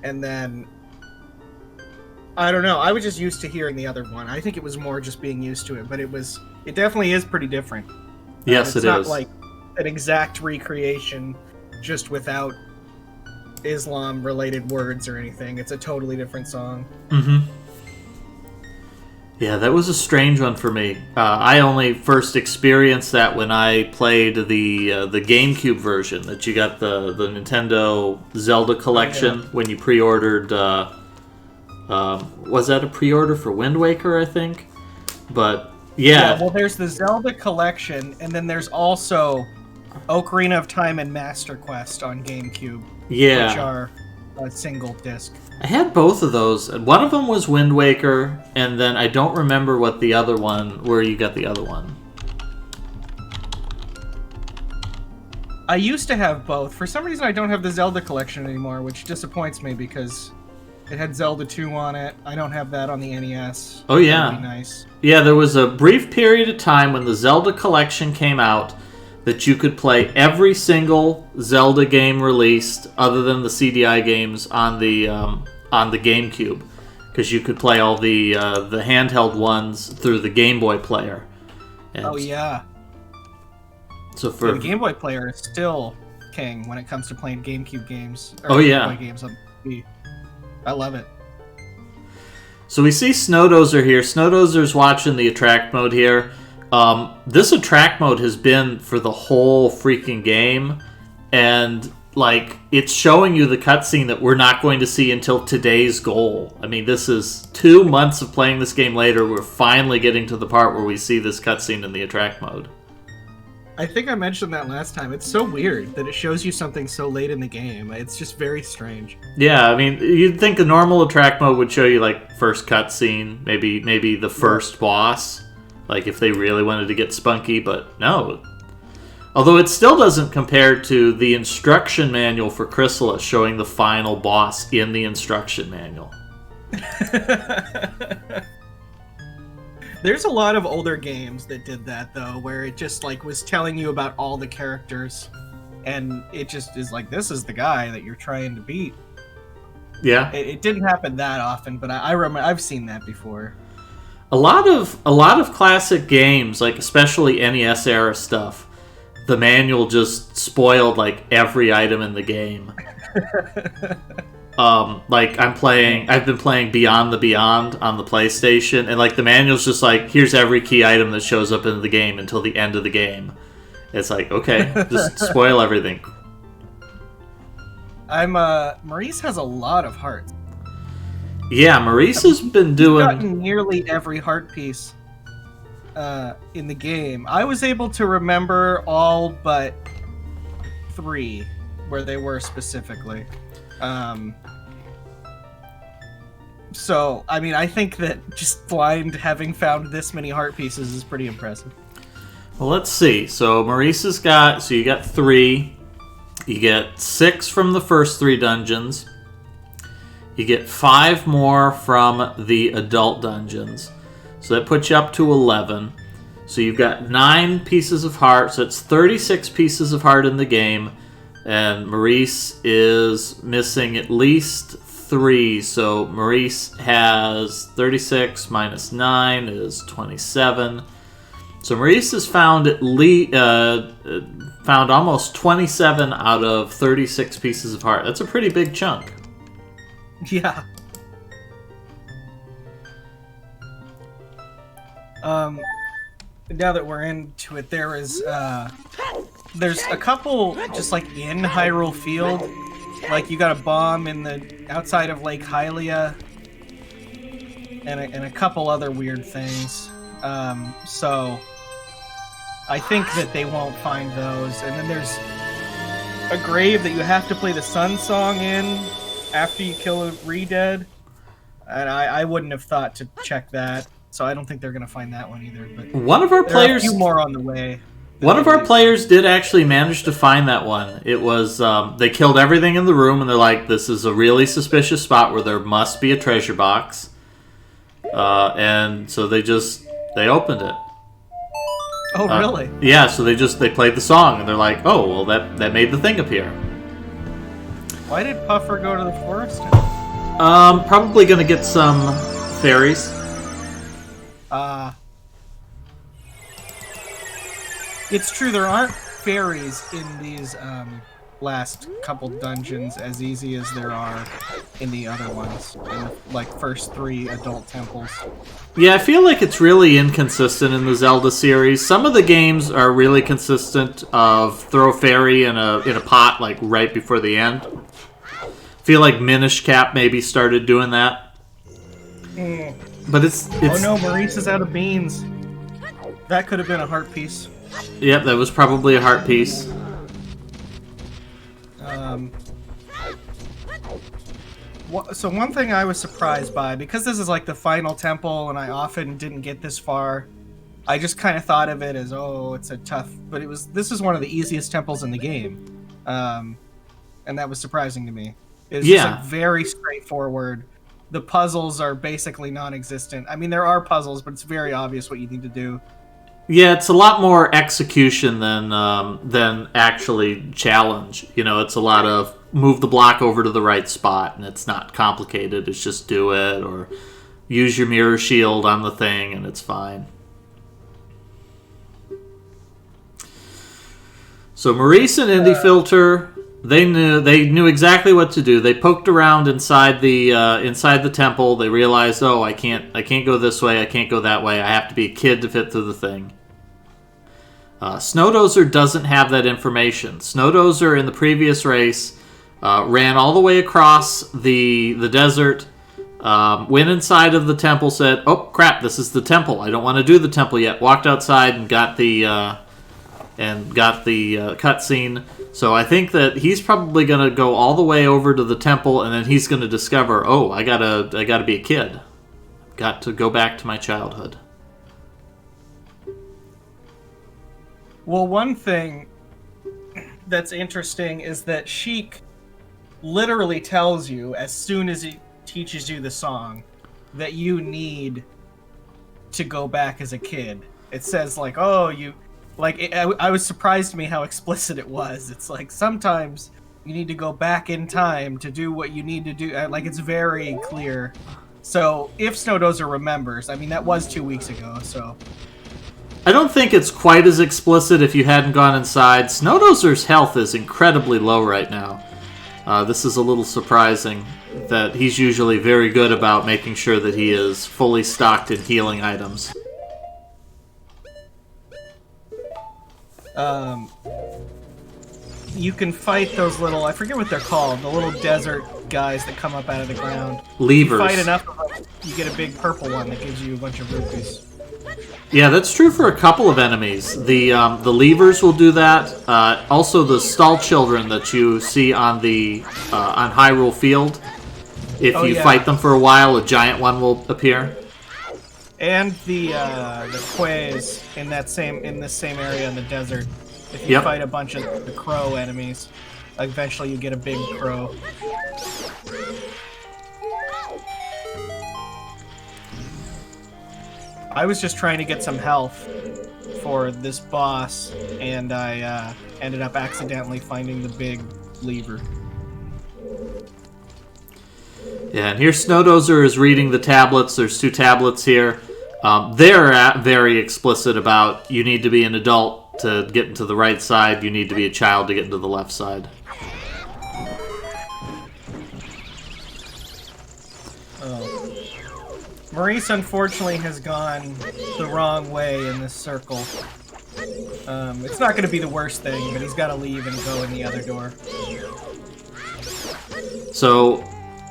and then I don't know. I was just used to hearing the other one. I think it was more just being used to it, but it definitely is pretty different. Yes, it's not like an exact recreation, just without Islam-related words or anything. It's a totally different song. Mm-hmm. Yeah, that was a strange one for me. I only first experienced that when I played the GameCube version. That you got the Nintendo Zelda collection when you pre-ordered. Was that a pre-order for Wind Waker? I think, but yeah. Well, there's the Zelda collection, and then there's also Ocarina of Time and Master Quest on GameCube. Yeah, which are a single disc. I had both of those. One of them was Wind Waker, and then I don't remember what the other one, where you got the other one. I used to have both. For some reason, I don't have the Zelda collection anymore, which disappoints me because it had Zelda 2 on it. I don't have that on the NES. Oh, yeah. That'd be nice. Yeah, there was a brief period of time when the Zelda collection came out that you could play every single Zelda game released, other than the CDI games, on the GameCube, because you could play all the handheld ones through the Game Boy player. And oh yeah. So for the Game Boy player is still king when it comes to playing GameCube games. Oh yeah. Game Boy games on TV. I love it. So we see Dozer here. Dozer's watching the attract mode here. This attract mode has been for the whole freaking game, and like it's showing you the cutscene that we're not going to see until today's goal. I mean, this is 2 months of playing this game later. We're finally getting to the part where we see this cutscene in the attract mode. I think I mentioned that last time. It's so weird that it shows you something so late in the game. It's just very strange. Yeah, I mean, you'd think a normal attract mode would show you like first cutscene, maybe the first boss. Like, if they really wanted to get spunky, but no. Although it still doesn't compare to the instruction manual for Chrysalis showing the final boss in the instruction manual. There's a lot of older games that did that, though, where it just, like, was telling you about all the characters, and it just is like, this is the guy that you're trying to beat. Yeah. It didn't happen that often, but I remember I've seen that before. A lot of classic games, like especially NES era stuff, the manual just spoiled like every item in the game. Like I've been playing Beyond the Beyond on the PlayStation, and like the manual's just like, here's every key item that shows up in the game until the end of the game. It's like, okay, just spoil everything. Maurice has a lot of hearts. Yeah, Maurice has been doing... gotten nearly every heart piece in the game. I was able to remember all but 3 where they were specifically. So, I mean, I think that just blind having found this many heart pieces is pretty impressive. Well, let's see. So Maurice has got... So you got 3. You get 6 from the first 3 dungeons. You get 5 more from the adult dungeons. So that puts you up to 11. So you've got 9 pieces of heart. So it's 36 pieces of heart in the game. And Maurice is missing at least 3. So Maurice has 36 minus 9 is 27. So Maurice has found found almost 27 out of 36 pieces of heart. That's a pretty big chunk. Yeah. Now that we're into it, there's a couple just like in Hyrule Field, like you got a bomb in the outside of Lake Hylia, and a couple other weird things. So I think that they won't find those. And then there's a grave that you have to play the Sun Song in after you kill a Re-Dead, and I wouldn't have thought to check that, so I don't think they're gonna find that one either. But one of our players, there are a few more on the way. One of our players did actually manage to find that one. It was they killed everything in the room, and they're like, "This is a really suspicious spot where there must be a treasure box," and so they opened it. Oh, really? Yeah. So they played the song, and they're like, "Oh, well, that made the thing appear." Why did Puffer go to the forest? Probably gonna get some fairies. It's true, there aren't fairies in these last couple dungeons as easy as there are in the other ones, in the like first 3 adult temples. Yeah, I feel like it's really inconsistent in the Zelda series. Some of the games are really consistent of throw fairy in a pot like right before the end. I feel like Minish Cap maybe started doing that. But it's oh no, Maurice is out of beans. That could have been a heart piece. Yep, that was probably a heart piece. So one thing I was surprised by, because this is like the final temple and I often didn't get this far, I just kind of thought of it as, oh, it's a tough, but this is one of the easiest temples in the game. And that was surprising to me. It's just like very straightforward. The puzzles are basically non-existent. I mean, there are puzzles, but it's very obvious what you need to do. Yeah, it's a lot more execution than actually challenge. You know, it's a lot of move the block over to the right spot, and it's not complicated. It's just do it, or use your mirror shield on the thing, and it's fine. So Maurice and Indie Filter, they knew exactly what to do. They poked around inside the temple. They realized, oh, I can't go this way. I can't go that way. I have to be a kid to fit through the thing. Snow Dozer doesn't have that information. Snow Dozer in the previous race ran all the way across the desert, went inside of the temple, said, "Oh crap, this is the temple. I don't want to do the temple yet." Walked outside and got the cutscene. So I think that he's probably going to go all the way over to the temple, and then he's going to discover, oh, I gotta be a kid. Got to go back to my childhood. Well, one thing that's interesting is that Sheik literally tells you, as soon as he teaches you the song, that you need to go back as a kid. It says, like, oh, you... Like, I was surprised to me how explicit it was. It's like, sometimes you need to go back in time to do what you need to do. Like, it's very clear. So, if Snow Dozer remembers, I mean, that was 2 weeks ago, so... I don't think it's quite as explicit if you hadn't gone inside. Snow Dozer's health is incredibly low right now. This is a little surprising that he's usually very good about making sure that he is fully stocked in healing items. You can fight those little, I forget what they're called, the little desert guys that come up out of the ground. Levers. You fight enough of them, you get a big purple one that gives you a bunch of rupees. Yeah, that's true for a couple of enemies. The levers will do that. Also, the stall children that you see on the on Hyrule Field. If you fight them for a while, a giant one will appear. And the quays in this same area in the desert. If you fight a bunch of the crow enemies, eventually you get a big crow. I was just trying to get some health for this boss, and I ended up accidentally finding the big lever. Yeah, and here Snow Dozer is reading the tablets. There's 2 tablets here. They're very explicit about you need to be an adult to get into the right side, you need to be a child to get into the left side. Maurice, unfortunately, has gone the wrong way in this circle. It's not going to be the worst thing, but he's got to leave and go in the other door. So,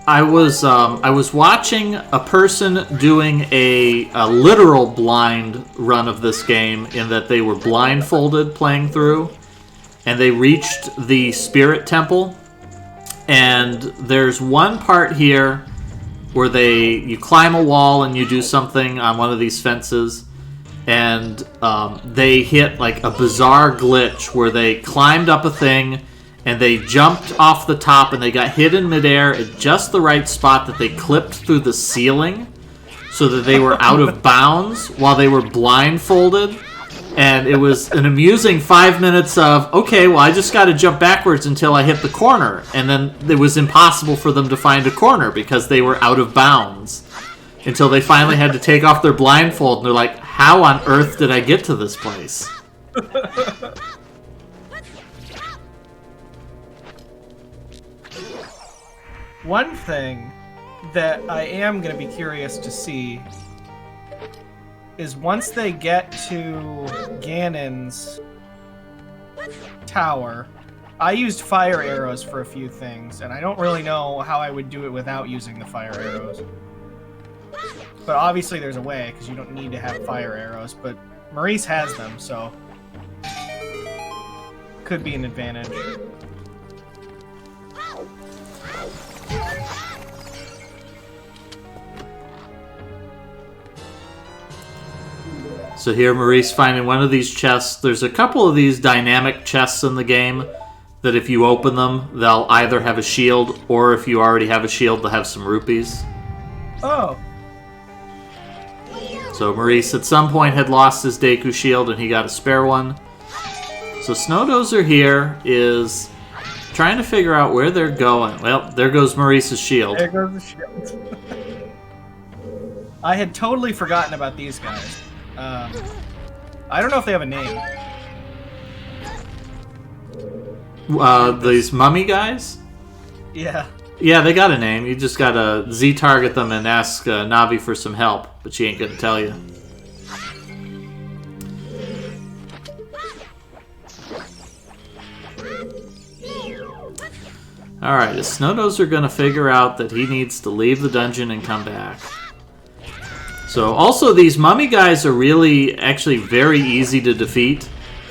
I was watching a person doing a literal blind run of this game, in that they were blindfolded playing through, and they reached the Spirit Temple, and there's one part here where you climb a wall and you do something on one of these fences, and they hit like a bizarre glitch where they climbed up a thing and they jumped off the top and they got hit in midair at just the right spot that they clipped through the ceiling so that they were out of bounds while they were blindfolded. And it was an amusing 5 minutes of, okay, well, I just got to jump backwards until I hit the corner. And then it was impossible for them to find a corner because they were out of bounds. Until they finally had to take off their blindfold, and they're like, how on earth did I get to this place? One thing that I am going to be curious to see is once they get to Ganon's tower, I used fire arrows for a few things, and I don't really know how I would do it without using the fire arrows. But obviously there's a way, because you don't need to have fire arrows, but Maurice has them, so could be an advantage. So here Maurice finding one of these chests. There's a couple of these dynamic chests in the game that if you open them, they'll either have a shield, or if you already have a shield, they'll have some rupees. Oh. So Maurice at some point had lost his Deku shield and he got a spare one. So Snow Dozer here is trying to figure out where they're going. Well, there goes Maurice's shield. There goes the shield. I had totally forgotten about these guys. I don't know if they have a name. These mummy guys? Yeah. Yeah, they got a name. You just gotta Z-target them and ask Navi for some help, but she ain't gonna tell you. Alright, is Snow Dozer gonna figure out that he needs to leave the dungeon and come back? So, also, these mummy guys are really, actually, very easy to defeat.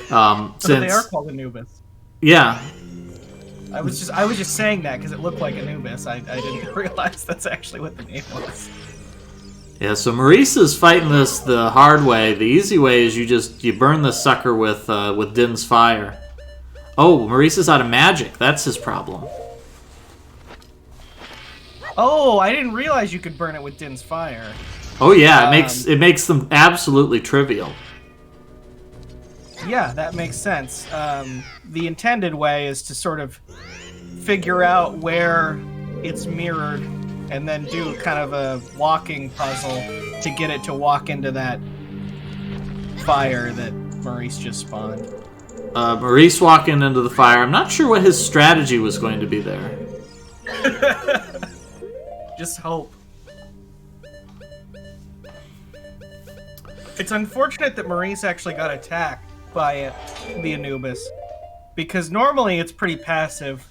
Since they are called Anubis. Yeah. I was just saying that because it looked like Anubis. I didn't realize that's actually what the name was. Yeah, so Maurice is fighting this the hard way. The easy way is you burn the sucker with Din's fire. Oh, Maurice is out of magic. That's his problem. Oh, I didn't realize you could burn it with Din's fire. Oh yeah, it makes them absolutely trivial. Yeah, that makes sense. The intended way is to sort of figure out where it's mirrored and then do kind of a walking puzzle to get it to walk into that fire that Maurice just spawned. Maurice walking into the fire. I'm not sure what his strategy was going to be there. Just hope. It's unfortunate that Maurice actually got attacked by the Anubis, because normally it's pretty passive.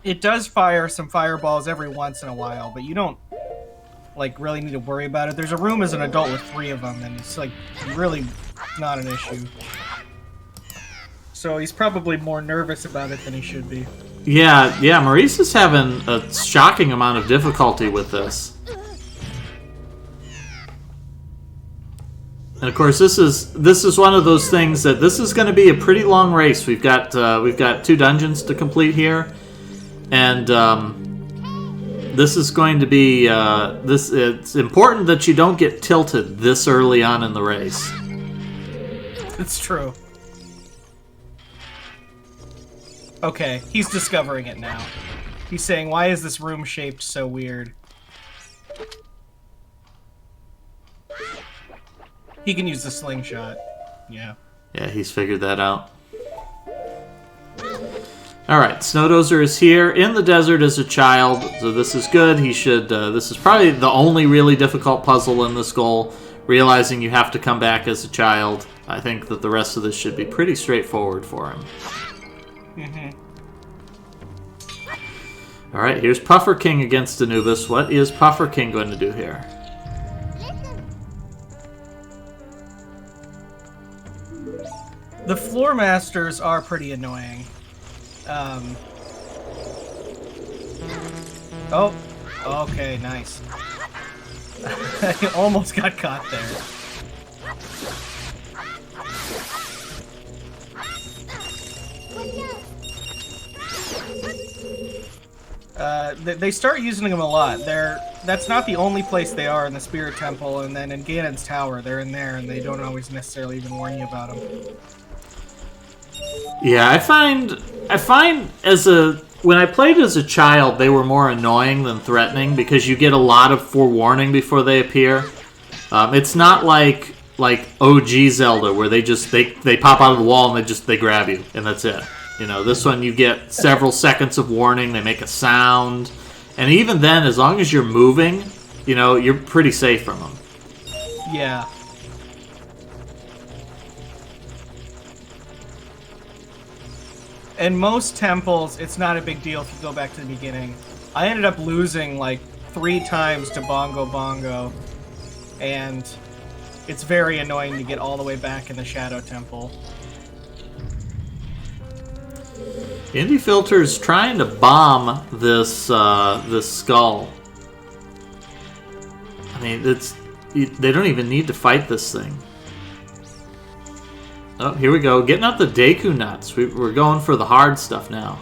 It does fire some fireballs every once in a while, but you don't really need to worry about it. There's a room as an adult with 3 of them, and it's really not an issue. So he's probably more nervous about it than he should be. Yeah, Maurice is having a shocking amount of difficulty with this. And of course, this is one of those things that this is going to be a pretty long race. We've got 2 dungeons to complete here, and this is going to be It's important that you don't get tilted this early on in the race. It's true. Okay, he's discovering it now. He's saying, "Why is this room shaped so weird?" He can use the slingshot. Yeah. Yeah, he's figured that out. Alright, Snow Dozer is here in the desert as a child, so this is good. He should. This is probably the only really difficult puzzle in this goal, realizing you have to come back as a child. I think that the rest of this should be pretty straightforward for him. Alright, here's Puffer King against Anubis. What is Puffer King going to do here? The floor masters are pretty annoying. Oh, okay, nice. I almost got caught there. They start using them a lot. That's not the only place they are in the Spirit Temple, and then in Ganon's Tower, they're in there, and they don't always necessarily even warn you about them. Yeah, I find when I played as a child, they were more annoying than threatening because you get a lot of forewarning before they appear. It's not like OG Zelda where they pop out of the wall and they grab you and that's it. You know, this one you get several seconds of warning. They make a sound, and even then, as long as you're moving, you know, you're pretty safe from them. Yeah. In most temples, it's not a big deal if you go back to the beginning. I ended up losing like 3 times to Bongo Bongo, and it's very annoying to get all the way back in the Shadow Temple. Indie Filter's trying to bomb this this skull. I mean, they don't even need to fight this thing. Oh, here we go. Getting out the Deku nuts. We're going for the hard stuff now.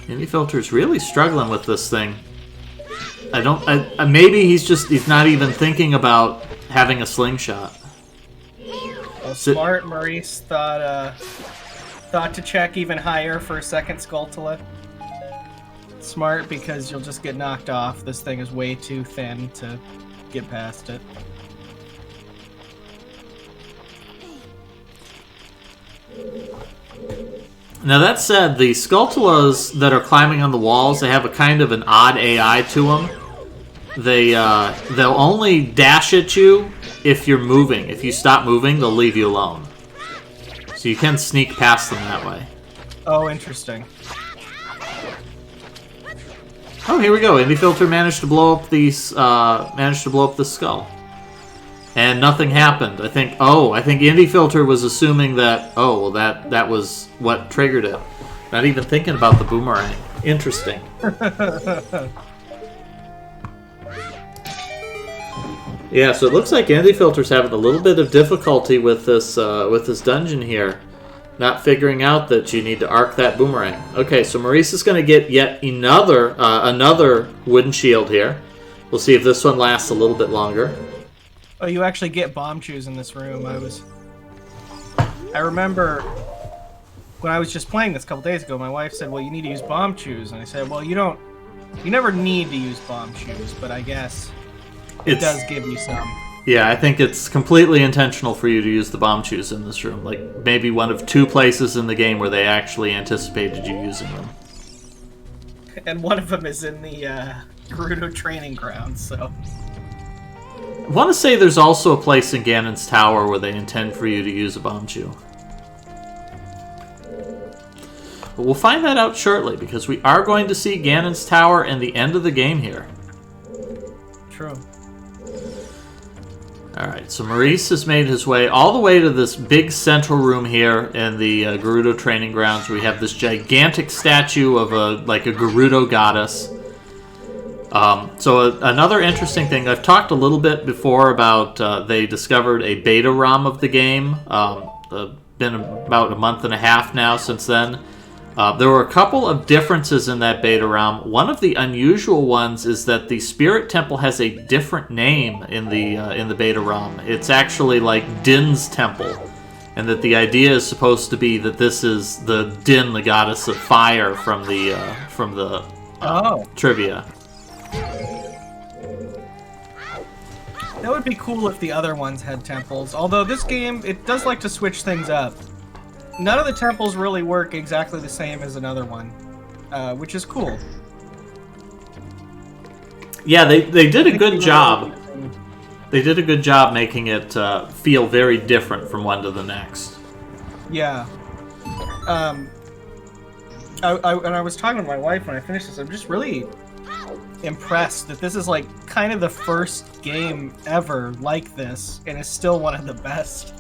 Indie Filter's really struggling with this thing. Maybe he's not even thinking about having a slingshot. Well, smart Maurice thought to check even higher for a second Skulltula. Smart, because you'll just get knocked off. This thing is way too thin to get past it. Now that said, the Skulltulas that are climbing on the walls, they have a kind of an odd AI to them. They'll only dash at you if you're moving. If you stop moving, they'll leave you alone. So you can sneak past them that way. Oh, interesting. Oh, here we go. Indie Filter managed to blow up the skull, and nothing happened. I think Indie Filter was assuming that that was what triggered it. Not even thinking about the boomerang. Interesting. Yeah, so it looks like Indie Filter's having a little bit of difficulty with this dungeon here. Not figuring out that you need to arc that boomerang. Okay, so Maurice is going to get yet another wooden shield here. We'll see if this one lasts a little bit longer. Oh, you actually get bomb chews in this room. I remember when I was just playing this a couple days ago, my wife said, well, you need to use bomb chews. And I said, well, you never need to use bomb chews, but I guess it does give you some. Yeah, I think it's completely intentional for you to use the bomb chews in this room. Like, maybe one of 2 places in the game where they actually anticipated you using them. And one of them is in the Gerudo training grounds, so... I want to say there's also a place in Ganon's Tower where they intend for you to use a bomb chew. But we'll find that out shortly, because we are going to see Ganon's Tower and the end of the game here. True. Alright, so Maurice has made his way all the way to this big central room here in the Gerudo training grounds. We have this gigantic statue of a Gerudo goddess. So another interesting thing, I've talked a little bit before about they discovered a beta ROM of the game. Been about a month and a half now since then. There were a couple of differences in that beta ROM. One of the unusual ones is that the Spirit Temple has a different name in the beta ROM. It's actually like Din's Temple, and that the idea is supposed to be that this is the Din, the goddess of fire from the trivia. That would be cool if the other ones had temples. Although this game, it does like to switch things up. None of the temples really work exactly the same as another one, which is cool. Yeah, they did a good job. They did a good job making it feel very different from one to the next. Yeah. I was talking with my wife when I finished this. I'm just really impressed that this is like kind of the first game ever like this, and it's still one of the best.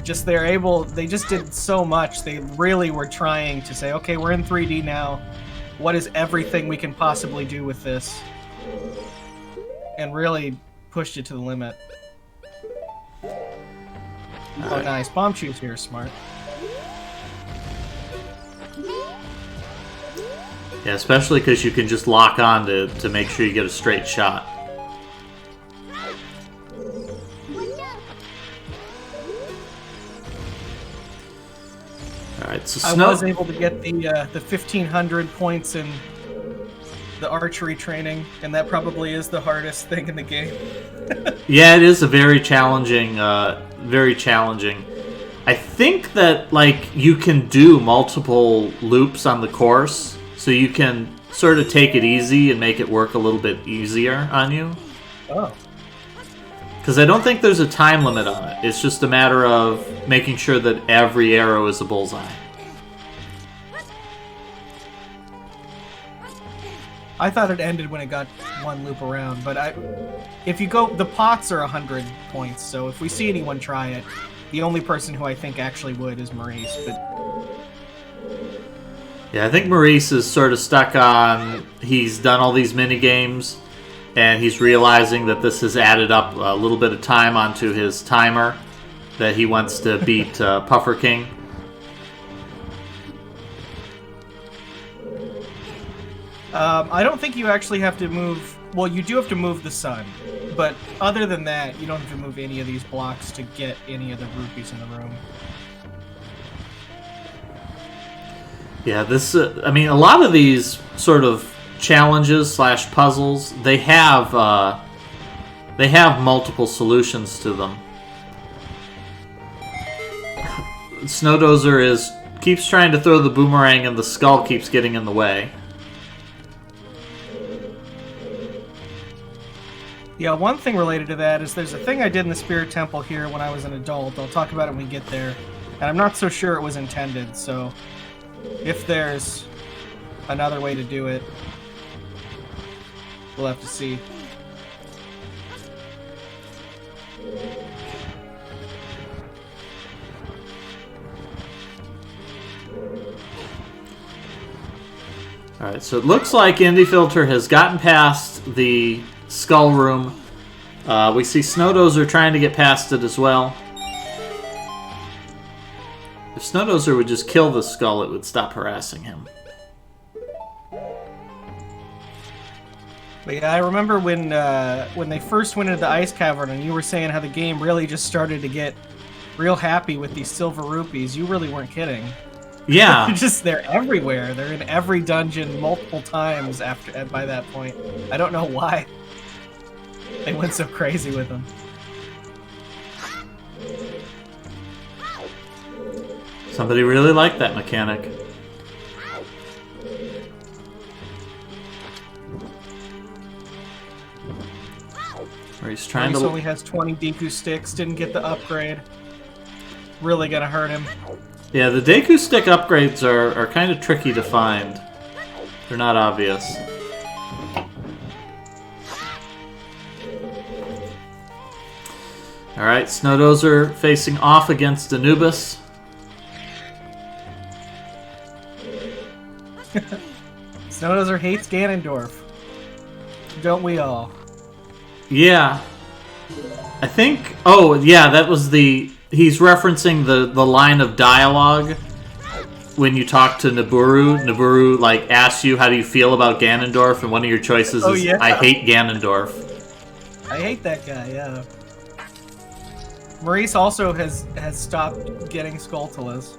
They just did so much. They really were trying to say, okay, we're in 3D now. what is everything we can possibly do with this, and really pushed it to the limit. Oh, nice. Bomb Chew's here, smart. Yeah, especially because you can just lock on to make sure you get a straight shot. Alright, so I was able to get the 1,500 points in the archery training, and that probably is the hardest thing in the game. Yeah, it is a very challenging, very challenging. I think that, like, you can do multiple loops on the course, so you can sort of take it easy and make it work a little bit easier on you. Oh. Because I don't think there's a time limit on it. It's just a matter of making sure that every arrow is a bullseye. I thought it ended when it got one loop around, but if you go, the pots are 100 points, so if we see anyone try it, the only person who I think actually would is Maurice, but... Yeah, I think Maurice is sort of stuck on, he's done all these mini games, and he's realizing that this has added up a little bit of time onto his timer, that he wants to beat Puffer King. I don't think you actually have to move... Well, you do have to move the sun, but other than that, you don't have to move any of these blocks to get any of the rupees in the room. Yeah, this... I mean, a lot of these sort of challenges / puzzles, they have multiple solutions to them. Snow Dozer keeps trying to throw the boomerang and the skull keeps getting in the way. Yeah, one thing related to that is there's a thing I did in the Spirit Temple here when I was an adult. I'll talk about it when we get there. And I'm not so sure it was intended, so if there's another way to do it, we'll have to see. Alright, so it looks like Indie Filter has gotten past the skull room. We see Snow Dozer trying to get past it as well. If Snow Dozer would just kill the skull, it would stop harassing him. But yeah, I remember when they first went into the ice cavern and you were saying how the game really just started to get real happy with these silver rupees. You really weren't kidding. Yeah. They're everywhere. They're in every dungeon multiple times by that point. I don't know why they went so crazy with them. Somebody really liked that mechanic. Or he's trying Maurice to... only has 20 Deku sticks, didn't get the upgrade. Really gonna hurt him. Yeah, the Deku stick upgrades are kind of tricky to find. They're not obvious. Alright, Snow Dozer facing off against Anubis. Snow Dozer hates Ganondorf. Don't we all? Yeah. I think... Oh, yeah, that was the... He's referencing the line of dialogue when you talk to Naburu. Naburu, like, asks you how do you feel about Ganondorf, and one of your choices is, yeah. I hate Ganondorf. I hate that guy, yeah. Maurice also has stopped getting Skulltulas.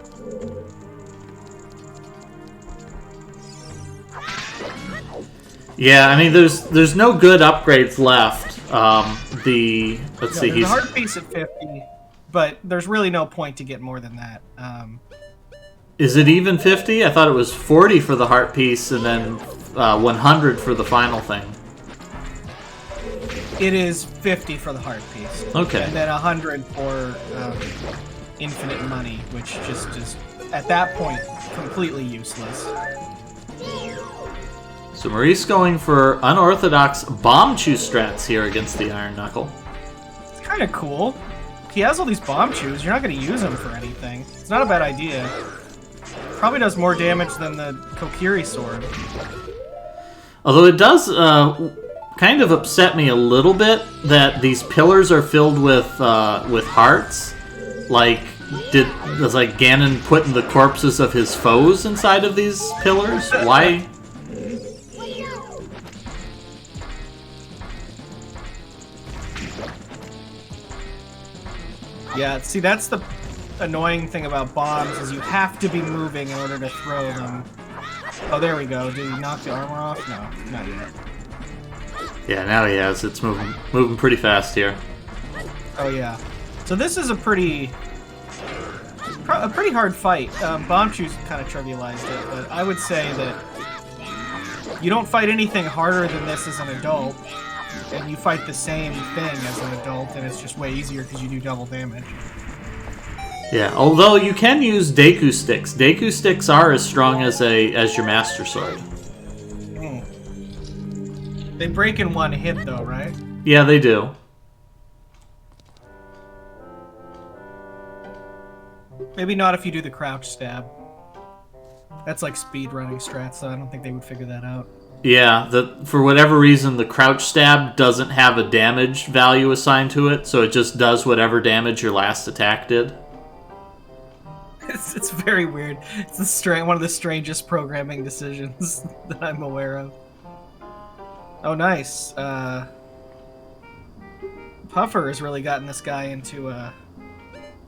Yeah, I mean, there's no good upgrades left. Let's see, There's a heart piece at 50, but there's really no point to get more than that. Is it even 50? I thought it was 40 for the heart piece and then 100 for the final thing. It is 50 for the heart piece. Okay. And then 100 for infinite money, which just is, at that point, completely useless. So Maurice going for unorthodox bomb chew strats here against the Iron Knuckle. It's kind of cool. He has all these bomb chews. You're not going to use them for anything. It's not a bad idea. probably does more damage than the Kokiri sword. Although it does kind of upset me a little bit that these pillars are filled with hearts. Like, was like Ganon putting the corpses of his foes inside of these pillars? Why? Yeah, see, that's the annoying thing about bombs, is you have to be moving in order to throw them. Oh, there we go. Did he knock the armor off? No, not yet. Yeah, now he has. It's moving pretty fast here. Oh, yeah. So this is a pretty hard fight. Bomb Shoes kind of trivialized it, but I would say that you don't fight anything harder than this as an adult, and you fight the same thing as an adult, and it's just way easier because you do double damage. Yeah, although you can use Deku Sticks. Deku Sticks are as strong as your Master Sword. They break in one hit, though, right? Yeah, they do. Maybe not if you do the crouch stab. That's like speedrunning strats, so I don't think they would figure that out. Yeah, for whatever reason, the crouch stab doesn't have a damage value assigned to it, so it just does whatever damage your last attack did. It's very weird. It's one of the strangest programming decisions that I'm aware of. Oh, nice. Puffer has really gotten this guy into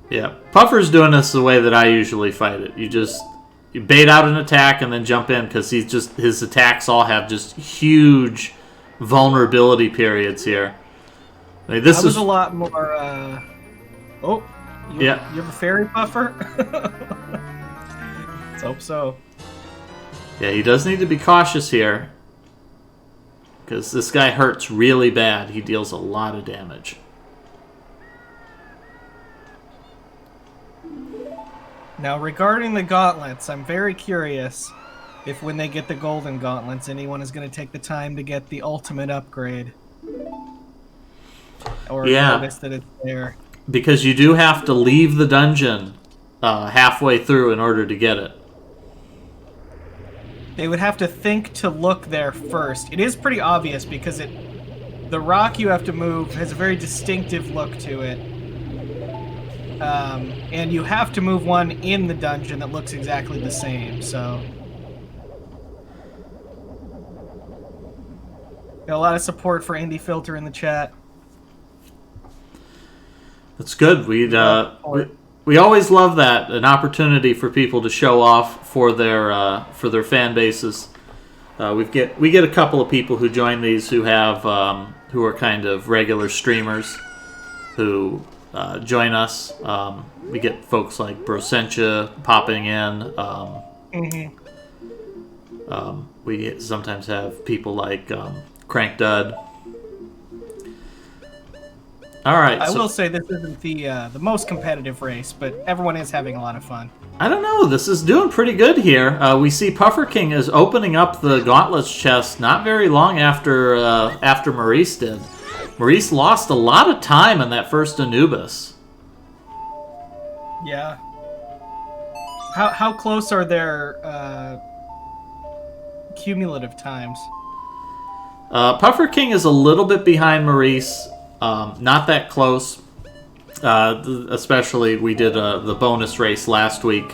Yeah, Puffer's doing this the way that I usually fight it. You bait out an attack and then jump in, because his attacks all have just huge vulnerability periods here. I mean, this is a lot more. You have a fairy Puffer? Let's hope so. Yeah, he does need to be cautious here, because this guy hurts really bad. He deals a lot of damage. Now, regarding the gauntlets, I'm very curious if when they get the golden gauntlets, anyone is going to take the time to get the ultimate upgrade. Or notice that it's there. Because you do have to leave the dungeon halfway through in order to get it. They would have to think to look there first. It is pretty obvious because the rock you have to move has a very distinctive look to it. And you have to move one in the dungeon that looks exactly the same, so... Got a lot of support for Indie Filter in the chat. That's good. We always love that, an opportunity for people to show off for their fan bases. We get a couple of people who join these who are kind of regular streamers who join us. We get folks like Brosentia popping in. We sometimes have people like Crank Dud. All right. I will say this isn't the most competitive race, but everyone is having a lot of fun. I don't know. This is doing pretty good here. We see Puffer King is opening up the Gauntlets chest not very long after Maurice did. Maurice lost a lot of time in that first Anubis. Yeah. How close are their cumulative times? Puffer King is a little bit behind Maurice. Not that close. Especially, we did the bonus race last week,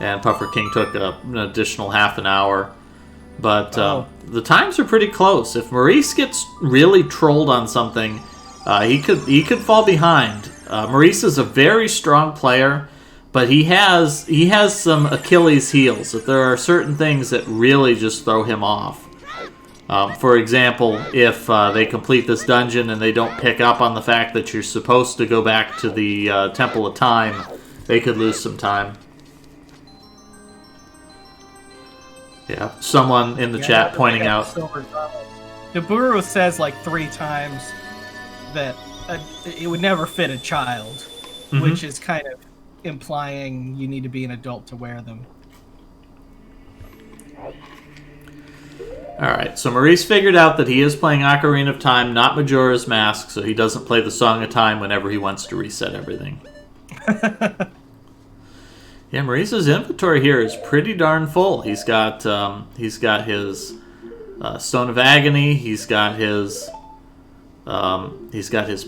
and Puffer King took an additional half an hour. But the times are pretty close. If Maurice gets really trolled on something, he could fall behind. Maurice is a very strong player, but he has some Achilles heels. That there are certain things that really just throw him off. For example, if they complete this dungeon and they don't pick up on the fact that you're supposed to go back to the Temple of Time, they could lose some time. Yeah, someone in the chat pointing out... Naburu says like 3 times that it would never fit a child, which is kind of implying you need to be an adult to wear them. Alright, so Maurice figured out that he is playing Ocarina of Time, not Majora's Mask, so he doesn't play the Song of Time whenever he wants to reset everything. Yeah, Maurice's inventory here is pretty darn full. He's got his Stone of Agony. He's got his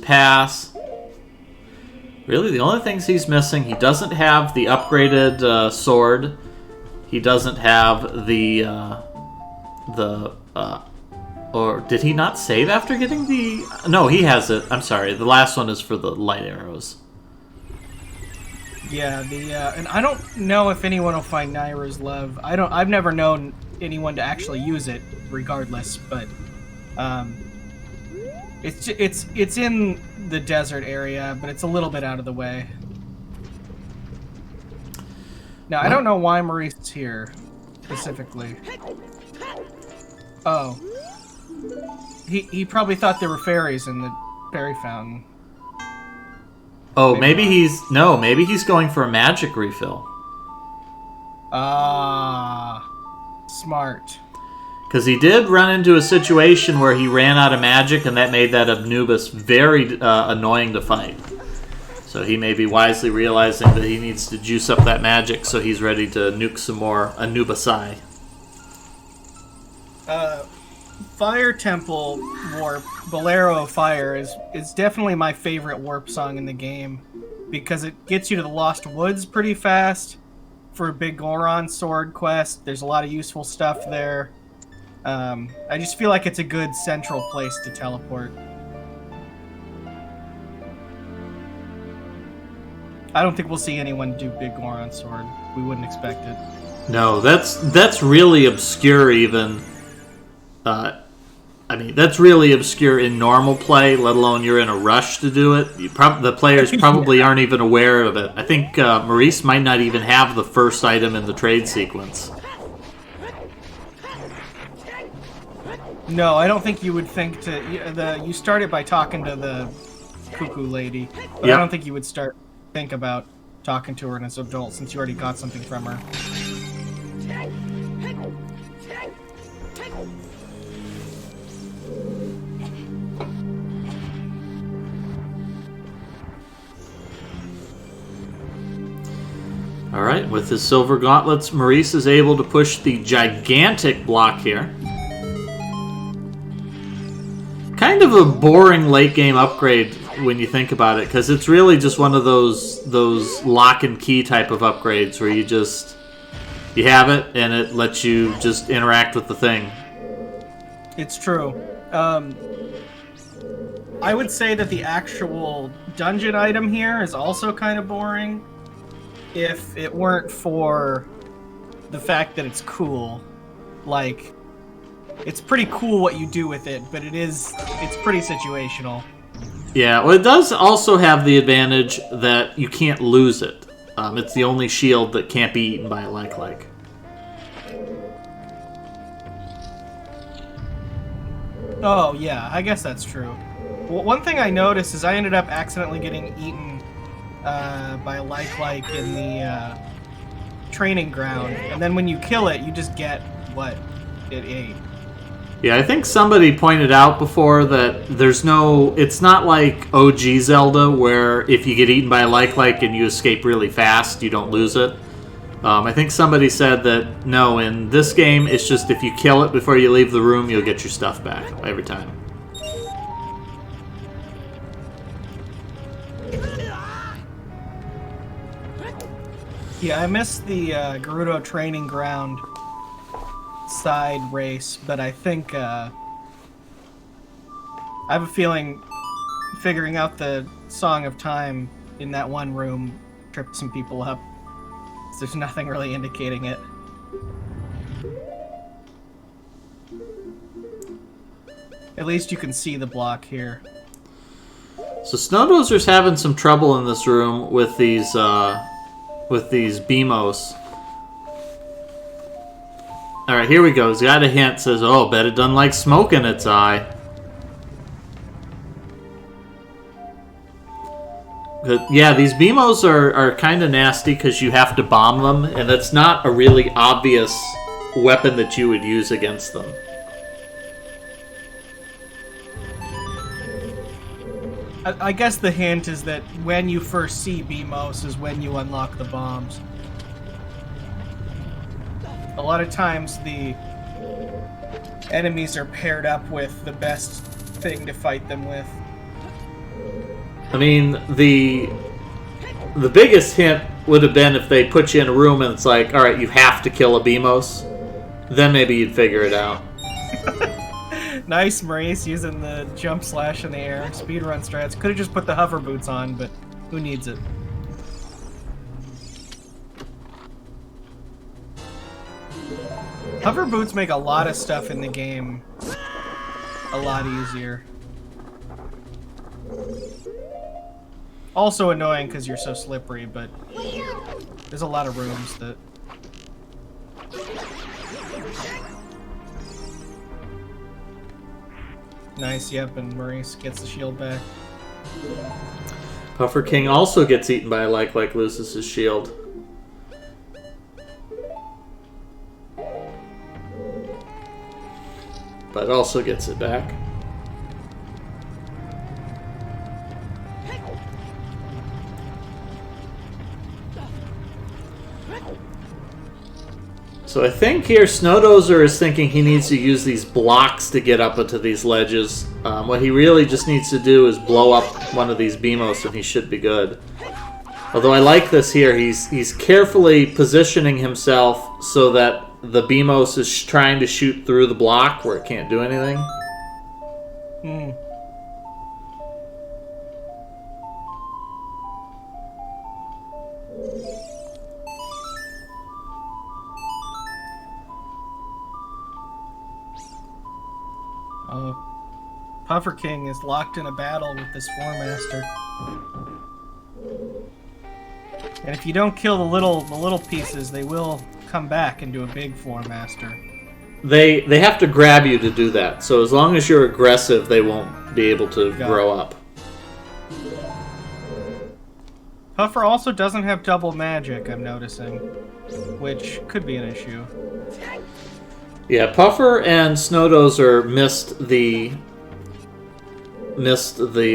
pass. Really, the only things he's missing, he doesn't have the upgraded sword. He doesn't have or did he not save after getting the? No, he has it. I'm sorry. The last one is for the light arrows. Yeah, and I don't know if anyone will find Nairu's Love. I've never known anyone to actually use it, regardless. But it's in the desert area, but it's a little bit out of the way. Now I don't know why Maurice is here specifically. Oh, he probably thought there were fairies in the fairy fountain. Oh, maybe he's going for a magic refill. Ah, smart. Because he did run into a situation where he ran out of magic, and that made that Anubis very annoying to fight. So he may be wisely realizing that he needs to juice up that magic, so he's ready to nuke some more Anubisi. Fire Temple Warp, Bolero of Fire, is definitely my favorite warp song in the game because it gets you to the Lost Woods pretty fast for a big Goron sword quest. There's a lot of useful stuff there. I just feel like it's a good central place to teleport. I don't think we'll see anyone do big Goron sword. We wouldn't expect it. No, that's really obscure even. That's really obscure in normal play, let alone you're in a rush to do it. The players probably aren't even aware of it. I think Maurice might not even have the first item in the trade sequence. No, I don't think you would think to... You started by talking to the cuckoo lady, but Yep. I don't think you would think about talking to her as an adult since you already got something from her. Alright, with his silver gauntlets, Maurice is able to push the gigantic block here. Kind of a boring late game upgrade when you think about it, because it's really just one of those lock and key type of upgrades where you have it and it lets you just interact with the thing. It's true. I would say that the actual dungeon item here is also kind of boring. If it weren't for the fact that it's cool. Like, it's pretty cool what you do with it, but it's pretty situational. Yeah, well, it does also have the advantage that you can't lose it. It's the only shield that can't be eaten by a like. Oh, yeah, I guess that's true. Well, one thing I noticed is I ended up accidentally getting eaten by a like in the training ground, and then when you kill it, you just get what it ate. Yeah, I think somebody pointed out before that it's not like OG Zelda where if you get eaten by a like and you escape really fast, you don't lose it. I think somebody said that no, in this game, it's just if you kill it before you leave the room, you'll get your stuff back every time. Yeah, I missed the Gerudo training ground side race, but I think I have a feeling figuring out the Song of Time in that one room tripped some people up. There's nothing really indicating it. At least you can see the block here. So Snow Dozer's having some trouble in this room with these BMOs. Alright, here we go. He's got a hint. Says, oh, bet it doesn't like smoke in its eye. But yeah, these BMOs are kind of nasty because you have to bomb them, and that's not a really obvious weapon that you would use against them. I guess the hint is that when you first see BMOs is when you unlock the bombs. A lot of times the enemies are paired up with the best thing to fight them with. I mean, the biggest hint would have been if they put you in a room and it's like, all right, you have to kill a Beamos. Then maybe you'd figure it out. Nice, Maurice, using the jump slash in the air. Speedrun strats. Could have just put the hover boots on, but who needs it? Hover boots make a lot of stuff in the game a lot easier. Also annoying because you're so slippery, but there's a lot of rooms that... Nice, yep, and Maurice gets the shield back. Puffer King also gets eaten by a like loses his shield. But also gets it back. So I think here Dozer is thinking he needs to use these blocks to get up into these ledges. What he really just needs to do is blow up one of these Beamos and he should be good. Although I like this here, he's carefully positioning himself so that the Beamos is trying to shoot through the block where it can't do anything. Hmm. Puffer King is locked in a battle with this Four Master. And if you don't kill the little pieces, they will come back into a big Four Master. They have to grab you to do that. So as long as you're aggressive, they won't be able to grow up. Puffer also doesn't have double magic, I'm noticing, which could be an issue. Yeah, Puffer and Dozer missed the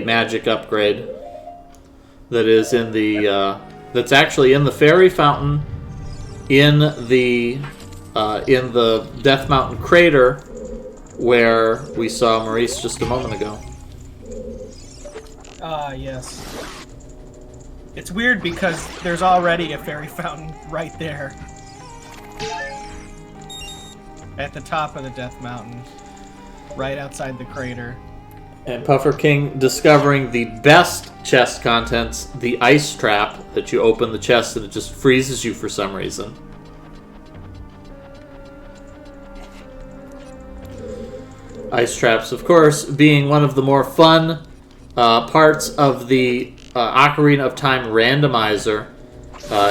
magic upgrade that is in the that's actually in the fairy fountain in the Death Mountain crater where we saw Maurice just a moment ago. Ah, yes. It's weird because there's already a fairy fountain right there. At the top of the Death Mountain. Right outside the crater. And Puffer King discovering the best chest contents, the ice trap, that you open the chest and it just freezes you for some reason. Ice traps, of course, being one of the more fun parts of the Ocarina of Time randomizer.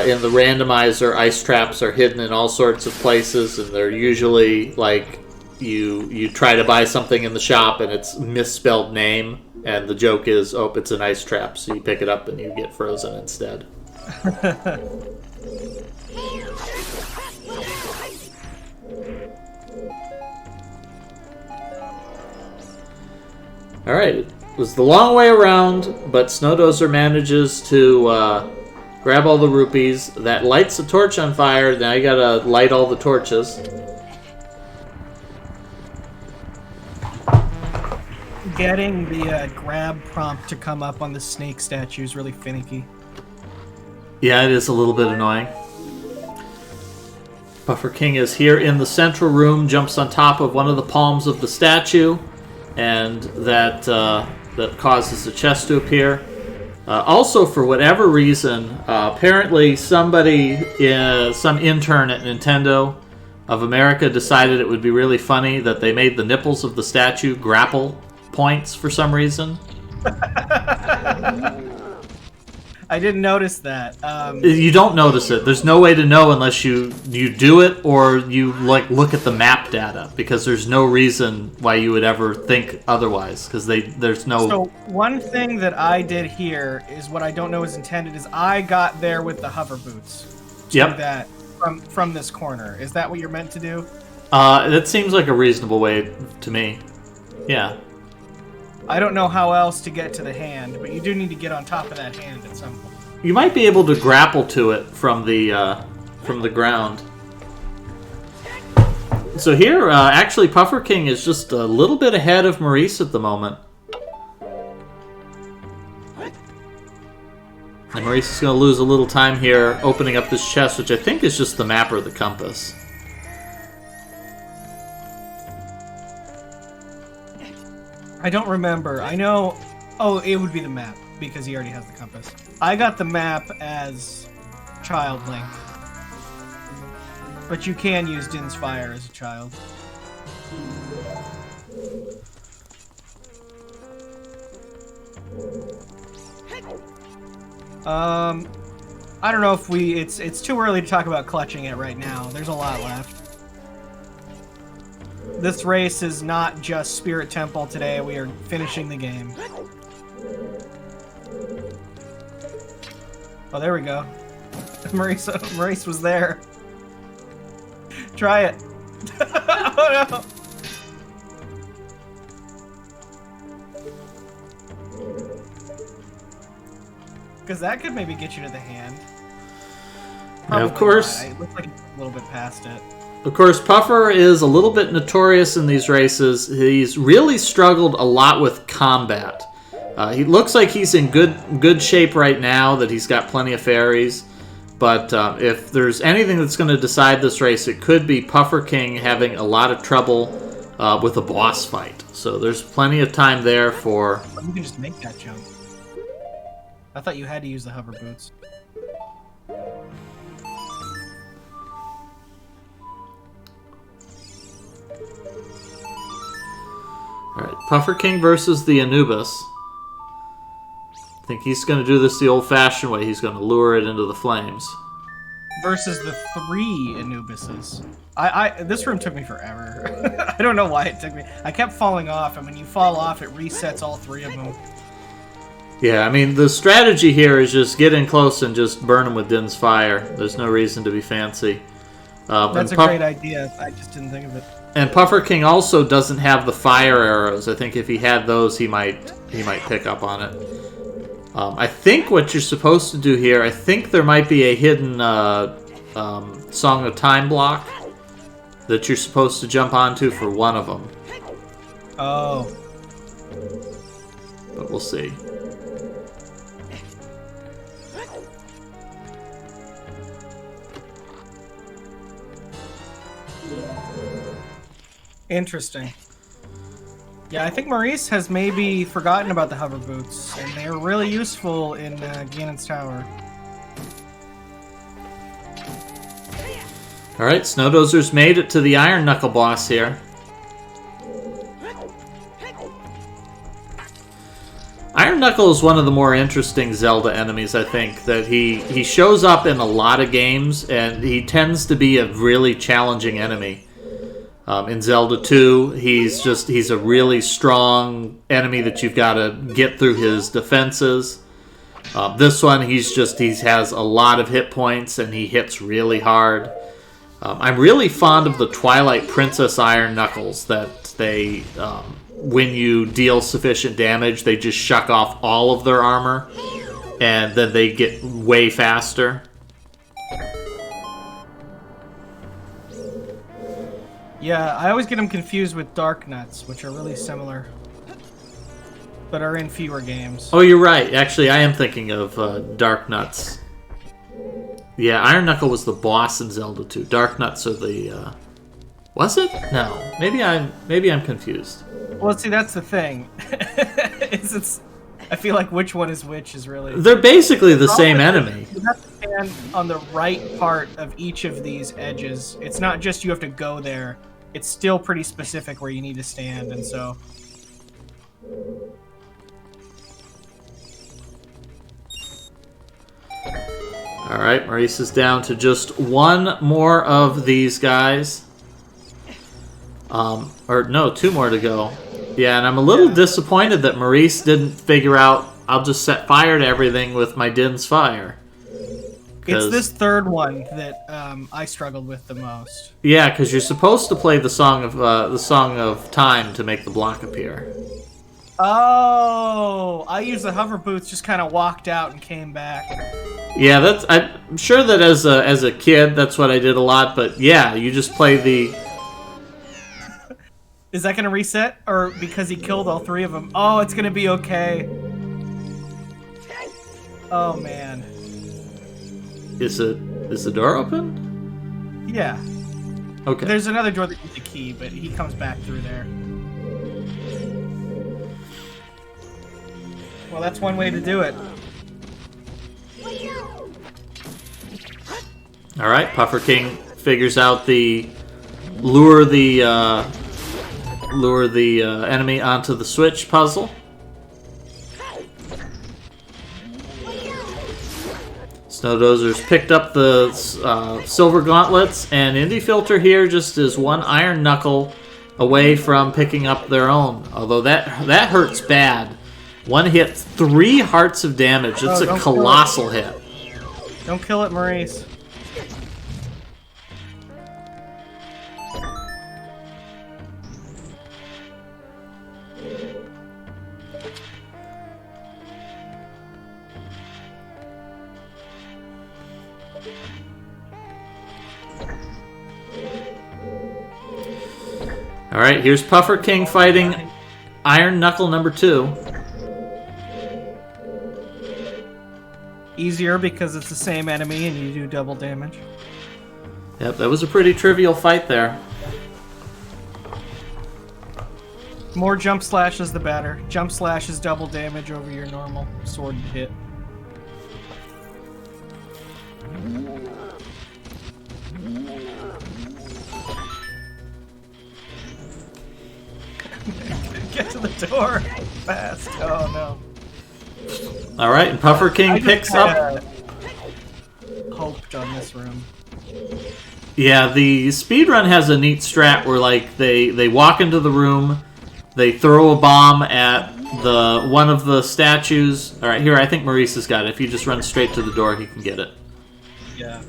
In the randomizer, ice traps are hidden in all sorts of places, and they're usually like you try to buy something in the shop and it's misspelled name, and the joke is, oh, it's an ice trap, so you pick it up and you get frozen instead. Alright, it was the long way around, but Dozer manages to grab all the rupees. That lights the torch on fire. Now you gotta light all the torches. Getting the grab prompt to come up on the snake statue is really finicky. Yeah, it is a little bit annoying. Puffer King is here in the central room, jumps on top of one of the palms of the statue, and that causes the chest to appear. Also, for whatever reason, apparently somebody, some intern at Nintendo of America decided it would be really funny that they made the nipples of the statue grapple points for some reason. I didn't notice that. You don't notice it. There's no way to know unless you do it or you look at the map data, because there's no reason why you would ever think otherwise, because there's no... So one thing that I did here is what I don't know is intended is I got there with the hover boots. Yep. That from this corner. Is that what you're meant to do? That seems like a reasonable way to me. Yeah. I don't know how else to get to the hand, but you do need to get on top of that hand at some point. You might be able to grapple to it from the ground. So here, actually, Puffer King is just a little bit ahead of Maurice at the moment. And Maurice is going to lose a little time here opening up this chest, which I think is just the map or the compass. I don't remember. I know... Oh, it would be the map, because he already has the compass. I got the map as Child Link. But you can use Din's Fire as a child. I don't know if it's too early to talk about clutching it right now. There's a lot left. This race is not just Spirit Temple today. We are finishing the game. Oh, there we go. Maurice was there. Try it. Oh no. Because that could maybe get you to the hand. Yeah, of course. It looks like it's a little bit past it. Of course, Puffer is a little bit notorious in these races. He's really struggled a lot with combat. He looks like he's in good shape right now, that he's got plenty of fairies. But if there's anything that's going to decide this race, it could be Puffer King having a lot of trouble with a boss fight. So there's plenty of time there for... You can just make that jump. I thought you had to use the hover boots. Alright, Puffer King versus the Anubis. I think he's going to do this the old-fashioned way. He's going to lure it into the flames. Versus the 3 Anubises. This room took me forever. I don't know why it took me. I kept falling off, and when you fall off, it resets all 3 of them. Yeah, I mean, the strategy here is just get in close and just burn them with Din's Fire. There's no reason to be fancy. That's a great idea. I just didn't think of it. And Puffer King also doesn't have the fire arrows. I think if he had those, he might pick up on it. I think what you're supposed to do here, I think there might be a hidden Song of Time block that you're supposed to jump onto for one of them. Oh. But we'll see. Interesting. Yeah, I think Maurice has maybe forgotten about the hover boots, and they are really useful in Ganon's Tower. Alright, Snow Dozer's made it to the Iron Knuckle boss here. Iron Knuckle is one of the more interesting Zelda enemies, I think. That he shows up in a lot of games, and he tends to be a really challenging enemy. In Zelda 2, he's a really strong enemy that you've got to get through his defenses. This one, he has a lot of hit points, and he hits really hard. I'm really fond of the Twilight Princess Iron Knuckles, that they, when you deal sufficient damage, they just shuck off all of their armor, and then they get way faster. Yeah, I always get them confused with Dark Nuts, which are really similar, but are in fewer games. Oh, you're right. Actually, I am thinking of Dark Nuts. Yeah, Iron Knuckle was the boss in Zelda 2. Dark Nuts are the... Was it? No. Maybe I'm confused. Well, see, that's the thing. I feel like which one is which is really... They're basically the same enemy. You have to stand on the right part of each of these edges. It's not just you have to go there. It's still pretty specific where you need to stand, and so... Alright, Maurice is down to just one more of these guys. Or no, 2 more to go. Yeah, and I'm a little disappointed that Maurice didn't figure out, I'll just set fire to everything with my Din's Fire. It's this third one that I struggled with the most. Yeah, because you're supposed to play the Song of Time to make the block appear. Oh, I used the hover boots, just kind of walked out and came back. Yeah, I'm sure that as a kid, that's what I did a lot. But yeah, you just play the Is that gonna reset, or because he killed all 3 of them? Oh, it's gonna be okay. Oh man. Is the door open? Yeah. Okay. There's another door that needs a key, but he comes back through there. Well, that's one way to do it. All right, Puffer King figures out the lure the enemy onto the switch puzzle. Snow Dozer's picked up the silver gauntlets, and Indie Filter here just is one iron knuckle away from picking up their own. Although that hurts bad. One hit, 3 hearts of damage. It's a colossal hit. Don't kill it, Maurice. Alright, here's Puffer King fighting Iron Knuckle number 2. Easier because it's the same enemy and you do double damage. Yep, that was a pretty trivial fight there. More jump slashes, the better. Jump slash is double damage over your normal sword hit. Get to the door fast. Oh no. Alright, and Puffer King picks up. Hoped on this room. Yeah, the speedrun has a neat strat where like they walk into the room, they throw a bomb at one of the statues. Alright, here I think Maurice has got it. If you just run straight to the door, he can get it. Yeah.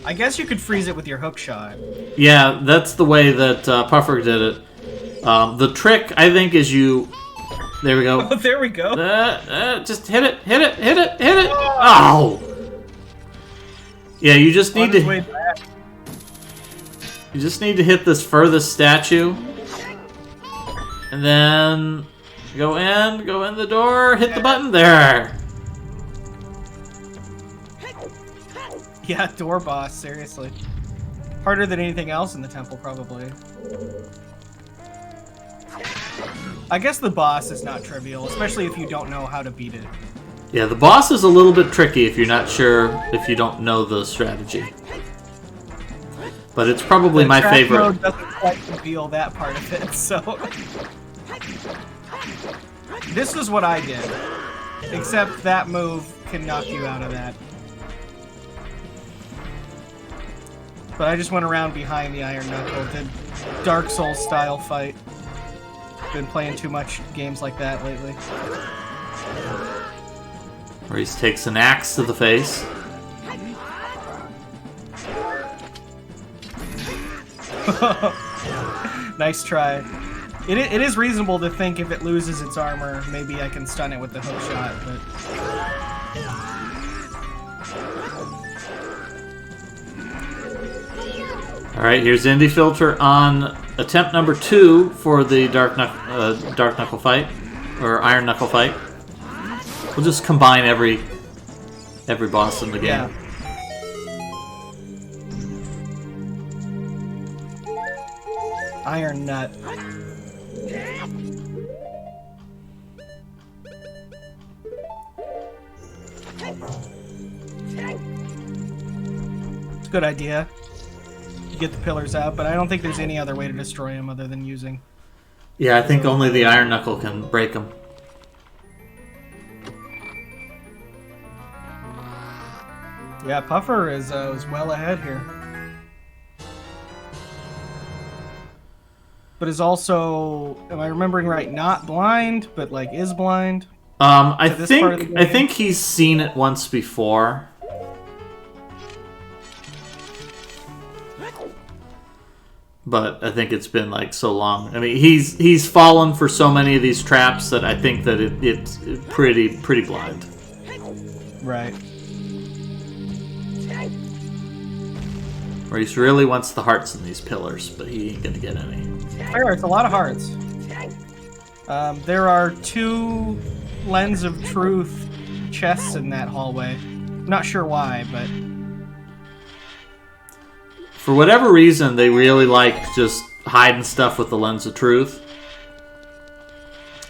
I guess you could freeze it with your hook shot. Yeah, that's the way that Puffer did it. The trick, I think, is you... There we go. Oh, there we go. Just hit it, hit it, hit it, hit it! Oh! Yeah, you just need to... You just need to hit this furthest statue. And then... go in the door, hit the button, there! Yeah, door boss, seriously. Harder than anything else in the temple, probably. I guess the boss is not trivial, especially if you don't know how to beat it. Yeah, the boss is a little bit tricky if you're not sure, if you don't know the strategy. But it's probably my favorite. The track mode doesn't quite reveal that part of it, so... This is what I did. Except that move can knock you out of that. But I just went around behind the Iron Knuckle, did Dark Souls style fight. Been playing too much games like that lately. Maurice takes an axe to the face. Nice try. It is reasonable to think if it loses its armor, maybe I can stun it with the hook shot, but... Alright, here's Indie Filter on attempt number 2 for the Dark Knuckle fight, or Iron Knuckle fight. We'll just combine every boss in the game. Yeah. Iron Nut. It's a good idea. You get the pillars out, but I don't think there's any other way to destroy them other than using... Yeah, I think only the Iron Knuckle can break them. Yeah, Puffer is well ahead here. But is also, am I remembering right, not blind, but like is blind? I think he's seen it once before. But I think it's been like so long. I mean, he's fallen for so many of these traps that I think that it's pretty blind. Maurice really wants the hearts in these pillars, but he ain't gonna get any. Fair, it's a lot of hearts. There are 2 Lens of Truth chests in that hallway. I'm not sure why, but... For whatever reason, they really like just hiding stuff with the Lens of Truth.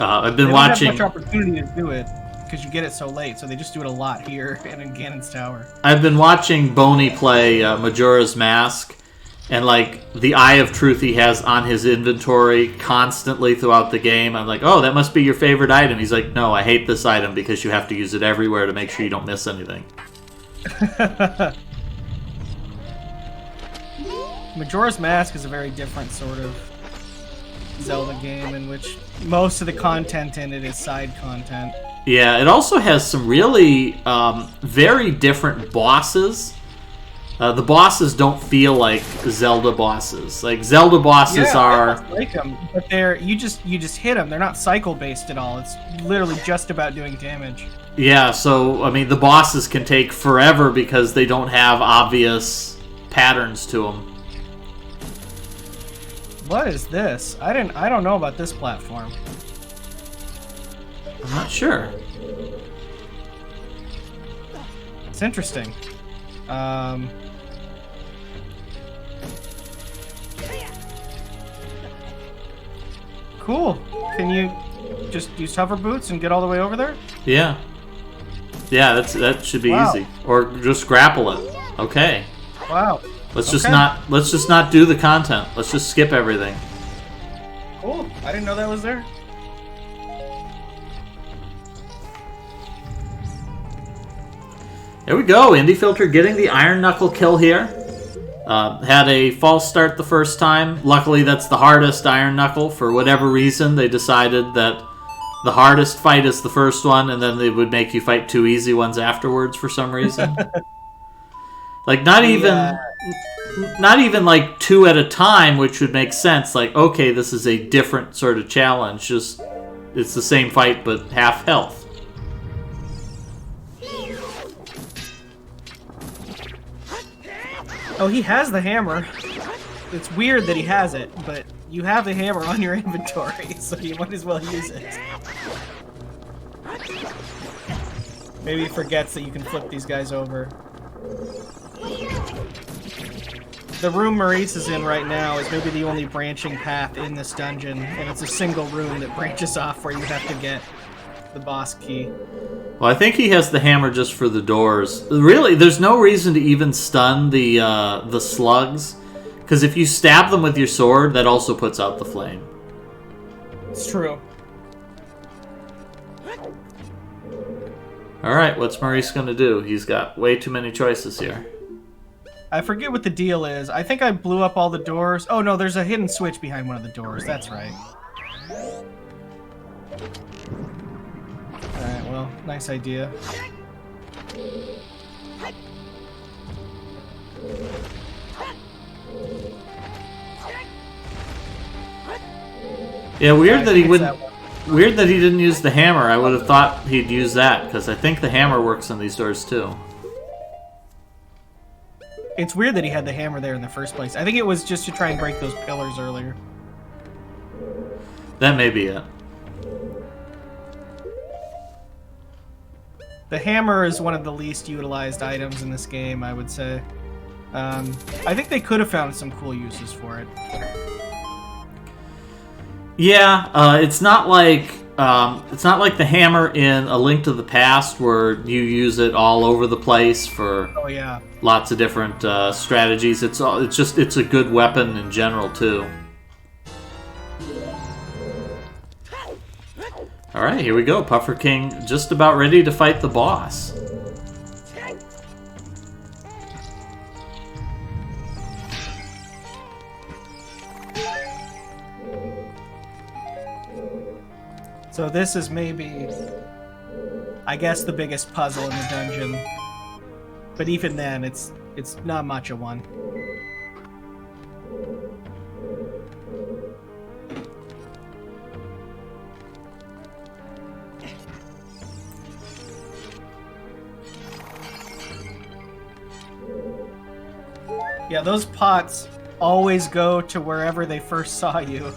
I've been watching... They don't have much opportunity to do it, because you get it so late, so they just do it a lot here and in Ganon's Tower. I've been watching Boney play Majora's Mask, and like the Eye of Truth he has on his inventory constantly throughout the game. I'm like, oh, that must be your favorite item. He's like, no, I hate this item because you have to use it everywhere to make sure you don't miss anything. Majora's Mask is a very different sort of Zelda game in which most of the content in it is side content. Yeah, it also has some really very different bosses. The bosses don't feel like Zelda bosses. Like Zelda bosses are like them, but you just hit them. They're not cycle based at all. It's literally just about doing damage. Yeah, so I mean the bosses can take forever because they don't have obvious patterns to them. What is this? I don't know about this platform. I'm not sure. It's interesting. Cool. Can you just use hover boots and get all the way over there? Yeah. Yeah, that should be easy. Or just grapple it. Okay. Wow. Let's just not do the content. Let's just skip everything. Cool. I didn't know that was there. There we go. Indie Filter getting the Iron Knuckle kill here. Had a false start the first time. Luckily, that's the hardest Iron Knuckle. For whatever reason, they decided that the hardest fight is the first one, and then they would make you fight 2 easy ones afterwards for some reason. Like, not even like 2 at a time, which would make sense. Like, okay, this is a different sort of challenge. Just, it's the same fight, but half health. Oh, he has the hammer. It's weird that he has it, but you have the hammer on your inventory, so you might as well use it. Maybe he forgets that you can flip these guys over. The room Maurice is in right now is maybe the only branching path in this dungeon, and it's a single room that branches off where you have to get the boss key. Well, I think he has the hammer just for the doors. Really, there's no reason to even stun the slugs, because if you stab them with your sword, that also puts out the flame. It's true. Alright, what's Maurice going to do? He's got way too many choices here. I forget what the deal is. I think I blew up all the doors. Oh no, there's a hidden switch behind one of the doors. That's right. Alright, well, nice idea. Yeah, weird that he wouldn't... Weird that he didn't use the hammer. I would have thought he'd use that, because I think the hammer works on these doors too. It's weird that he had the hammer there in the first place. I think it was just to try and break those pillars earlier. That may be it. The hammer is one of the least utilized items in this game, I would say. I think they could have found some cool uses for it. Yeah, it's not like the hammer in A Link to the Past where you use it all over the place for lots of different strategies. It's a good weapon in general too. All right, here we go. Puffer King just about ready to fight the boss. So this is maybe, I guess, the biggest puzzle in the dungeon. But even then, it's not much of one. Yeah, those pots always go to wherever they first saw you.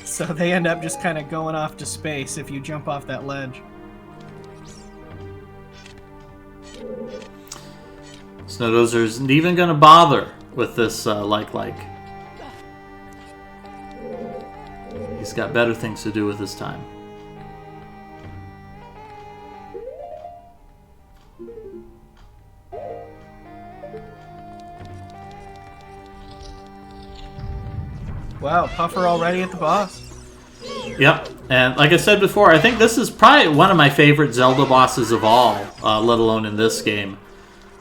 So they end up just kind of going off to space if you jump off that ledge. Dozer isn't even going to bother with this like. He's got better things to do with his time. Wow, Puffer already at the boss. Yep, and like I said before, I think this is probably one of my favorite Zelda bosses of all, let alone in this game.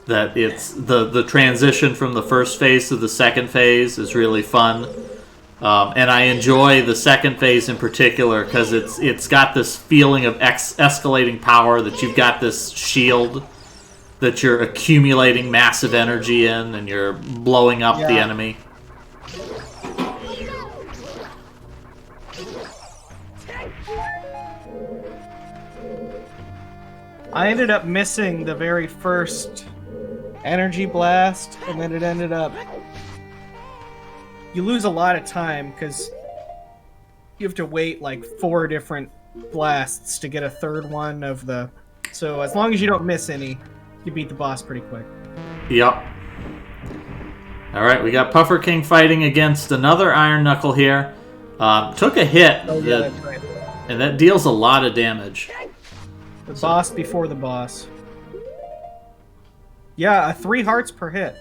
That it's the transition from the first phase to the second phase is really fun. And I enjoy the second phase in particular because it's got this feeling of escalating power, that you've got this shield that you're accumulating massive energy in and you're blowing up the enemy. I ended up missing the very first energy blast, and then it ended up... You lose a lot of time, because you have to wait like 4 different blasts to get a third one of the... So as long as you don't miss any, you beat the boss pretty quick. Yep. Alright, we got Puffer King fighting against another Iron Knuckle here. Took a hit, That's right. and that deals a lot of damage. The boss before the boss. Yeah, 3 hearts per hit.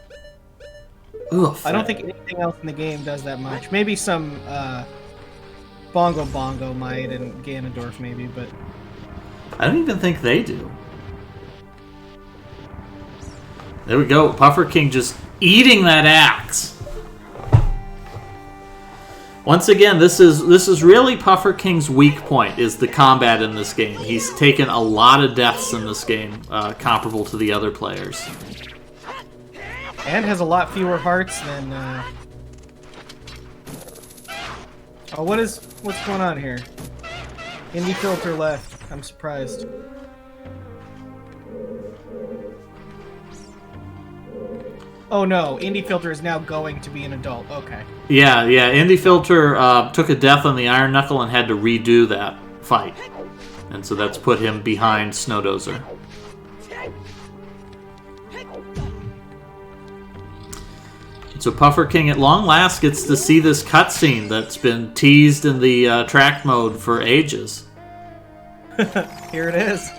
Oof. I don't think anything else in the game does that much. Maybe some Bongo Bongo might, and Ganondorf maybe, but... I don't even think they do. There we go. Puffer King just eating that axe. Once again, this is really Puffer King's weak point, is the combat in this game. He's taken a lot of deaths in this game, comparable to the other players. And has a lot fewer hearts than... Oh, what's going on here? Indie Filter left. I'm surprised. Oh no, Indie Filter is now going to be an adult. Okay. Yeah. Indie Filter took a death on the Iron Knuckle and had to redo that fight. And so that's put him behind Dozer. So Puffer King at long last gets to see this cutscene that's been teased in the track mode for ages. Here it is.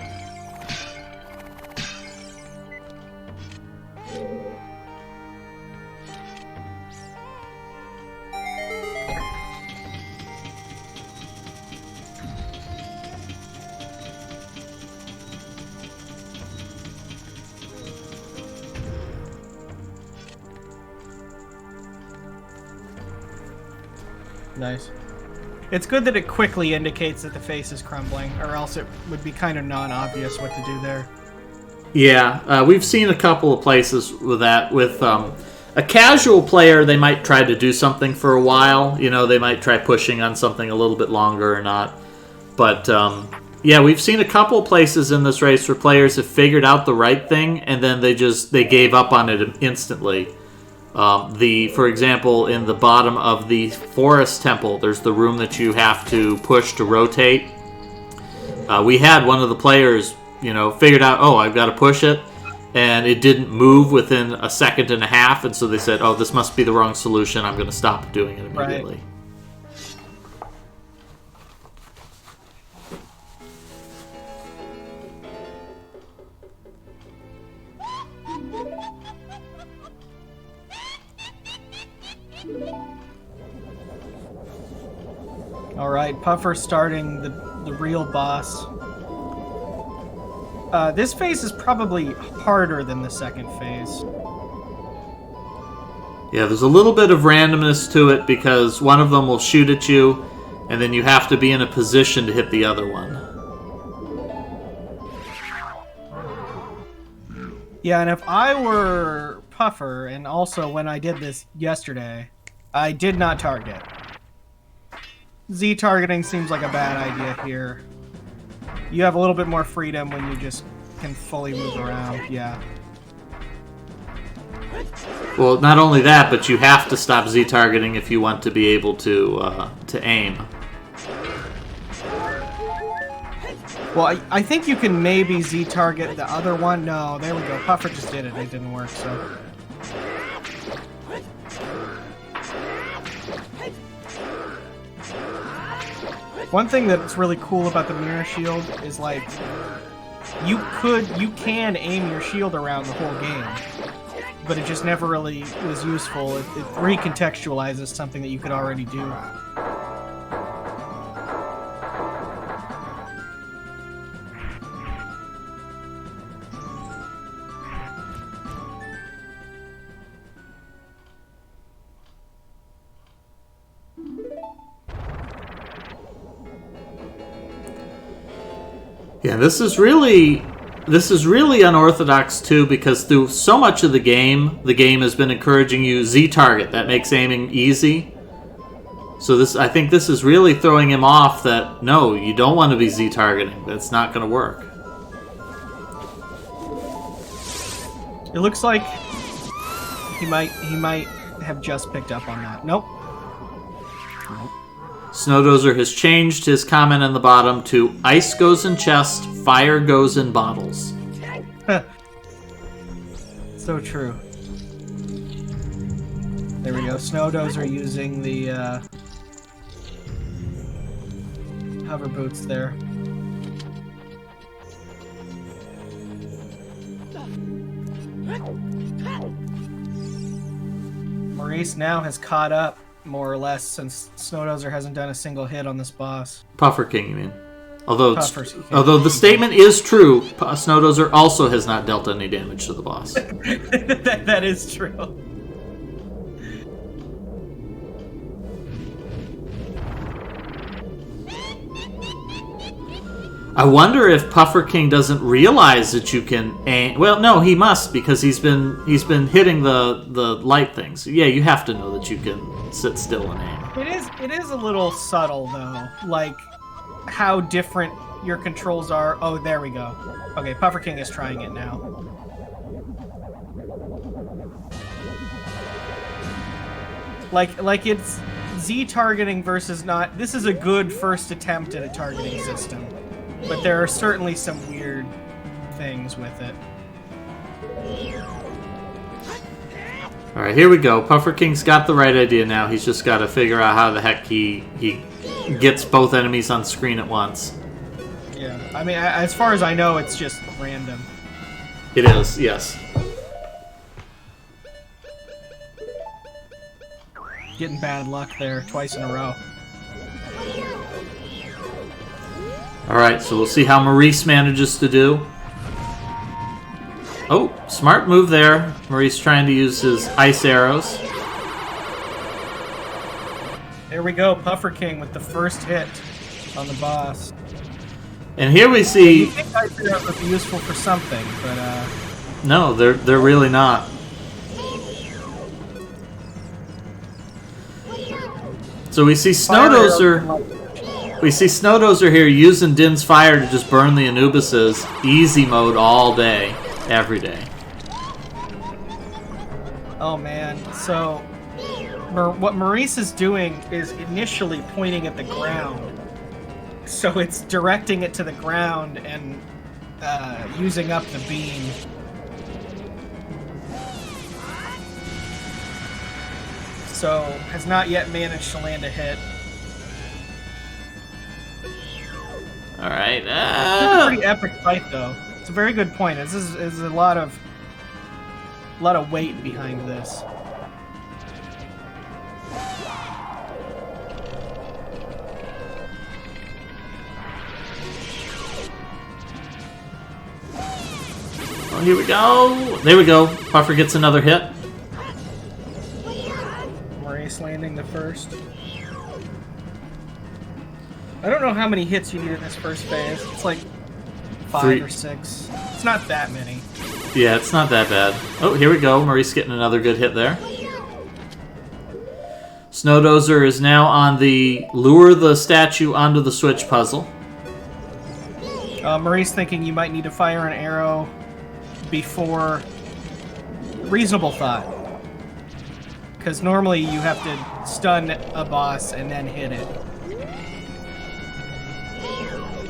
Nice. It's good that it quickly indicates that the face is crumbling, or else it would be kind of non-obvious what to do there. Yeah, we've seen a couple of places with that. With a casual player, they might try to do something for a while. You know, they might try pushing on something a little bit longer or not. But, yeah, we've seen a couple of places in this race where players have figured out the right thing, and then they gave up on it instantly. For example, in the bottom of the forest temple, there's the room that you have to push to rotate. We had one of the players, figured out, oh, I've got to push it, and it didn't move within a second and a half, and so they said, oh, this must be the wrong solution, I'm going to stop doing it immediately. Right. Alright, Puffer starting the real boss. This phase is probably harder than the second phase. Yeah, there's a little bit of randomness to it because one of them will shoot at you, and then you have to be in a position to hit the other one. Yeah, and if I were Puffer, and also when I did this yesterday, I did not target. Z-targeting seems like a bad idea here. You have a little bit more freedom when you just can fully move around, yeah. Well, not only that, but you have to stop Z-targeting if you want to be able to aim. Well, I think you can maybe Z-target the other one. No, there we go. Puffer just did it. It didn't work, so... One thing that's really cool about the mirror shield is, like, you can aim your shield around the whole game, but it just never really was useful. It recontextualizes something that you could already do. Yeah, this is really unorthodox too, because through so much of the game has been encouraging you Z-target. That makes aiming easy. So I think this is really throwing him off that, no, you don't want to be Z-targeting. That's not going to work. It looks like he might have just picked up on that. Nope. Snowdozer has changed his comment on the bottom to ice goes in chest, fire goes in bottles. So true. There we go. Snowdozer using the hover boots there. Maurice now has caught up, more or less, since Snowdozer hasn't done a single hit on this boss. Puffer King, you mean? Although the statement is true, Snowdozer also has not dealt any damage to the boss. That is true. I wonder if Puffer King doesn't realize that you can aim. Well, no, he must, because he's been hitting the light things. Yeah, you have to know that you can sit still and aim. It is a little subtle though, like how different your controls are. Oh, there we go. Okay, Puffer King is trying it now. Like it's Z targeting versus not. This is a good first attempt at a targeting system. But there are certainly some weird things with it. Alright, here we go. Puffer King's got the right idea now. He's just got to figure out how the heck he gets both enemies on screen at once. Yeah, I mean, as far as I know, it's just random. It is, yes. Getting bad luck there twice in a row. Alright, so we'll see how Maurice manages to do. Oh, smart move there. Maurice trying to use his ice arrows. There we go, Puffer King with the first hit on the boss. And here we see... You think ice arrows would be useful for something, but no, they're really not. So we see Snowdozer... We see Snowdozer here using Din's fire to just burn the Anubises. Easy mode all day, every day. Oh man, so what Maurice is doing is initially pointing at the ground. So it's directing it to the ground and using up the beam. So has not yet managed to land a hit. Alright. It's a pretty epic fight, though. It's a very good point. This is a lot of weight behind this. Oh, here we go. There we go. Puffer gets another hit. Maurice landing the first. I don't know how many hits you need in this first phase. It's like 5 or 6. It's not that many. Yeah, it's not that bad. Oh, here we go. Maurice getting another good hit there. Snowdozer is now on the lure the statue onto the switch puzzle. Maurice thinking you might need to fire an arrow before reasonable thought. Because normally you have to stun a boss and then hit it.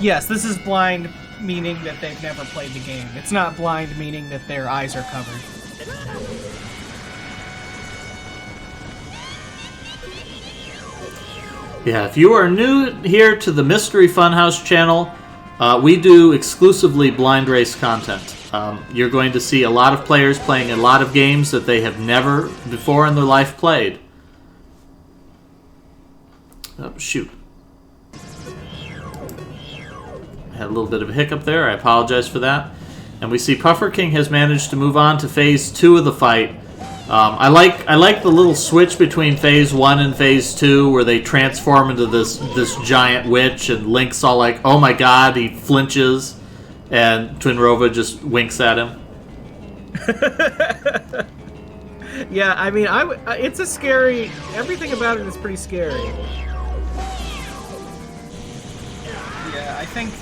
Yes, this is blind, meaning that they've never played the game. It's not blind, meaning that their eyes are covered. Yeah, if you are new here to the Mystery Funhouse channel, we do exclusively blind race content. You're going to see a lot of players playing a lot of games that they have never before in their life played. Oh, shoot. I had a little bit of a hiccup there. I apologize for that. And we see Puffer King has managed to move on to Phase 2 of the fight. I like the little switch between Phase 1 and Phase 2 where they transform into this giant witch and Link's all like, oh my god, he flinches. And Twinrova just winks at him. Yeah, I mean, it's a scary... Everything about it is pretty scary. Yeah, I think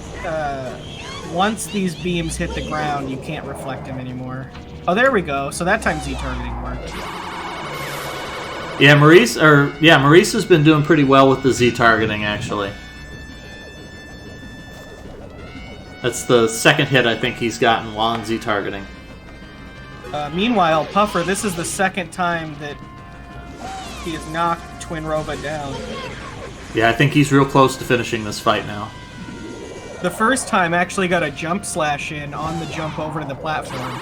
once these beams hit the ground, you can't reflect him anymore. Oh, there we go. So that time Z-targeting worked. Yeah, Maurice has been doing pretty well with the Z-targeting, actually. That's the second hit I think he's gotten while on Z-targeting. Meanwhile, Puffer, this is the second time that he has knocked Twinrova down. Yeah, I think he's real close to finishing this fight now. The first time actually got a jump slash in on the jump over to the platform,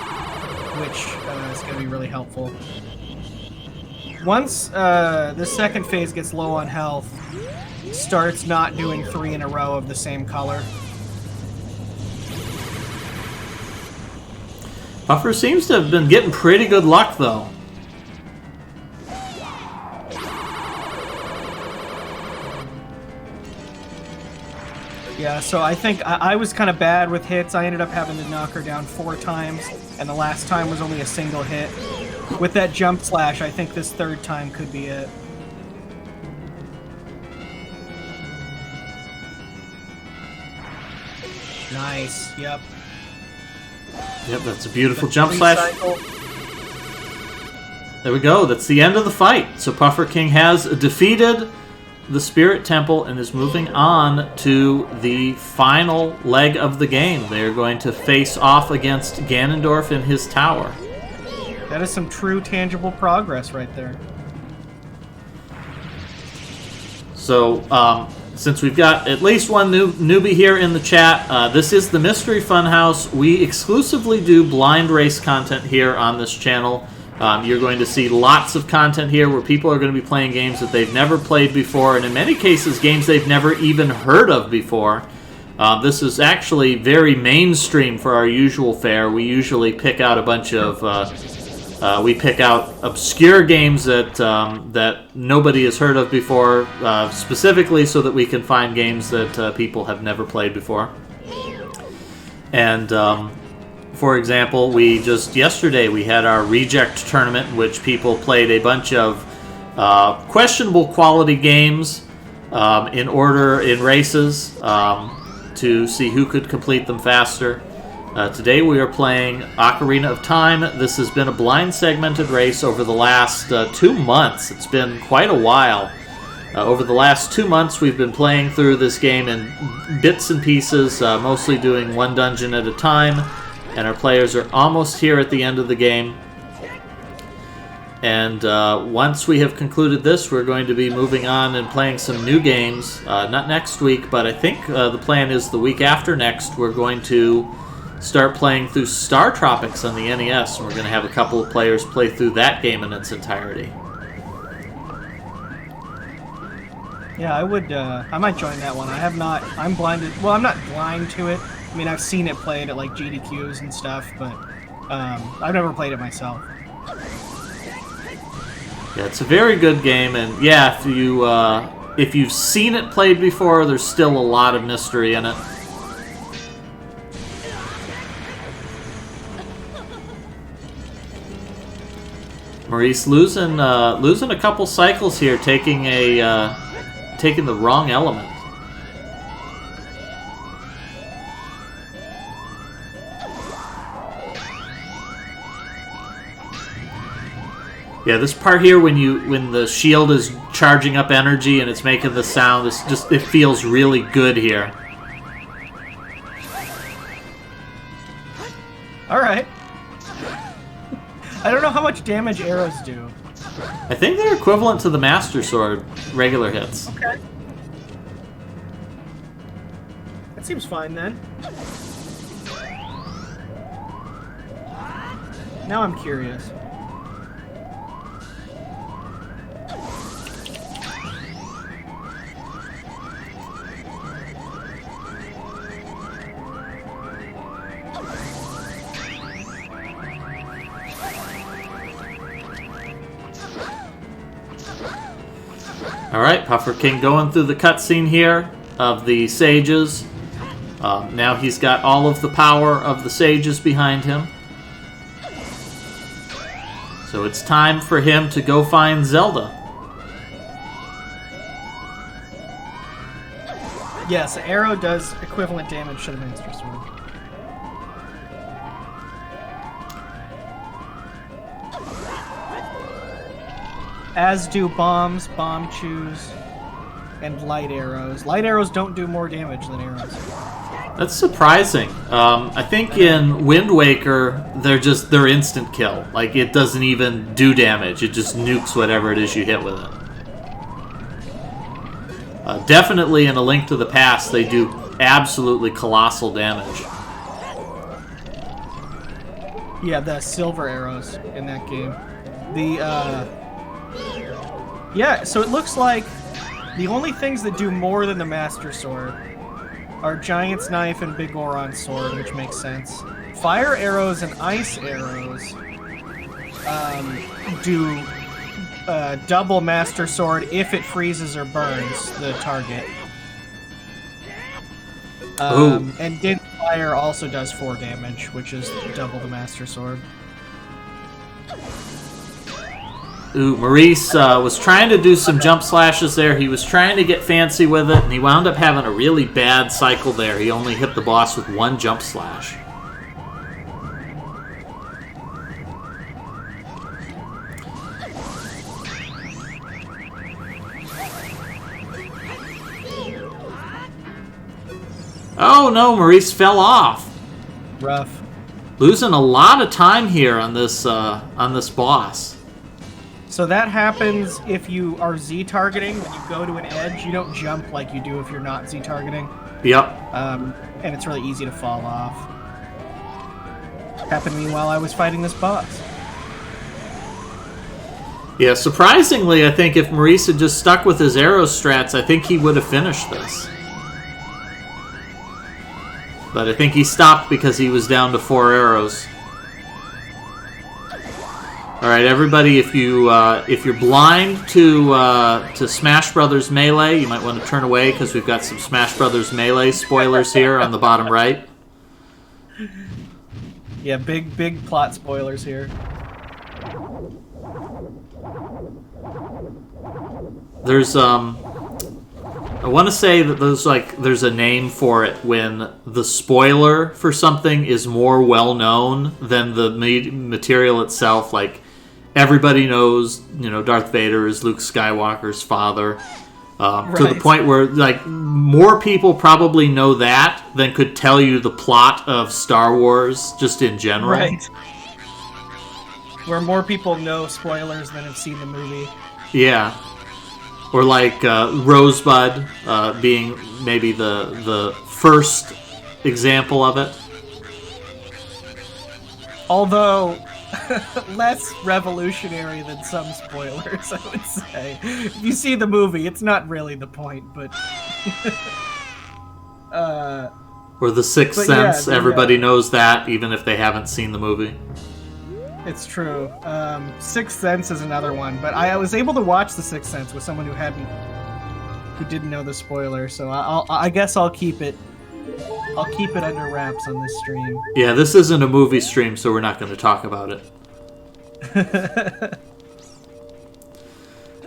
which is going to be really helpful. Once the second phase gets low on health, starts not doing 3 in a row of the same color. Puffer seems to have been getting pretty good luck, though. Yeah, so I think I was kind of bad with hits. I ended up having to knock her down 4 times, and the last time was only a single hit. With that jump slash, I think this third time could be it. Nice, yep. Yep, that's a beautiful jump slash. There we go. That's the end of the fight. So Puffer King has defeated the Spirit Temple and is moving on to the final leg of the game. They're going to face off against Ganondorf in his tower. That is some true tangible progress right there. So, since we've got at least one newbie here in the chat, this is the Mystery Funhouse. We exclusively do blind race content here on this channel. You're going to see lots of content here where people are going to be playing games that they've never played before, and in many cases, games they've never even heard of before. This is actually very mainstream for our usual fare. We usually pick out a bunch of... we pick out obscure games that that nobody has heard of before, specifically so that we can find games that people have never played before. And for example, yesterday we had our reject tournament in which people played a bunch of questionable quality games in races to see who could complete them faster. Today we are playing Ocarina of Time. This has been a blind segmented race over the last 2 months. It's been quite a while. Over the last 2 months we've been playing through this game in bits and pieces, mostly doing one dungeon at a time, and our players are almost here at the end of the game. And once we have concluded this, we're going to be moving on and playing some new games. Not next week, but I think the plan is the week after next we're going to start playing through Star Tropics on the NES, and we're going to have a couple of players play through that game in its entirety. Yeah, I might join that one. I'm blinded, well, I'm not blind to it. I mean, I've seen it played at, like, GDQs and stuff, but I've never played it myself. Yeah, it's a very good game, and yeah, if you've seen it played before, there's still a lot of mystery in it. Maurice losing a couple cycles here, taking the wrong element. Yeah, this part here when the shield is charging up energy and it's making the sound, it feels really good here. All right. I don't know how much damage arrows do. I think they're equivalent to the Master Sword regular hits. Okay. That seems fine then. Now I'm curious. Alright, Puffer King going through the cutscene here of the sages. Now he's got all of the power of the sages behind him. So it's time for him to go find Zelda. Yes, an arrow does equivalent damage to the Master Sword. As do bombs, bomb chews, and light arrows. Light arrows don't do more damage than arrows. That's surprising. I think in Wind Waker, they're instant kill. Like, it doesn't even do damage. It just nukes whatever it is you hit with it. Definitely in A Link to the Past, they do absolutely colossal damage. Yeah, the silver arrows in that game. Yeah, so it looks like the only things that do more than the Master Sword are Giant's Knife and Big Goron's Sword, which makes sense. Fire arrows and ice arrows do double Master Sword if it freezes or burns the target. And Din Fire also does 4 damage, which is double the Master Sword. Ooh, Maurice was trying to do some jump slashes there. He was trying to get fancy with it, and he wound up having a really bad cycle there. He only hit the boss with 1 jump slash. Oh no, Maurice fell off. Rough. Losing a lot of time here on this boss. So that happens if you are Z-targeting. When you go to an edge, you don't jump like you do if you're not Z-targeting. Yep. And it's really easy to fall off. Happened to me while I was fighting this boss. Yeah, surprisingly, I think if Maurice had just stuck with his arrow strats, I think he would have finished this. But I think he stopped because he was down to 4 arrows. All right, everybody, if you're blind to Smash Brothers Melee, you might want to turn away because we've got some Smash Brothers Melee spoilers here on the bottom right. Yeah, big plot spoilers here. There's I want to say that there's a name for it when the spoiler for something is more well known than the material itself. Like, everybody knows, Darth Vader is Luke Skywalker's father. Right. To the point where, more people probably know that than could tell you the plot of Star Wars, just in general. Right. Where more people know spoilers than have seen the movie. Yeah. Or Rosebud being maybe the first example of it. Although less revolutionary than some spoilers, I would say. If you see the movie, it's not really the point, but... or The Sixth Sense, everybody knows that, even if they haven't seen the movie. It's true. Sixth Sense is another one, but I was able to watch The Sixth Sense with someone who didn't know the spoiler, so I guess I'll keep it under wraps on this stream. Yeah, this isn't a movie stream, so we're not going to talk about it.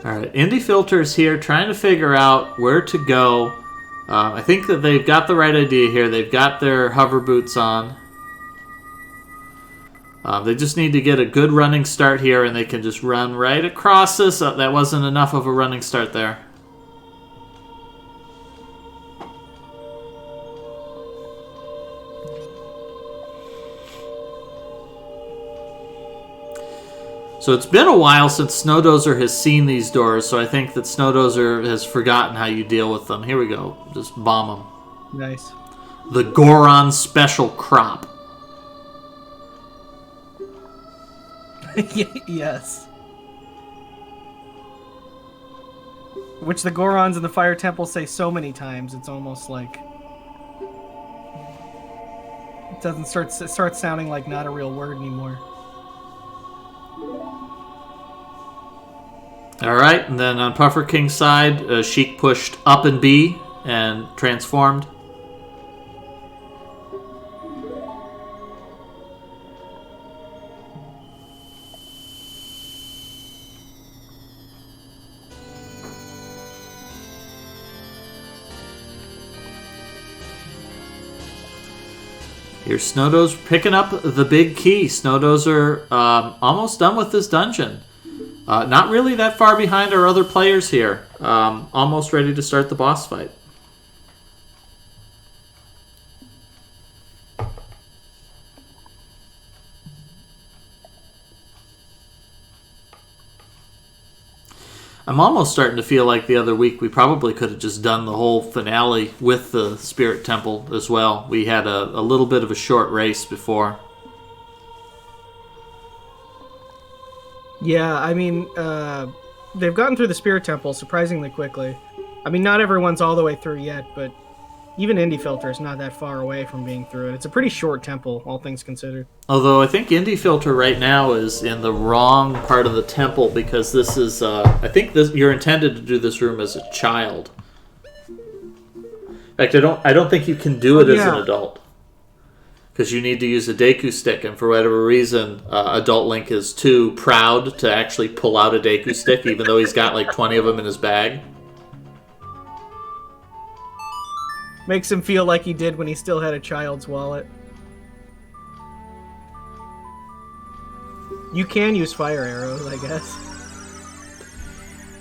All right, Indie Filter's here trying to figure out where to go. I think that they've got the right idea here. They've got their hover boots on. They just need to get a good running start here, and they can just run right across this. That wasn't enough of a running start there. So it's been a while since Snow Dozer has seen these doors, so I think that Snow Dozer has forgotten how you deal with them. Here we go. Just bomb them. Nice. The Goron Special Crop. Yes. Which the Gorons in the Fire Temple say so many times, it's almost like... It starts sounding like not a real word anymore. Alright, and then on Puffer King's side, Sheik pushed up and B and transformed. Here's Snow Dozer picking up the big key. Snow Dozer almost done with this dungeon. Not really that far behind our other players here. Almost ready to start the boss fight. I'm almost starting to feel like the other week we probably could have just done the whole finale with the Spirit Temple as well. We had a little bit of a short race before. Yeah, I mean, they've gotten through the Spirit Temple surprisingly quickly. I mean, not everyone's all the way through yet, but even Indie Filter is not that far away from being through it. It's a pretty short temple, all things considered. Although I think Indie Filter right now is in the wrong part of the temple because this is, I think you're intended to do this room as a child. In fact, I don't think you can do it as an adult. Because you need to use a Deku Stick, and for whatever reason, Adult Link is too proud to actually pull out a Deku Stick, even though he's got like 20 of them in his bag. Makes him feel like he did when he still had a child's wallet. You can use fire arrows, I guess.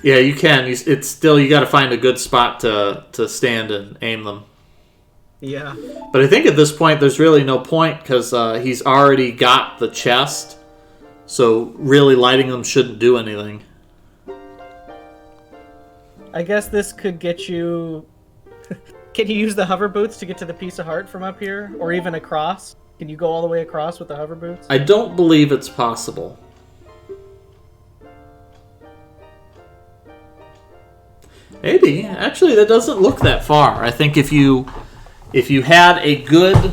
Yeah, you can. It's still, you got to find a good spot to stand and aim them. Yeah. But I think at this point there's really no point because he's already got the chest, so really lighting them shouldn't do anything. I guess this could get you... Can you use the hover boots to get to the piece of heart from up here? Or even across? Can you go all the way across with the hover boots? I don't believe it's possible. Maybe. Actually, that doesn't look that far. I think if you had a good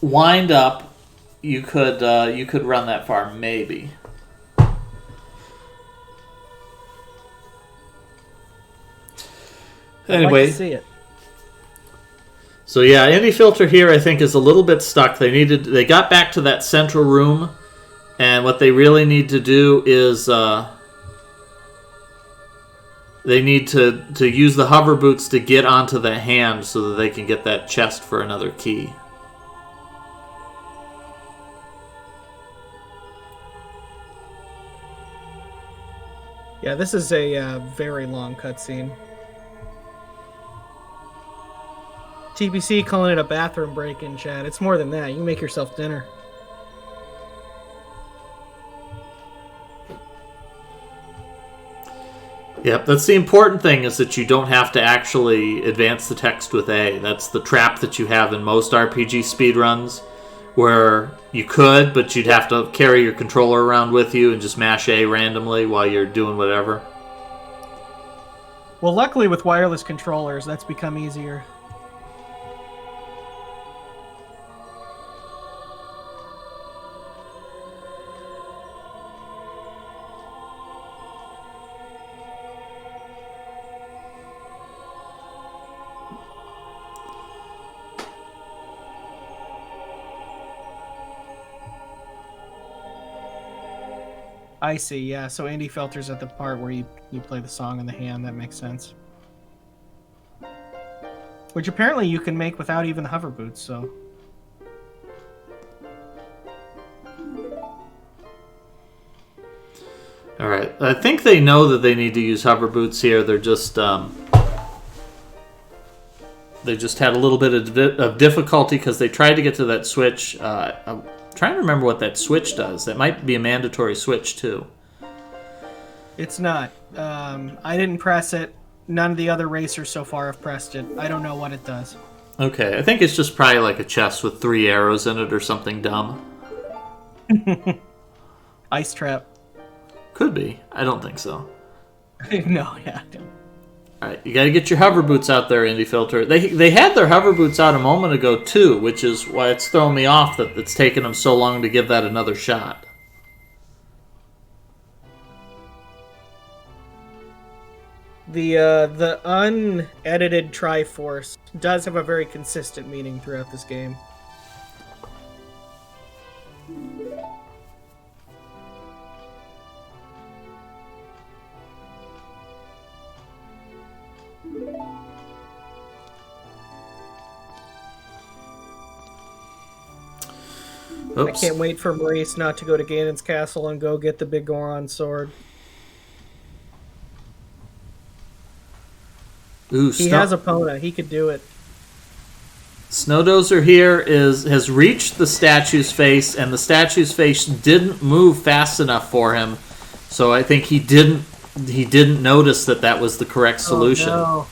wind up, you could run that far, maybe. Anyway, I'd like to see it. So yeah, Indie Filter here I think is a little bit stuck. They got back to that central room, and what they really need to do is they need to use the hover boots to get onto the hand so that they can get that chest for another key. Yeah, this is a very long cutscene. TPC calling it a bathroom break in chat. It's more than that. You can make yourself dinner. Yep, that's the important thing, is that you don't have to actually advance the text with A. That's the trap that you have in most RPG speedruns, where you could, but you'd have to carry your controller around with you and just mash A randomly while you're doing whatever. Well, luckily with wireless controllers, that's become easier. I see, yeah. So Indie Filter's at the part where you play the song in the hand. That makes sense. Which apparently you can make without even the hover boots, so... I think they know that they need to use hover boots here. They're just they just had a little bit of difficulty because they tried to get to that switch. I'm trying to remember what that switch does. That might be a mandatory switch too. It's not. I didn't press it. None of the other racers so far have pressed it. I don't know what it does. Okay, I think it's just probably like a chest with 3 arrows in it or something dumb. Ice trap. Could be. I don't think so. No, yeah. Alright, you gotta get your hover boots out there, Indie Filter. They had their hover boots out a moment ago too, which is why it's throwing me off that it's taken them so long to give that another shot. The unedited Triforce does have a very consistent meaning throughout this game. Oops. I can't wait for Maurice not to go to Ganon's castle and go get the big Goron sword. Ooh, He has Epona. He could do it. Snow Dozer here has reached the statue's face, and the statue's face didn't move fast enough for him. So I think he didn't notice that was the correct solution. Oh, no.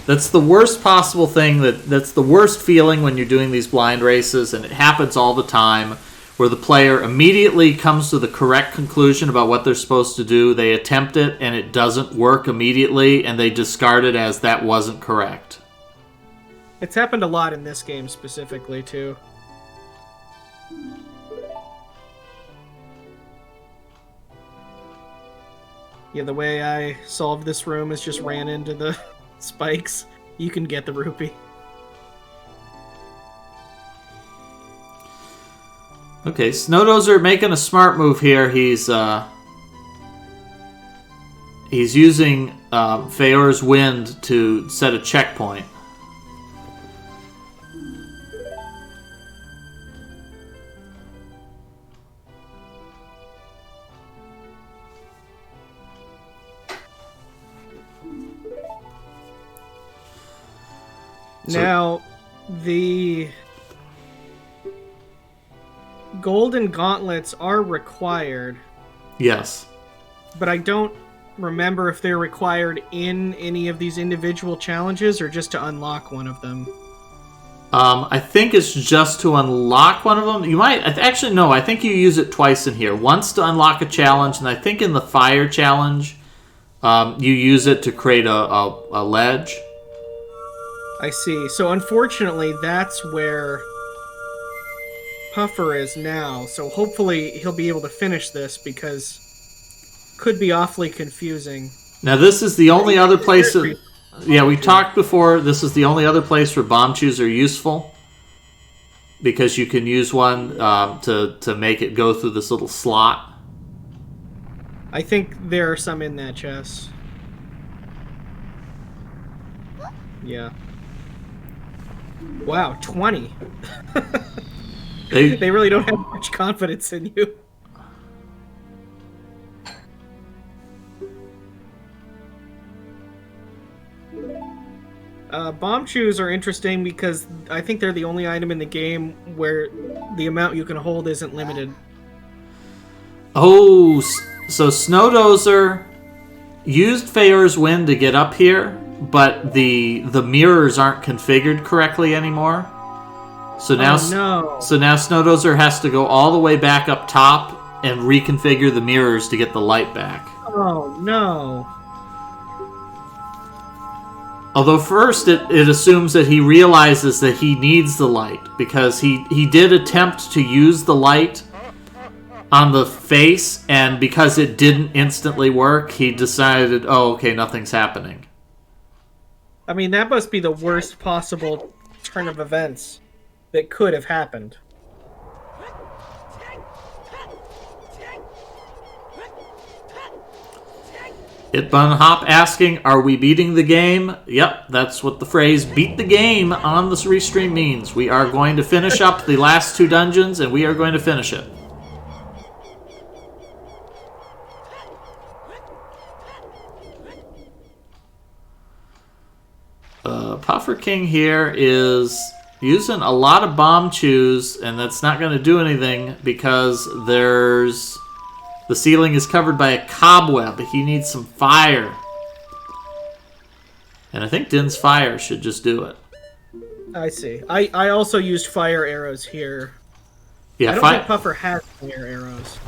That's the worst possible thing. That's the worst feeling when you're doing these blind races, and it happens all the time, where the player immediately comes to the correct conclusion about what they're supposed to do. They attempt it, and it doesn't work immediately, and they discard it as that wasn't correct. It's happened a lot in this game specifically, too. Yeah, the way I solved this room is just ran into the spikes. You can get the rupee. Okay, Snow Dozer making a smart move here. He's using Feor's Wind to set a checkpoint. Now, the golden gauntlets are required. Yes. But I don't remember if they're required in any of these individual challenges or just to unlock one of them. I think it's just to unlock one of them. You might... Actually, no. I think you use it twice in here. Once to unlock a challenge, and I think in the fire challenge, you use it to create a ledge. I see. So unfortunately, that's where Puffer is now. So hopefully he'll be able to finish this because could be awfully confusing. Now this is the only other place that... Yeah, we talked before. This is the only other place where bomb chews are useful. Because you can use one to make it go through this little slot. I think there are some in that chest. Yeah. Wow, 20. They really don't have much confidence in you. Bomb chews are interesting because I think they're the only item in the game where the amount you can hold isn't limited. Oh, so Snow Dozer used Feor's Wind to get up here, but the mirrors aren't configured correctly anymore. So now, So now Snow Dozer has to go all the way back up top and reconfigure the mirrors to get the light back. Oh no. Although first it assumes that he realizes that he needs the light, because he did attempt to use the light on the face, and because it didn't instantly work, he decided, oh, okay, nothing's happening. I mean, that must be the worst possible turn of events that could have happened. Itbunhop asking, are we beating the game? Yep, that's what the phrase beat the game on this restream means. We are going to finish up the last 2 dungeons, and we are going to finish it. Puffer King here is using a lot of bomb chews, and that's not going to do anything because the ceiling is covered by a cobweb. He needs some fire. And I think Din's fire should just do it. I see. I also used fire arrows here. Yeah, I don't think Puffer has fire arrows.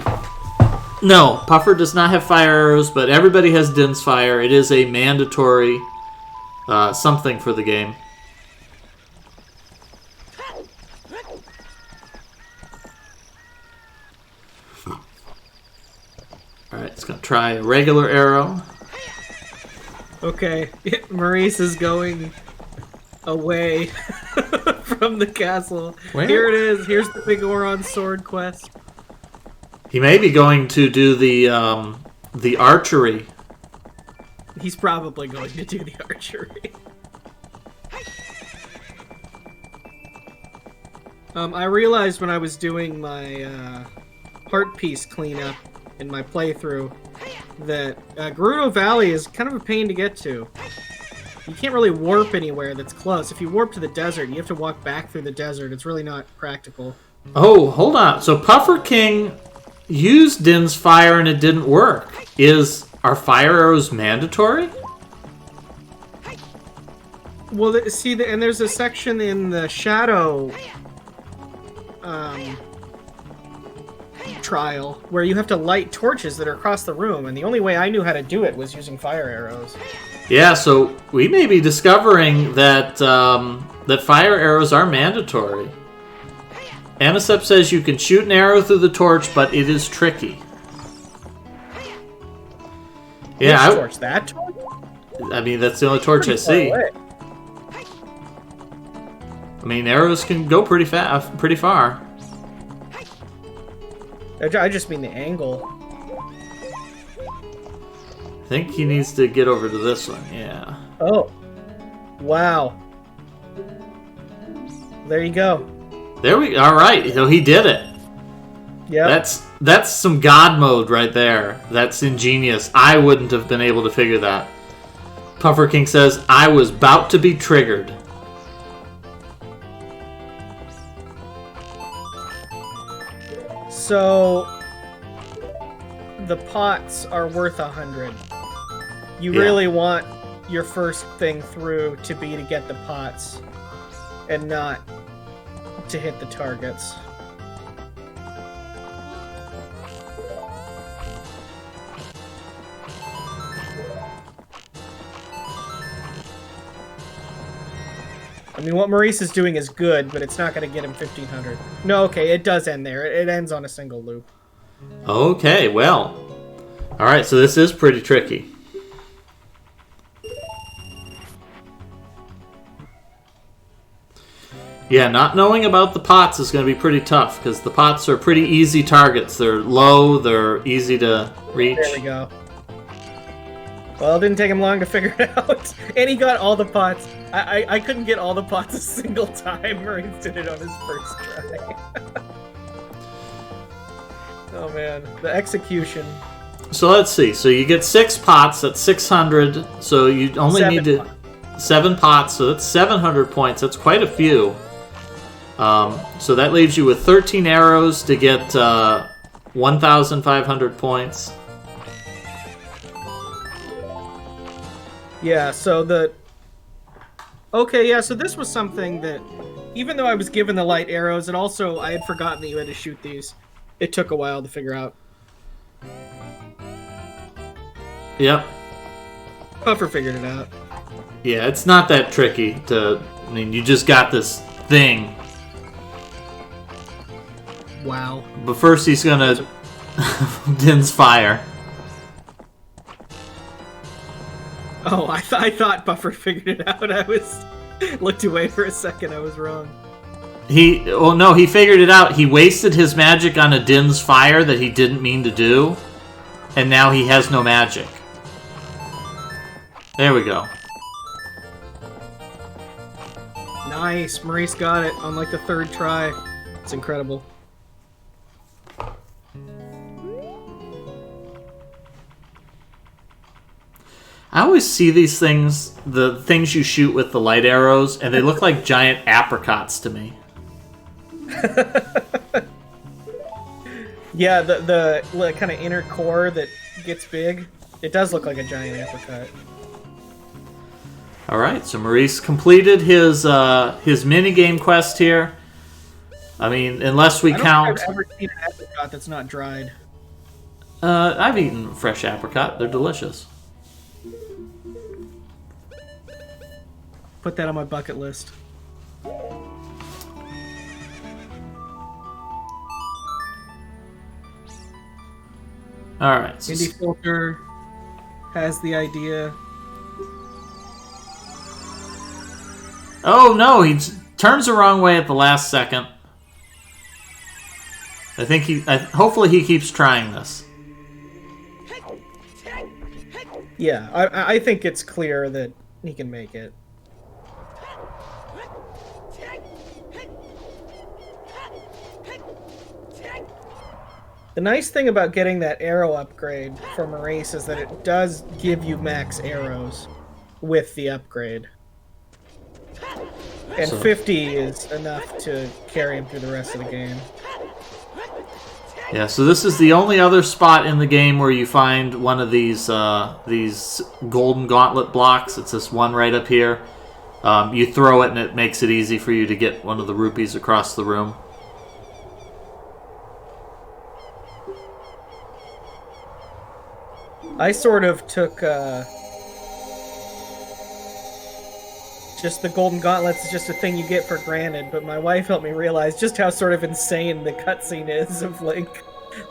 No, Puffer does not have fire arrows, but everybody has Din's fire. It is a mandatory something for the game. Alright, it's going to try a regular arrow. Okay, Maurice is going away from the castle. Where? Here it is. Here's the big Oron sword quest. He may be going to do the archery. He's probably going to do the archery. I realized when I was doing my heart piece cleanup in my playthrough that Gerudo Valley is kind of a pain to get to. You can't really warp anywhere that's close. If you warp to the desert, you have to walk back through the desert. It's really not practical. Oh, hold on. So Puffer King used Din's fire and it didn't work. Are fire arrows mandatory? Well, and there's a section in the Shadow trial where you have to light torches that are across the room, and the only way I knew how to do it was using fire arrows. Yeah, so we may be discovering that that fire arrows are mandatory. Anisep says you can shoot an arrow through the torch, but it is tricky. Yeah, Which torch? That torch? I mean, that's the only torch I see. I mean, arrows can go pretty far. I just mean the angle. I think he needs to get over to this one, yeah. Oh. Wow. There you go. Alright, so he did it. Yeah. That's some god mode right there. That's ingenious. I wouldn't have been able to figure that. Puffer King says, I was about to be triggered. So, the pots are worth 100. You really want your first thing through to be to get the pots, and not to hit the targets. I mean, what Maurice is doing is good, but it's not going to get him 1,500. No, okay, it does end there. It ends on a single loop. Okay, well. Alright, so this is pretty tricky. Yeah, not knowing about the pots is going to be pretty tough, because the pots are pretty easy targets. They're low, they're easy to reach. There we go. Well, it didn't take him long to figure it out. And he got all the pots. I couldn't get all the pots a single time. Maurice did it on his first try. Oh man, the execution. So let's see. So you get 6 pots, that's 600. So you only need to... 7 pots, so that's 700 points. That's quite a few. So that leaves you with 13 arrows to get 1,500 points. Yeah, so the... Okay, yeah, so this was something that, even though I was given the light arrows, it also, I had forgotten that you had to shoot these. It took a while to figure out. Yep. Puffer figured it out. Yeah, it's not that tricky to... I mean, you just got this thing. Wow. But first he's gonna... Din's fire. Oh, I thought Puffer figured it out. I was... Looked away for a second, I was wrong. Well, no, he figured it out. He wasted his magic on a Din's fire that he didn't mean to do. And now he has no magic. There we go. Nice, Maurice got it on like the 3rd try. It's incredible. I always always see these things, the things you shoot with the light arrows, and they look like giant apricots to me. Yeah, the kind of inner core that gets big, it does look like a giant apricot. All right, so Maurice completed his mini-game quest here. I mean, unless we count... I've ever seen an apricot that's not dried. I've eaten fresh apricot. They're delicious. Put that on my bucket list. All right. Indie Filter has the idea. Oh no, he turns the wrong way at the last second. I think hopefully he keeps trying this. Yeah, I think it's clear that he can make it. The nice thing about getting that arrow upgrade for Maurice is that it does give you max arrows with the upgrade. And 50 is enough to carry him through the rest of the game. Yeah, so this is the only other spot in the game where you find one of these golden gauntlet blocks. It's this one right up here. You throw it and it makes it easy for you to get one of the rupees across the room. I sort of took just the golden gauntlets is just a thing you get for granted, but my wife helped me realize just how sort of insane the cutscene is of Link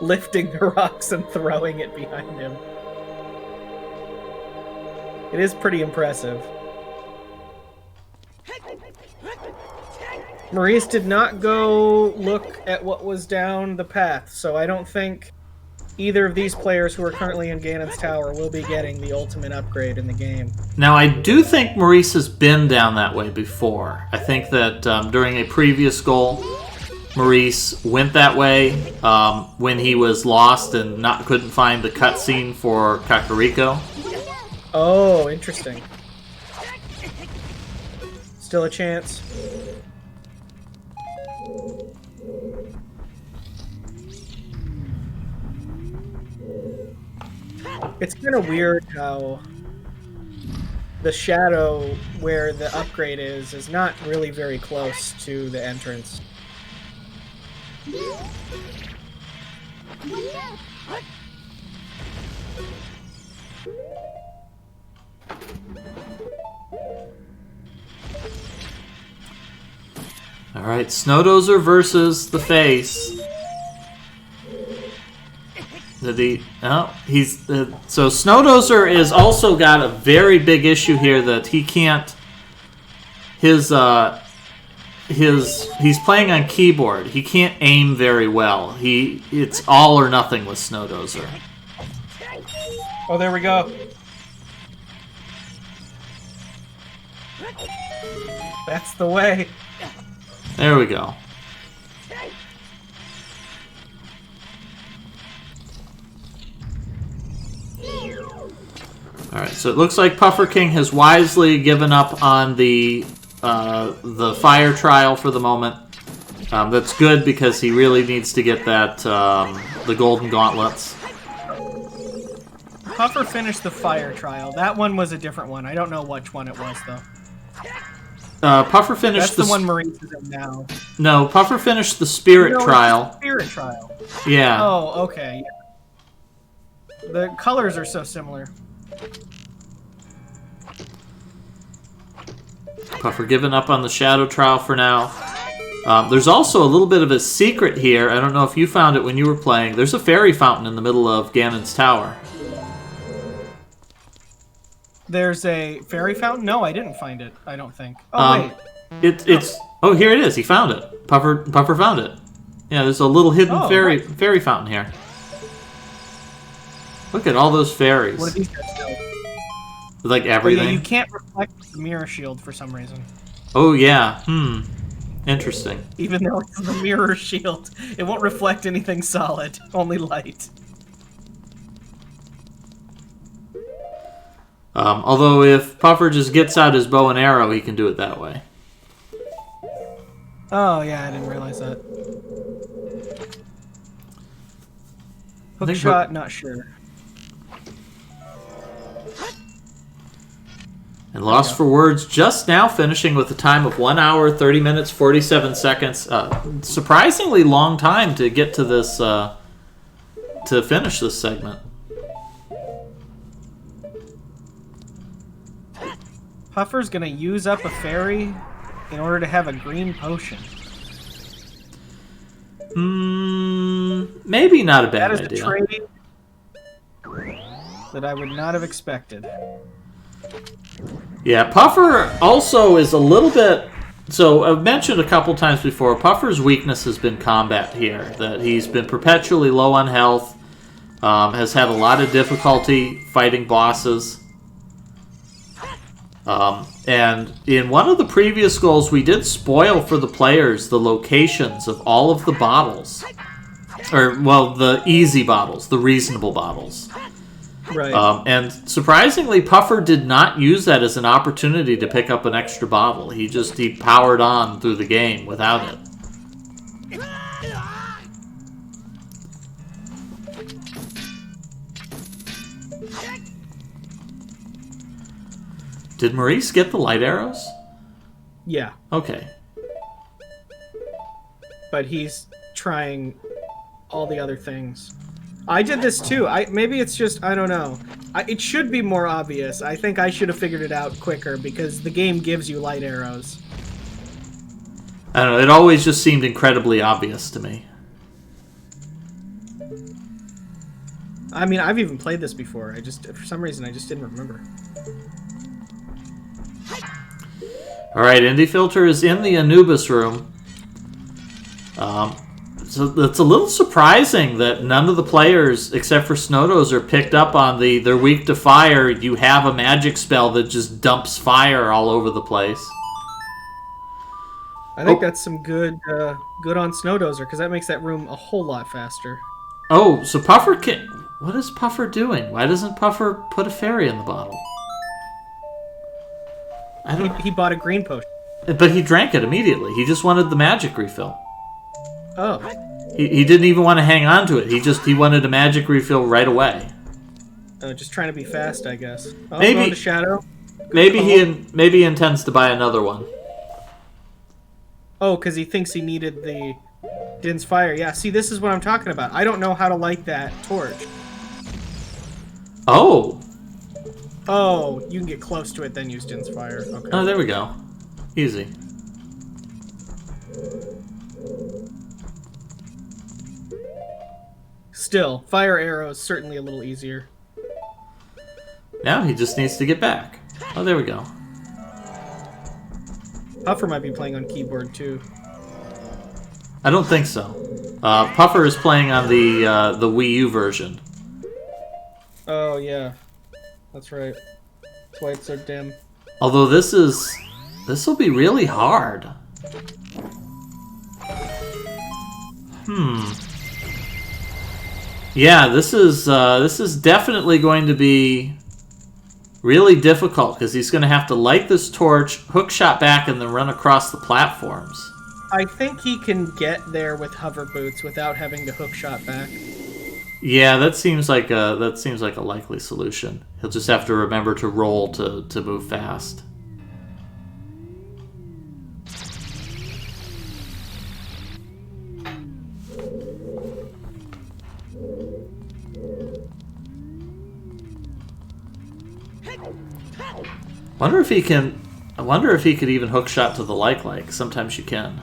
lifting the rocks and throwing it behind him. It is pretty impressive. Maurice did not go look at what was down the path, so I don't think either of these players who are currently in Ganon's Tower will be getting the ultimate upgrade in the game. Now, I do think Maurice has been down that way before. I think that during a previous goal, Maurice went that way when he was lost and couldn't find the cutscene for Kakariko. Oh, interesting. Still a chance. It's kind of weird how the shadow where the upgrade is not really very close to the entrance. Alright, Snow Dozer versus the face. So Snow Dozer is also got a very big issue here that he can't. He's playing on keyboard. He can't aim very well. It's all or nothing with Snow Dozer. Oh, there we go. That's the way. There we go. Alright, so it looks like Puffer King has wisely given up on the fire trial for the moment. That's good because he really needs to get that the golden gauntlets. Puffer finished the fire trial. That one was a different one. I don't know which one it was, though. Puffer finished That's the one Maurice is in now. No, Puffer finished the spirit trial. It's the spirit trial. Yeah. Oh, okay. The colors are so similar. Puffer giving up on the shadow trial for now. There's also a little bit of a secret here. I don't know if you found it when you were playing. There's a fairy fountain in the middle of Ganon's Tower. There's a fairy fountain? No, I didn't find it. I don't think. Oh, wait. Oh, here it is. He found it. Puffer found it. Yeah, there's a little hidden fairy fountain here. Look at all those fairies. What are these guys do? Like everything. Oh, yeah, you can't reflect the mirror shield for some reason. Oh, yeah. Interesting. Even though it's the mirror shield, it won't reflect anything solid, only light. Although if Puffer just gets out his bow and arrow, he can do it that way. Oh, yeah, I didn't realize that. Hook shot, not sure. And Lost for Words just now finishing with a time of 1 hour, 30 minutes, 47 seconds. Surprisingly long time to get to this, to finish this segment. Puffer's gonna use up a fairy in order to have a green potion. Maybe not a bad idea. That is a trade that I would not have expected. Yeah, Puffer also is a little bit... So, I've mentioned a couple times before, Puffer's weakness has been combat here. That he's been perpetually low on health, has had a lot of difficulty fighting bosses. And in one of the previous goals, we did spoil for the players the locations of all of the bottles. Or, well, the easy bottles, the reasonable bottles. Right. And surprisingly, Puffer did not use that as an opportunity to pick up an extra bottle. He powered on through the game without it. Did Maurice get the light arrows? Yeah. Okay. But he's trying all the other things. I did this too. Maybe it's just, I don't know. It should be more obvious. I think I should have figured it out quicker because the game gives you light arrows. I don't know. It always just seemed incredibly obvious to me. I mean, I've even played this before. For some reason, I just didn't remember. All right, Indie Filter is in the Anubis room. So it's a little surprising that none of the players, except for Snowdozer, picked up on they're weak to fire. You have a magic spell that just dumps fire all over the place. I think that's some good on Snowdozer, because that makes that room a whole lot faster. Oh, so Puffer can... What is Puffer doing? Why doesn't Puffer put a fairy in the bottle? He bought a green potion. But he drank it immediately. He just wanted the magic refill. Oh. He didn't even want to hang on to it. He wanted a magic refill right away. Just trying to be fast, I guess. Oh, maybe the shadow. Maybe he intends to buy another one. Oh, because he thinks he needed the Din's fire. Yeah, see, this is what I'm talking about. I don't know how to light that torch. Oh. Oh, you can get close to it, then use Din's fire. Okay. Oh, there we go. Easy. Still, fire arrows certainly a little easier. Now he just needs to get back. Oh, there we go. Puffer might be playing on keyboard too. I don't think so. Puffer is playing on the Wii U version. Oh yeah, that's right. That's why it's so dim. Although this will be really hard. Yeah, this is definitely going to be really difficult because he's going to have to light this torch, hook shot back, and then run across the platforms. I think he can get there with hover boots without having to hook shot back. Yeah, that seems like a likely solution. He'll just have to remember to roll to move fast. I wonder if he could even hook shot to the like. Sometimes you can.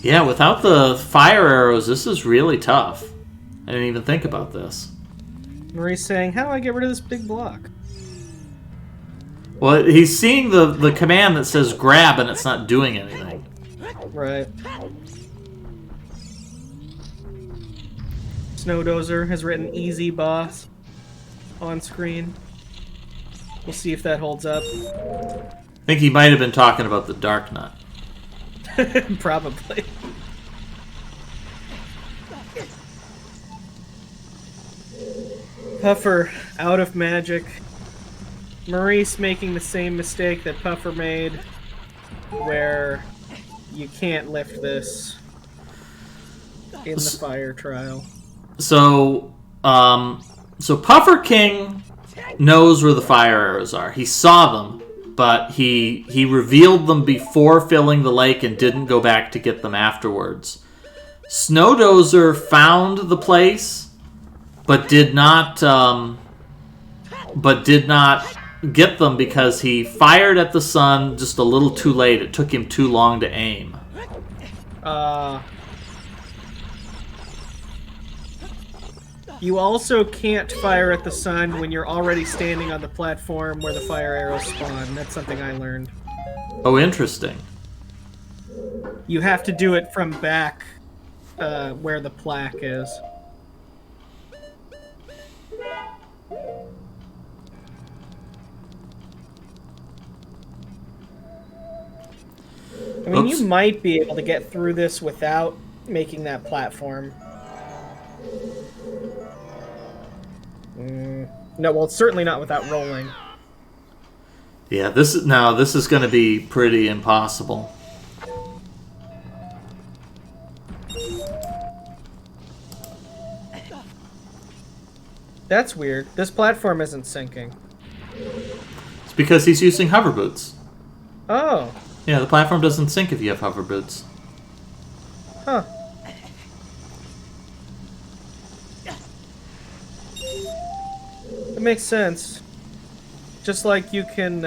Yeah, without the fire arrows, this is really tough. I didn't even think about this. Marie's saying, how do I get rid of this big block? Well, he's seeing the command that says grab, and it's not doing anything. Right. Snowdozer has written easy boss on screen. We'll see if that holds up. I think he might have been talking about the Dark Nut. Probably. Puffer out of magic. Maurice making the same mistake that Puffer made, where you can't lift this in the fire trial. So, so Puffer King knows where the fire arrows are. He saw them, but he revealed them before filling the lake and didn't go back to get them afterwards. Snow Dozer found the place, but did not get them because he fired at the sun just a little too late. It took him too long to aim. You also can't fire at the sun when you're already standing on the platform where the fire arrows spawn. That's something I learned. Oh, interesting. You have to do it from back where the plaque is. I mean, you might be able to get through this without making that platform. No, well, it's certainly not without rolling. Yeah, this is going to be pretty impossible. That's weird. This platform isn't sinking. It's because he's using hover boots. Oh. Yeah, the platform doesn't sink if you have hover boots. Huh. It makes sense. Just like you can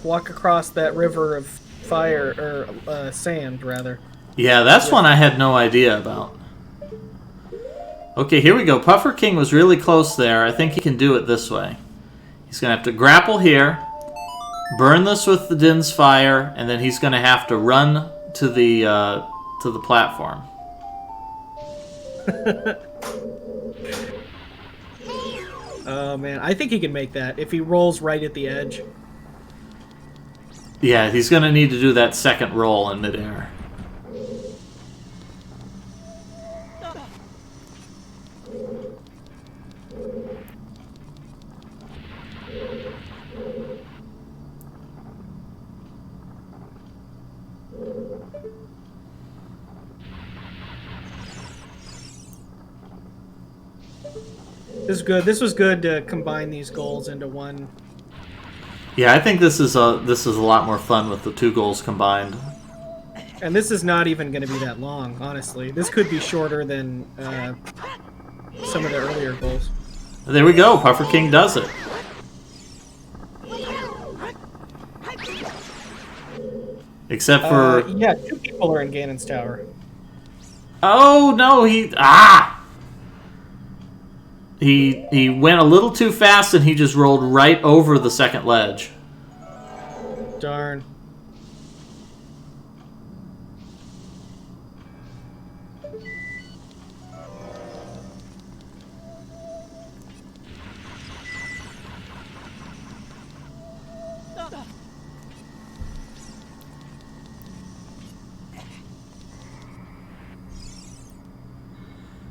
walk across that river of fire, or sand, rather. Yeah, that's one I had no idea about. Okay, here we go. Puffer King was really close there. I think he can do it this way. He's going to have to grapple here, burn this with the Din's fire, and then he's going to have to run to the platform. Oh man, I think he can make that if he rolls right at the edge. Yeah, he's going to need to do that second roll in midair. This is good. This was good to combine these goals into one. Yeah, I think this is a lot more fun with the two goals combined. And this is not even going to be that long, honestly. This could be shorter than some of the earlier goals. There we go. Puffer King does it. Except for... yeah, 2 people are in Ganon's tower. Oh, no, he went a little too fast and he just rolled right over the second ledge. Darn.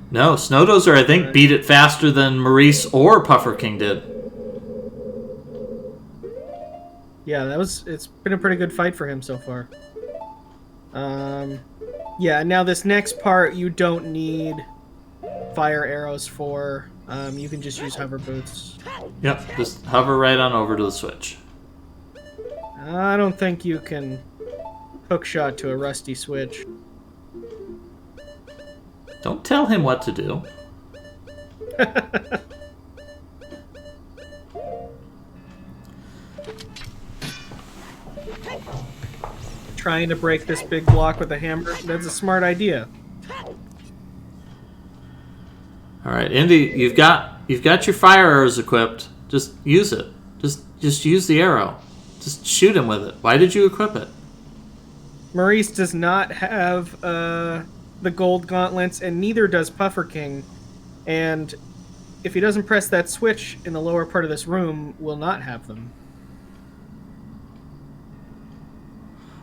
No, Snow Dozer, I think, beat it faster than Maurice or Puffer King did. Yeah, it's been a pretty good fight for him so far. Yeah, now this next part you don't need fire arrows for. You can just use hover boots. Yep, just hover right on over to the switch. I don't think you can hookshot to a rusty switch. Don't tell him what to do. Trying to break this big block with a hammer, that's a smart idea. Alright, Indy, you've got your fire arrows equipped. Just use it. Just use the arrow. Just shoot him with it. Why did you equip it? Maurice does not have the gold gauntlets, and neither does Puffer King. And if he doesn't press that switch in the lower part of this room, will not have them.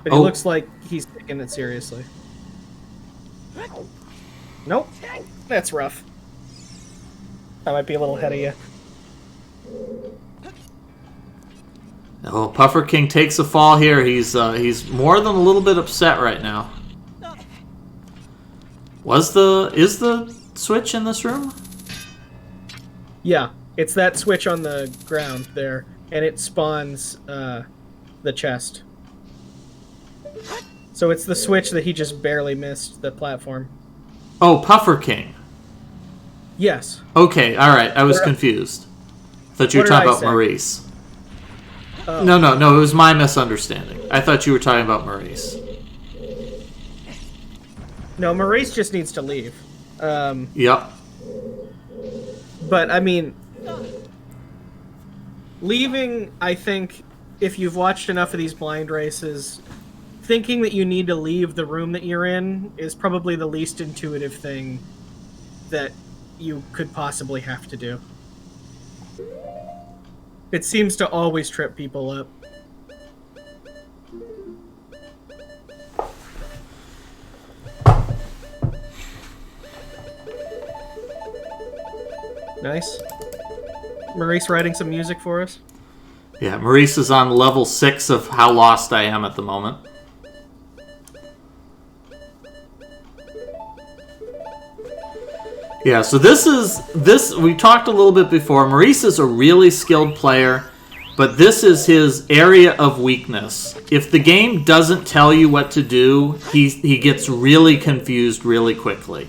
But it looks like he's taking it seriously. Nope. That's rough. I might be a little ahead of you. Oh, Puffer King takes a fall here. He's more than a little bit upset right now. Is the switch in this room? Yeah, it's that switch on the ground there, and it spawns the chest. So it's the switch that he just barely missed the platform. Oh, Puffer King. Yes. Okay, alright, I was confused. Thought you were talking about Maurice. Oh. No, it was my misunderstanding. I thought you were talking about Maurice. No, Maurice just needs to leave. Yep. But, I mean, leaving, I think, if you've watched enough of these blind races, thinking that you need to leave the room that you're in is probably the least intuitive thing that you could possibly have to do. It seems to always trip people up. Nice. Maurice writing some music for us. Yeah, Maurice is on level 6 of how lost I am at the moment. Yeah, so this we talked a little bit before. Maurice is a really skilled player, but this is his area of weakness. If the game doesn't tell you what to do, he gets really confused really quickly.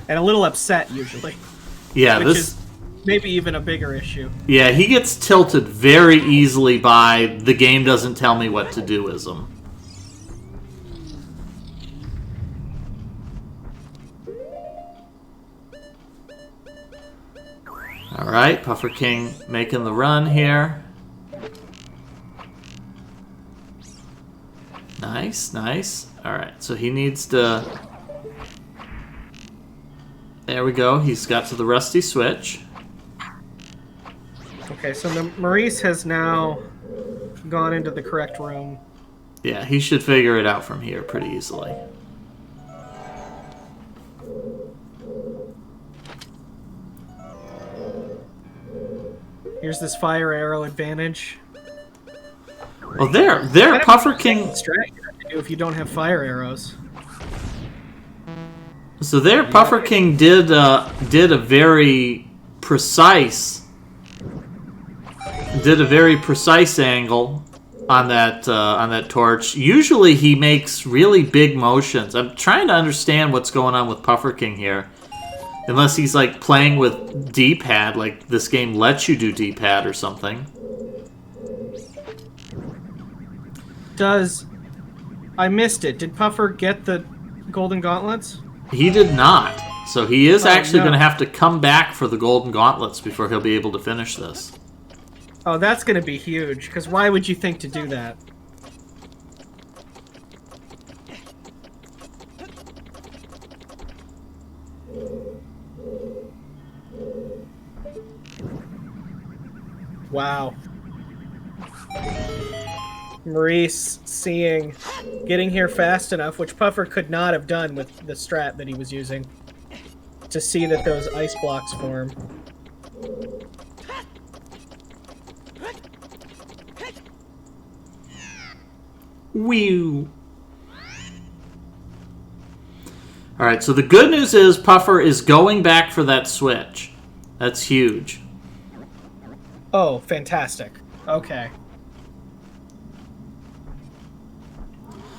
And a little upset, usually. Yeah, which is maybe even a bigger issue. Yeah, he gets tilted very easily by the game doesn't tell me what to do-ism. Alright, Puffer King making the run here. Nice, nice. Alright, so he needs to... There we go. He's got to the rusty switch. Okay, so Maurice has now gone into the correct room. Yeah, he should figure it out from here pretty easily. Here's this fire arrow advantage. Oh, there, Puffer King. Strat you have to do if you don't have fire arrows. So there, Puffer King did a very precise angle on that torch. Usually he makes really big motions. I'm trying to understand what's going on with Puffer King here. Unless he's like playing with D-pad, like this game lets you do D-pad or something. I missed it. Did Puffer get the golden gauntlets? He did not. So he is actually no. going to have to come back for the golden gauntlets before he'll be able to finish this. Oh, that's going to be huge, because why would you think to do that? Wow. Maurice getting here fast enough, which Puffer could not have done with the strat that he was using, to see that those ice blocks form. Whew. Alright, so the good news is Puffer is going back for that switch. That's huge. Oh, fantastic. Okay.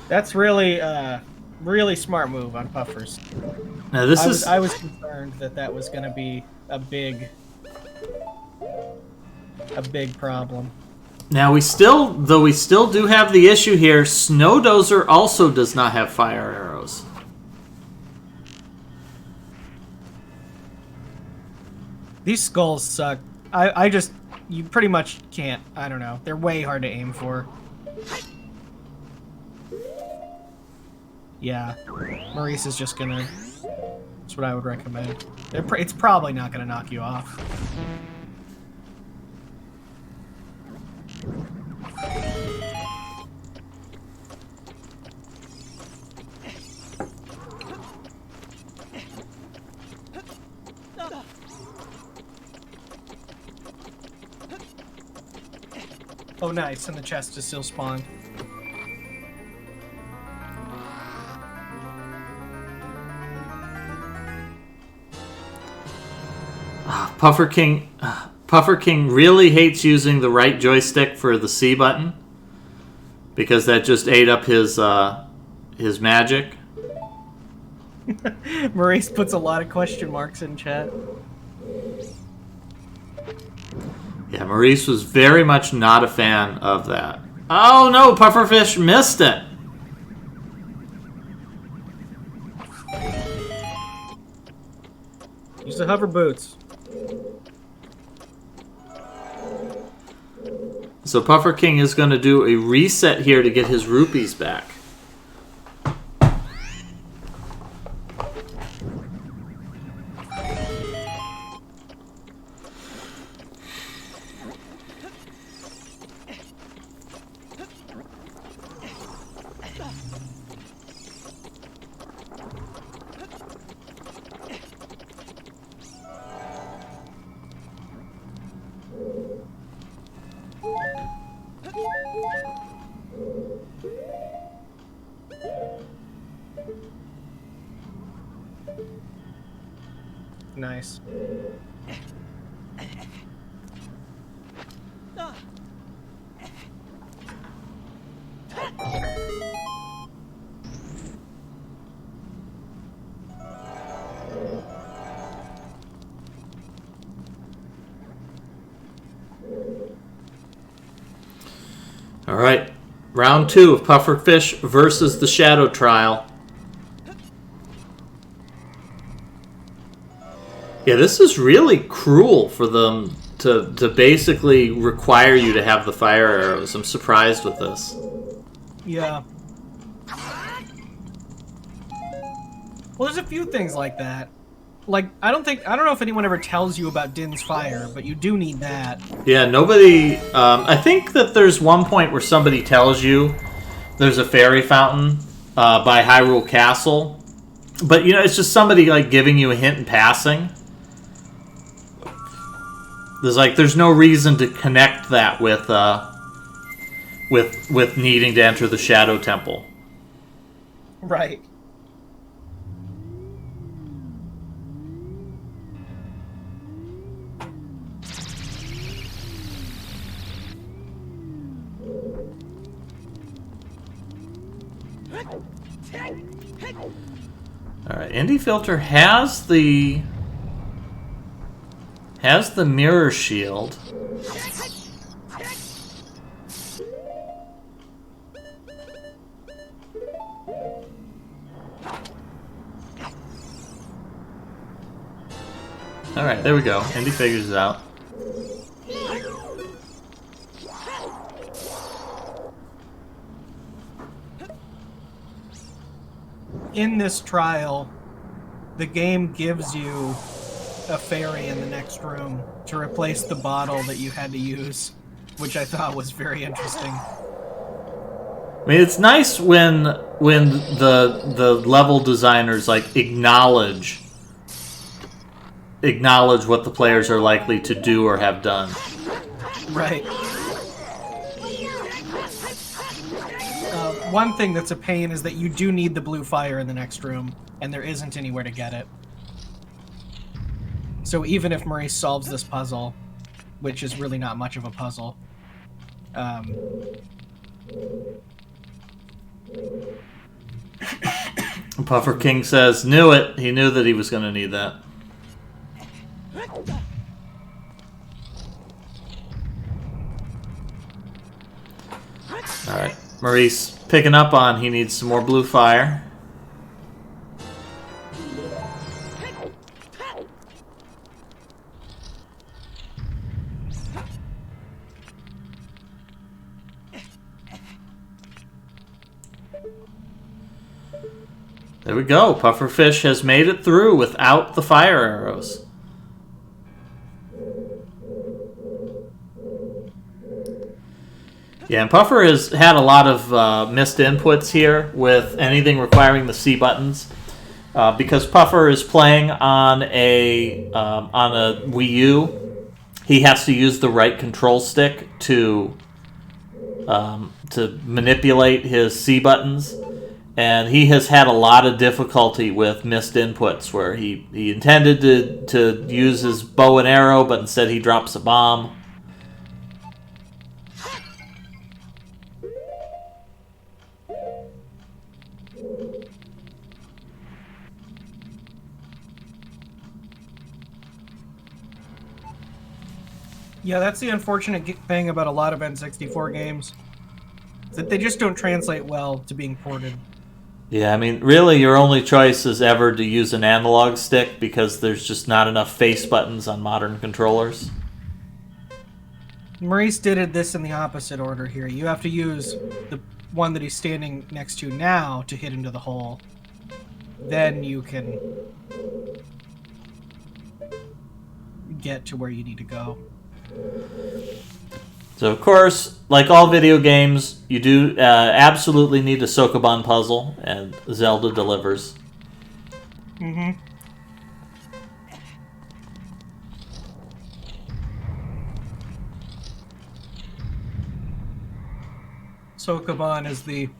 That's really, really smart move on Puffer's. Now I was concerned that was going to be a big problem. Now we still do have the issue here. Snow Dozer also does not have fire arrows. These skulls suck. You pretty much can't. I don't know. They're way hard to aim for. Yeah, Maurice is just gonna... That's what I would recommend. It's probably not gonna knock you off. Oh, nice, and the chest is still spawned. Puffer King really hates using the right joystick for the C button because that just ate up his magic. Maurice puts a lot of question marks in chat. Yeah, Maurice was very much not a fan of that. Oh no, Pufferfish missed it. Use the hover boots. So Puffer King is going to do a reset here to get his rupees back. Nice. All right, round 2 of Pufferfish versus the Shadow Trial. Yeah, this is really cruel for them to basically require you to have the fire arrows. I'm surprised with this. Yeah. Well, there's a few things like that. Like, I don't know if anyone ever tells you about Din's fire, but you do need that. Yeah, nobody... I think that there's one point where somebody tells you there's a fairy fountain by Hyrule Castle. But, you know, it's just somebody, like, giving you a hint in passing. There's no reason to connect that with needing to enter the Shadow Temple. Right. All right, Indie Filter has the mirror shield. All right, there we go. Indy figures it out. In this trial, the game gives you a fairy in the next room to replace the bottle that you had to use, which I thought was very interesting. I mean, it's nice when the level designers like acknowledge what the players are likely to do or have done. Right. One thing that's a pain is that you do need the blue fire in the next room, and there isn't anywhere to get it. So even if Maurice solves this puzzle, which is really not much of a puzzle, Puffer King says, knew it. He knew that he was going to need that. Alright, Maurice picking up on he needs some more blue fire. There we go. Pufferfish has made it through without the fire arrows. Yeah, and Puffer has had a lot of missed inputs here with anything requiring the C buttons. Because Puffer is playing on a Wii U, he has to use the right control stick to to manipulate his C buttons, and he has had a lot of difficulty with missed inputs where he intended to use his bow and arrow, but instead he drops a bomb. Yeah, that's the unfortunate thing about a lot of N64 games. That they just don't translate well to being ported. Yeah, I mean, really your only choice is ever to use an analog stick because there's just not enough face buttons on modern controllers. Maurice did this in the opposite order here. You have to use the one that he's standing next to now to hit into the hole. Then you can get to where you need to go. So, of course, like all video games, you do absolutely need a Sokoban puzzle, and Zelda delivers. Mm-hmm. Sokoban is the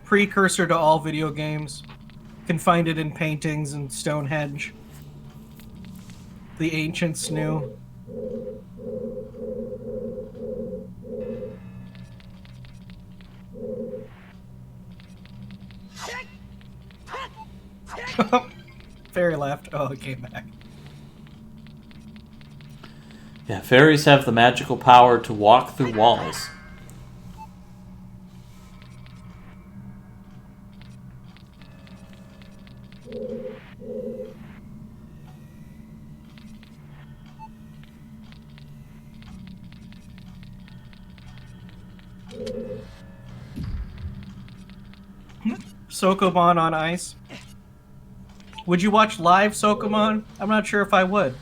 precursor to all video games. You can find it in paintings and Stonehenge. The ancients knew. Fairy left. Oh, it came back. Yeah, fairies have the magical power to walk through walls. Sokoban on ice. Would you watch live Sokoban? I'm not sure if I would.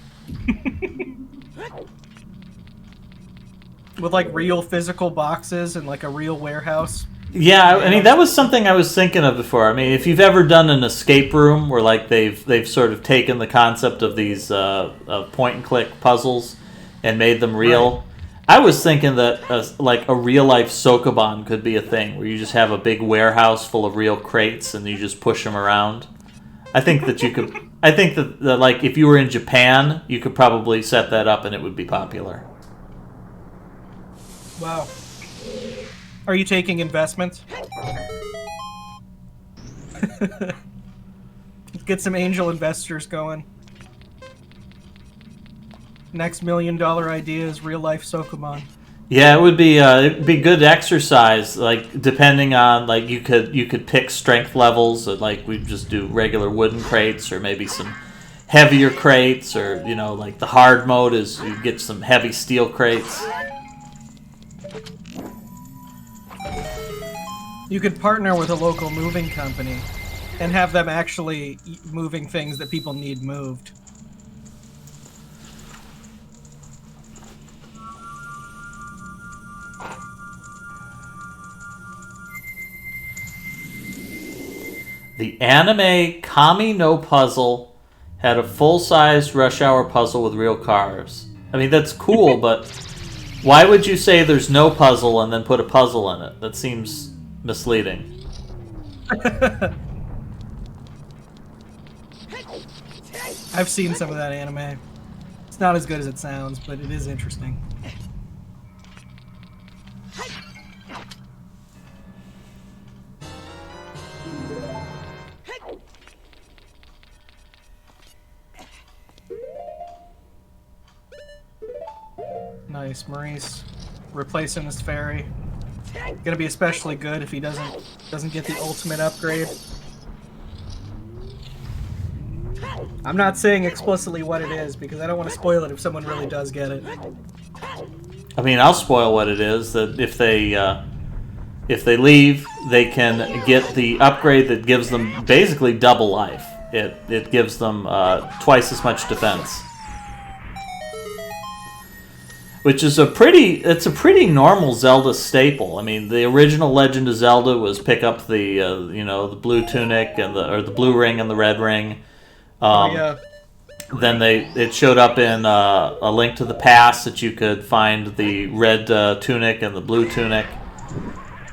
With like real physical boxes and like a real warehouse. Yeah, I mean that was something I was thinking of before. I mean, if you've ever done an escape room where like they've sort of taken the concept of these point and click puzzles and made them real. Right. I was thinking that like a real life Sokoban could be a thing where you just have a big warehouse full of real crates and you just push them around. I think that you could. I think that like if you were in Japan, you could probably set that up and it would be popular. Wow. Are you taking investments? Get some angel investors going. Next $1 million idea is real life Sokoban. Yeah, it would be it'd be good exercise. Like depending on like you could pick strength levels. Like we just do regular wooden crates or maybe some heavier crates, or you know like the hard mode is you get some heavy steel crates. You could partner with a local moving company and have them actually moving things that people need moved. The anime Kami no Puzzle had a full-size Rush Hour puzzle with real cars. I mean, that's cool, but why would you say there's no puzzle and then put a puzzle in it? That seems misleading. I've seen some of that anime. It's not as good as it sounds, but it is interesting. Nice, Maurice. Replacing his fairy. Gonna be especially good if he doesn't get the ultimate upgrade. I'm not saying explicitly what it is because I don't want to spoil it if someone really does get it. I mean, I'll spoil what it is. That if they leave, they can get the upgrade that gives them basically double life. It gives them twice as much defense. Which is a pretty normal Zelda staple. I mean, the original Legend of Zelda was pick up the the blue tunic and the blue ring and the red ring. Yeah. Then it showed up in A Link to the Past that you could find the red tunic and the blue tunic.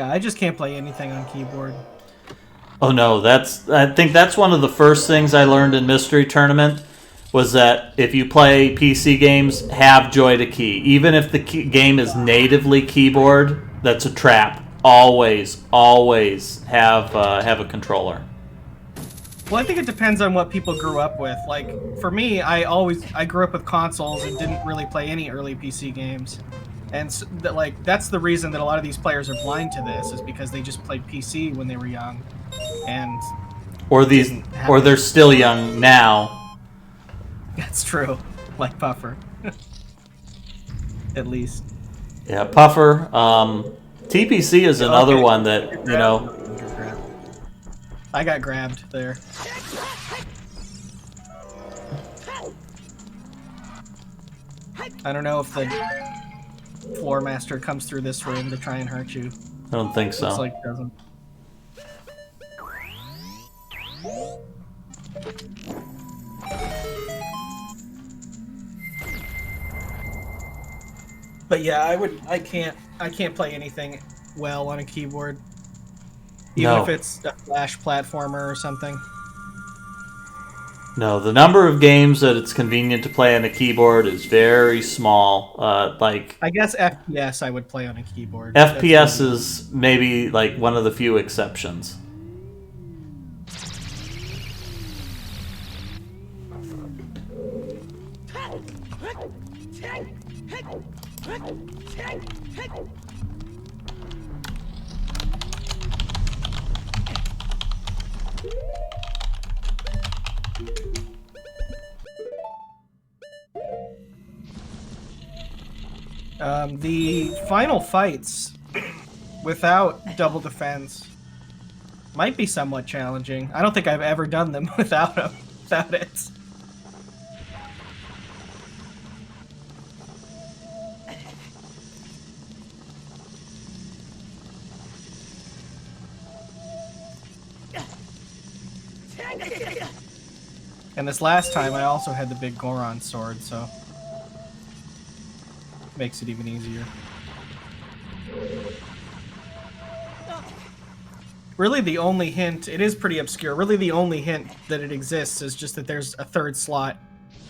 Yeah, I just can't play anything on keyboard. Oh no, I think that's one of the first things I learned in Mystery Tournament was that if you play PC games, have joy to key. Even if the game is natively keyboard, that's a trap. Always have a controller. Well, I think it depends on what people grew up with. Like, for me, I grew up with consoles and didn't really play any early PC games. And so, that's the reason that a lot of these players are blind to this, is because they just played PC when they were young. And or they're still young now. That's true. Like Puffer. At least. Yeah, Puffer. TPC is another one that, you know... I got grabbed there. I don't know if the floor master comes through this room to try and hurt you. I don't think so. Looks like it doesn't. But yeah, I can't play anything well on a keyboard. Even if it's a Flash platformer or something. No, the number of games that it's convenient to play on a keyboard is very small. I guess FPS I would play on a keyboard. FPS is maybe like one of the few exceptions. The final fights without double defense might be somewhat challenging. I don't think I've ever done them without it. And this last time I also had the big Goron sword, so makes it even easier. Really the only hint, it is pretty obscure, really the only hint that it exists is just that there's a third slot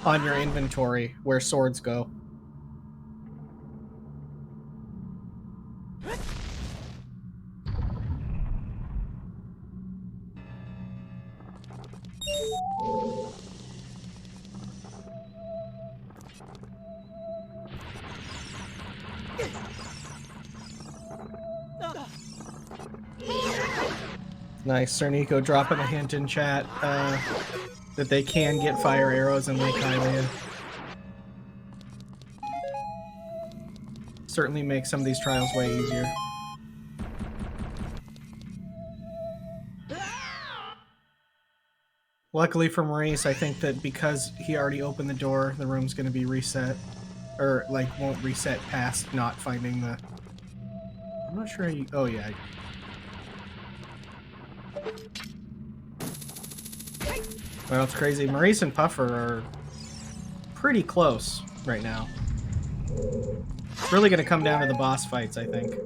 on your inventory where swords go. Nice, Sir Nico dropping a hint in chat that they can get fire arrows in Lake Hylian. Certainly makes some of these trials way easier. Luckily for Maurice, I think that because he already opened the door, the room's going to be reset. Or, like, won't reset past not finding the... I'm not sure how you... Oh, yeah. Well, it's crazy. Maurice and Puffer are pretty close right now. It's really going to come down to the boss fights, I think.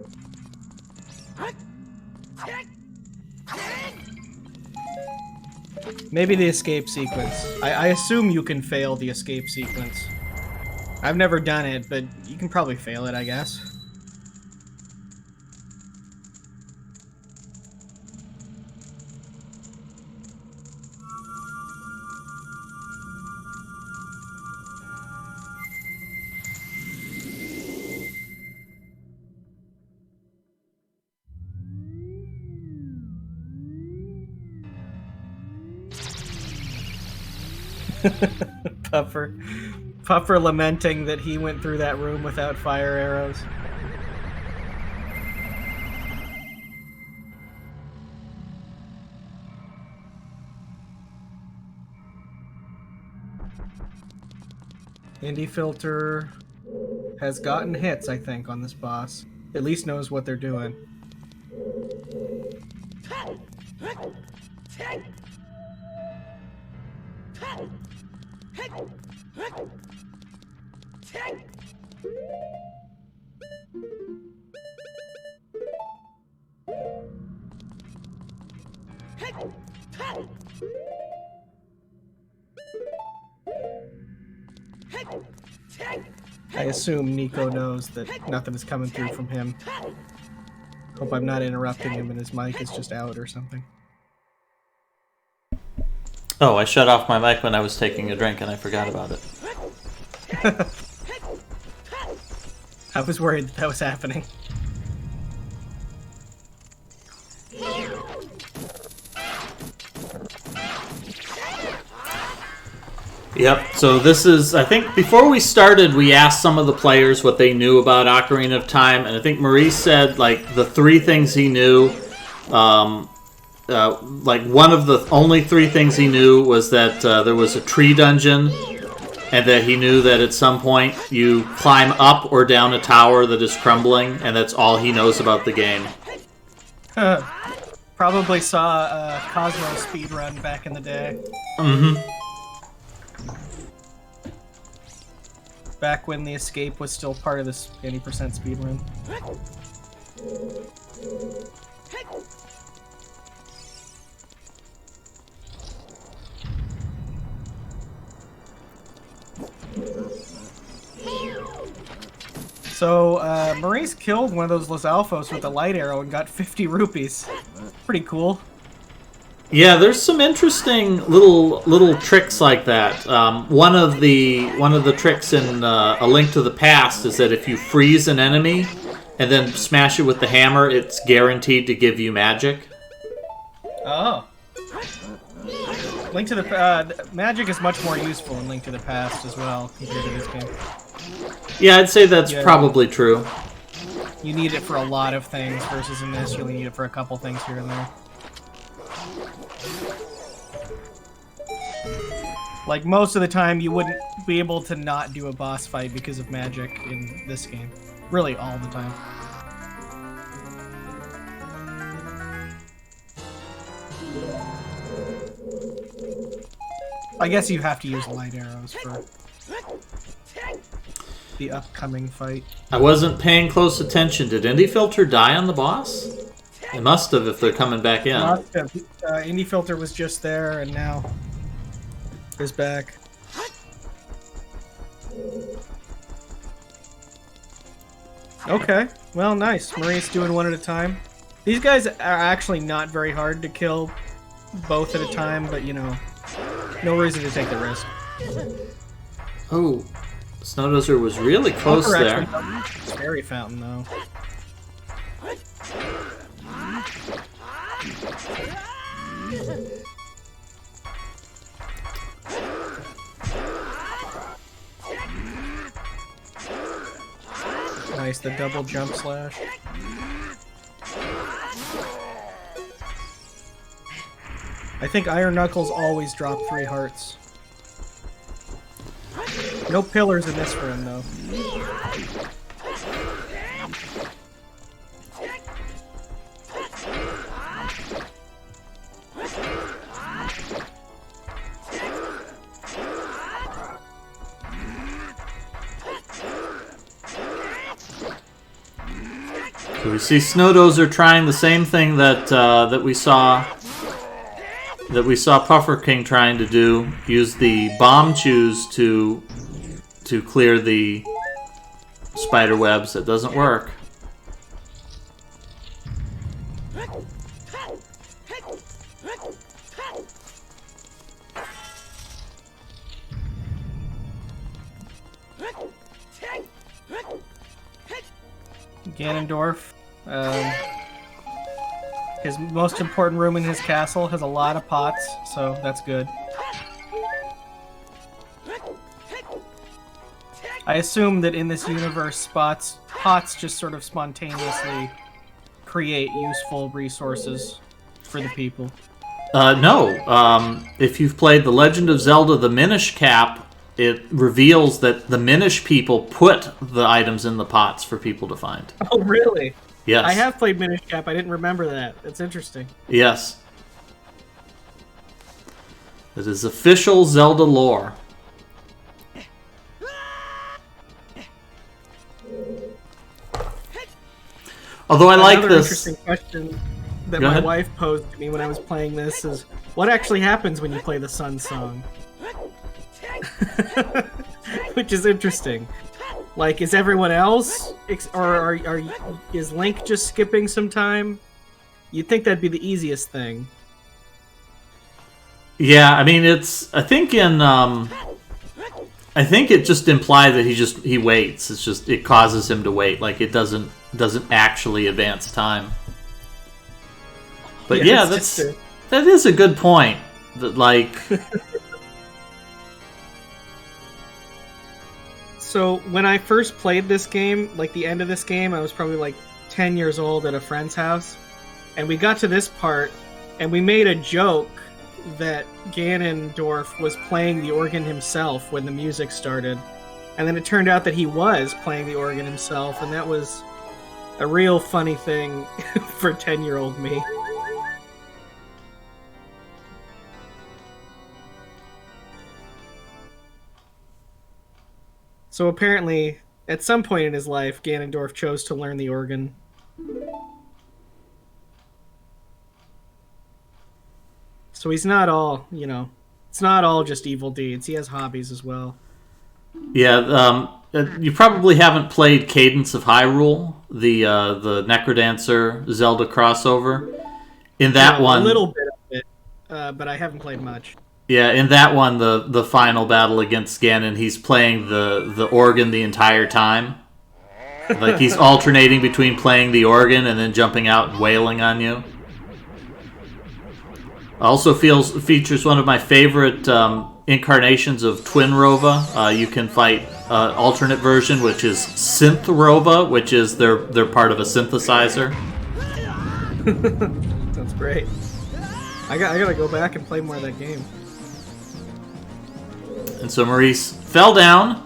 Maybe the escape sequence. I assume you can fail the escape sequence. I've never done it, but you can probably fail it, I guess. Puffer lamenting that he went through that room without fire arrows. Indie Filter has gotten hits, I think, on this boss. At least knows what they're doing. I assume Nico knows that nothing is coming through from him. Hope I'm not interrupting him and his mic is just out or something. Oh, I shut off my mic when I was taking a drink and I forgot about it. I was worried that was happening. Yep, so this is, I think, before we started, we asked some of the players what they knew about Ocarina of Time, and I think Maurice said, like, the 3 things he knew, like, one of the only 3 things he knew was that there was a tree dungeon, and that he knew that at some point you climb up or down a tower that is crumbling, and that's all he knows about the game. Probably saw a Cosmo speedrun back in the day. Mm-hmm. Back when the escape was still part of this 80% speedrun. So, Maurice killed one of those Los Alfos with a light arrow and got 50 rupees. Pretty cool. Yeah, there's some interesting little tricks like that. One of the tricks in A Link to the Past is that if you freeze an enemy and then smash it with the hammer, it's guaranteed to give you magic. Oh. Link to the magic is much more useful in Link to the Past as well compared to this game. Yeah, I'd say that's probably true. You need it for a lot of things versus in this you only need it for a couple things here and there. Like, most of the time, you wouldn't be able to not do a boss fight because of magic in this game. Really, all the time. I guess you have to use light arrows for the upcoming fight. I wasn't paying close attention. Did Indie Filter die on the boss? It must have if they're coming back in. Must have. Indie Filter was just there, and now is back. Okay, well, nice. Maurice doing one at a time. These guys are actually not very hard to kill both at a time, but, you know, no reason to take the risk. Oh, Snow Dozer was really close there. Fairy Fountain, though. Nice, the double jump slash. I think Iron Knuckles always drop 3 hearts. No pillars in this room, though. So we see Snow Dozer trying the same thing that that we saw Puffer King trying to do. Use the bomb chews to clear the spider webs. It doesn't work. Ganondorf. His most important room in his castle has a lot of pots, so that's good. I assume that in this universe, pots just sort of spontaneously create useful resources for the people. No. If you've played The Legend of Zelda the Minish Cap, it reveals that the Minish people put the items in the pots for people to find. Oh, really? Yes. I have played Minish Cap. I didn't remember that. That's interesting. Yes. It is official Zelda lore. Although I like this. Interesting question. that Go my ahead. wife posed to me when I was playing this is, what actually happens when you play the Sun song? Which is interesting. Like, is everyone else, or is Link just skipping some time? You'd think that'd be the easiest thing. Yeah, I mean, I think it just implied that he waits. It's just, it causes him to wait. Like, it doesn't actually advance time. But yeah, that is a good point. That, like... So, when I first played this game, like the end of this game, I was probably like 10 years old at a friend's house. And we got to this part, and we made a joke that Ganondorf was playing the organ himself when the music started. And then it turned out that he was playing the organ himself, and that was a real funny thing for 10-year-old me. So apparently, at some point in his life, Ganondorf chose to learn the organ. So he's not all, it's not all just evil deeds. He has hobbies as well. Yeah, you probably haven't played Cadence of Hyrule, the Necrodancer Zelda crossover. In that one, a little bit of it, but I haven't played much. Yeah, in that one, the final battle against Ganon, he's playing the organ the entire time. Like, he's alternating between playing the organ and then jumping out and wailing on you. Also features one of my favorite incarnations of Twin Rova. You can fight alternate version, which is Synth Rova, which is they're part of a synthesizer. That's great. I gotta go back and play more of that game. And so Maurice fell down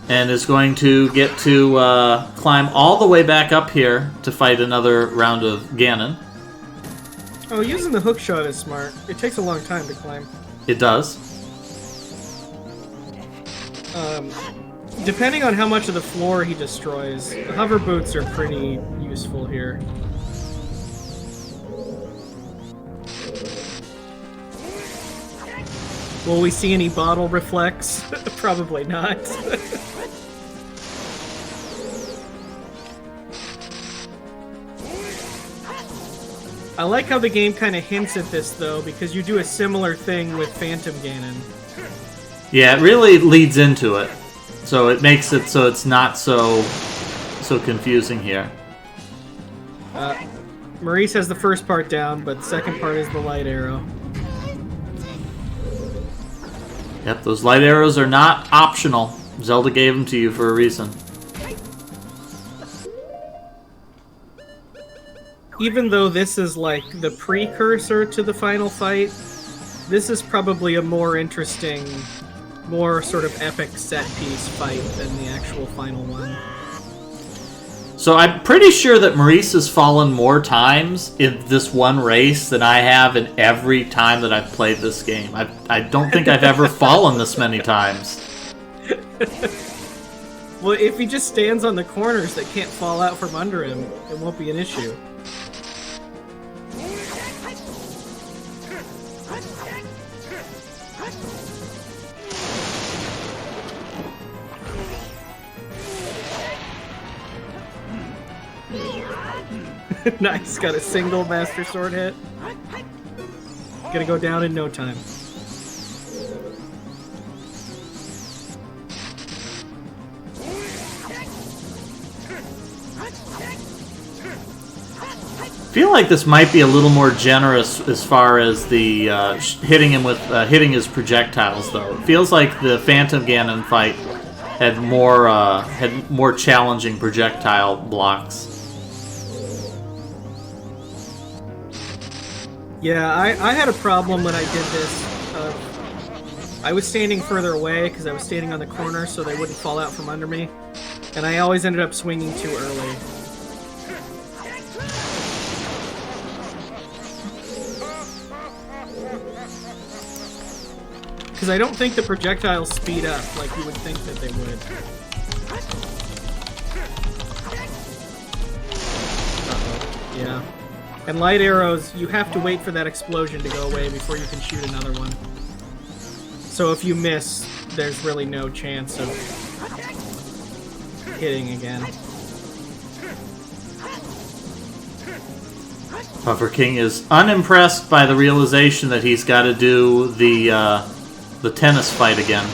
and is going to get to climb all the way back up here to fight another round of Ganon. Oh, using the hook shot is smart. It takes a long time to climb. It does. Depending on how much of the floor he destroys, hover boots are pretty useful here. Will we see any bottle reflex? Probably not. I like how the game kind of hints at this, though, because you do a similar thing with Phantom Ganon. Yeah, it really leads into it. So it makes it so it's not so confusing here. Maurice has the first part down, but the second part is the light arrow. Yep, those light arrows are not optional. Zelda gave them to you for a reason. Even though this is like the precursor to the final fight, this is probably a more interesting, more sort of epic set-piece fight than the actual final one. So I'm pretty sure that Maurice has fallen more times in this one race than I have in every time that I've played this game. I don't think I've ever fallen this many times. Well, if he just stands on the corners that can't fall out from under him, it won't be an issue. Nice, got a single Master Sword hit. Gonna go down in no time. I feel like this might be a little more generous as far as the hitting him with hitting his projectiles, though. It feels like the Phantom Ganon fight had more challenging projectile blocks. Yeah, I had a problem when I did this. I was standing further away because I was standing on the corner so they wouldn't fall out from under me, and I always ended up swinging too early. Because I don't think the projectiles speed up like you would think that they would. Uh-oh. Yeah. And light arrows, you have to wait for that explosion to go away before you can shoot another one. So if you miss, there's really no chance of hitting again. Puffer King is unimpressed by the realization that he's got to do the tennis fight again.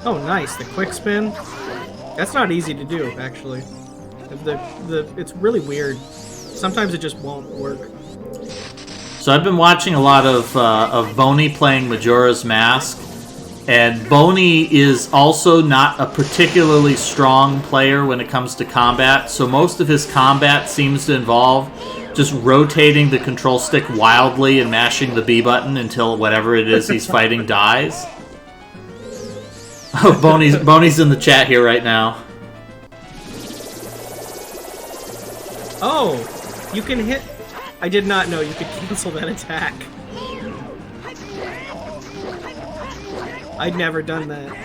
Oh, nice. The quick spin. That's not easy to do, actually. It's really weird. Sometimes it just won't work. So I've been watching a lot of Boney playing Majora's Mask, and Boney is also not a particularly strong player when it comes to combat, so most of his combat seems to involve just rotating the control stick wildly and mashing the B button until whatever it is he's fighting dies. Oh, Boney's in the chat here right now. Oh, you can hit... I did not know you could cancel that attack. I'd never done that.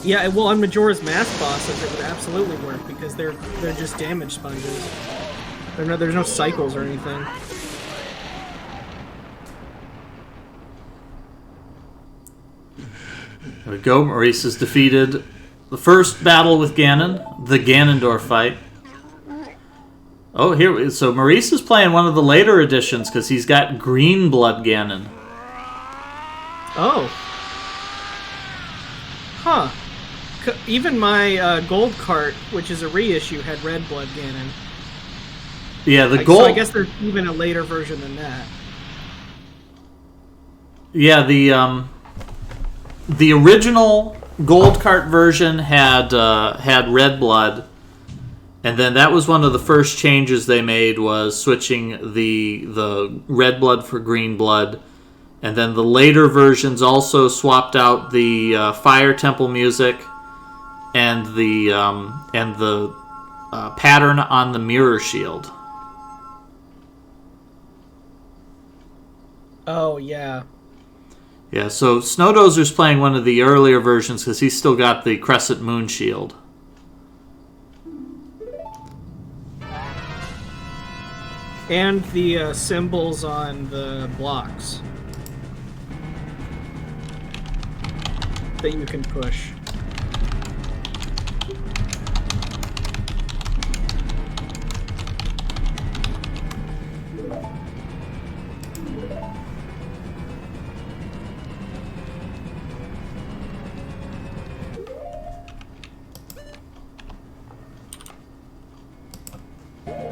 Yeah, well, on Majora's Mask bosses, it would absolutely work because they're just damage sponges. There's no cycles or anything. There we go. Maurice has defeated the first battle with Ganon, the Ganondorf fight. Oh, so Maurice is playing one of the later editions because he's got Green Blood Ganon. Oh. Huh. Even my gold cart, which is a reissue, had Red Blood Ganon. Yeah, the gold... So I guess there's even a later version than that. Yeah, the original gold cart version had Red Blood, and then that was one of the first changes they made, was switching the Red Blood for Green Blood. And then the later versions also swapped out the Fire Temple music and the pattern on the mirror shield. Oh, yeah. Yeah, so Snow Dozer's playing one of the earlier versions because he's still got the Crescent Moon shield. And the symbols on the blocks that you can push.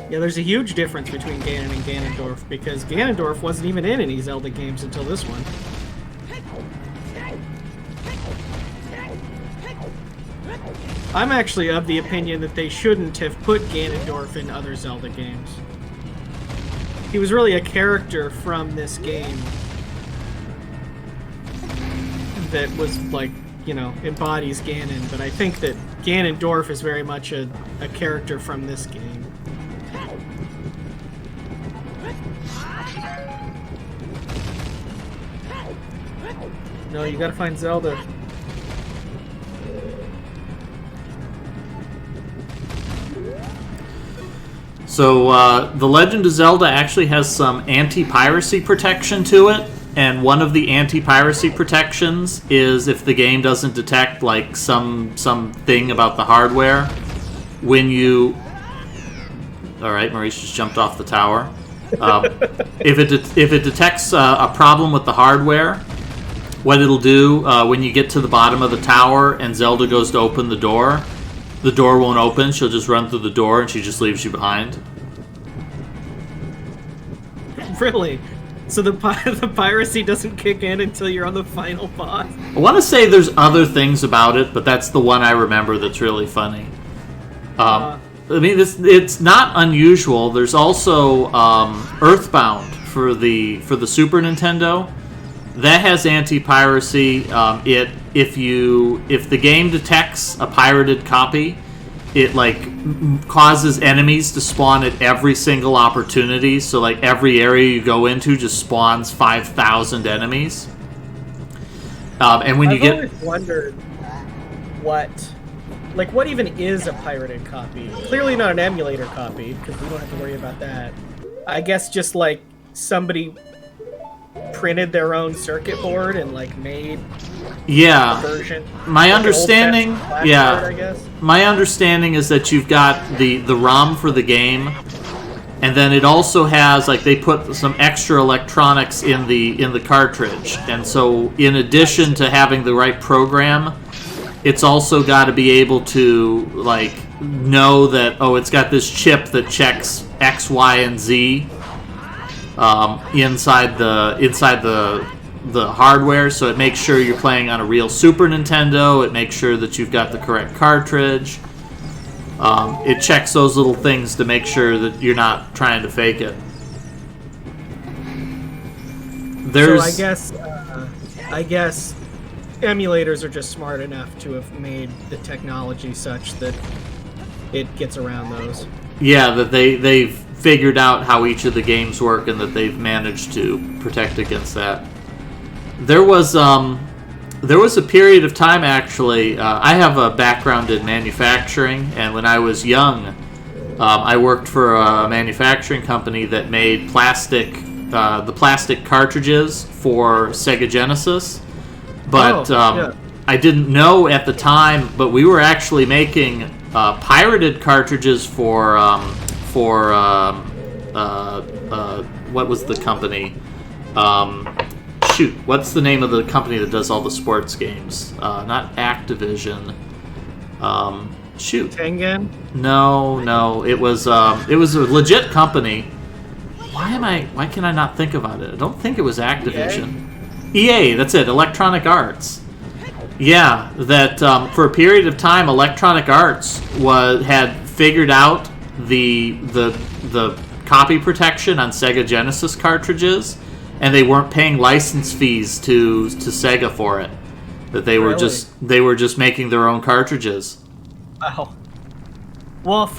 Yeah, there's a huge difference between Ganon and Ganondorf, because Ganondorf wasn't even in any Zelda games until this one. I'm actually of the opinion that they shouldn't have put Ganondorf in other Zelda games. He was really a character from this game that was, like, you know, embodies Ganon, but I think that Ganondorf is very much a character from this game. No, you gotta find Zelda. So, The Legend of Zelda actually has some anti-piracy protection to it, and one of the anti-piracy protections is if the game doesn't detect, like, some thing about the hardware, when you... Alright, Maurice just jumped off the tower. If it detects a problem with the hardware, what it'll do, when you get to the bottom of the tower and Zelda goes to open the door won't open. She'll just run through the door and she just leaves you behind. Really? So the piracy doesn't kick in until you're on the final boss? I want to say there's other things about it, but that's the one I remember that's really funny. I mean, it's not unusual. There's also Earthbound for the Super Nintendo. That has anti-piracy. If the game detects a pirated copy, it like causes enemies to spawn at every single opportunity. So like every area you go into just spawns 5,000 enemies. And when you get, I've always wondered what even is a pirated copy? Clearly not an emulator copy, because we don't have to worry about that. I guess just like somebody printed their own circuit board and like made a version. My understanding, I guess. My understanding is that you've got the ROM for the game, and then it also has like they put some extra electronics in the cartridge, and so in addition to having the right program, it's also got to be able to like know that it's got this chip that checks X, Y, and Z inside the hardware, so it makes sure you're playing on a real Super Nintendo. It makes sure that you've got the correct cartridge. It checks those little things to make sure that you're not trying to fake it. So I guess emulators are just smart enough to have made the technology such that it gets around those. Yeah, that they've figured out how each of the games work and that they've managed to protect against that. There was a period of time, actually. I have a background in manufacturing, and when I was young, I worked for a manufacturing company that made the plastic cartridges for Sega Genesis. But I didn't know at the time, but we were actually making pirated cartridges for what was the company? What's the name of the company that does all the sports games? Not Activision. Tengen? No. It was a legit company. Why can I not think about it? I don't think it was Activision. EA, that's it. Electronic Arts. Yeah, that for a period of time, Electronic Arts had figured out the copy protection on Sega Genesis cartridges, and they weren't paying license fees to Sega for it. That they were just making their own cartridges. Oh. Well,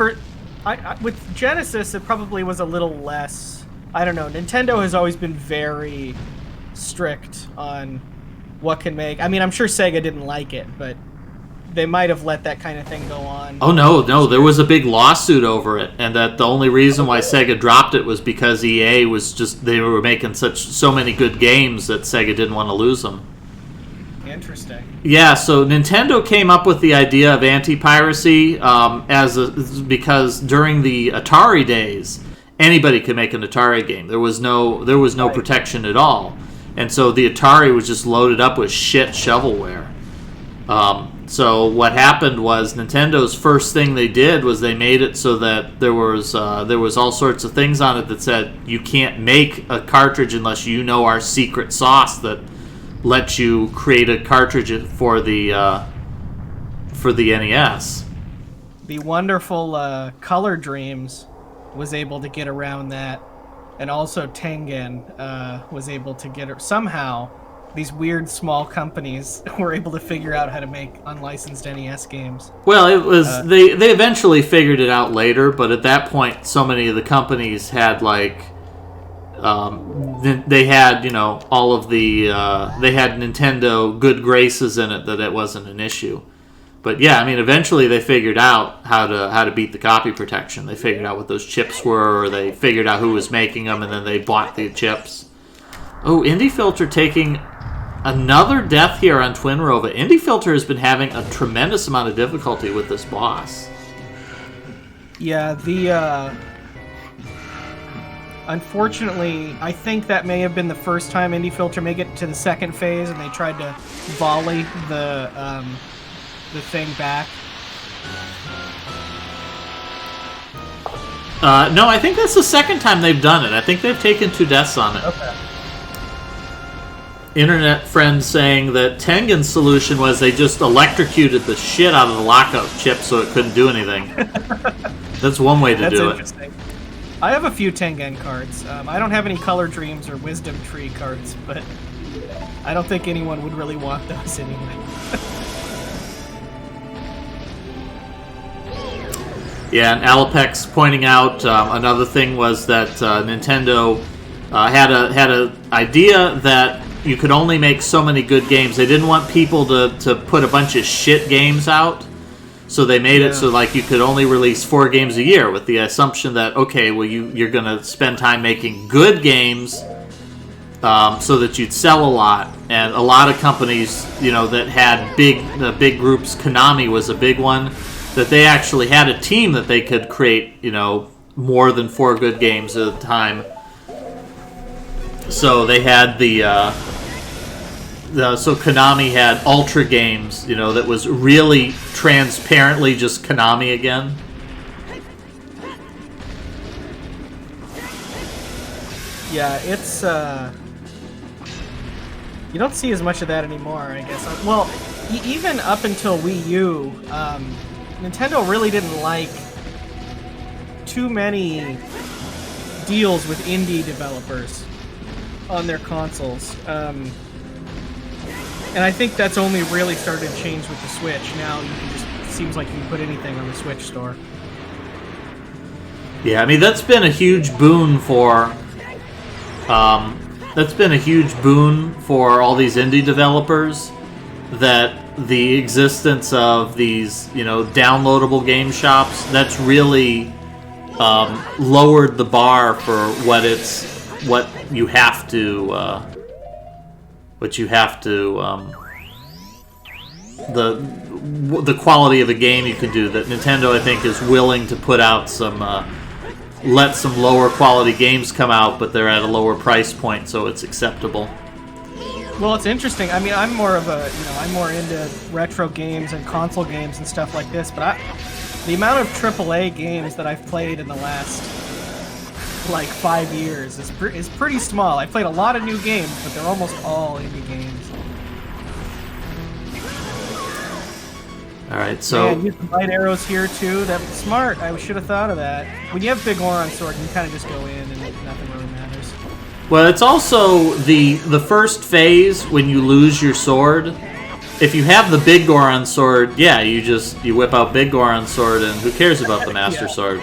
with Genesis, it probably was a little less. I don't know. Nintendo has always been very strict on what can make. I mean, I'm sure Sega didn't like it, but they might have let that kind of thing go on. Oh no, there was a big lawsuit over it, and that the only reason why Sega dropped it was because EA they were making so many good games that Sega didn't want to lose them. Interesting. Yeah, so Nintendo came up with the idea of anti-piracy because during the Atari days, anybody could make an Atari game. There was no protection at all. And so the Atari was just loaded up with shit shovelware. So what happened was Nintendo's first thing they did was they made it so that there was all sorts of things on it that said you can't make a cartridge unless you know our secret sauce that lets you create a cartridge for the NES. The wonderful Color Dreams was able to get around that. And also Tengen was able to get it. Somehow, these weird small companies were able to figure out how to make unlicensed NES games. Well, it was they eventually figured it out later, but at that point, so many of the companies had like they had all of the they had Nintendo good graces in it that it wasn't an issue. But yeah, I mean, eventually they figured out how to beat the copy protection. They figured out what those chips were, or they figured out who was making them, and then they bought the chips. Oh, IndieFilter taking another death here on Twinrova. IndieFilter has been having a tremendous amount of difficulty with this boss. Yeah, unfortunately, I think that may have been the first time IndieFilter made it to the second phase, and they tried to volley the thing back. No, I think that's the second time they've done it. I think they've taken 2 deaths on it. Okay. Internet friends saying that Tengen's solution was they just electrocuted the shit out of the lockout chip so it couldn't do anything. That's one way to do it. That's interesting. I have a few Tengen cards. I don't have any Color Dreams or Wisdom Tree cards, but I don't think anyone would really want those anyway. Yeah, and Alapex pointing out another thing was that Nintendo had a idea that you could only make so many good games. They didn't want people to put a bunch of shit games out, so they made it so like you could only release 4 games a year, with the assumption that okay, well you're gonna spend time making good games, so that you'd sell a lot. And a lot of companies, that had big groups. Konami was a big one. That they actually had a team that they could create, more than 4 good games at a time. So they had so Konami had Ultra Games, that was really transparently just Konami again. Yeah, it's you don't see as much of that anymore, I guess. Well, even up until Wii U, Nintendo really didn't like too many deals with indie developers on their consoles. And I think that's only really started to change with the Switch. Now it seems like you can put anything on the Switch store. Yeah, I mean that's been a huge boon for all these indie developers, that the existence of these, downloadable game shops, that's really lowered the bar for what you have to the quality of a game you can do. That Nintendo, I think, is willing to put out let some lower quality games come out, but they're at a lower price point, so it's acceptable. Well, it's interesting. I mean, I'm more into retro games and console games and stuff like this, but the amount of AAA games that I've played in the last 5 years is pretty small. I've played a lot of new games, but they're almost all indie games. All right, so you can light arrows here too. That's smart. I should have thought of that. When you have Big Oron Sword, you kind of just go in and nothing really matters. Well, it's also the first phase when you lose your sword. If you have the Big Goron Sword, yeah, you whip out Big Goron Sword, and who cares about the Master Sword?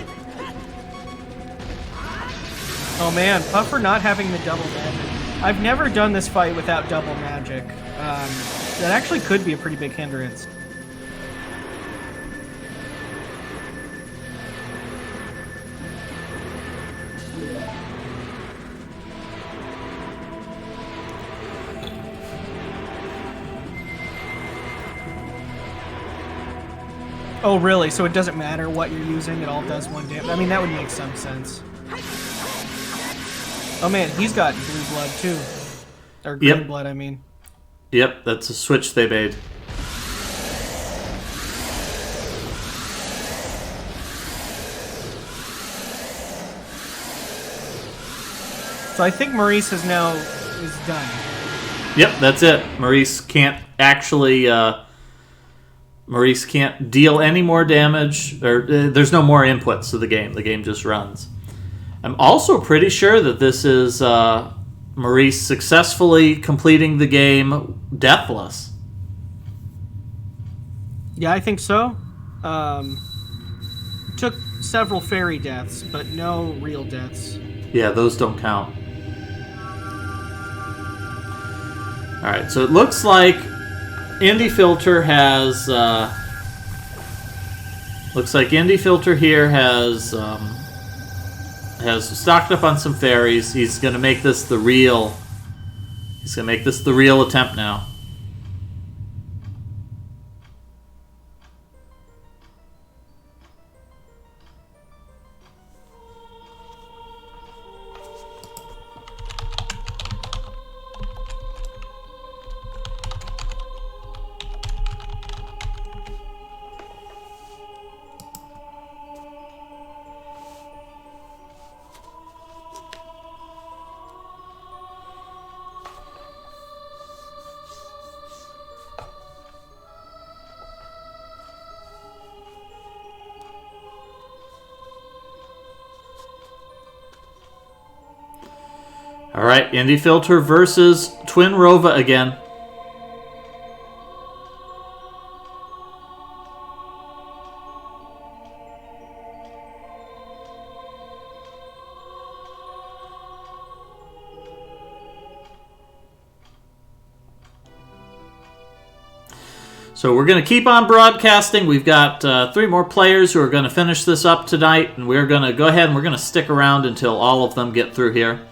Oh man, Puffer not having the double magic. I've never done this fight without double magic. That actually could be a pretty big hindrance. Oh, really? So it doesn't matter what you're using, it all does 1 damage? I mean, that would make some sense. Oh man, he's got blue blood too. Or green blood, I mean. Yep, that's a switch they made. So I think Maurice is done. Yep, that's it. Maurice can't actually... Maurice can't deal any more damage, or there's no more inputs to the game. The game just runs. I'm also pretty sure that this is Maurice successfully completing the game deathless. Yeah, I think so. Took several fairy deaths, but no real deaths. Yeah, those don't count. Alright, so it looks like Indie Filter has here has stocked up on some fairies. He's gonna make this the real attempt now. Alright, Indie Filter versus Twin Rova again. So we're going to keep on broadcasting. We've got 3 more players who are going to finish this up tonight, and we're going to go ahead and we're going to stick around until all of them get through here.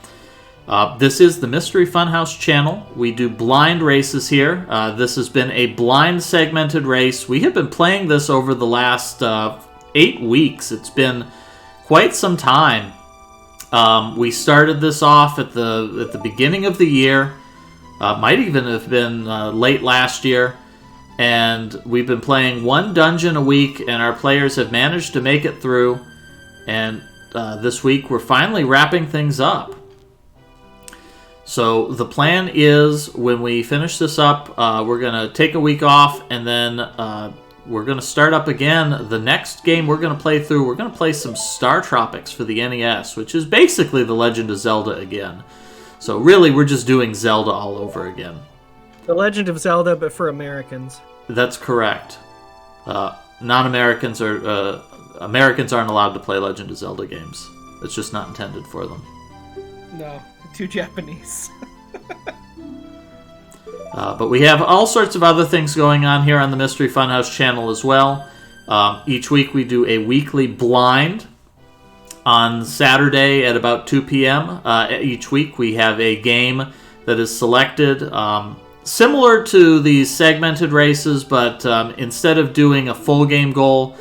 This is the Mystery Funhouse channel. We do blind races here. This has been a blind segmented race. We have been playing this over the last 8 weeks. It's been quite some time. We started this off at the beginning of the year. Might even have been late last year. And we've been playing 1 dungeon a week, and our players have managed to make it through. And this week we're finally wrapping things up. So the plan is, when we finish this up, we're going to take a week off, and then we're going to start up again. The next game we're going to play through, we're going to play some Star Tropics for the NES, which is basically The Legend of Zelda again. So really, we're just doing Zelda all over again. The Legend of Zelda, but for Americans. That's correct. Non-Americans are Americans aren't allowed to play Legend of Zelda games. It's just not intended for them. No, too Japanese. But we have all sorts of other things going on here on the Mystery Funhouse channel as well. Each week we do a weekly blind. On Saturday at about 2 p.m. Each week we have a game that is selected. Similar to these segmented races, but instead of doing a full game goal,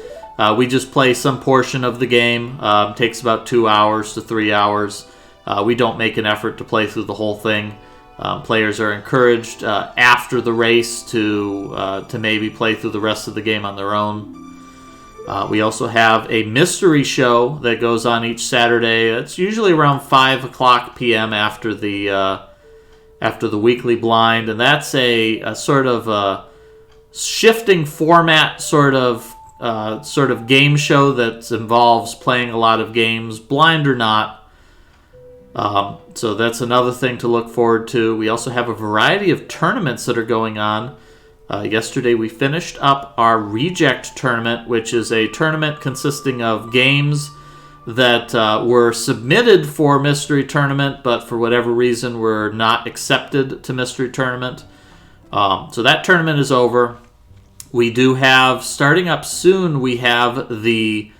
we just play some portion of the game. Takes about 2 hours to 3 hours. We don't make an effort to play through the whole thing. Players are encouraged after the race to maybe play through the rest of the game on their own. We also have a mystery show that goes on each Saturday. It's usually around 5 o'clock p.m. after the weekly blind, and that's a sort of a shifting format sort of game show that involves playing a lot of games, blind or not. So that's another thing to look forward to. We also have a variety of tournaments that are going on. Yesterday we finished up our Reject tournament, which is a tournament consisting of games that were submitted for Mystery Tournament, but for whatever reason were not accepted to Mystery Tournament. So that tournament is over. We do have, starting up soon, we have the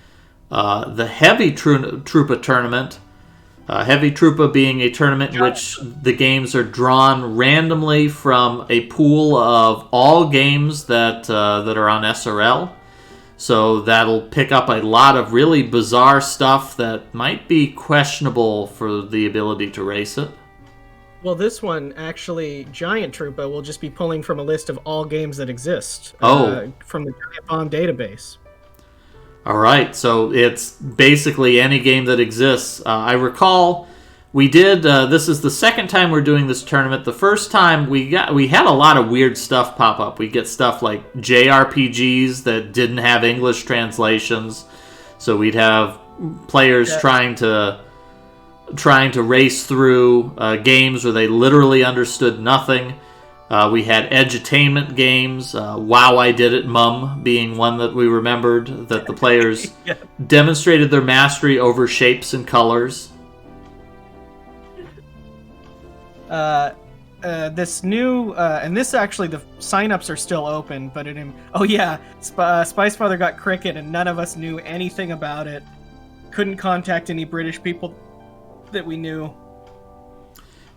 Heavy Troopa tournament. Heavy Troopa being a tournament in which the games are drawn randomly from a pool of all games that are on SRL. So that'll pick up a lot of really bizarre stuff that might be questionable for the ability to race it. Well, this one, actually, Giant Troopa will just be pulling from a list of all games that exist from the Giant Bomb database. All right, so it's basically any game that exists. I recall we did. This is the second time we're doing this tournament. The first time we had a lot of weird stuff pop up. We get stuff like JRPGs that didn't have English translations, so we'd have players trying to race through games where they literally understood nothing. We had edutainment games, Wow I Did It Mum being one that we remembered, that the players demonstrated their mastery over shapes and colors. This new, and this actually, the signups are still open, but Spice Father got Cricket and none of us knew anything about it. Couldn't contact any British people that we knew.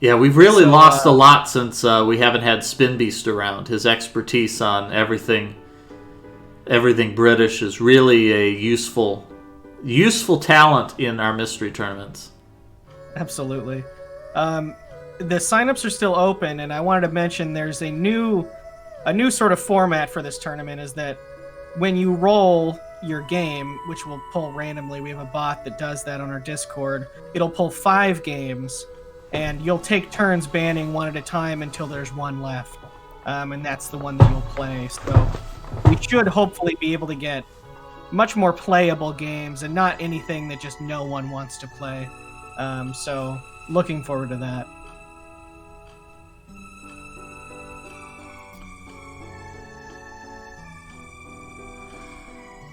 Yeah, we've really lost a lot since we haven't had Spin Beast around. His expertise on everything British is really a useful talent in our mystery tournaments. Absolutely. The signups are still open, and I wanted to mention there's a new sort of format for this tournament, is that when you roll your game, which will pull randomly, we have a bot that does that on our Discord, it'll pull 5 games, and you'll take turns banning one at a time until there's one left. And that's the one that you'll play. So we should hopefully be able to get much more playable games and not anything that just no one wants to play. So looking forward to that.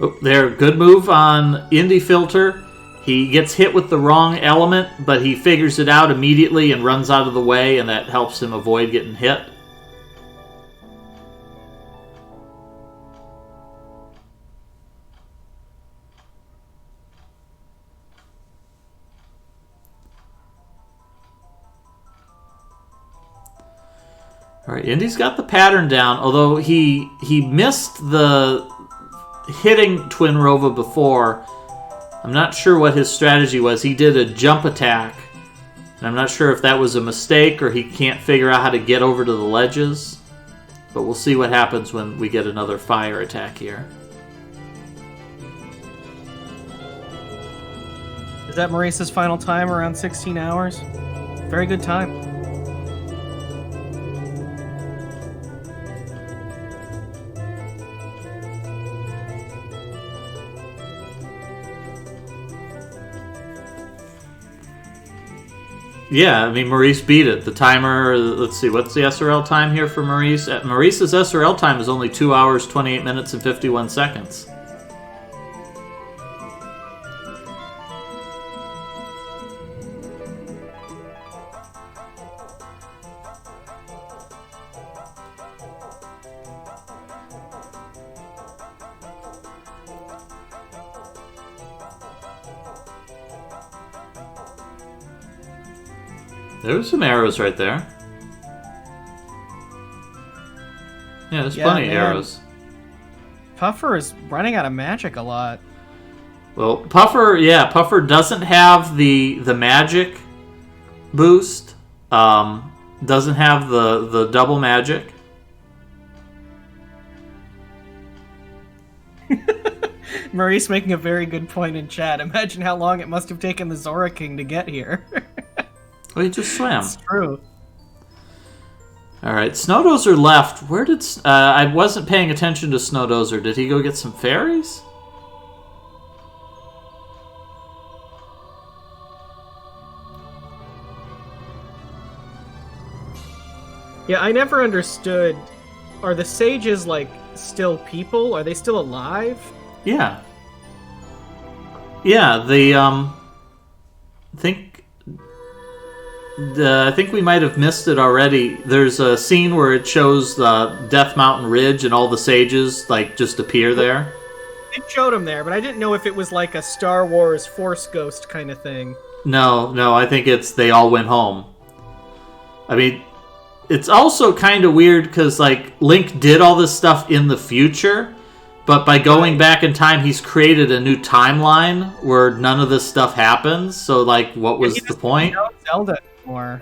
Oh, there, good move on Indie Filter. He gets hit with the wrong element, but he figures it out immediately and runs out of the way, and that helps him avoid getting hit. All right, Indy's got the pattern down, although he missed the hitting Twin Rova before. I'm not sure what his strategy was. He did a jump attack, and I'm not sure if that was a mistake or he can't figure out how to get over to the ledges. But we'll see what happens when we get another fire attack here. Is that Maurice's final time, around 16 hours? Very good time. Yeah, I mean, Maurice beat it. The timer, let's see, what's the SRL time here for Maurice? Maurice's SRL time is only 2 hours, 28 minutes, and 51 seconds. There's some arrows right there. Yeah, there's plenty of arrows. Puffer is running out of magic a lot. Well, Puffer doesn't have the magic boost. Doesn't have the double magic. Maurice making a very good point in chat. Imagine how long it must have taken the Zora King to get here. Oh, he just swam. It's true. Alright, Snowdozer left. Where did... I wasn't paying attention to Snowdozer. Did he go get some fairies? Yeah, I never understood. Are the sages, like, still people? Are they still alive? Yeah. Yeah, I think we might have missed it already. There's a scene where it shows the Death Mountain Ridge and all the sages like just appear there. It showed them there, but I didn't know if it was like a Star Wars Force Ghost kind of thing. No, I think it's they all went home. I mean, it's also kind of weird because like Link did all this stuff in the future, but by going back in time, he's created a new timeline where none of this stuff happens. So like, what was the point? Zelda more.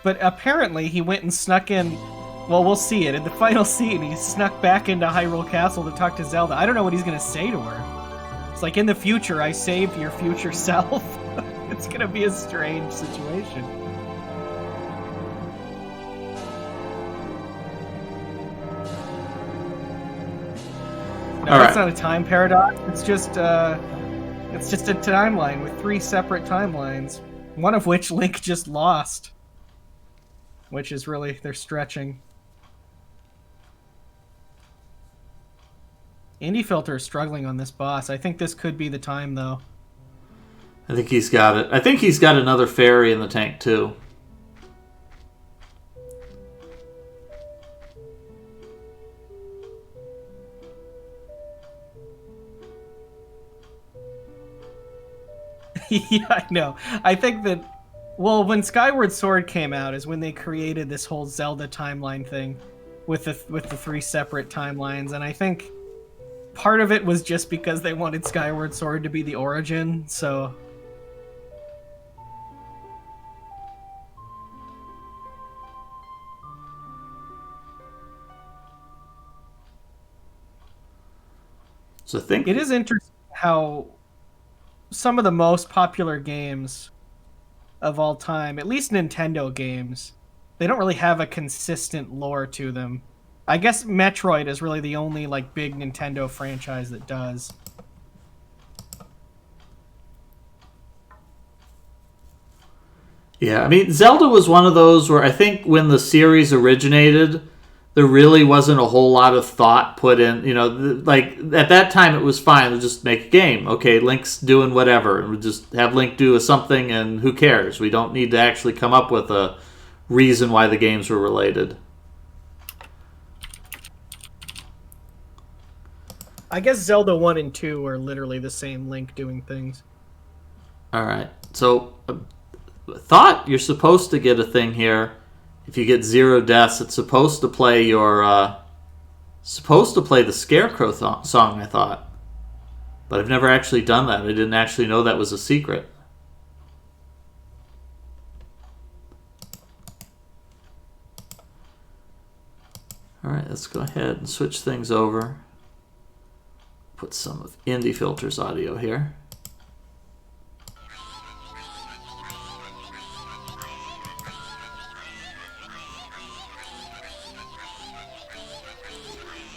But apparently he went and snuck in. Well, we'll see it in the final scene. He snuck back into Hyrule Castle to talk to Zelda. I don't know what he's gonna say to her. It's like, in the future, I saved your future self. It's gonna be a strange situation. No, that's not a time paradox. It's just a timeline with 3 separate timelines, one of which Link just lost. Which is really, they're stretching. Indie Filter is struggling on this boss. I think this could be the time, though. I think he's got it. I think he's got another fairy in the tank, too. Yeah, I know. I think that, well, when Skyward Sword came out is when they created this whole Zelda timeline thing with the 3 separate timelines, and I think part of it was just because they wanted Skyward Sword to be the origin, so... So I think it is interesting how some of the most popular games of all time, at least Nintendo games, they don't really have a consistent lore to them. I guess Metroid is really the only like big Nintendo franchise that does. Yeah, I mean, Zelda was one of those where I think when the series originated, there really wasn't a whole lot of thought put in. You know, like, at that time it was fine. We'll just make a game. Okay, Link's doing whatever. And we'll just have Link do something, and who cares? We don't need to actually come up with a reason why the games were related. I guess Zelda 1 and 2 are literally the same Link doing things. All right. So thought you're supposed to get a thing here. If you get 0 deaths, it's supposed to play your supposed to play the Scarecrow song, I thought. But I've never actually done that. I didn't actually know that was a secret. Alright, let's go ahead and switch things over. Put some of Indie Filter's audio here.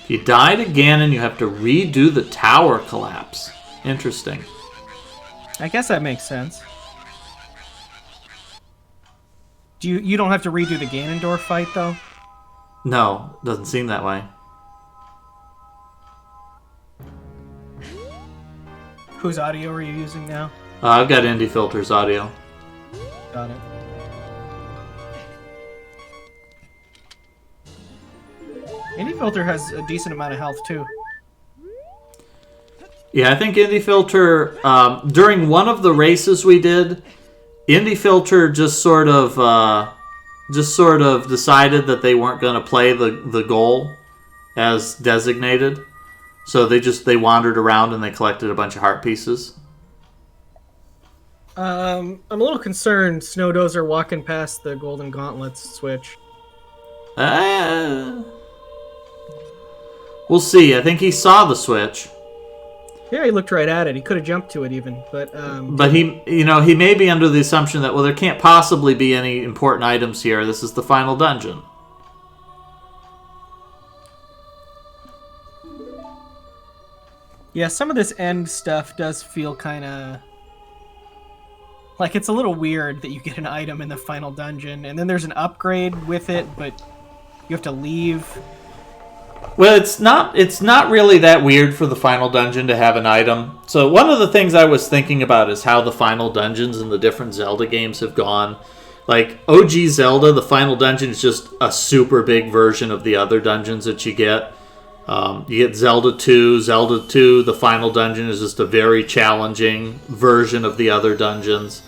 If you die to Ganon, you have to redo the tower collapse. Interesting. I guess that makes sense. You don't have to redo the Ganondorf fight, though? No, doesn't seem that way. Whose audio are you using now? I've got Indie Filter's audio. Got it. Indie Filter has a decent amount of health, too. Yeah, I think Indie Filter, during one of the races we did, Indie Filter just sort of decided that they weren't going to play the goal as designated. So they wandered around and they collected a bunch of heart pieces. I'm a little concerned Snow Dozer walking past the golden gauntlets switch. We'll see. I think he saw the switch. Yeah, he looked right at it. He could have jumped to it even, but he may be under the assumption that, well, there can't possibly be any important items here. This is the final dungeon. Yeah, some of this end stuff does feel kind of like it's a little weird that you get an item in the final dungeon and then there's an upgrade with it, but you have to leave. Well, it's not really that weird for the final dungeon to have an item. So one of the things I was thinking about is how the final dungeons in the different Zelda games have gone. Like OG Zelda, the final dungeon is just a super big version of the other dungeons that you get. You get Zelda 2. Zelda 2, the final dungeon is just a very challenging version of the other dungeons.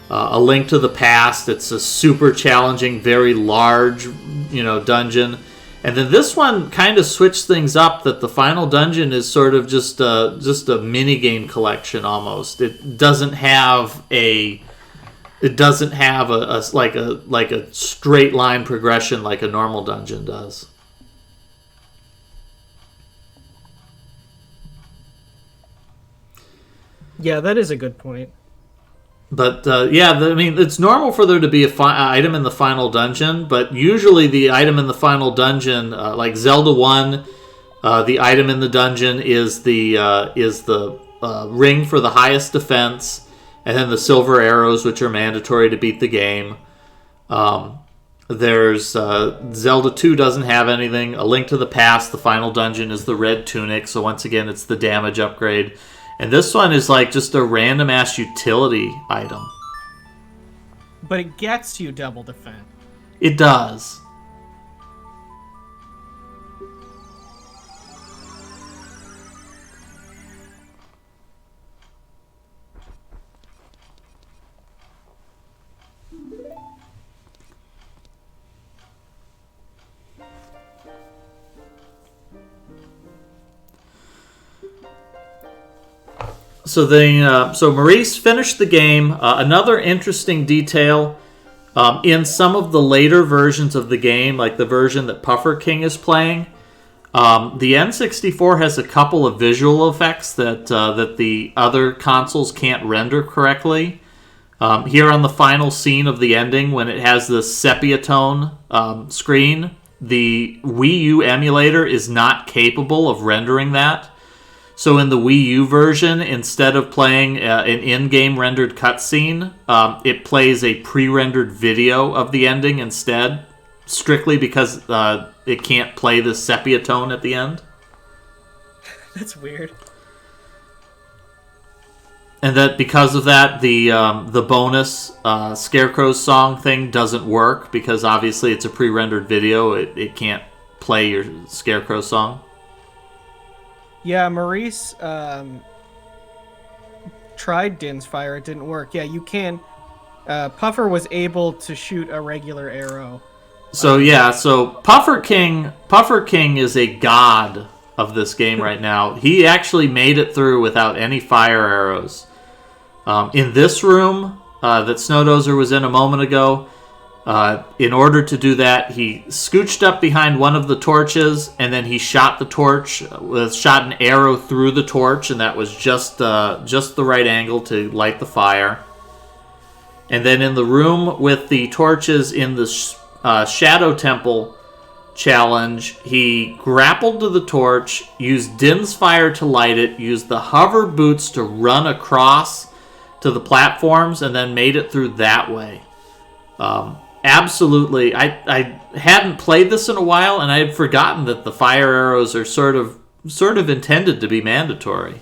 A Link to the Past, it's a super challenging, very large, dungeon. And then this one kind of switched things up, that the final dungeon is sort of just a mini game collection almost. It doesn't have a straight line progression like a normal dungeon does. Yeah, that is a good point. But, it's normal for there to be an item in the final dungeon, but usually the item in the final dungeon, like Zelda 1, the item in the dungeon is the ring for the highest defense, and then the silver arrows, which are mandatory to beat the game. There's Zelda 2 doesn't have anything. A Link to the Past, the final dungeon, is the red tunic, so once again, it's the damage upgrade. And this one is like just a random-ass utility item. But it gets you double defense. It does. So Maurice finished the game. Another interesting detail, in some of the later versions of the game, like the version that Puffer King is playing, the N64 has a couple of visual effects that the other consoles can't render correctly. Here on the final scene of the ending, when it has the sepia tone screen, the Wii U emulator is not capable of rendering that. So in the Wii U version, instead of playing an in-game rendered cutscene, it plays a pre-rendered video of the ending instead, strictly because it can't play the sepia tone at the end. That's weird. And that because of that, the bonus Scarecrow's song thing doesn't work, because obviously it's a pre-rendered video. It can't play your Scarecrow song. Yeah, Maurice tried Din's Fire. It didn't work. Yeah, you can. Puffer was able to shoot a regular arrow. So yeah, so Puffer King is a god of this game right now. He actually made it through without any fire arrows. In this room that Snowdozer was in a moment ago, in order to do that, he scooched up behind one of the torches, and then he shot an arrow through the torch, and that was just the right angle to light the fire. And then in the room with the torches in the Shadow Temple challenge, he grappled to the torch, used Din's fire to light it, used the hover boots to run across to the platforms, and then made it through that way. Absolutely. I hadn't played this in a while, and I had forgotten that the fire arrows are sort of intended to be mandatory.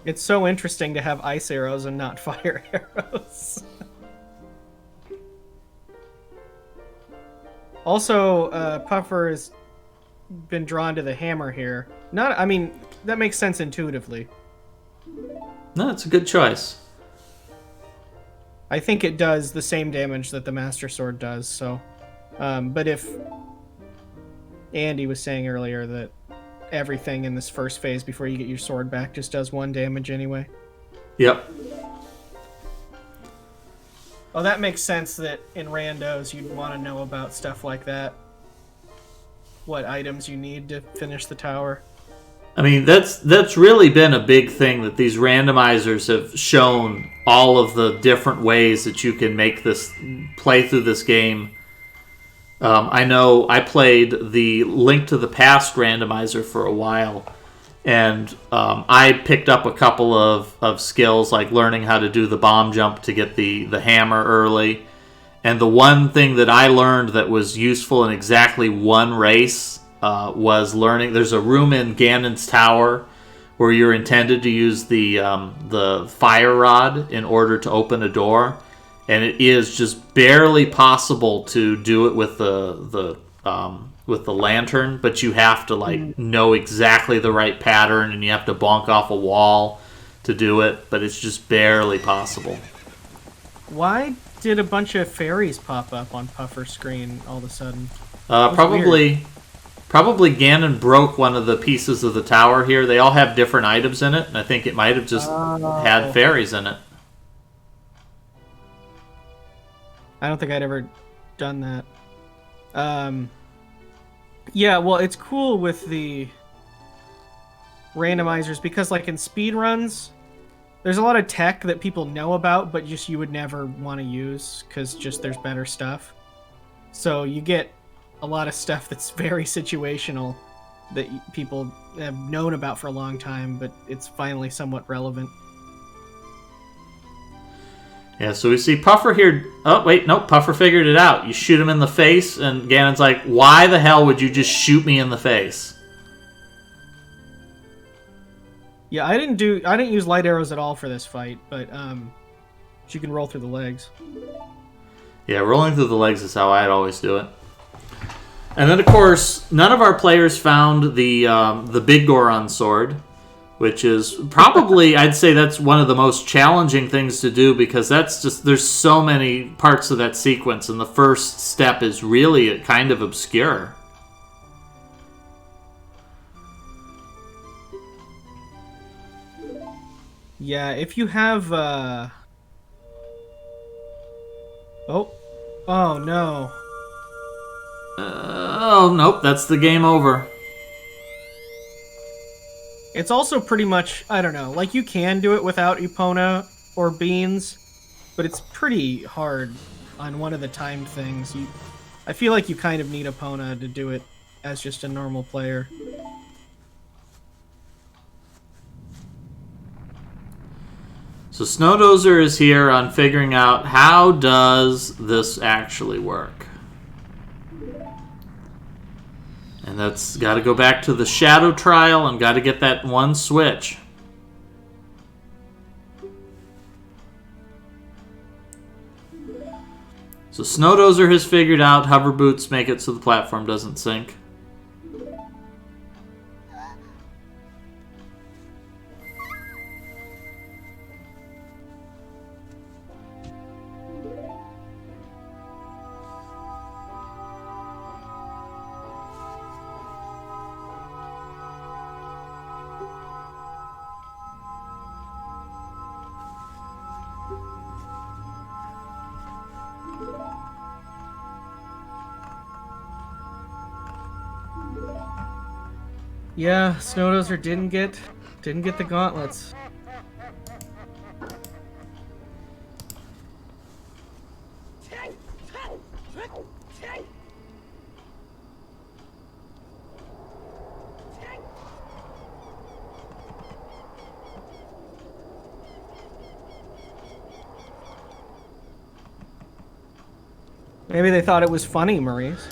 It's so interesting to have ice arrows and not fire arrows. Also, Puffer has been drawn to the hammer here. That makes sense intuitively. No, it's a good choice. I think it does the same damage that the Master Sword does, so... but if... Andy was saying earlier that everything in this first phase before you get your sword back just does 1 damage anyway. Yep. Oh, that makes sense that in randos you'd want to know about stuff like that. What items you need to finish the tower. I mean, that's really been a big thing that these randomizers have shown all of the different ways that you can play through this game. I know I played the Link to the Past randomizer for a while, and I picked up a couple of skills, like learning how to do the bomb jump to get the hammer early. And the one thing that I learned that was useful in exactly one race was learning. There's a room in Ganon's tower where you're intended to use the fire rod in order to open a door, and it is just barely possible to do it with the lantern, but you have to know exactly the right pattern, and you have to bonk off a wall to do it, but it's just barely possible. Why did a bunch of fairies pop up on Puffer's screen all of a sudden? Probably Ganon broke one of the pieces of the tower here. They all have different items in it, and I think it might have just had fairies in it. I don't think I'd ever done that. Yeah, well, it's cool with the randomizers because, like, in speedruns, there's a lot of tech that people know about, but just you would never want to use because just there's better stuff. So you get a lot of stuff that's very situational that people have known about for a long time, but it's finally somewhat relevant. Yeah, so we see Puffer here. Oh, wait, nope, Puffer figured it out. You shoot him in the face, and Ganon's like, why the hell would you just shoot me in the face? Yeah, I didn't use light arrows at all for this fight, but you can roll through the legs. Yeah, rolling through the legs is how I'd always do it. And then, of course, none of our players found the Big Goron sword, which is probably, I'd say that's one of the most challenging things to do because there's so many parts of that sequence, and the first step is really kind of obscure. Yeah, if you have, Oh no. Oh, nope, that's the game over. It's also pretty much, I don't know, like you can do it without Epona or beans, but it's pretty hard on one of the timed things. I feel like you kind of need Epona to do it as just a normal player. So Snowdozer is here on figuring out how does this actually work. And that's got to go back to the Shadow Trial and got to get that one switch. So Snowdozer has figured out hover boots make it so the platform doesn't sink. Yeah, Snowdozer didn't get the gauntlets. Maybe they thought it was funny, Maurice.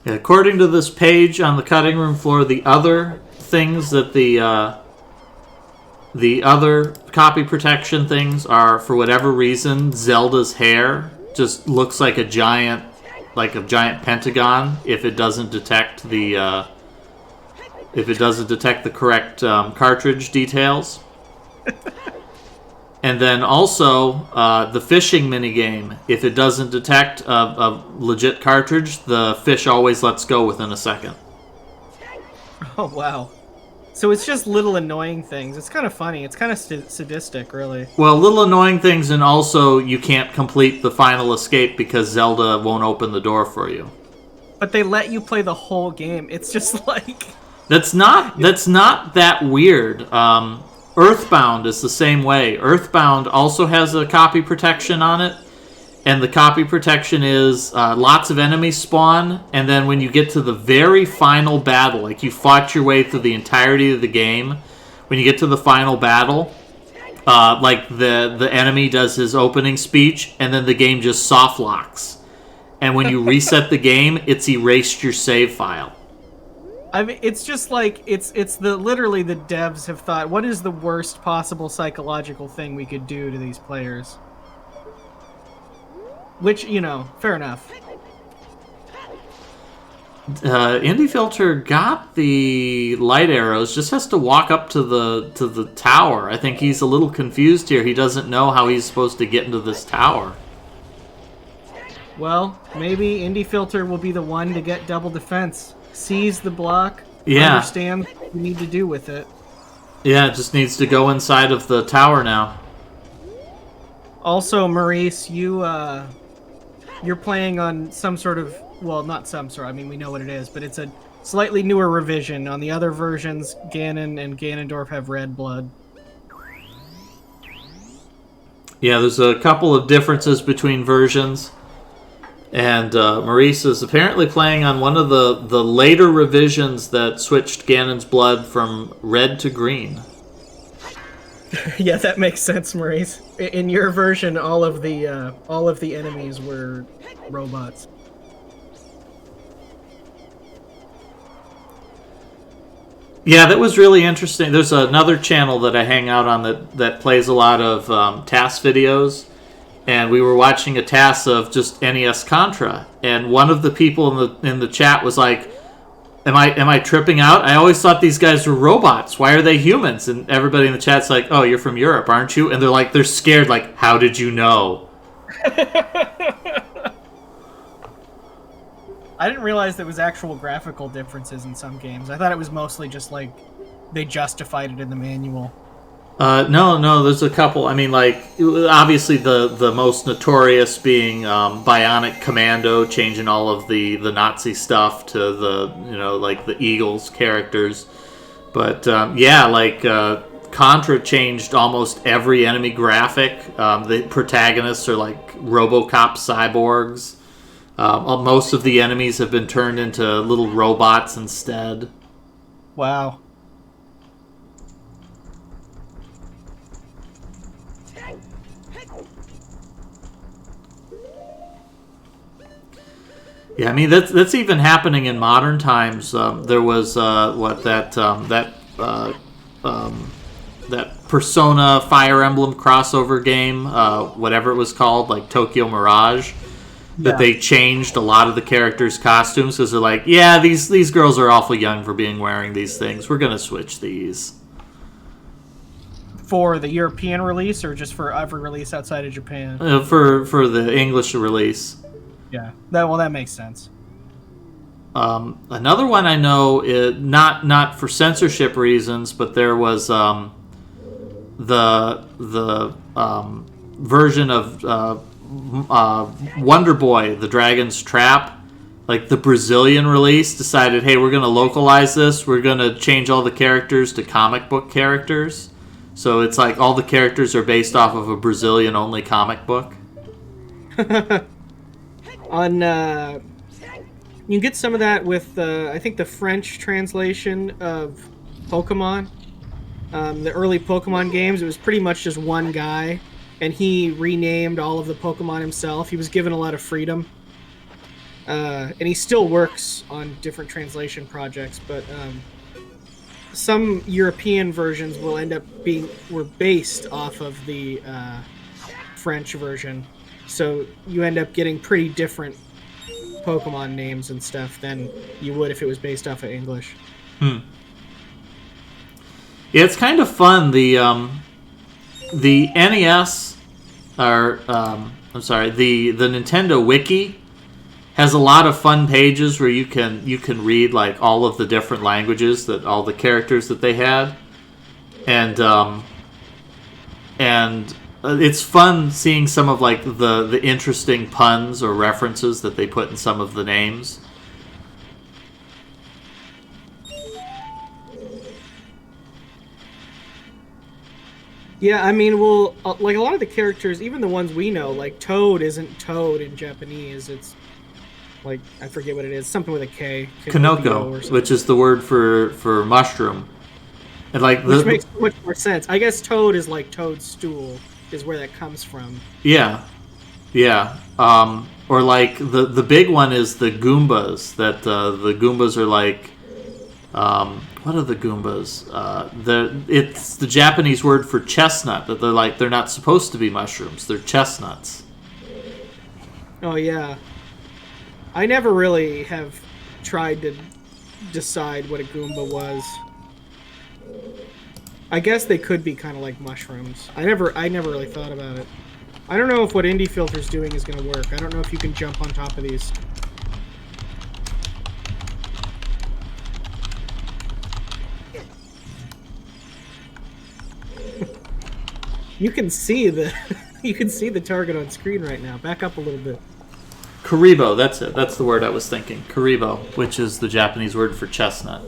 According to this page on the cutting room floor, the other things that the other copy protection things are, for whatever reason, Zelda's hair just looks like a giant pentagon if it doesn't detect the correct cartridge details. And then also, the fishing minigame, if it doesn't detect a legit cartridge, the fish always lets go within a second. Oh, wow. So it's just little annoying things. It's kind of funny. It's kind of sadistic, really. Well, little annoying things, and also you can't complete the final escape because Zelda won't open the door for you. But they let you play the whole game. It's just like... That's not that weird. Earthbound is the same way. Earthbound also has a copy protection on it, and the copy protection is lots of enemies spawn, and then when you get to the very final battle, like you fought your way through the entirety of the game, when you get to the final battle, like the enemy does his opening speech, and then the game just soft locks. And when you reset the game, it's erased your save file. I mean, it's just like literally the devs have thought, what is the worst possible psychological thing we could do to these players? Which, fair enough. Indie Filter got the light arrows, just has to walk up to the tower. I think he's a little confused here. He doesn't know how he's supposed to get into this tower. Well, maybe Indie Filter will be the one to get double defense. Sees the block, understand what you need to do with it. Yeah, it just needs to go inside of the tower now. Also, Maurice, you're playing on some sort of, well, not some sort, I mean, we know what it is, but it's a slightly newer revision. On the other versions, Ganon and Ganondorf have red blood. Yeah, there's a couple of differences between versions. And Maurice is apparently playing on one of the later revisions that switched Ganon's blood from red to green. Yeah, that makes sense, Maurice. In your version, all of the enemies were robots. Yeah, that was really interesting. There's another channel that I hang out on that plays a lot of TAS videos. And we were watching a TAS of just NES Contra, and one of the people in the chat was like, "Am I tripping out? I always thought these guys were robots. Why are they humans?" And everybody in the chat's like, "Oh, you're from Europe, aren't you?" And they're scared, like, "How did you know?" I didn't realize there was actual graphical differences in some games. I thought it was mostly just like they justified it in the manual. No, there's a couple. I mean, like, obviously the most notorious being Bionic Commando, changing all of the Nazi stuff to the Eagles characters. But, Contra changed almost every enemy graphic. The protagonists are like RoboCop cyborgs. Most of the enemies have been turned into little robots instead. Wow. Yeah, I mean that's even happening in modern times. There was that Persona Fire Emblem crossover game, whatever it was called, like Tokyo Mirage. That they changed a lot of the characters' costumes because they're like, yeah, these girls are awful young for being wearing these things. We're gonna switch these. For the European release, or just for every release outside of Japan? For the English release. Yeah, that makes sense. Another one I know, not for censorship reasons, but there was the version of Wonder Boy, the Dragon's Trap. like the Brazilian release decided, hey, we're going to localize this. We're going to change all the characters to comic book characters. So it's like all the characters are based off of a Brazilian-only comic book. You get some of that with, I think, the French translation of Pokemon. The early Pokemon games, it was pretty much just one guy, and he renamed all of the Pokemon himself. He was given a lot of freedom. And he still works on different translation projects, but some European versions will end up were based off of the French version. So you end up getting pretty different Pokemon names and stuff than you would if it was based off of English. Yeah, it's kind of fun. The NES, or I'm sorry, the Nintendo Wiki has a lot of fun pages where you can read like all of the different languages that all the characters that they had, and it's fun seeing some of like the interesting puns or references that they put in some of the names. Yeah, I mean, well, like a lot of the characters, even the ones we know, like Toad isn't Toad in Japanese. It's like, I forget what it is, something with a K. Kanoko, which is the word for mushroom. And like which makes much more sense. I guess Toad is like Toadstool, is where that comes from. Yeah. Or like the big one is the Goombas. That the Goombas are like, what are the Goombas? It's the Japanese word for chestnut. That they're not supposed to be mushrooms. They're chestnuts. Oh yeah. I never really have tried to decide what a Goomba was. I guess they could be kind of like mushrooms. I never really thought about it. I don't know if what Indie Filter's doing is going to work. I don't know if you can jump on top of these. You can see the target on screen right now. Back up a little bit. Karibo, that's it. That's the word I was thinking. Karibo, which is the Japanese word for chestnut.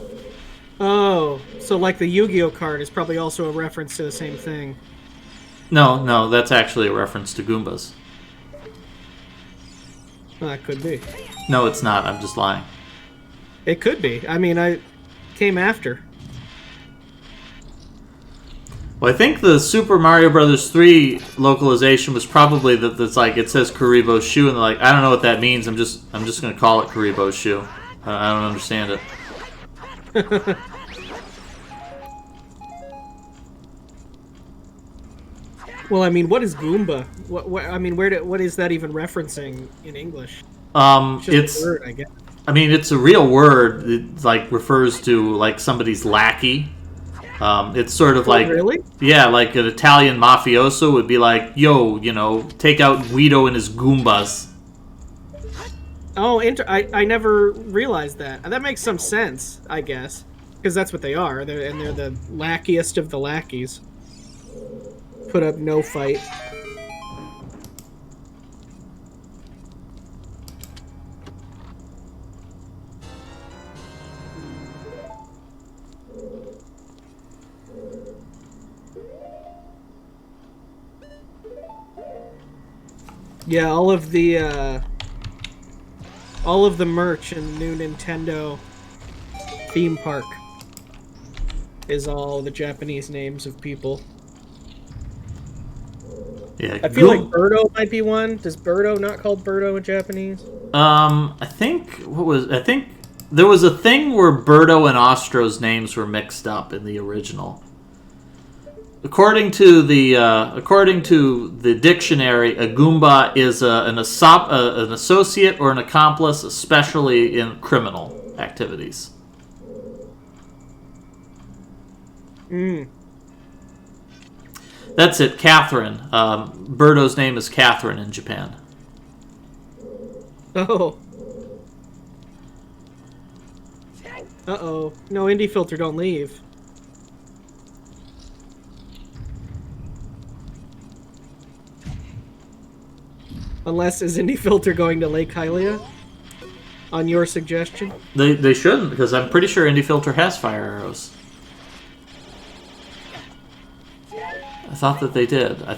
Oh, so like the Yu-Gi-Oh card is probably also a reference to the same thing. No, that's actually a reference to Goombas. Well, that could be. No, it's not. I'm just lying. It could be. I mean, I came after. Well, I think the Super Mario Brothers 3 localization was probably that's like it says Karibo's shoe, and they're like, I don't know what that means. I'm just gonna call it Karibo's shoe. I don't understand it. Well, I mean, what is Goomba? I mean, what is that even referencing in English? It's a word, I guess. I mean, it's a real word. It like refers to like somebody's lackey. It's sort of like, really? Yeah, like an Italian mafioso would be like, yo, take out Guido and his Goombas. Oh, I never realized that. That makes some sense, I guess, because that's what they are. They're the lackiest of the lackeys. Put up no fight. Yeah, all of the merch in the new Nintendo theme park is all the Japanese names of people. Yeah, I feel like Birdo might be one. Does Birdo not called Birdo in Japanese? I think there was a thing where Birdo and Ostro's names were mixed up in the original. According to the dictionary, a Goomba is an associate or an accomplice, especially in criminal activities. That's it, Catherine. Birdo's name is Catherine in Japan. Oh. Uh-oh. No, Indie Filter, don't leave. Unless, is Indie Filter going to Lake Hylia? on your suggestion? They shouldn't, because I'm pretty sure Indie Filter has fire arrows. I thought that they did. I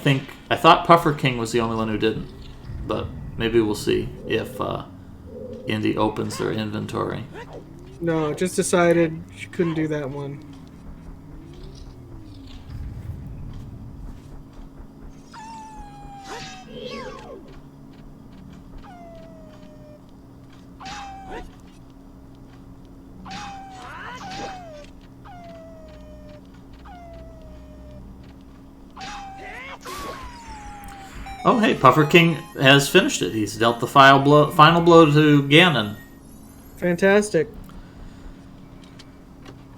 thought Puffer King was the only one who didn't, but maybe we'll see if Indie opens their inventory. No, just decided she couldn't do that one. Oh, hey, Puffer King has finished it. He's dealt the final blow to Ganon. Fantastic.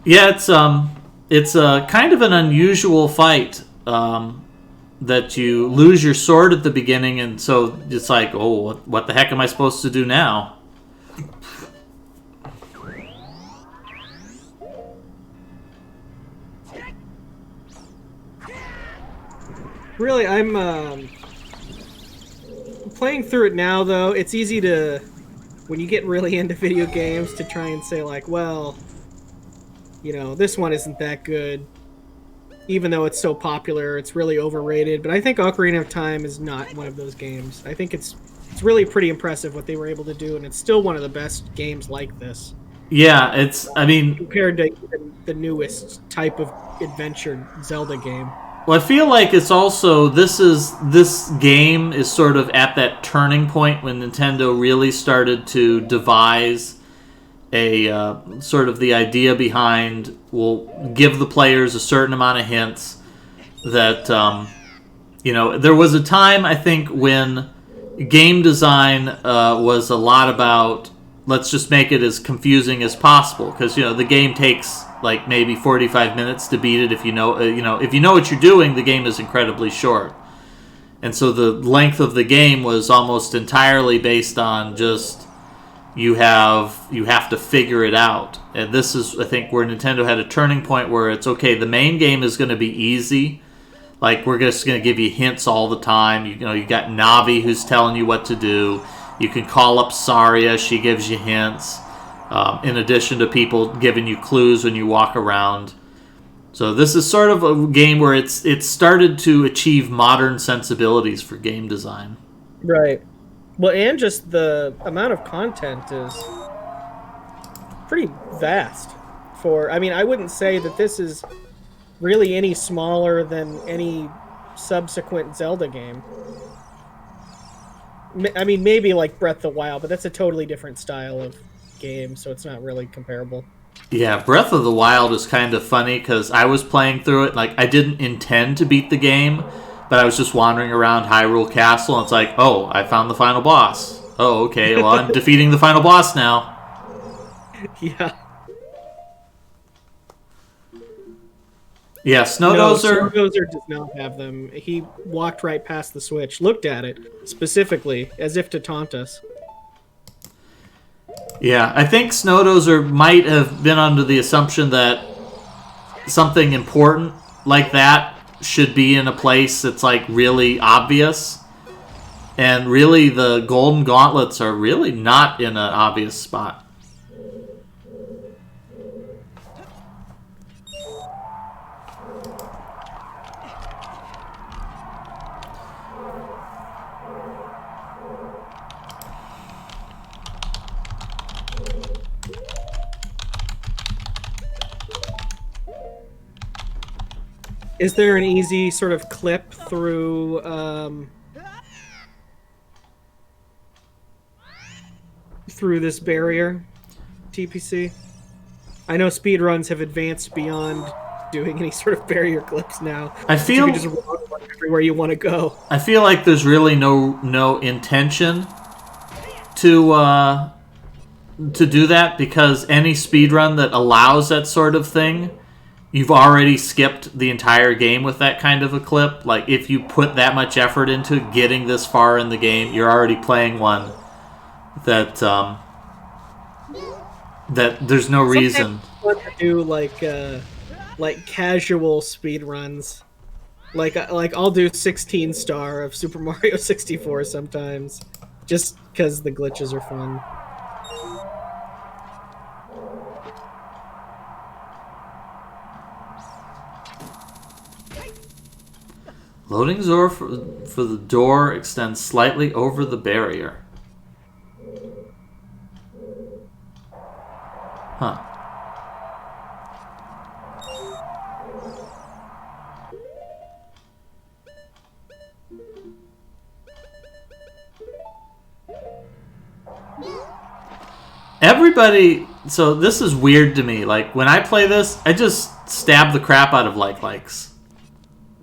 Yeah, it's a kind of an unusual fight that you lose your sword at the beginning, and so it's like, oh, what the heck am I supposed to do now? Really, I'm playing through it now, though. It's easy to, when you get really into video games, to try and say, like, well, you know, this one isn't that good. Even though it's so popular, it's really overrated. But I think Ocarina of Time is not one of those games. I think it's really pretty impressive what they were able to do, and it's still one of the best games like this. Yeah, I mean, compared to the newest type of adventure Zelda game. Well, I feel like it's also this game is sort of at that turning point when Nintendo really started to devise a sort of the idea behind, we'll give the players a certain amount of hints that there was a time, I think, when game design was a lot about, let's just make it as confusing as possible, because the game takes like maybe 45 minutes to beat it. If you know what you're doing, the game is incredibly short, and so the length of the game was almost entirely based on just you have to figure it out. And this is, I think, where Nintendo had a turning point where it's okay. The main game is going to be easy. Like, we're just going to give you hints all the time. You got Navi who's telling you what to do. You can call up Saria. She gives you hints. In addition to people giving you clues when you walk around. So this is sort of a game where it's started to achieve modern sensibilities for game design. Right. Well, and just the amount of content is pretty vast. I wouldn't say that this is really any smaller than any subsequent Zelda game. I mean, maybe like Breath of the Wild, but that's a totally different style of game, so it's not really comparable. Yeah, Breath of the Wild is kind of funny because I was playing through it, like, I didn't intend to beat the game, but I was just wandering around Hyrule Castle, and it's like, oh, I found the final boss. Oh, okay, well, I'm defeating the final boss now. Yeah. Yeah, Snowdozer... No, Snowdozer does not have them. He walked right past the Switch, looked at it, specifically, as if to taunt us. Yeah, I think Snowdozer might have been under the assumption that something important like that should be in a place that's like really obvious. And really the golden gauntlets are really not in an obvious spot. Is there an easy sort of clip through this barrier, TPC? I know speedruns have advanced beyond doing any sort of barrier clips now. I feel you can just walk everywhere you want to go. I feel like there's really no intention to do that, because any speedrun that allows that sort of thing, you've already skipped the entire game with that kind of a clip. Like, if you put that much effort into getting this far in the game, you're already playing one that there's no reason. Sometimes I do like casual speed runs. Like I'll do 16 star of Super Mario 64 sometimes, just because the glitches are fun. Loading zone for the door extends slightly over the barrier. Huh. Everybody, so this is weird to me. Like, when I play this, I just stab the crap out of likes.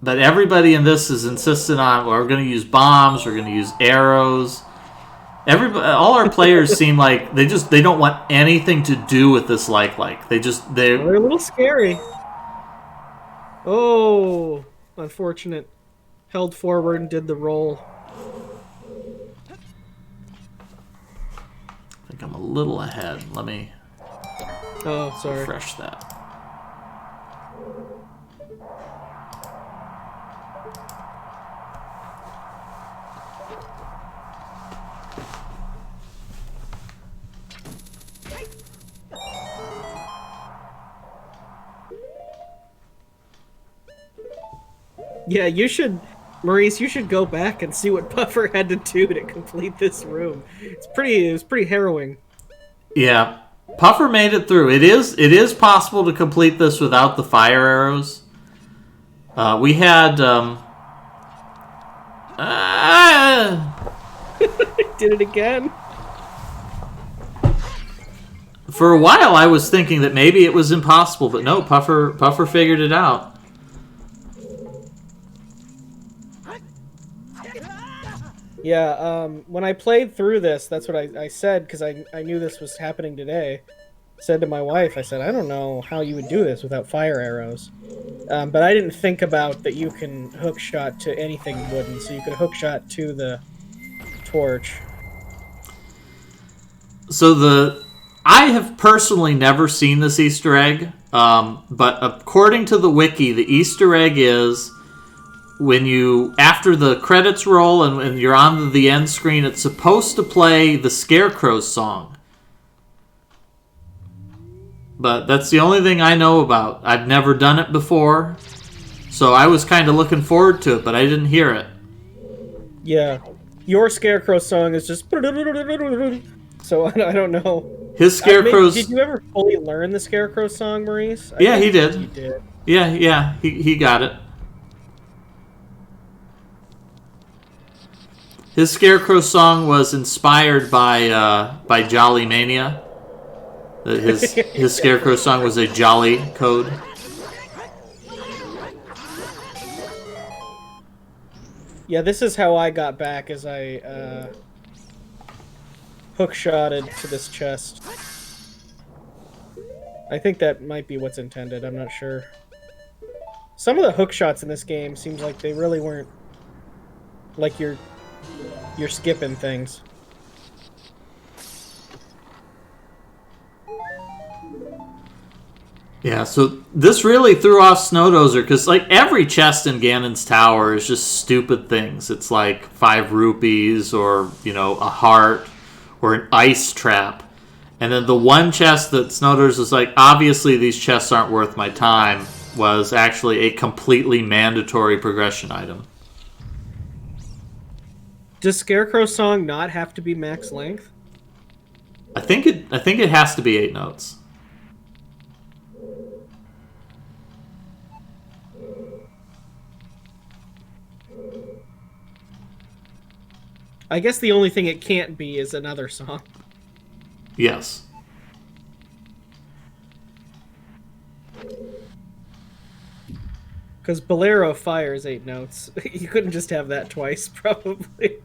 But everybody in this is insistent on, well, we're going to use bombs, we're going to use arrows. All our players seem like they don't want anything to do with this like. They're a little scary. Oh, unfortunate. Held forward and did the roll. I think I'm a little ahead. Let me refresh that. Yeah, Maurice, you should go back and see what Puffer had to do to complete this room. It was pretty harrowing. Yeah, Puffer made it through. It is possible to complete this without the fire arrows. We had Did it again. For a while, I was thinking that maybe it was impossible, but no, Puffer figured it out. Yeah, when I played through this, that's what I said, because I knew this was happening today. Said to my wife, I said, I don't know how you would do this without fire arrows. But I didn't think about that you can hook shot to anything wooden, so you could hook shot to the torch. So I have personally never seen this Easter egg, but according to the wiki, the Easter egg is after the credits roll and when you're on the end screen, it's supposed to play the Scarecrow's song. But that's the only thing I know about. I've never done it before, so I was kind of looking forward to it, but I didn't hear it. Yeah, your Scarecrow song is just... So I don't know. His Scarecrow's... Did you ever fully learn the Scarecrow song, Maurice? Yeah, he did. He did. Yeah, he got it. His Scarecrow song was inspired by Jolly Mania. His Scarecrow song was a Jolly code. Yeah, this is how I got back, as I hook-shotted to this chest. I think that might be what's intended, I'm not sure. Some of the hook shots in this game seems like they really weren't like you're skipping things. Yeah, so this really threw off Snow Dozer, because like every chest in Ganon's Tower is just stupid things. It's like 5 rupees, or a heart, or an ice trap. And then the one chest that Snow Dozer is like, obviously these chests aren't worth my time, was actually a completely mandatory progression item. Does Scarecrow's song not have to be max length? I think it has to be 8 notes. I guess the only thing it can't be is another song. Yes. Because Bolero fires 8 notes. You couldn't just have that twice, probably.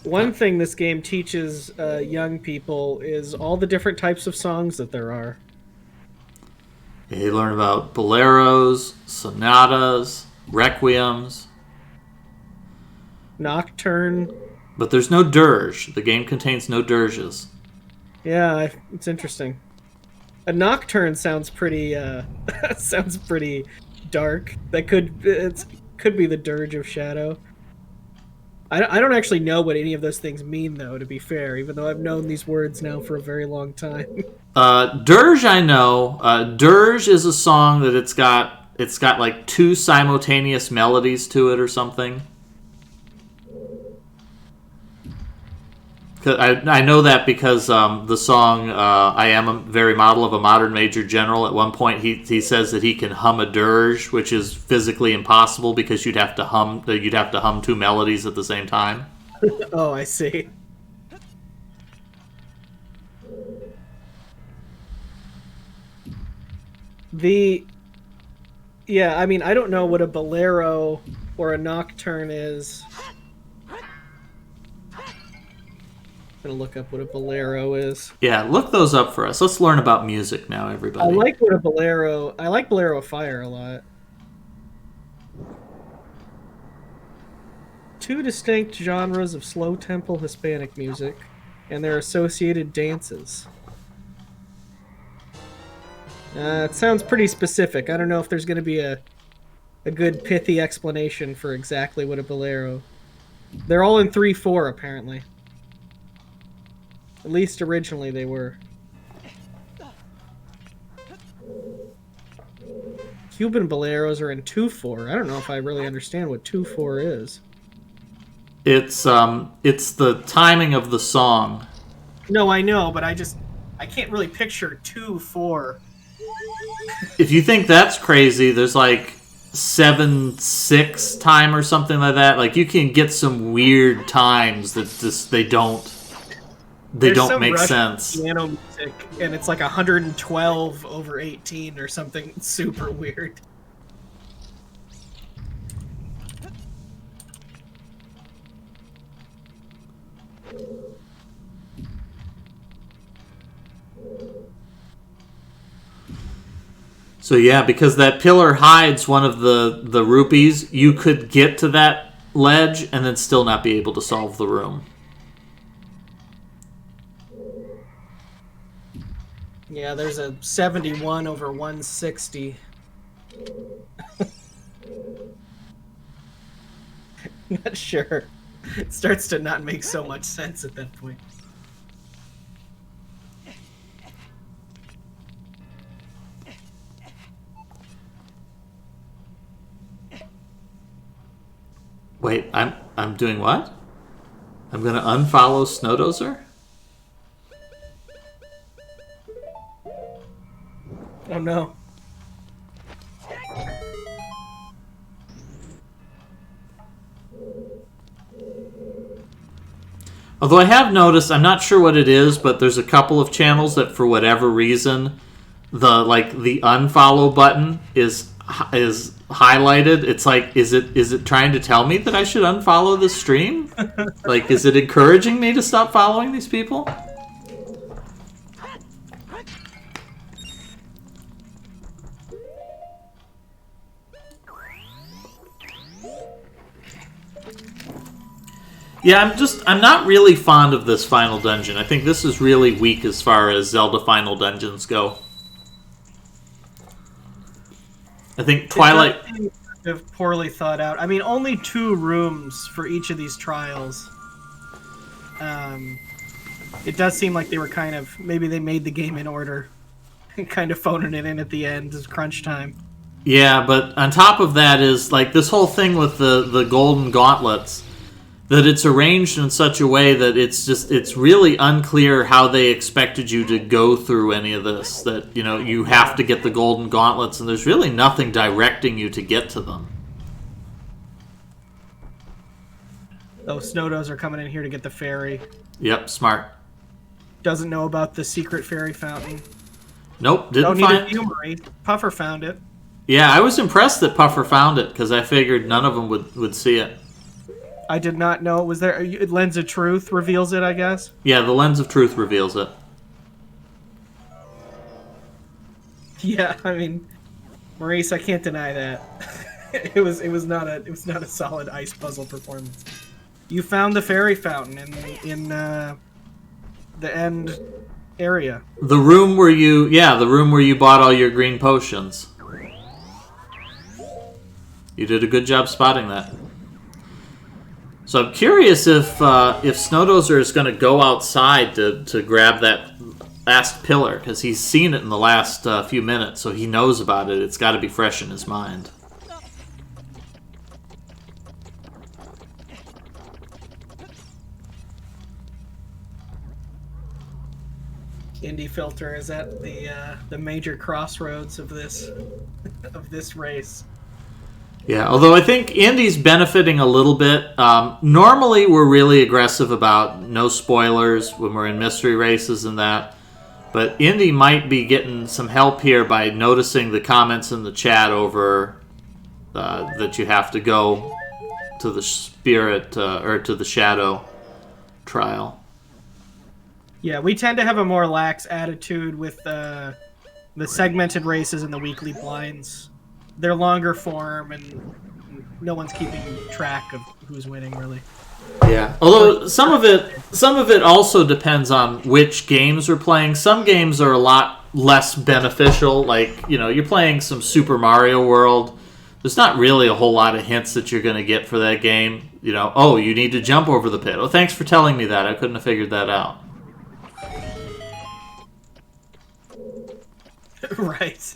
One thing this game teaches young people is all the different types of songs that there are. You learn about boleros, sonatas, requiems. Nocturne. But there's no dirge. The game contains no dirges. Yeah, it's interesting. A nocturne sounds pretty sounds pretty dark. That could be the dirge of shadow. I don't actually know what any of those things mean, though, to be fair, even though I've known these words now for a very long time. Dirge, I know. Dirge is a song that it's got like 2 simultaneous melodies to it or something. I know that because the song "I Am a Very Model of a Modern Major General." At one point, he says that he can hum a dirge, which is physically impossible because you'd have to hum 2 melodies at the same time. Oh, I see. Yeah, I mean, I don't know what a bolero or a nocturne is. I'm gonna look up what a bolero is. Yeah, look those up for us. Let's learn about music now, everybody. I like Bolero of Fire a lot. 2 distinct genres of slow tempo Hispanic music and their associated dances. It sounds pretty specific. I don't know if there's going to be a good pithy explanation for exactly what a bolero. They're all in 3/4 apparently. At least originally they were. Cuban boleros are in 2/4. I don't know if I really understand what 2/4 is. It's the timing of the song. No, I know, but I can't really picture 2/4. If you think that's crazy, there's like 7/6 time or something like that. Like you can get some weird times that just they don't make Russian sense. Piano music, and it's like 112/18 or something super weird. So yeah, because that pillar hides one of the rupees, you could get to that ledge and then still not be able to solve the room. Yeah, there's a 71/160. Not sure. It starts to not make so much sense at that point. Wait, I'm doing what? I'm gonna unfollow Dozer? Oh no. Although I have noticed, I'm not sure what it is, but there's a couple of channels that for whatever reason the unfollow button is highlighted. It's like, is it trying to tell me that I should unfollow the stream? Like, is it encouraging me to stop following these people? Yeah, I'm not really fond of this final dungeon. I think this is really weak as far as Zelda final dungeons go. I think Twilight... Poorly thought out. I mean, only 2 rooms for each of these trials. It does seem like they were kind of... Maybe they made the game in order. And kind of phoning it in at the end as crunch time. Yeah, but on top of that is, like, this whole thing with the golden gauntlets... That it's arranged in such a way that it's really unclear how they expected you to go through any of this. That, you know, you have to get the golden gauntlets, and there's really nothing directing you to get to them. Oh, Snowdozer are coming in here to get the fairy. Yep, smart. Doesn't know about the secret fairy fountain. Nope, didn't find it. Marie. Puffer found it. Yeah, I was impressed that Puffer found it, because I figured none of them would see it. I did not know it was there. Lens of Truth reveals it, I guess. Yeah, the Lens of Truth reveals it. Yeah, I mean, Maurice, I can't deny that. it was not a solid ice puzzle performance. You found the fairy fountain in the end area. The room where you bought all your green potions. You did a good job spotting that. So I'm curious if Snow Dozer is going to go outside to grab that last pillar, because he's seen it in the last few minutes, so he knows about it. It's got to be fresh in his mind. Indie Filter is at the major crossroads of this race. Yeah, although I think Indy's benefiting a little bit. Normally, we're really aggressive about no spoilers when we're in mystery races and that. But Indy might be getting some help here by noticing the comments in the chat over that you have to go to the spirit or to the shadow trial. Yeah, we tend to have a more lax attitude with the segmented races and the weekly blinds. They're longer form, and no one's keeping track of who's winning, really. Yeah, although some of it also depends on which games we're playing. Some games are a lot less beneficial. Like, you know, you're playing some Super Mario World. There's not really a whole lot of hints that you're going to get for that game. You know, oh, you need to jump over the pit. Oh, thanks for telling me that. I couldn't have figured that out. Right.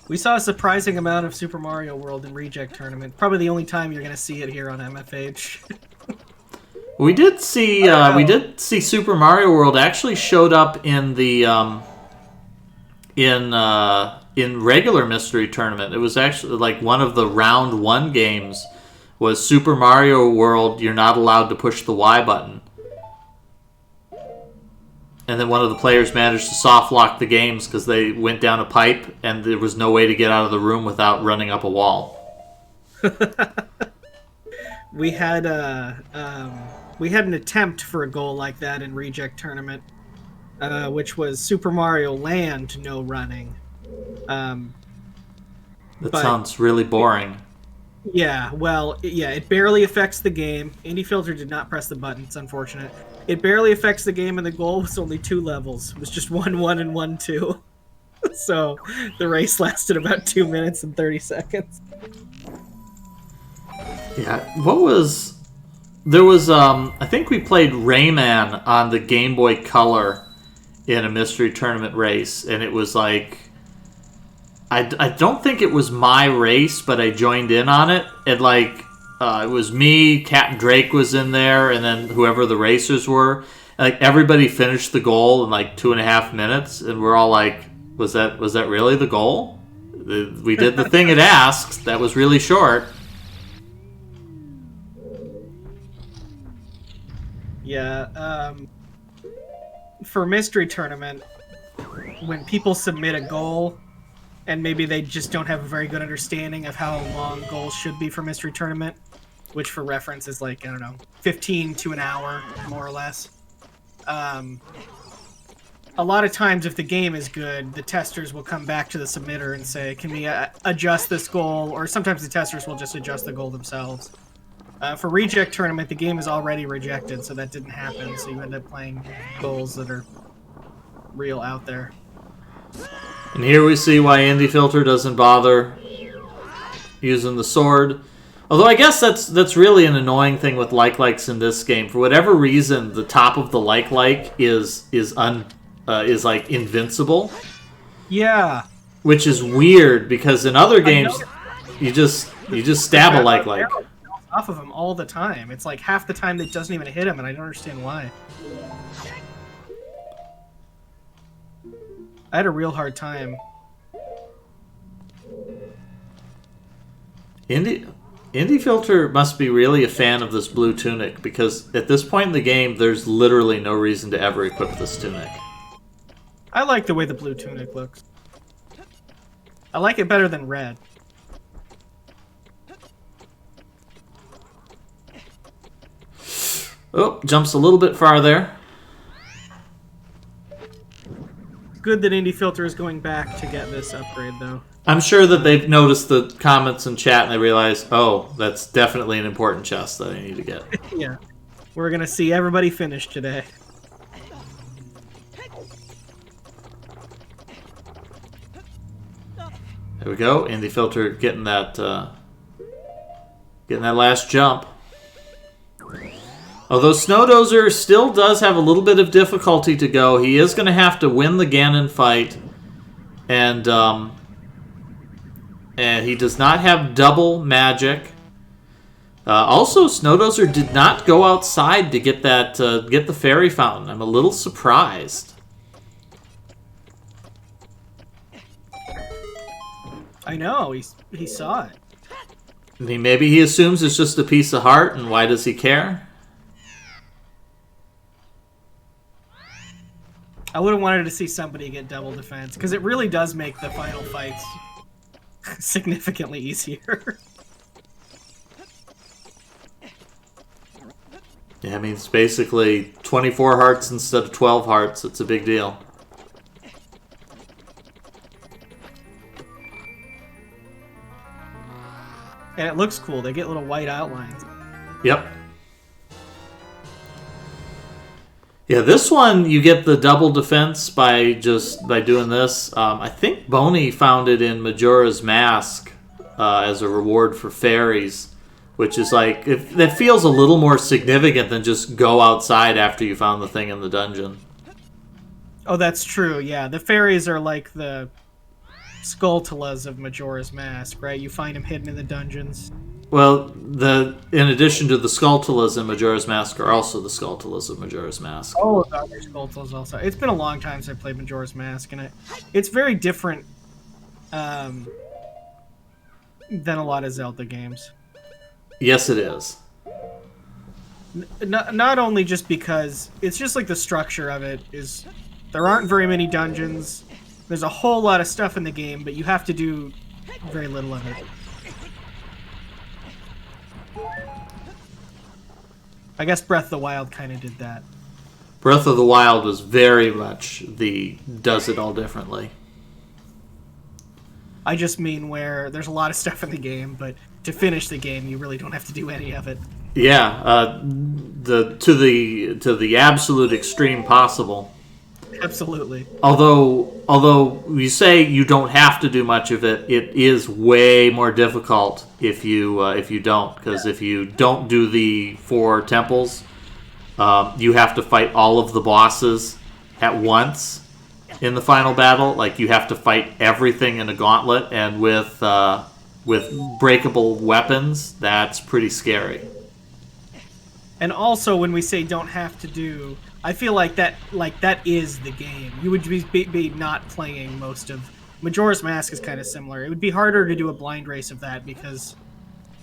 We saw a surprising amount of Super Mario World in Reject Tournament. Probably the only time you're going to see it here on MFH. We did see Super Mario World actually showed up in the in regular Mystery Tournament. It was actually like one of the round 1 games was Super Mario World. You're not allowed to push the Y button. And then one of the players managed to soft lock the games because they went down a pipe and there was no way to get out of the room without running up a wall. We had an attempt for a goal like that in Reject Tournament, which was Super Mario Land no running. That sounds really boring. Yeah, well, yeah, it barely affects the game. Indie Filter did not press the button. It's unfortunate. It barely affects the game, and the goal was only 2 levels. It was just 1-1 and 1-2. So the race lasted about 2 minutes and 30 seconds. Yeah, there was I think we played Rayman on the Game Boy Color in a Mystery Tournament race, and it was like, I don't think it was my race, but I joined in on it, and like, it was me, Captain Drake was in there, and then whoever the racers were. And like, everybody finished the goal in like 2.5 minutes, and we're all like, was that really the goal? We did the thing it asks. That was really short. Yeah, for Mystery Tournament, when people submit a goal, and maybe they just don't have a very good understanding of how long goals should be for Mystery Tournament, which for reference is like, I don't know, 15 to an hour, more or less. A lot of times, if the game is good, the testers will come back to the submitter and say, can we adjust this goal? Or sometimes the testers will just adjust the goal themselves. For Reject Tournament, the game is already rejected, so that didn't happen, so you end up playing goals that are real out there. And here we see why Indie Filter doesn't bother using the sword. Although I guess that's really an annoying thing with like-likes in this game. For whatever reason, the top of the like is like invincible. Yeah. Which is weird because in other games you just stab a like. Off of him all the time. It's like half the time that doesn't even hit him, and I don't understand why. I had a real hard time. Indie Filter must be really a fan of this blue tunic, because at this point in the game, there's literally no reason to ever equip this tunic. I like the way the blue tunic looks. I like it better than red. Oh, jumps a little bit far there. Good that Indie Filter is going back to get this upgrade, though. I'm sure that they've noticed the comments in chat and they realize, oh, that's definitely an important chest that I need to get. Yeah. We're going to see everybody finish today. There we go. Indie Filter getting that last jump. Although Snow Dozer still does have a little bit of difficulty to go, he is going to have to win the Ganon fight, and he does not have double magic. Also, Snow Dozer did not go outside to get that get the fairy fountain. I'm a little surprised. I know, he saw it. I mean, maybe he assumes it's just a piece of heart, and why does he care? I would have wanted to see somebody get double defense, because it really does make the final fights significantly easier. Yeah, I mean, it's basically 24 hearts instead of 12 hearts. It's a big deal. And it looks cool. They get little white outlines. Yep. Yeah, this one you get the double defense by doing this. I think Boney found it in Majora's Mask as a reward for fairies, which is like that feels a little more significant than just go outside after you found the thing in the dungeon. Oh, that's true. Yeah, the fairies are like the Skulltulas of Majora's Mask, right? You find them hidden in the dungeons. Well, in addition to the Skulltulas in Majora's Mask are also the Skulltulas of Majora's Mask. Oh, the other Skulltulas also. It's been a long time since I played Majora's Mask, and it's very different than a lot of Zelda games. Yes, it is. Not only just because it's just like the structure of it is there aren't very many dungeons. There's a whole lot of stuff in the game, but you have to do very little of it. I guess Breath of the Wild kind of did that. Breath of the Wild was very much does it all differently. I just mean where there's a lot of stuff in the game, but to finish the game, you really don't have to do any of it. Yeah, to the absolute extreme possible. Absolutely. Although you say you don't have to do much of it, it is way more difficult if you don't, because if you don't do the 4 temples, you have to fight all of the bosses at once in the final battle. Like you have to fight everything in a gauntlet, and with breakable weapons, that's pretty scary. And also, when we say don't have to do, I feel like that is the game. You would be not playing most of... Majora's Mask is kind of similar. It would be harder to do a blind race of that because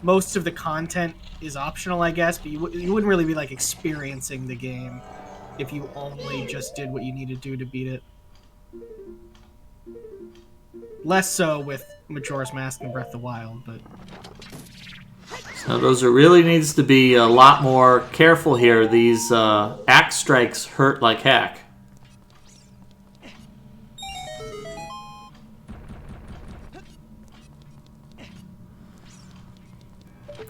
most of the content is optional, I guess, but you wouldn't really be like experiencing the game if you only just did what you need to do to beat it. Less so with Majora's Mask and Breath of the Wild, but... So Dozer really needs to be a lot more careful here. These axe strikes hurt like heck.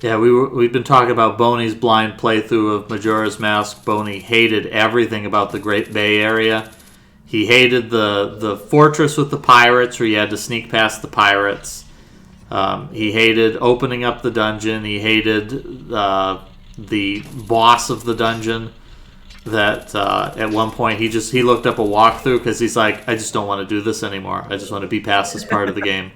Yeah, we've been talking about Boney's blind playthrough of Majora's Mask. Boney hated everything about the Great Bay Area. He hated the fortress with the pirates, where you had to sneak past the pirates. He hated opening up the dungeon. He hated the boss of the dungeon. That at one point he looked up a walkthrough because he's like, I just don't want to do this anymore. I just want to be past this part of the game.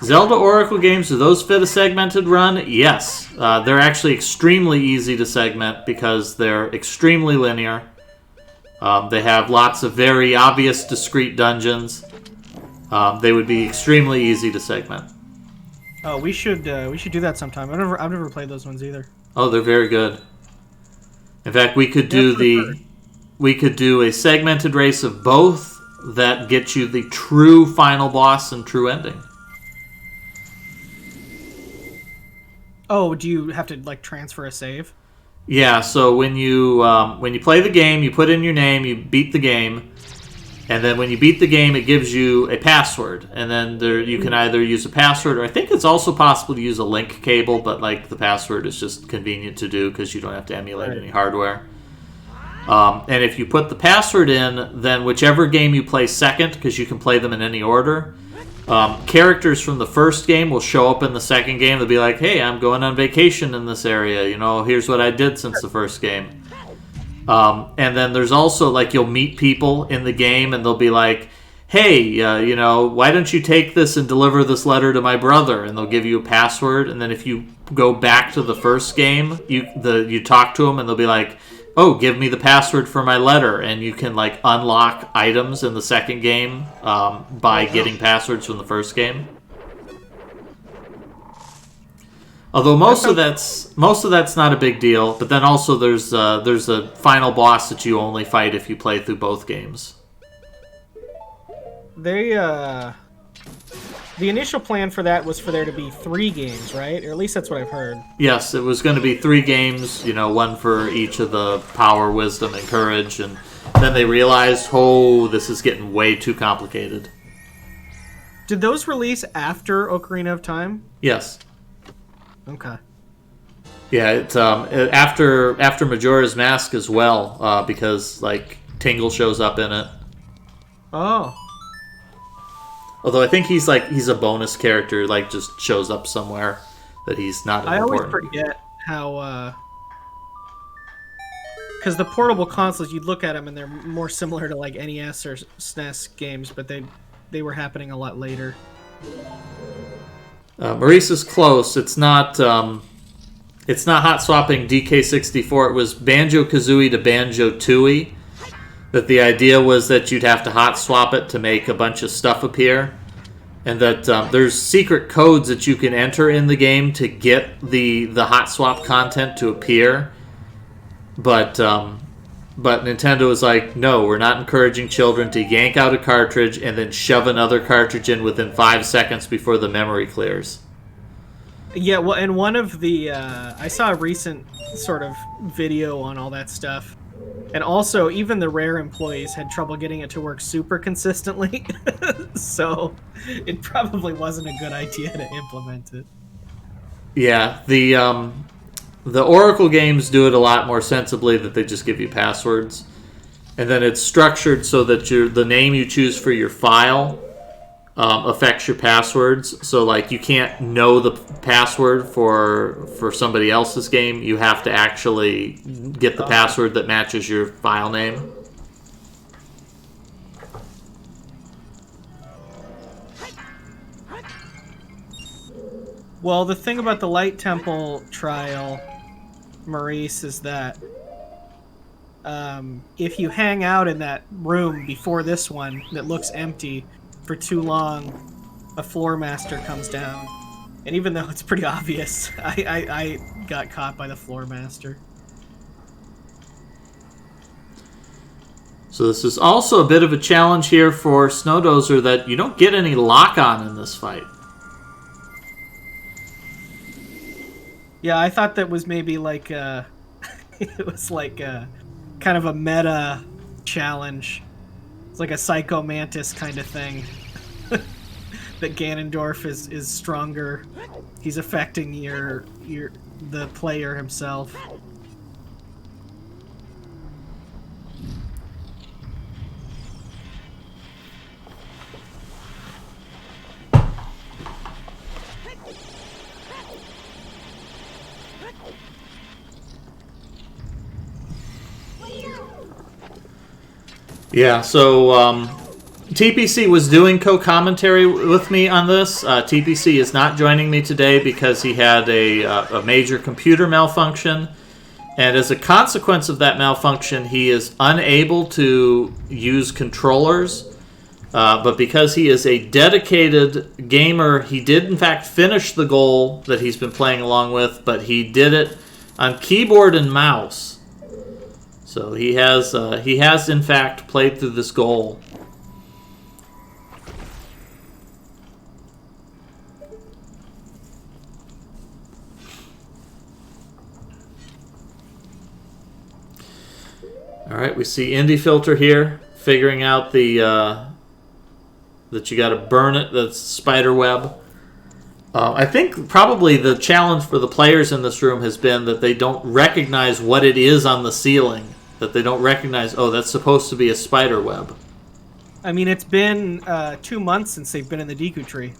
Zelda Oracle games, do those fit a segmented run? Yes. They're actually extremely easy to segment because they're extremely linear. They have lots of very obvious, discrete dungeons. They would be extremely easy to segment. Oh, we should do that sometime. I've never played those ones either. Oh, they're very good. In fact, we could do a segmented race of both that gets you the true final boss and true ending. Oh, do you have to like transfer a save? Yeah, so when you play the game, you put in your name, you beat the game, and then when you beat the game, it gives you a password, and then you can either use a password, or I think it's also possible to use a link cable, but like the password is just convenient to do because you don't have to emulate any hardware. And if you put the password in, then whichever game you play second, because you can play them in any order, characters from the first game will show up in the second game. They'll be like, hey, I'm going on vacation in this area. Here's what I did since the first game. And then there's also, like, you'll meet people in the game, and they'll be like, hey, why don't you take this and deliver this letter to my brother? And they'll give you a password. And then if you go back to the first game, you talk to them, and they'll be like, oh, give me the password for my letter. And you can, like, unlock items in the second game by getting passwords from the first game. Although most of that's not a big deal. But then also there's a final boss that you only fight if you play through both games. The initial plan for that was for there to be 3 games, right? Or at least that's what I've heard. Yes, it was going to be 3 games, one for each of the power, wisdom, and courage. And then they realized, this is getting way too complicated. Did those release after Ocarina of Time? Yes. Okay. Yeah, it's after Majora's Mask as well, because, like, Tingle shows up in it. Oh. Although I think he's a bonus character, like, just shows up somewhere that he's not important. I always forget how, because the portable consoles, you'd look at them and they're more similar to, like, NES or SNES games, but they were happening a lot later. Maurice is close. It's not hot swapping DK64. It was Banjo-Kazooie to Banjo-Tooie. That the idea was that you'd have to hot swap it to make a bunch of stuff appear, and that there's secret codes that you can enter in the game to get the hot swap content to appear. But Nintendo was like, no, we're not encouraging children to yank out a cartridge and then shove another cartridge in within 5 seconds before the memory clears. Yeah, well, and one of the I saw a recent sort of video on all that stuff. And also, even the Rare employees had trouble getting it to work super consistently. So it probably wasn't a good idea to implement it. Yeah, the Oracle games do it a lot more sensibly, that they just give you passwords. And then it's structured so that the name you choose for your file affects your passwords. So, like, you can't know the password for somebody else's game. You have to actually get the password that matches your file name. Well, the thing about the Light Temple trial, Maurice, is that if you hang out in that room before this one that looks empty for too long, a floor master comes down. And even though it's pretty obvious, I got caught by the floor master. So this is also a bit of a challenge here for Snow Dozer, that you don't get any lock-on in this fight. Yeah, I thought that was maybe like it was like a kind of a meta challenge. It's like a Psycho Mantis kind of thing. That Ganondorf is stronger. He's affecting the player himself. Yeah, so TPC was doing co-commentary with me on this. TPC is not joining me today because he had a major computer malfunction. And as a consequence of that malfunction, he is unable to use controllers. But because he is a dedicated gamer, he did in fact finish the goal that he's been playing along with, but he did it on keyboard and mouse. So he has in fact played through this goal. All right, we see Indie Filter here figuring out that you got to burn it. That's spider web. I think probably the challenge for the players in this room has been that they don't recognize what it is on the ceiling That they don't recognize, oh, that's supposed to be a spider web. I mean, it's been 2 months since they've been in the Deku Tree.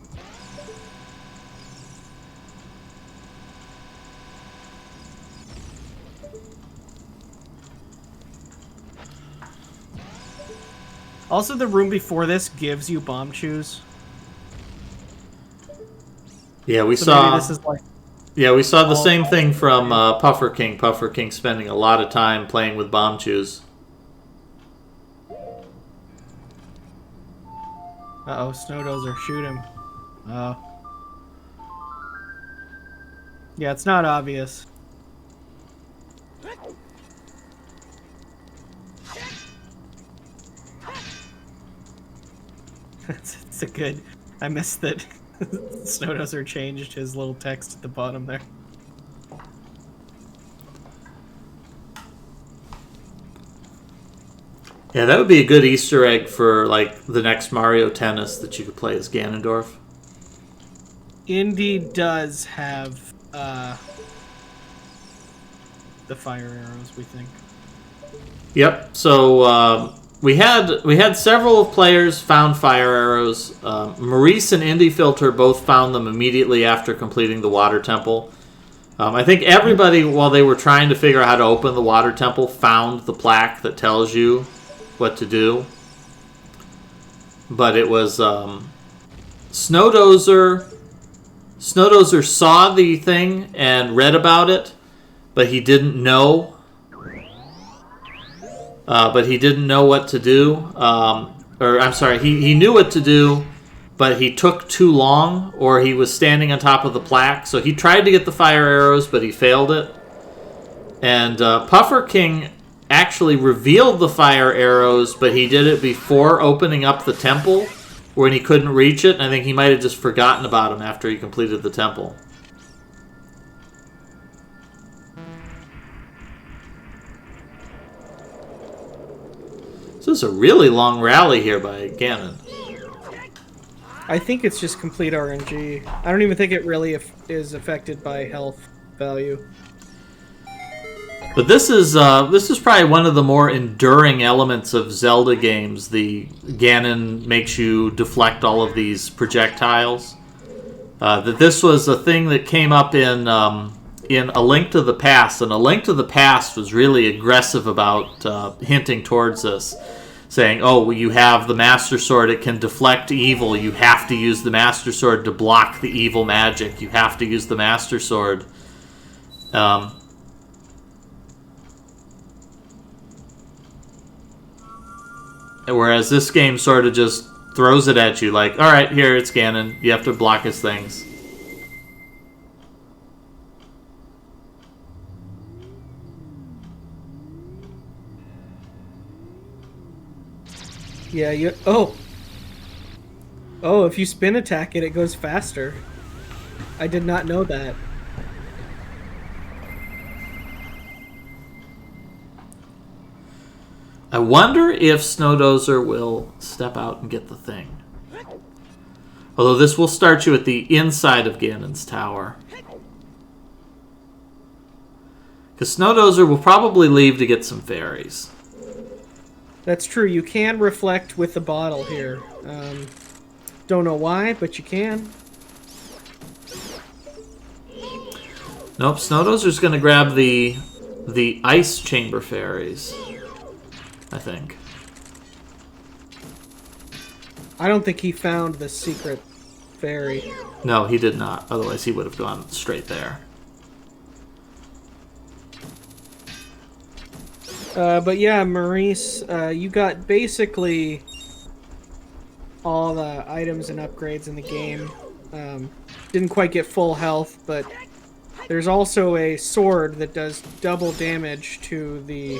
Also, the room before this gives you bomb chews. Yeah, we So saw. maybe this is like Yeah, we saw the same thing from Puffer King. Puffer King spending a lot of time playing with bomb chews. Uh-oh, Snow Dozer, shoot him. Oh. Yeah, it's not obvious. It's a good... I missed that Snow Dozer changed his little text at the bottom there. Yeah, that would be a good Easter egg for like the next Mario Tennis that you could play as Ganondorf. Indy does have the fire arrows, we think. Yep. So we had several players found fire arrows. Maurice and Indy Filter both found them immediately after completing the water temple. I think everybody, while they were trying to figure out how to open the water temple, found the plaque that tells you what to do. But it was Snow Dozer. Snow Dozer saw the thing and read about it, but he didn't know. But he didn't know what to do. Or I'm sorry, he knew what to do, but he took too long, or he was standing on top of the plaque. So he tried to get the fire arrows, but he failed it. And Puffer King actually revealed the fire arrows, but he did it before opening up the temple, when he couldn't reach it. And I think he might have just forgotten about them after he completed the temple. So this is a really long rally here by Ganon. I think it's just complete RNG. I don't even think it really is affected by health value. But this is probably one of the more enduring elements of Zelda games. The Ganon makes you deflect all of these projectiles. That this was a thing that came up in A Link to the Past, and A Link to the Past was really aggressive about hinting towards this, saying, "Oh, well, you have the Master Sword; it can deflect evil. You have to use the Master Sword to block the evil magic. You have to use the Master Sword." Whereas this game sort of just throws it at you, like, all right, here, it's Ganon. You have to block his things. Yeah, you... Oh! Oh, if you spin attack it, it goes faster. I did not know that. I wonder if Snow Dozer will step out and get the thing. Although this will start you at the inside of Ganon's tower. Because Snow Dozer will probably leave to get some fairies. That's true. You can reflect with the bottle here. Don't know why, but you can. Nope, Snow Dozer's going to grab the ice chamber fairies, I think. I don't think he found the secret fairy. No, he did not. Otherwise, he would have gone straight there. But yeah, Maurice, you got basically all the items and upgrades in the game. Didn't quite get full health, but there's also a sword that does double damage to the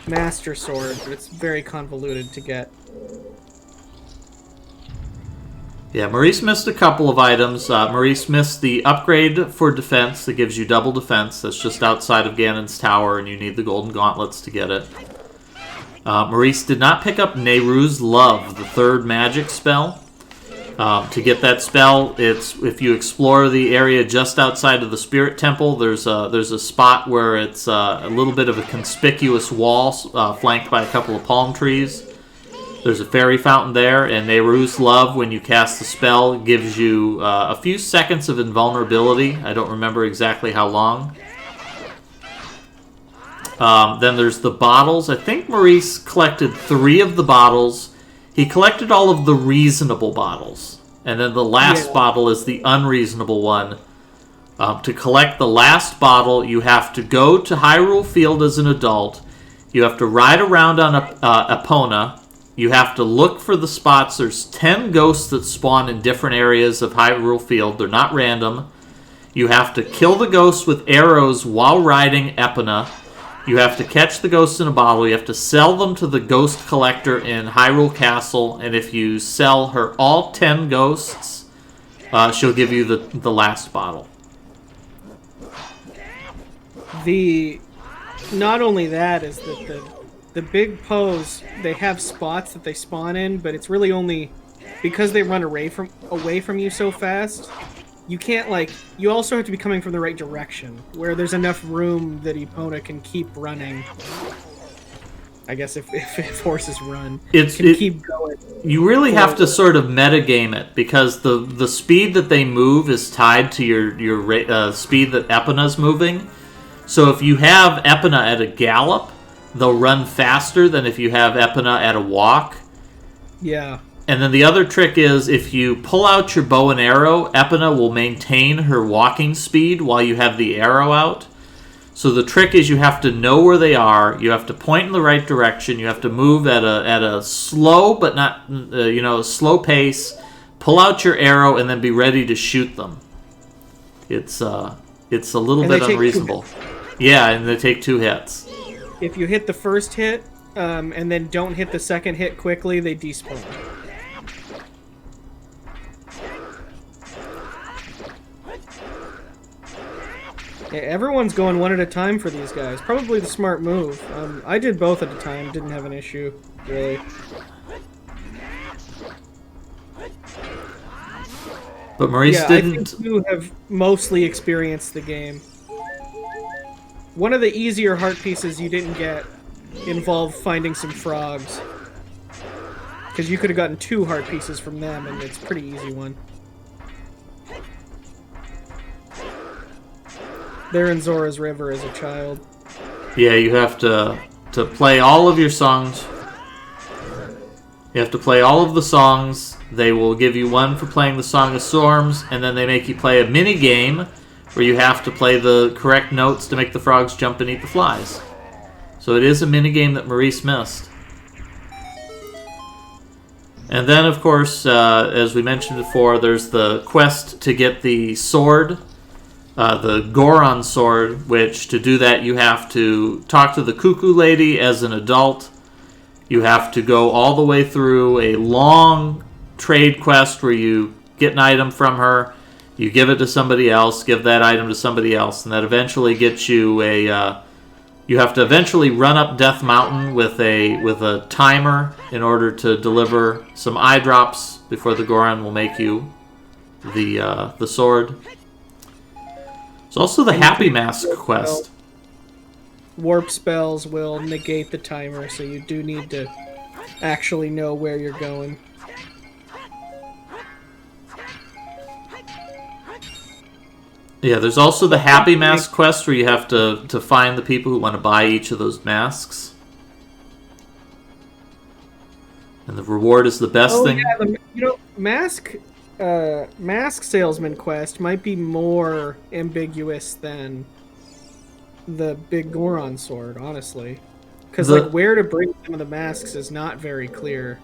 Master Sword. It's very convoluted to get. Yeah, Maurice missed a couple of items. Maurice missed the upgrade for defense that gives you double defense. That's just outside of Ganon's tower, and you need the golden gauntlets to get it. Maurice did not pick up Nehru's Love, the third magic spell. To get that spell, it's if you explore the area just outside of the Spirit Temple, there's a spot where it's a little bit of a conspicuous wall flanked by a couple of palm trees. There's a fairy fountain there, and Nehru's Love, when you cast the spell, gives you a few seconds of invulnerability. I don't remember exactly how long. Then there's the bottles. I think Maurice collected 3 of the bottles. He collected all of the reasonable bottles. And then the last bottle is the unreasonable one. To collect the last bottle, you have to go to Hyrule Field as an adult. You have to ride around on Epona. You have to look for the spots. There's 10 ghosts that spawn in different areas of Hyrule Field. They're not random. You have to kill the ghosts with arrows while riding Epona. You have to catch the ghosts in a bottle. You have to sell them to the ghost collector in Hyrule Castle. And if you sell her all 10 ghosts, she'll give you the last bottle. Not only that is that the big Poes, they have spots that they spawn in, but it's really only because they run away from you so fast. You can't, you also have to be coming from the right direction, where there's enough room that Epona can keep running. I guess if horses run, keep going. You really have to sort of metagame it, because the speed that they move is tied to your speed that Epona's moving. So if you have Epona at a gallop, they'll run faster than if you have Epona at a walk. Yeah. And then the other trick is, if you pull out your bow and arrow, Epona will maintain her walking speed while you have the arrow out. So the trick is you have to know where they are, you have to point in the right direction, you have to move at a slow but not, slow pace, pull out your arrow, and then be ready to shoot them. It's a little bit unreasonable. Yeah, and they take 2 hits. If you hit the first hit, and then don't hit the second hit quickly, they despawn. Yeah, everyone's going one at a time for these guys. Probably the smart move. I did both at a time, didn't have an issue, really. But Maurice didn't... I think you have mostly experienced the game. One of the easier heart pieces you didn't get involved finding some frogs. Because you could have gotten 2 heart pieces from them, and it's a pretty easy one. There in Zora's River as a child. Yeah, you have to play all of your songs. You have to play all of the songs. They will give you 1 for playing the Song of Storms, and then they make you play a mini game where you have to play the correct notes to make the frogs jump and eat the flies. So it is a mini game that Maurice missed. And then, of course, as we mentioned before, there's the quest to get the sword. The Goron sword, which to do that you have to talk to the Cuckoo Lady as an adult. You have to go all the way through a long trade quest where you get an item from her, you give it to somebody else, give that item to somebody else, and that eventually gets you a... you have to eventually run up Death Mountain with a timer in order to deliver some eye drops before the Goron will make you the sword. There's also the Happy Mask quest. Warp spells will negate the timer, so you do need to actually know where you're going. Yeah, there's also the Happy Mask quest where you have to find the people who want to buy each of those masks. And the reward is the best thing. Yeah, Mask Salesman quest might be more ambiguous than the big Goron sword, honestly. Because where to bring some of the masks is not very clear.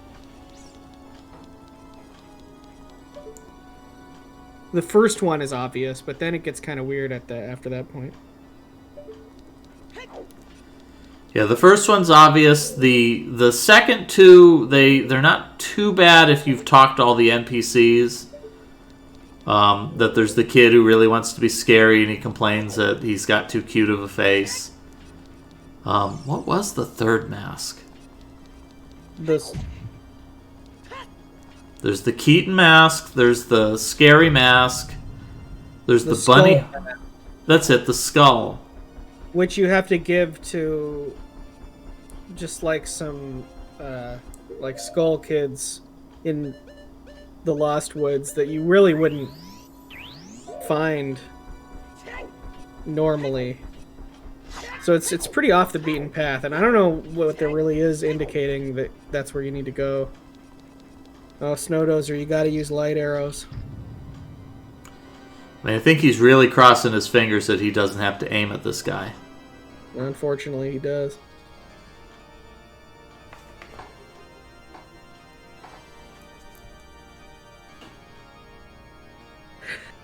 The first one is obvious, but then it gets kind of weird after that point. Yeah, the first one's obvious. The second 2, they're not too bad if you've talked to all the NPCs. That there's the kid who really wants to be scary and he complains that he's got too cute of a face. What was the third mask? There's the Keaton mask. There's the scary mask. There's the bunny. skull, That's it, the skull. which you have to give to just like some like skull kids in the Lost Woods that you really wouldn't find normally. So it's pretty off the beaten path, and I don't know what there really is indicating that that's where you need to go. Oh, Snow Dozer, you gotta use light arrows. I think he's really crossing his fingers that he doesn't have to aim at this guy. Unfortunately, he does.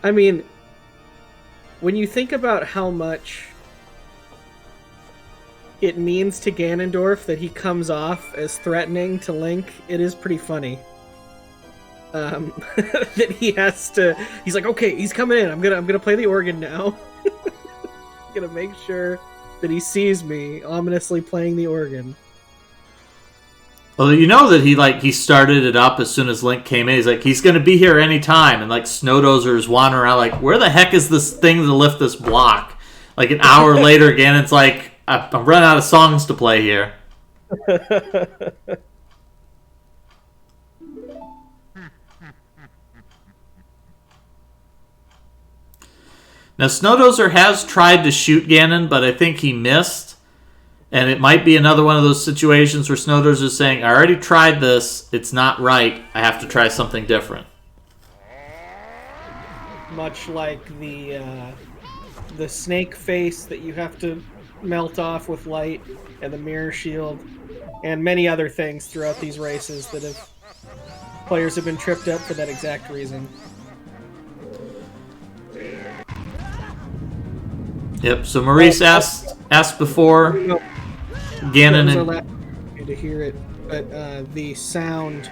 I mean, when you think about how much it means to Ganondorf that he comes off as threatening to Link, it is pretty funny. That he has to. He's like, okay, he's coming in. I'm gonna play the organ now. I'm gonna make sure that he sees me ominously playing the organ. Well, you know that he started it up as soon as Link came in. He's like, he's going to be here any time. And like Snow Dozer is wandering around like, where the heck is this thing to lift this block? Like an hour later, Ganon's like, I'm running out of songs to play here. Now, Snow Dozer has tried to shoot Ganon, but I think he missed. And it might be another one of those situations where Snow Dozer is saying, I already tried this, it's not right, I have to try something different. Much like the snake face that you have to melt off with light, and the mirror shield, and many other things throughout these races that players have been tripped up for that exact reason. Yep, so Maurice asked before Ganon and to hear it, but the sound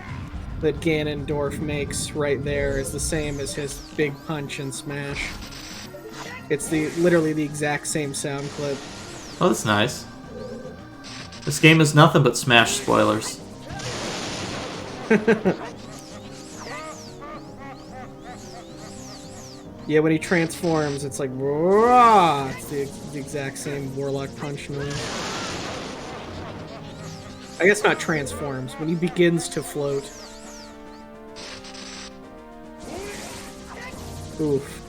that Ganondorf makes right there is the same as his big punch in Smash. It's literally the exact same sound clip. Oh, that's nice. This game is nothing but Smash spoilers. Yeah, when he transforms, it's like, Wah! It's the exact same Warlock punch noise. I guess not transforms, when he begins to float. Oof.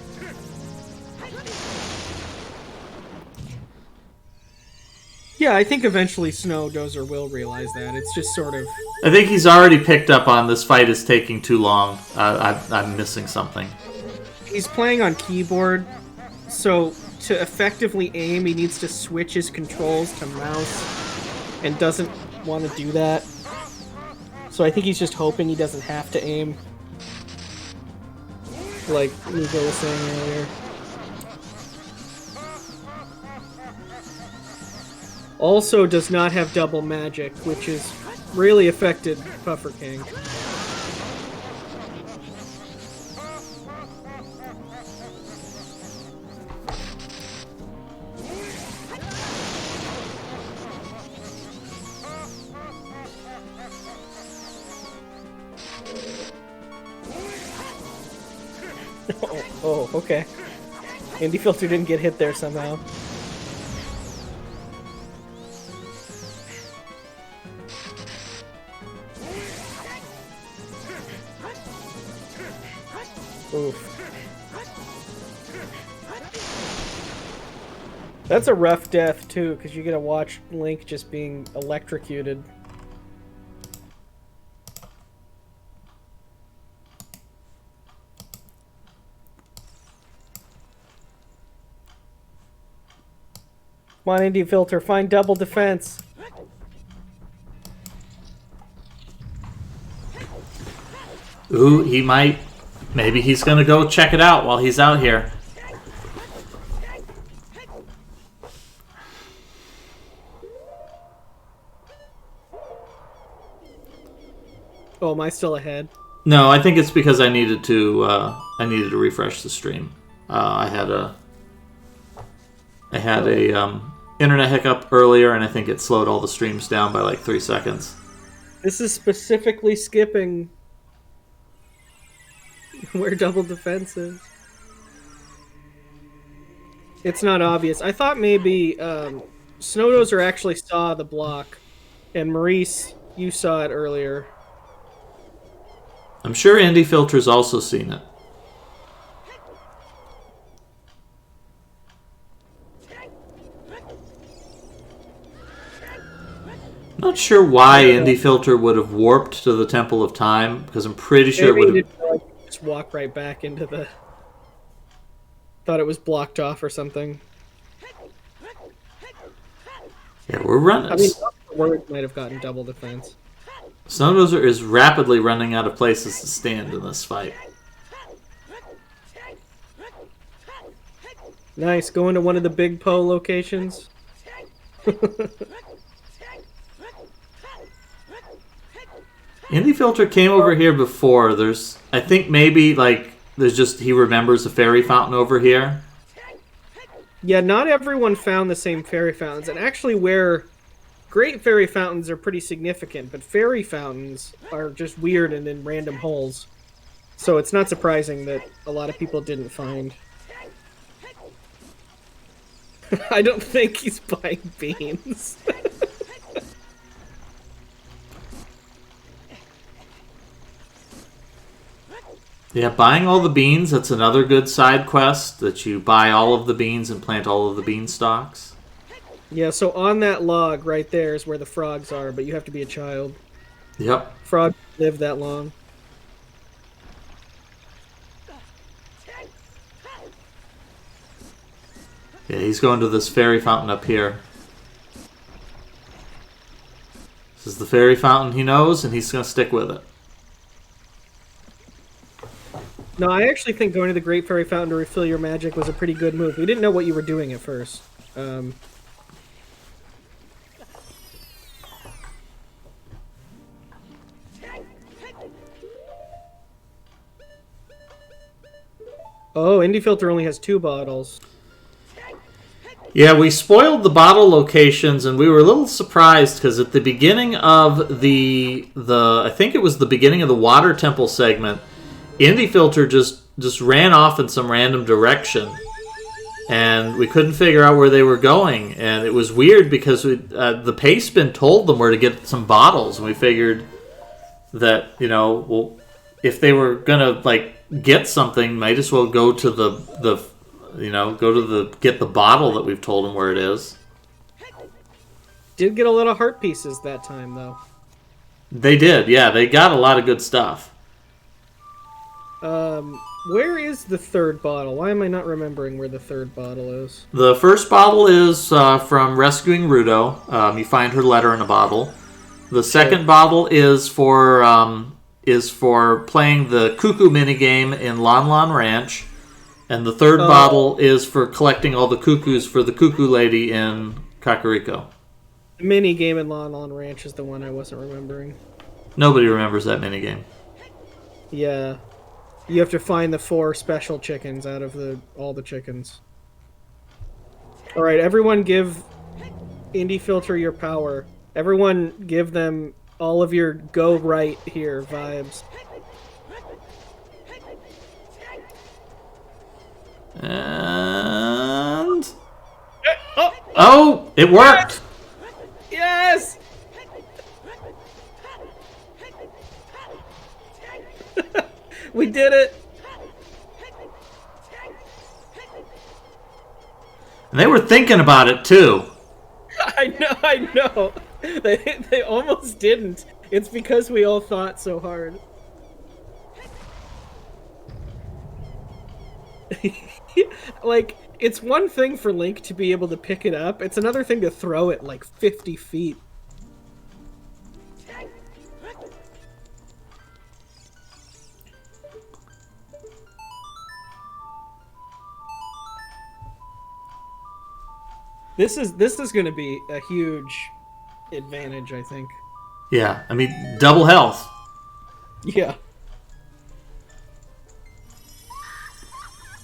Yeah, I think eventually Snow Dozer will realize that. It's just sort of... I think he's already picked up on this fight is taking too long. I'm missing something. He's playing on keyboard, so to effectively aim, he needs to switch his controls to mouse, and doesn't want to do that. So I think he's just hoping he doesn't have to aim, like Nico was saying earlier. Also does not have double magic, which has really affected Puffer King. Oh, okay. Indie Filter didn't get hit there somehow. Oof. That's a rough death, too, because you get to watch Link just being electrocuted. Come on, Indie Filter, find double defense. Ooh, he might. Maybe he's gonna go check it out while he's out here. Oh, am I still ahead? No, I think it's because I needed to refresh the stream. I had a internet hiccup earlier, and I think it slowed all the streams down by like 3 seconds. This is specifically skipping Where double defense is. It's not obvious. I thought maybe Snowdozer actually saw the block, and Maurice, you saw it earlier. I'm sure Indie Filter's also seen it. Not sure why Indie Filter would have warped to the Temple of Time, because I'm pretty sure Maybe it would have... he didn't just walk right back into the... Thought it was blocked off or something. Yeah, we're running. I mean, the word might have gotten double defense. Snowdozer is rapidly running out of places to stand in this fight. Nice, going to one of the big Poe locations. Indie Filter came over here before. There's, I think maybe like there's just he remembers a fairy fountain over here. Yeah, not everyone found the same fairy fountains, and actually where great fairy fountains are pretty significant, but fairy fountains are just weird and in random holes. So it's not surprising that a lot of people didn't find. I don't think he's buying beans. Yeah, buying all the beans, that's another good side quest, that you buy all of the beans and plant all of the beanstalks. Yeah, so on that log right there is where the frogs are, but you have to be a child. Yep. Frogs live that long. Yeah, he's going to this fairy fountain up here. This is the fairy fountain he knows, and he's going to stick with it. No, I actually think going to the Great Fairy Fountain to refill your magic was a pretty good move. We didn't know what you were doing at first. Oh, Indie Filter only has 2 bottles. Yeah, we spoiled the bottle locations, and we were a little surprised because at the beginning of the I think it was the beginning of the Water Temple segment, Indie Filter just ran off in some random direction, and we couldn't figure out where they were going. And it was weird because the pace spin told them where to get some bottles, and we figured that well, if they were gonna like get something, might as well go to get the bottle that we've told them where it is. Did get a lot of heart pieces that time though. They did, yeah. They got a lot of good stuff. Where is the third bottle? Why am I not remembering where the third bottle is? The first bottle is from rescuing Rudo. You find her letter in a bottle. The second bottle is for playing the Cuckoo minigame in Lon Lon Ranch. And the third bottle is for collecting all the cuckoos for the Cuckoo Lady in Kakariko. The mini game in Lon Lon Ranch is the one I wasn't remembering. Nobody remembers that minigame. Yeah. You have to find the 4 special chickens out of all the chickens. Alright, everyone give Indie Filter your power. Everyone give them all of your go right here vibes. And... Oh, it worked! Yes! We did it! And they were thinking about it, too. I know. They almost didn't. It's because we all thought so hard. Like, it's one thing for Link to be able to pick it up. It's another thing to throw it like 50 feet. This is going to be a huge advantage, I think. Yeah, I mean, double health. Yeah.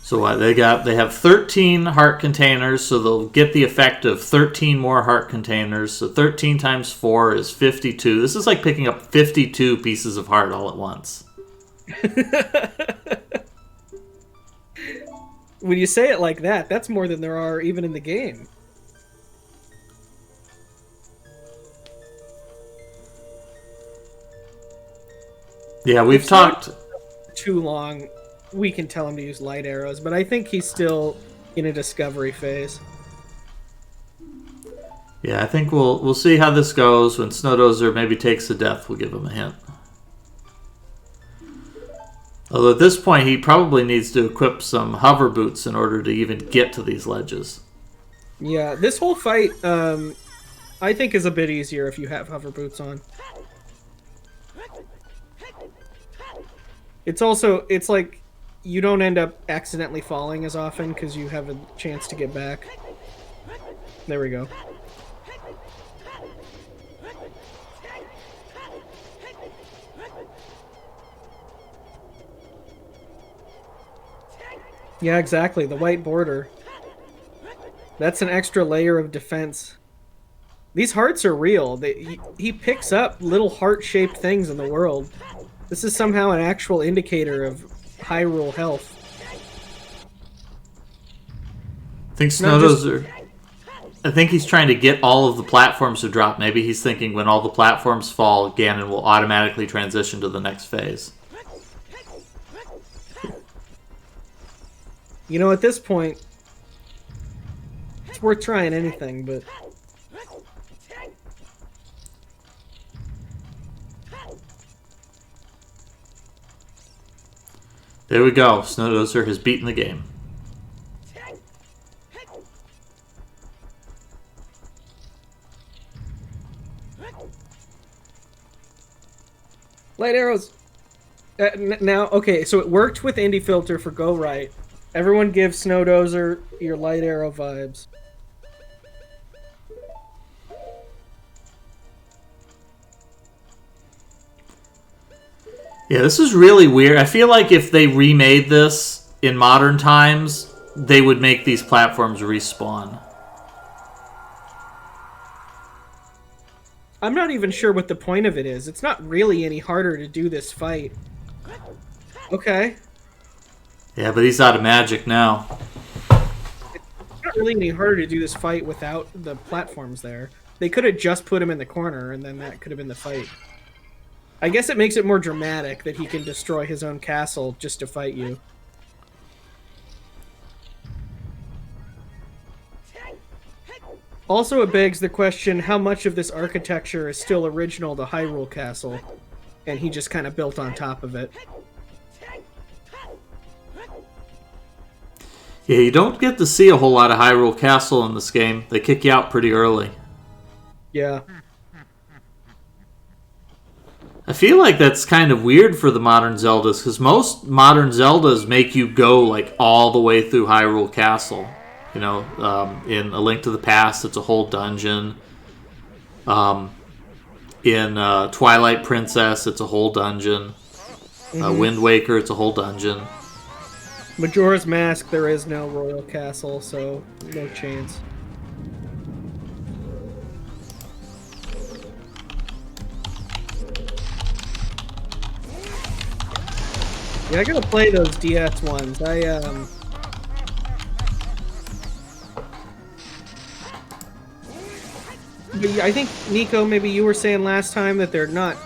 So they have 13 heart containers, so they'll get the effect of 13 more heart containers. So 13 times 4 is 52. This is like picking up 52 pieces of heart all at once. When you say it like that, that's more than there are even in the game. Yeah, we've talked... Too long, we can tell him to use light arrows, but I think he's still in a discovery phase. Yeah, I think we'll see how this goes. When Snowdozer maybe takes the death, we'll give him a hint. Although at this point, he probably needs to equip some hover boots in order to even get to these ledges. Yeah, this whole fight, I think is a bit easier if you have hover boots on. It's like you don't end up accidentally falling as often because you have a chance to get back. There we go. Yeah, exactly. The white border. That's an extra layer of defense. These hearts are real. He picks up little heart-shaped things in the world. This is somehow an actual indicator of Hyrule health. I think Snowdozer... I think he's trying to get all of the platforms to drop. Maybe he's thinking when all the platforms fall, Ganon will automatically transition to the next phase. You know, at this point, it's worth trying anything, but... There we go. Snowdozer has beaten the game. Light arrows! Now, okay, so it worked with Indie Filter for Go Right. Everyone give Snowdozer your light arrow vibes. Yeah, this is really weird. I feel like if they remade this in modern times, they would make these platforms respawn. I'm not even sure what the point of it is. It's not really any harder to do this fight. Okay. Yeah, but he's out of magic now. It's not really any harder to do this fight without the platforms there. They could have just put him in the corner, and then that could have been the fight. I guess it makes it more dramatic that he can destroy his own castle just to fight you. Also, it begs the question, how much of this architecture is still original to Hyrule Castle, and he just kind of built on top of it. Yeah, you don't get to see a whole lot of Hyrule Castle in this game. They kick you out pretty early. Yeah. I feel like that's kind of weird for the modern Zeldas, because most modern Zeldas make you go like all the way through Hyrule Castle. You know, in A Link to the Past, it's a whole dungeon. In Twilight Princess, it's a whole dungeon. Wind Waker, it's a whole dungeon. Majora's Mask, there is no royal castle, so no chance. Yeah, I gotta play those DS ones. I think, Nico, maybe you were saying last time that they're not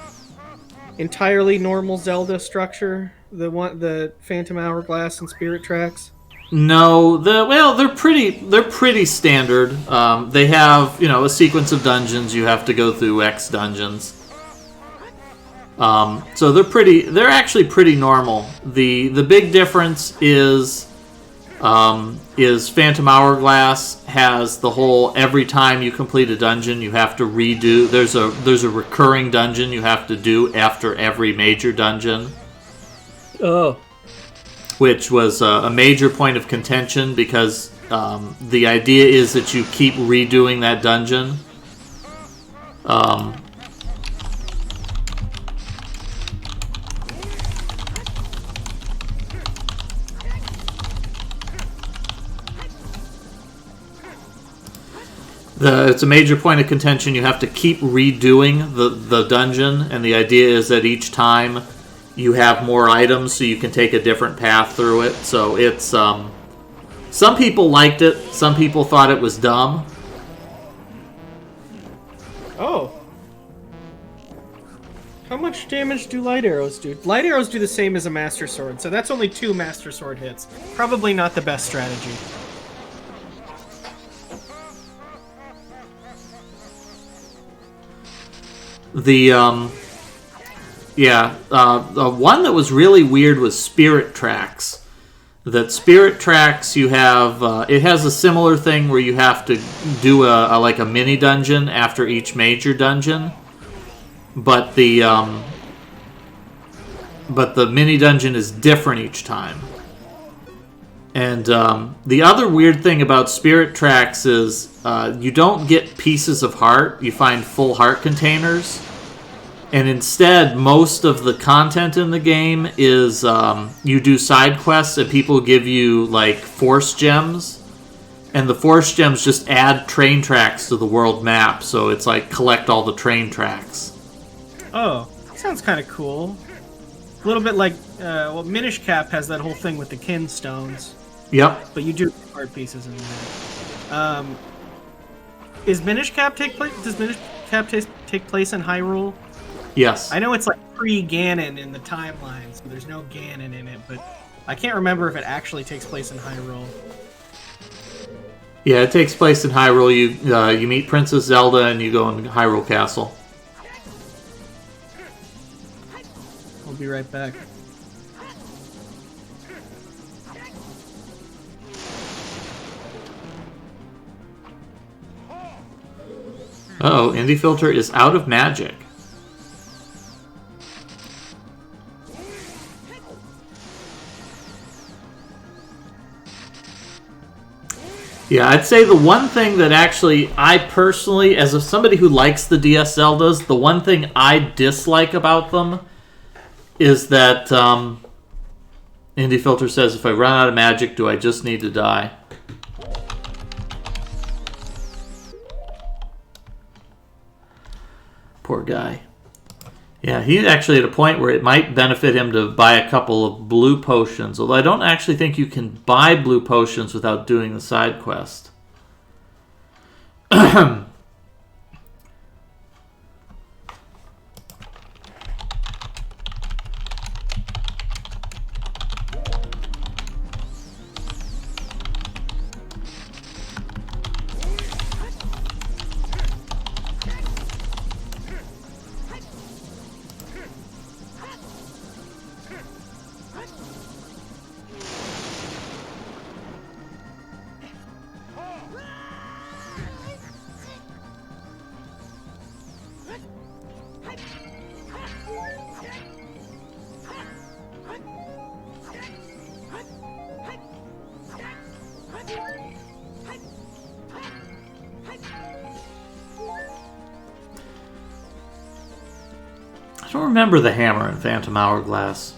entirely normal Zelda structure. The Phantom Hourglass and Spirit Tracks. No, they're pretty standard. They have, you know, a sequence of dungeons. You have to go through X dungeons. So they're actually pretty normal. The big difference is Phantom Hourglass has the whole, every time you complete a dungeon you have to redo. There's a recurring dungeon you have to do after every major dungeon. Oh. Which was a major point of contention because the idea is that you keep redoing that dungeon. It's a major point of contention. You have to keep redoing the dungeon, and the idea is that each time you have more items, so you can take a different path through it. So it's Some people liked it. Some people thought it was dumb. Oh. How much damage do light arrows do? Light arrows do the same as a Master Sword, so that's only 2 Master Sword hits. Probably not the best strategy. The one that was really weird was Spirit Tracks. That Spirit Tracks, you have it has a similar thing where you have to do a mini dungeon after each major dungeon, but the mini dungeon is different each time. And the other weird thing about Spirit Tracks is you don't get pieces of heart. You find full heart containers. And instead, most of the content in the game is you do side quests and people give you, like, Force Gems. And the Force Gems just add train tracks to the world map. So it's like, collect all the train tracks. Oh, sounds kind of cool. A little bit like, Minish Cap has that whole thing with the kin stones. Yep. But you do heart pieces in there. Does Minish Cap take place in Hyrule? Yes. I know it's like pre-Ganon in the timeline, so there's no Ganon in it, but I can't remember if it actually takes place in Hyrule. Yeah, it takes place in Hyrule. You meet Princess Zelda and you go in Hyrule Castle. I'll be right back. Uh-oh, Indie Filter is out of magic. Yeah, I'd say the one thing that actually I personally, as somebody who likes the DS Zeldas, the one thing I dislike about them is that Indie Filter says, if I run out of magic, do I just need to die? Poor guy. Yeah, he's actually at a point where it might benefit him to buy a couple of blue potions, although I don't actually think you can buy blue potions without doing the side quest. I don't remember the hammer in Phantom Hourglass.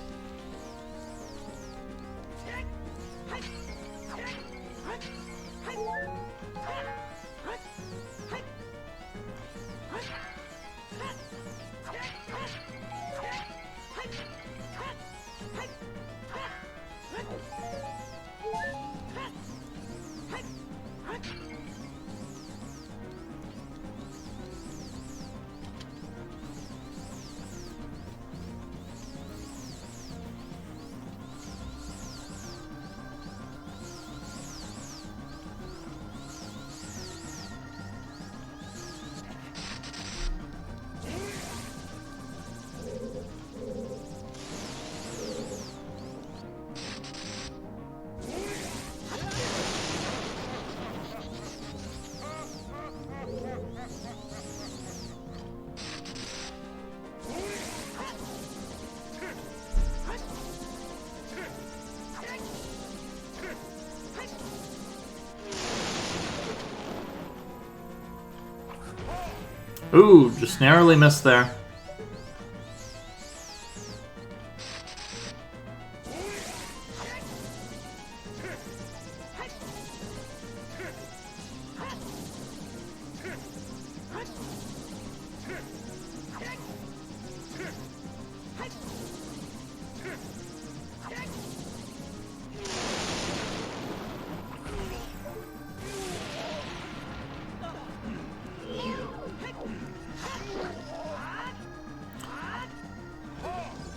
Ooh, just narrowly missed there.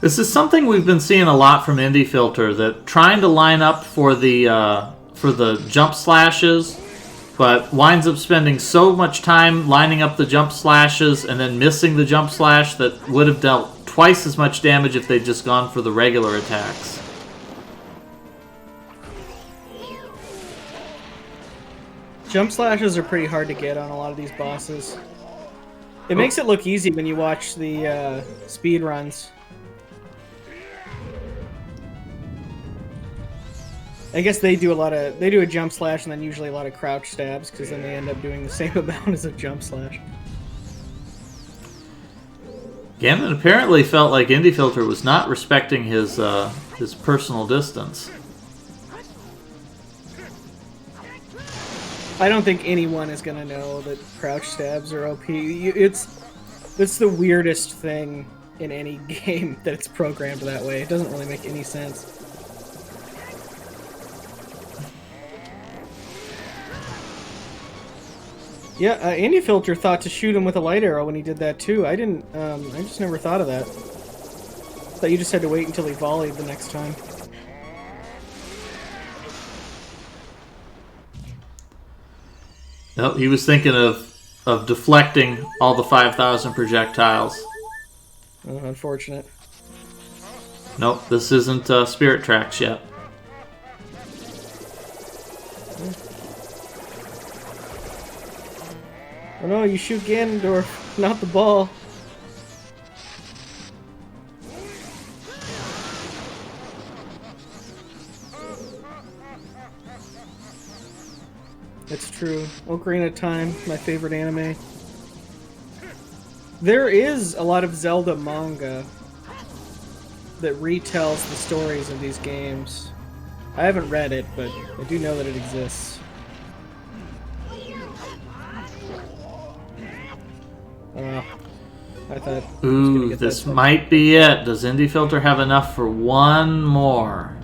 This is something we've been seeing a lot from Indie Filter, that trying to line up for the jump slashes, but winds up spending so much time lining up the jump slashes and then missing the jump slash that would have dealt twice as much damage if they'd just gone for the regular attacks. Jump slashes are pretty hard to get on a lot of these bosses. It makes it look easy when you watch the speed runs. I guess they do a jump slash and then usually a lot of crouch stabs, because then they end up doing the same amount as a jump slash. Ganon apparently felt like Indie Filter was not respecting his personal distance. I don't think anyone is gonna know that crouch stabs are OP. It's the weirdest thing in any game that it's programmed that way. It doesn't really make any sense. Yeah, Indie Filter thought to shoot him with a light arrow when he did that too. I didn't. I just never thought of that. Thought you just had to wait until he volleyed the next time. Nope, he was thinking of deflecting all the 5,000 projectiles. Unfortunate. Nope, this isn't Spirit Tracks yet. Oh no, you shoot Ganondorf, not the ball. That's true. Ocarina Time, my favorite anime. There is a lot of Zelda manga that retells the stories of these games. I haven't read it, but I do know that it exists. I thought... Ooh, this might be it. Does Indie Filter have enough for one more?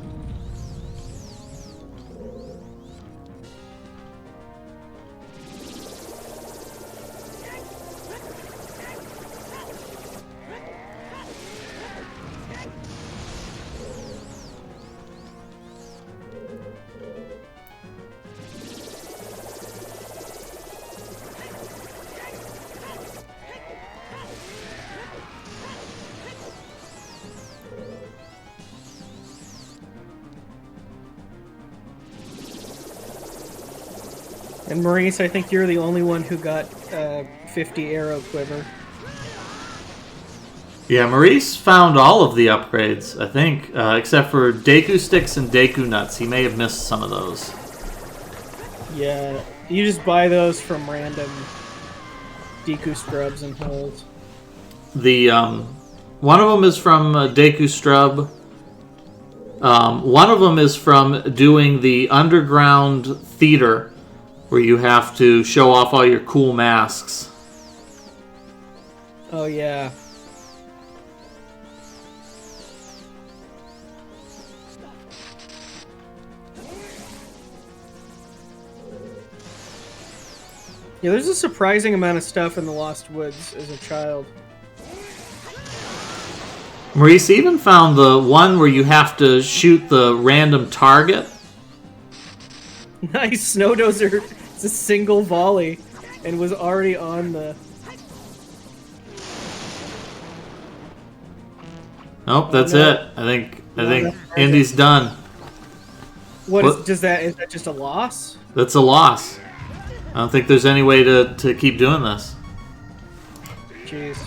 And Maurice, I think you're the only one who got 50 arrow quiver. Yeah, Maurice found all of the upgrades, I think, except for Deku Sticks and Deku Nuts. He may have missed some of those. Yeah, you just buy those from random Deku Scrubs and holes. The one of them is from Deku Strub. One of them is from doing the underground theater, where you have to show off all your cool masks. Oh, yeah. Yeah, there's a surprising amount of stuff in the Lost Woods as a child. Maurice even found the one where you have to shoot the random target. Nice, Snow Dozer. It's a single volley and was already on the... Nope, that's it. I think Indy's done. Is that just a loss? That's a loss. I don't think there's any way to keep doing this. Jeez.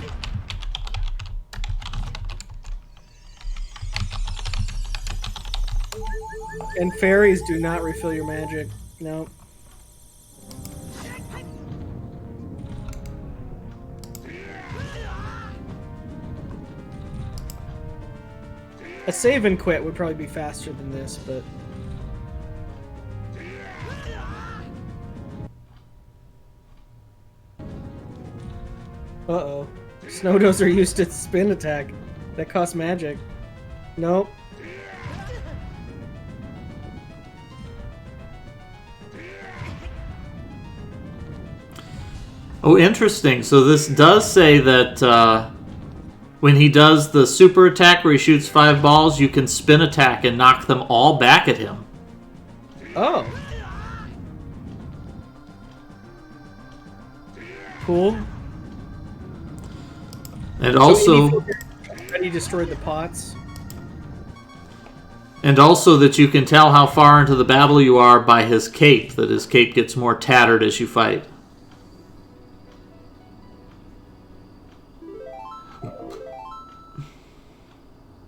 And fairies do not refill your magic. No. A save and quit would probably be faster than this, but... Uh-oh. Snow Dozer used its spin attack. That costs magic. Nope. Oh, interesting. So this does say that when he does the super attack where he shoots 5 balls, you can spin attack and knock them all back at him. Oh. Cool. And also, he destroyed the pots. And also that you can tell how far into the battle you are by his cape, that his cape gets more tattered as you fight.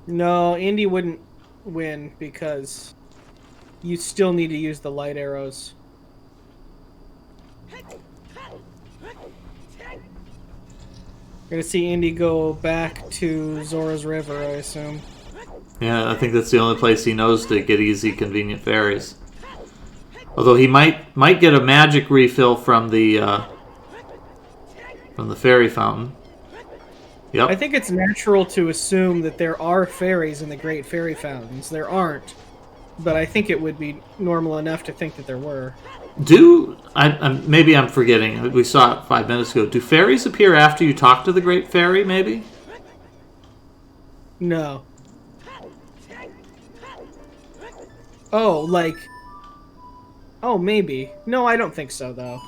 No, Indy wouldn't win because you still need to use the light arrows. We're gonna see Indy go back to Zora's River, I assume. Yeah, I think that's the only place he knows to get easy, convenient fairies. Although he might get a magic refill from the fairy fountain. Yep. I think it's natural to assume that there are fairies in the Great Fairy Fountains. There aren't, but I think it would be normal enough to think that there were. Maybe I'm forgetting. We saw it 5 minutes ago. Do fairies appear after you talk to the Great Fairy, maybe? No. Oh, like... Oh, maybe. No, I don't think so, though.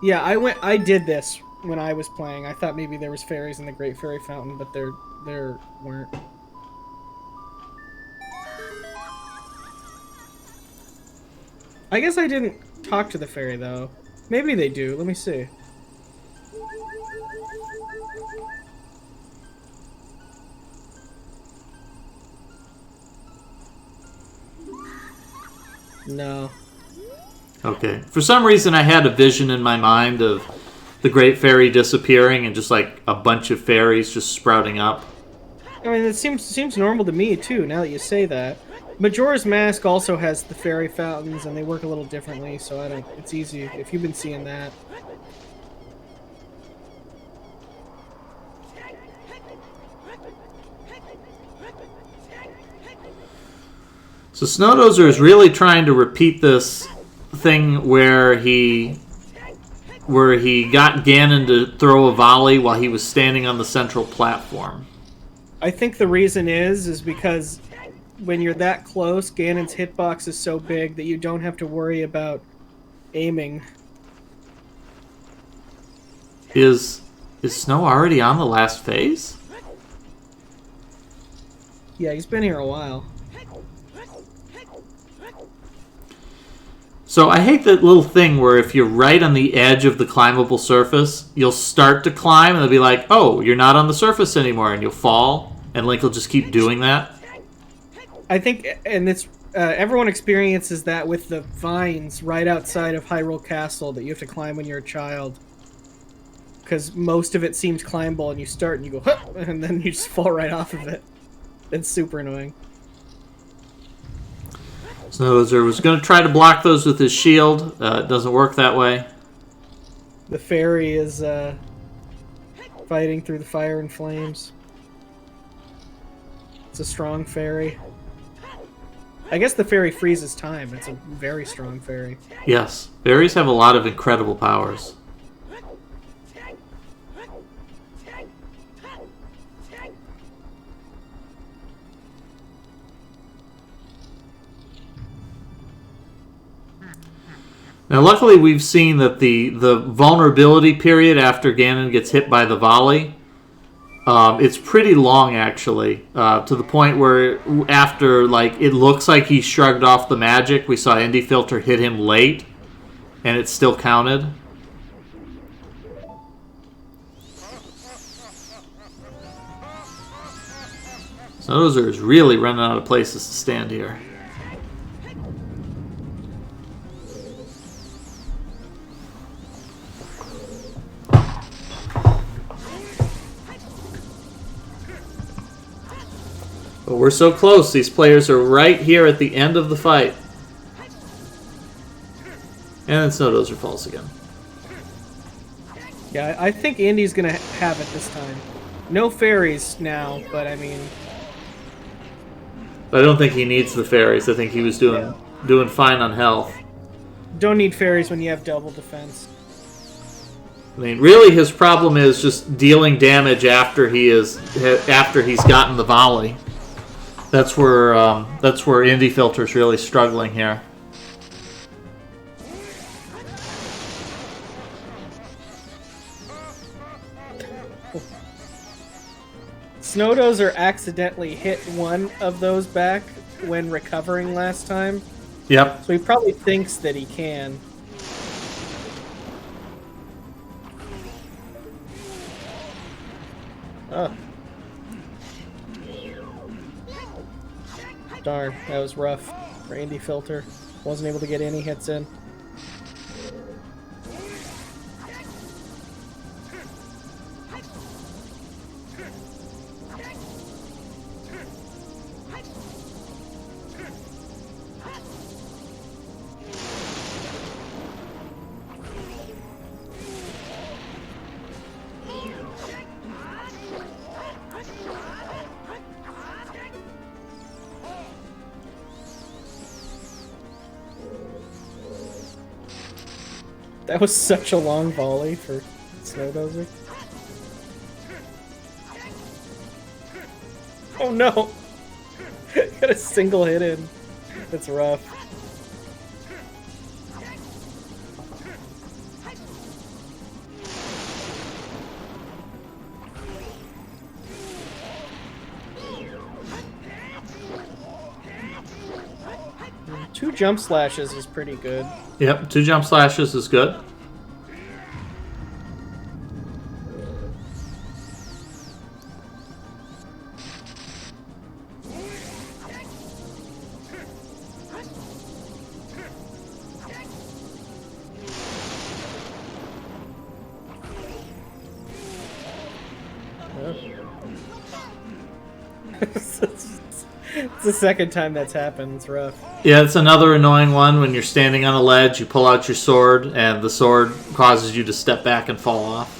Yeah, I did this when I was playing. I thought maybe there was fairies in the Great Fairy Fountain, but there weren't. I guess I didn't talk to the fairy, though. Maybe they do. Let me see. No. Okay. For some reason, I had a vision in my mind of the Great Fairy disappearing and just like a bunch of fairies just sprouting up. I mean, it seems normal to me, too, now that you say that. Majora's Mask also has the fairy fountains, and they work a little differently, so I don't... It's easy if you've been seeing that. So Snow Dozer is really trying to repeat this thing where he got Ganon to throw a volley while he was standing on the central platform. I think the reason is because when you're that close, Ganon's hitbox is so big that you don't have to worry about aiming. Is Snow already on the last phase? Yeah, he's been here a while. So I hate that little thing where if you're right on the edge of the climbable surface, you'll start to climb and they'll be like, oh, you're not on the surface anymore, and you'll fall, and Link will just keep doing that. I think, and it's everyone experiences that with the vines right outside of Hyrule Castle that you have to climb when you're a child. Because most of it seems climbable, and you start and you go, huh, and then you just fall right off of it. It's super annoying. So Dozer was going to try to block those with his shield. It doesn't work that way. The fairy is fighting through the fire and flames. It's a strong fairy. I guess the fairy freezes time. It's a very strong fairy. Yes, fairies have a lot of incredible powers. Now, luckily, we've seen that the vulnerability period after Ganon gets hit by the volley, it's pretty long, actually, to the point where after, like, it looks like he shrugged off the magic, we saw Indie Filter hit him late, and it still counted. So Dozer is really running out of places to stand here. But we're so close. These players are right here at the end of the fight. And then Snow Dozer falls again. Yeah, I think Indy's gonna have it this time. No fairies now, but I mean... But I don't think he needs the fairies. I think he was doing fine on health. Don't need fairies when you have double defense. I mean, really, his problem is just dealing damage after he's gotten the volley. That's where Indie Filter's really struggling here. Snow Dozer accidentally hit one of those back when recovering last time. Yep. So he probably thinks that he can. Oh. Darn, that was rough for Indie Filter. Wasn't able to get any hits in. That was such a long volley for Snow Dozer. Oh no! Got a single hit in. That's rough. Two jump slashes is pretty good. Yep, 2 jump slashes is good. It's the second time that's happened. It's rough. Yeah, it's another annoying one when you're standing on a ledge, you pull out your sword, and the sword causes you to step back and fall off.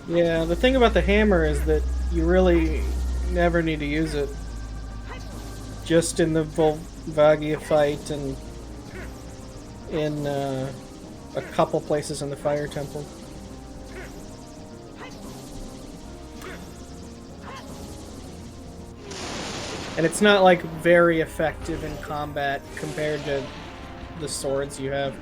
Yeah, the thing about the hammer is that you really never need to use it. Just in the Volvagia fight and in a couple places in the Fire Temple. And it's not like very effective in combat compared to the swords you have.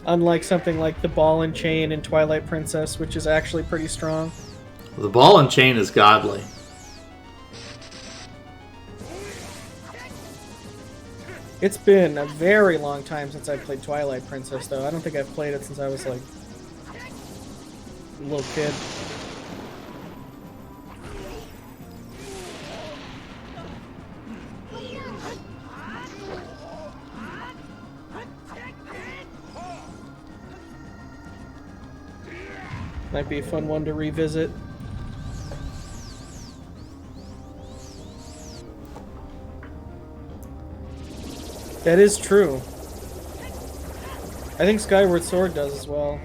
Unlike something like the Ball and Chain in Twilight Princess, which is actually pretty strong. The Ball and Chain is godly. It's been a very long time since I played Twilight Princess, though. I don't think I've played it since I was, like, a little kid. Might be a fun one to revisit. That is true. I think Skyward Sword does as well.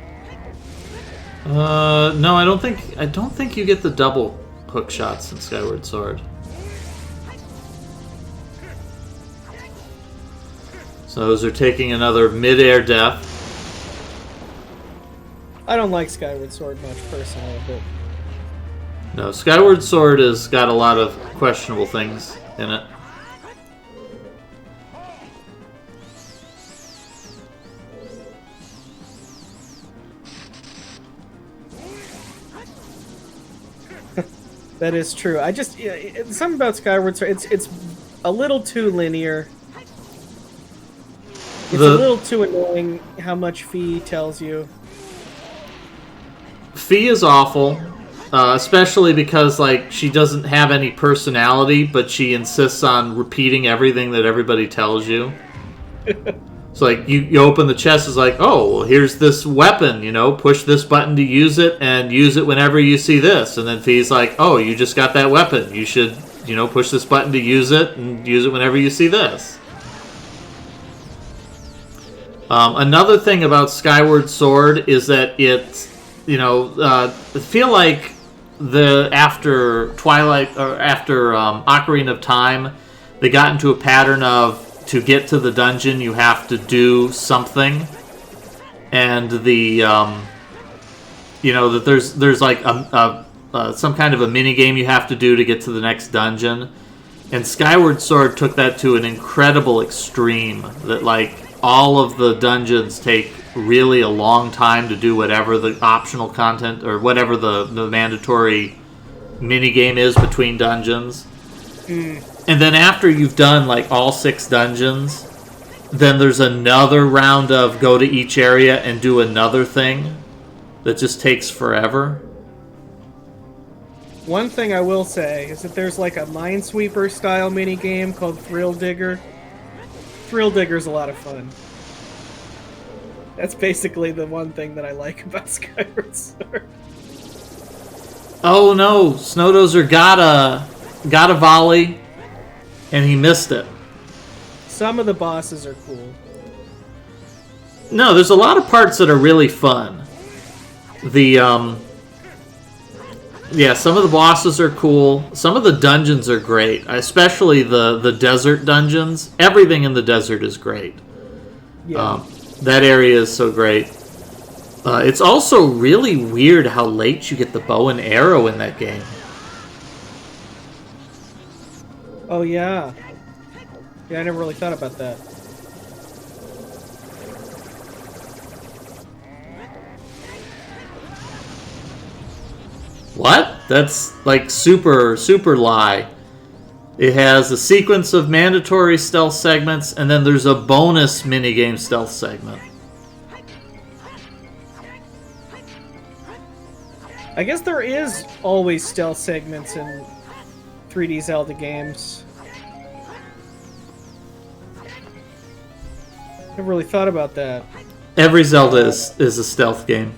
No, I don't think you get the double hook shots in Skyward Sword. So those are taking another mid-air death. I don't like Skyward Sword much personally, but No, Skyward Sword has got a lot of questionable things in it. that is true. I just something about Skyward Sword. It's a little too linear. It's a little too annoying how much Fee tells you. Fee is awful. especially because like she doesn't have any personality, but she insists on repeating everything that everybody tells you. So like you open the chest, it's like, oh, well, here's this weapon, push this button to use it, and use it whenever you see this. And then Fee's like, oh, you just got that weapon, you should push this button to use it, and use it whenever you see this. Another thing about Skyward Sword is that it, I feel like after Twilight or after Ocarina of Time, they got into a pattern of, to get to the dungeon you have to do something, and that there's like some kind of a mini game you have to do to get to the next dungeon. And Skyward Sword took that to an incredible extreme, that like all of the dungeons take really a long time to do whatever the optional content or whatever the mandatory mini game is between dungeons. And then after you've done like all 6 dungeons, then there's another round of go to each area and do another thing that just takes forever. One thing I will say is that there's like a Minesweeper style mini game called Thrill Digger. Thrill Digger's a lot of fun. That's basically the one thing that I like about Skyward Sword. Oh no, Snow Dozer got a volley, and he missed it. Some of the bosses are cool. No, there's a lot of parts that are really fun. Some of the bosses are cool. Some of the dungeons are great, especially the desert dungeons. Everything in the desert is great. Yeah. That area is so great. It's also really weird how late you get the bow and arrow in that game. Oh, yeah. Yeah, I never really thought about that. What? That's like super lie. It has a sequence of mandatory stealth segments, and then there's a bonus minigame stealth segment. I guess there is always stealth segments in 3D Zelda games. Never really thought about that. Every Zelda is a stealth game.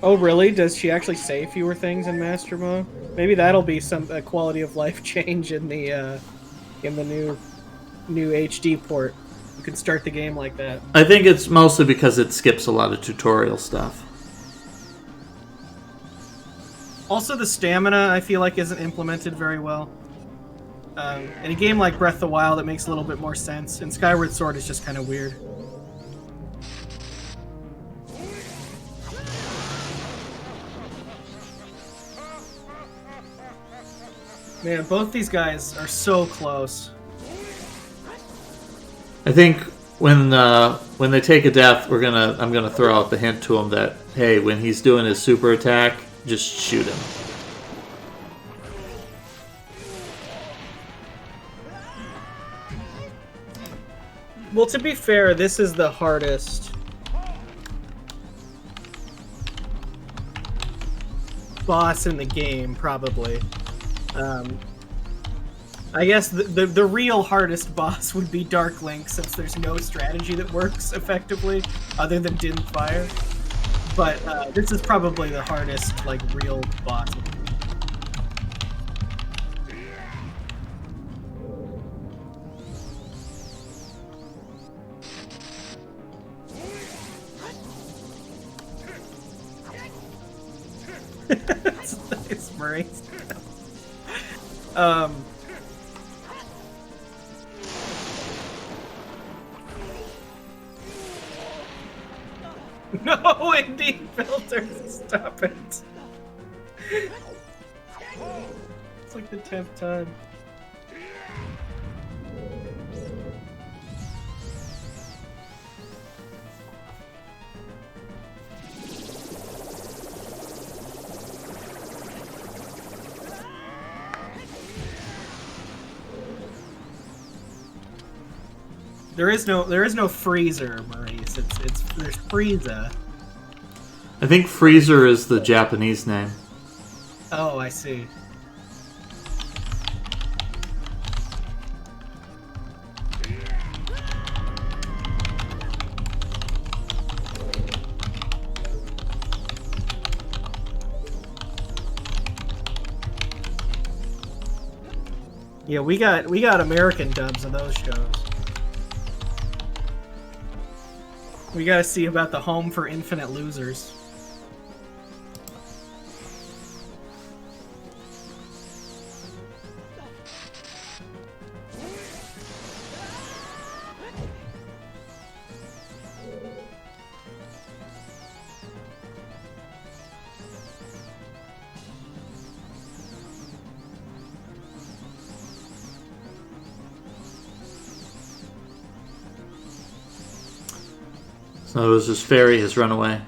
Oh, really? Does she actually say fewer things in Master Mode? Maybe that'll be some quality of life change in the new HD port. You can start the game like that. I think it's mostly because it skips a lot of tutorial stuff. Also, the stamina, I feel like, isn't implemented very well. In a game like Breath of the Wild, it makes a little bit more sense. And Skyward Sword is just kind of weird. Man, both these guys are so close. I think when they take a death, I'm gonna throw out the hint to him that, hey, when he's doing his super attack, just shoot him. Well, to be fair, this is the hardest boss in the game, probably. I guess the real hardest boss would be Dark Link, since there's no strategy that works effectively other than Dim Fire. But this is probably the hardest, like, real boss. It's Maurice. No, indeed, filters. Stop it. It's like the 10th time. There is no freezer, Maurice. There's Frieza. I think Freezer is the Japanese name. Oh, I see. Yeah, we got American dubs of those shows. We gotta see about the Home for Infinite Losers. So it was this fairy has run away.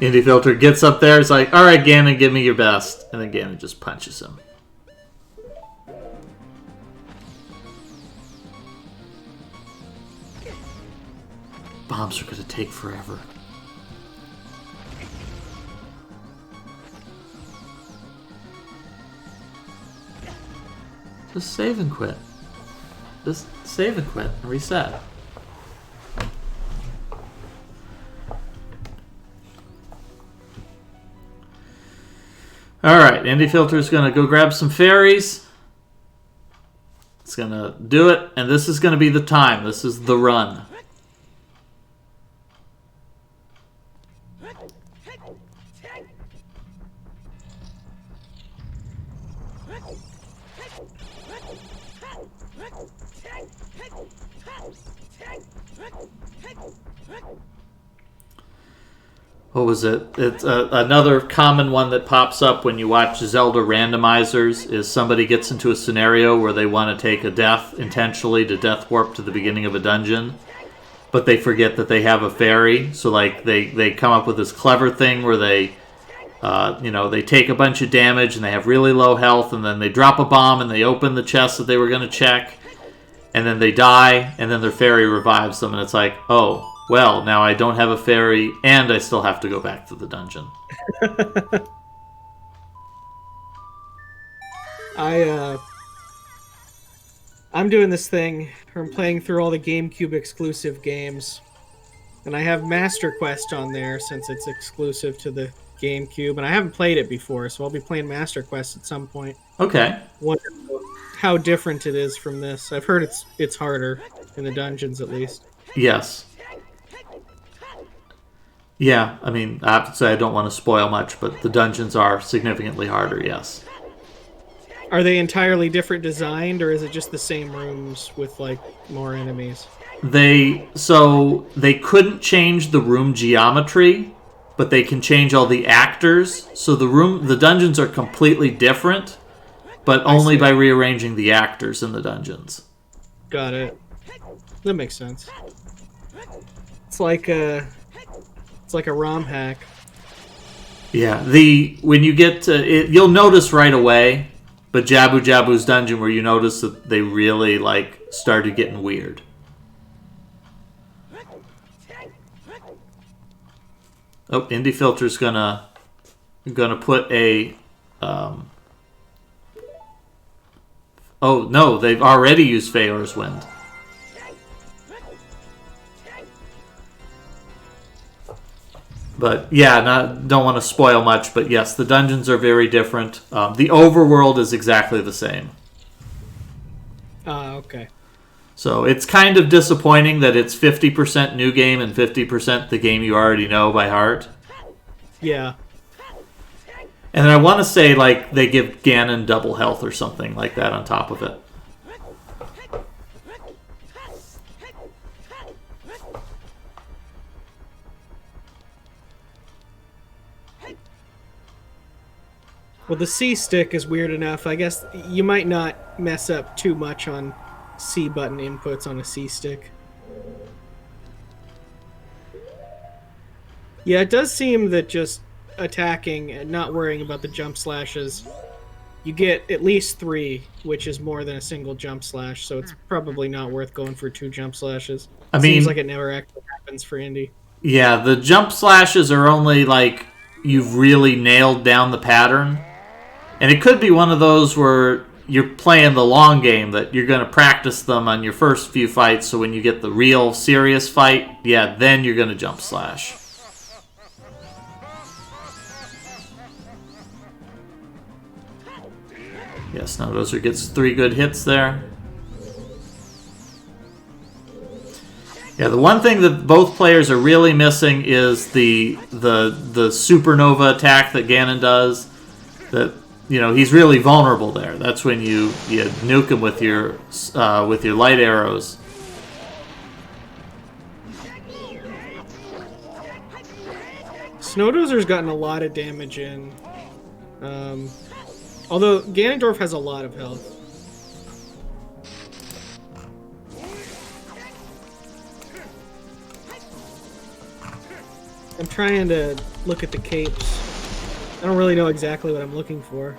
Indie Filter gets up there, it's like, alright Ganon, give me your best. And then Ganon just punches him. Bombs are gonna take forever. Just save and quit. Just save and quit and reset. Alright, Indie Filter's gonna go grab some fairies. It's gonna do it, and this is gonna be the time. This is the run. What was it? It's another common one that pops up when you watch Zelda randomizers is somebody gets into a scenario where they want to take a death intentionally to death warp to the beginning of a dungeon, but they forget that they have a fairy. So like they come up with this clever thing where they they take a bunch of damage and they have really low health, and then they drop a bomb and they open the chest that they were going to check, and then they die, and then their fairy revives them, and it's like, oh, well, now I don't have a fairy, and I still have to go back to the dungeon. I'm doing this thing where I'm playing through all the GameCube exclusive games, and I have Master Quest on there since it's exclusive to the GameCube, and I haven't played it before, so I'll be playing Master Quest at some point. Okay. Wonder how different it is from this. I've heard it's harder in the dungeons, at least. Yes. Yeah, I mean, I have to say I don't want to spoil much, but the dungeons are significantly harder, yes. Are they entirely different designed, or is it just the same rooms with, like, more enemies? They couldn't change the room geometry, but they can change all the actors. So the dungeons are completely different, but only by rearranging the actors in the dungeons. Got it. That makes sense. It's like a ROM hack. Yeah, when you get to it, you'll notice right away, but Jabu Jabu's dungeon where you notice that they really started getting weird. Oh, Indie Filter's gonna put a oh no, they've already used Feor's Wind. But yeah, don't want to spoil much, but yes, the dungeons are very different. The overworld is exactly the same. Okay. So it's kind of disappointing that it's 50% new game and 50% the game you already know by heart. Yeah. And I want to say, like, they give Ganon double health or something like that on top of it. Well, the C stick is weird enough. I guess you might not mess up too much on C button inputs on a C stick. Yeah, it does seem that just attacking and not worrying about the jump slashes, you get at least 3, which is more than a single jump slash, so it's probably not worth going for 2 jump slashes. I mean, seems like it never actually happens for Indy. Yeah, the jump slashes are only like you've really nailed down the pattern. And it could be one of those where you're playing the long game, that you're going to practice them on your first few fights, so when you get the real serious fight, yeah, then you're going to jump slash. Yes, now Dozer gets 3 good hits there. Yeah, the one thing that both players are really missing is the supernova attack that Ganon does. That, you know, he's really vulnerable there. That's when you nuke him with your light arrows. Snowdozer's gotten a lot of damage in. Although Ganondorf has a lot of health. I'm trying to look at the capes. I don't really know exactly what I'm looking for.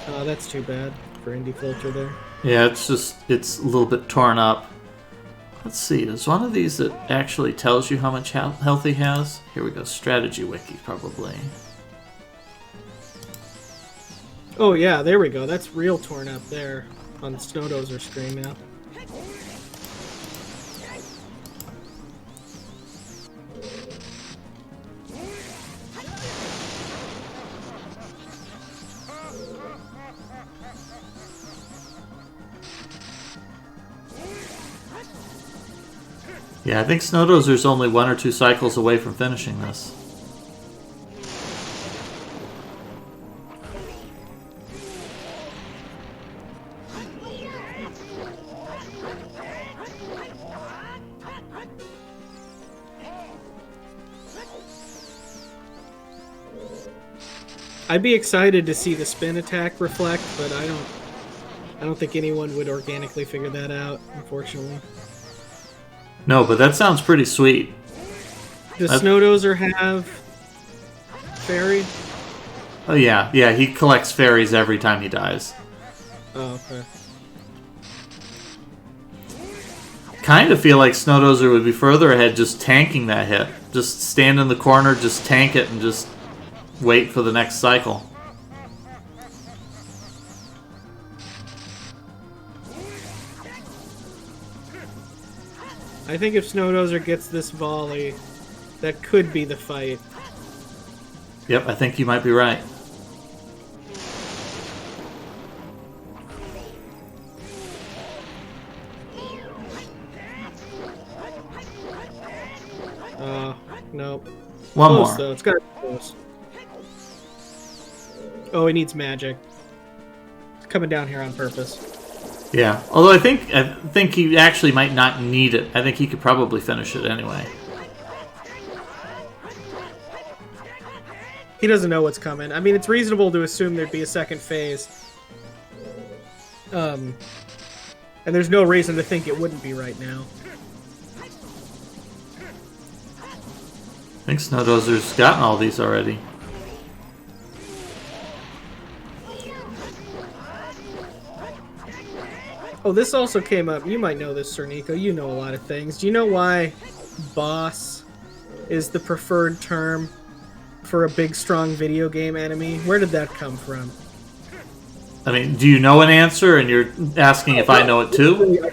Oh, that's too bad for Indie Filter there. Yeah, it's a little bit torn up. Let's see, there's one of these that actually tells you how much health he has. Here we go, Strategy Wiki, probably. Oh yeah, there we go. That's real torn up there on the Snowdozer screen now. Yeah, I think Snowdozer's only 1 or 2 cycles away from finishing this. I'd be excited to see the spin attack reflect, but I don't think anyone would organically figure that out, unfortunately. No, but that sounds pretty sweet. Does Snowdozer have fairy? Oh yeah, he collects fairies every time he dies. Oh, okay. Kind of feel like Snowdozer would be further ahead just tanking that hit. Just stand in the corner, just tank it, and just wait for the next cycle. I think if Snowdozer gets this volley, that could be the fight. Yep, I think you might be right. Nope. One Close, more. though. It's gotta be close. Oh, he needs magic. It's coming down here on purpose. Yeah, although I think he actually might not need it. I think he could probably finish it anyway. He doesn't know what's coming. I mean, it's reasonable to assume there'd be a second phase. And there's no reason to think it wouldn't be right now. I think Snowdozer's gotten all these already. Oh, this also came up. You might know this, Sir Nico. You know a lot of things. Do you know why boss is the preferred term for a big, strong video game enemy? Where did that come from? I mean, do you know an answer and you're asking if I know it too?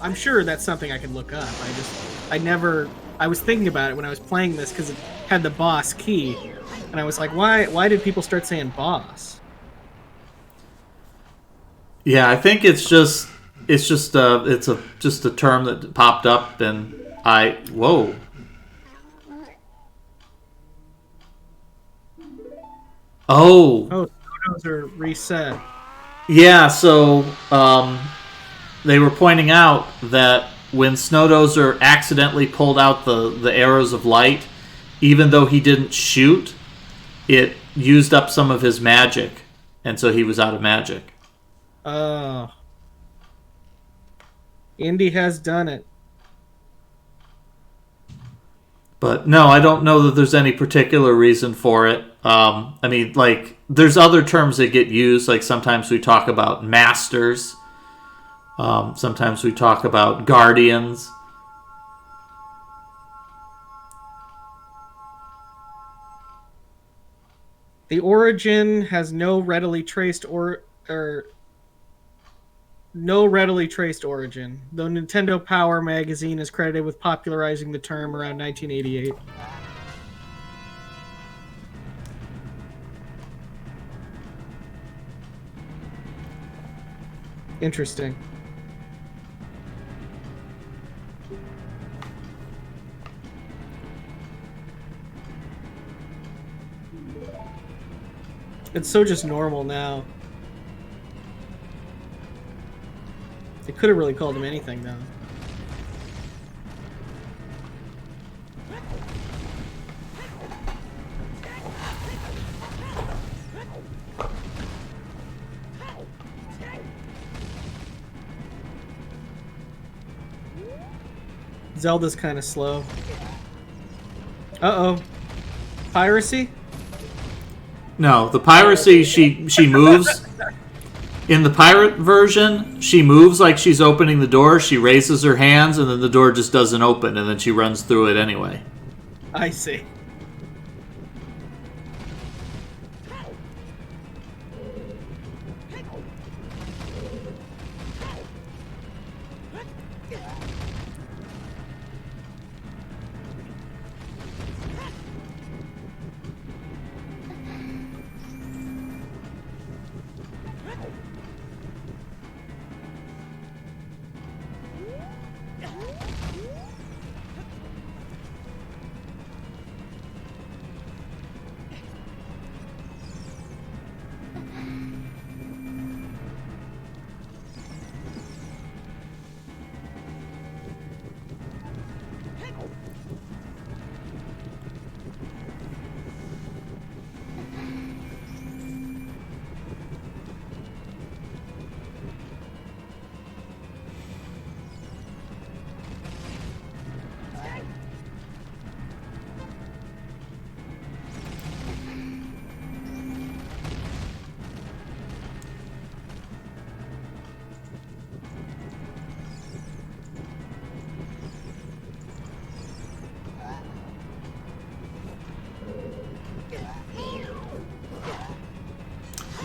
I'm sure that's something I could look up. I never I was thinking about it when I was playing this because it had the boss key, and I was like, why did people start saying boss? Yeah, I think it's just a term that popped up, and whoa. Oh. Oh, photos are reset. Yeah, so they were pointing out that when Snowdozer accidentally pulled out the arrows of light, even though he didn't shoot, it used up some of his magic, and so he was out of magic. Oh. Indy has done it. But no, I don't know that there's any particular reason for it. I mean, like, there's other terms that get used. Like, sometimes we talk about masters. Sometimes we talk about guardians. The origin has no readily traced origin, though Nintendo Power magazine is credited with popularizing the term around 1988. Interesting. It's so just normal now. They could have really called him anything, though. Zelda's kind of slow. Uh-oh. Piracy? No, the piracy, she moves. In the pirate version, she moves like she's opening the door. She raises her hands, and then the door just doesn't open, and then she runs through it anyway. I see.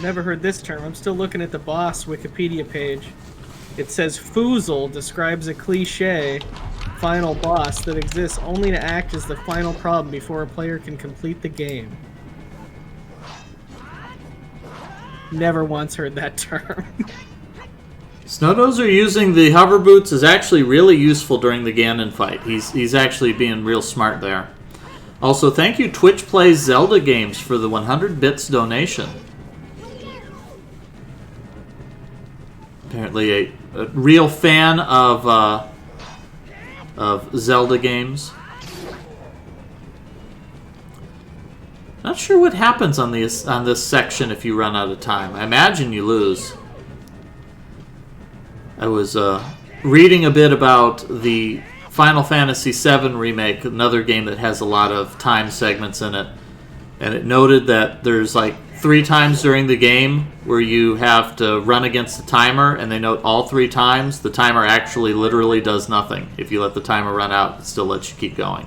Never heard this term. I'm still looking at the boss Wikipedia page. It says Foozle describes a cliche final boss that exists only to act as the final problem before a player can complete the game. Never once heard that term. Snowdozer using the hover boots is actually really useful during the Ganon fight. He's actually being real smart there. Also, thank you Twitch Plays Zelda Games for the 100 bits donation. Apparently a real fan of Zelda games. Not sure what happens on this section if you run out of time. I imagine you lose. I was reading a bit about the Final Fantasy VII Remake, another game that has a lot of time segments in it, and it noted that there's like 3 times during the game where you have to run against the timer, and they note all 3 times the timer actually literally does nothing. If you let the timer run out, it still lets you keep going.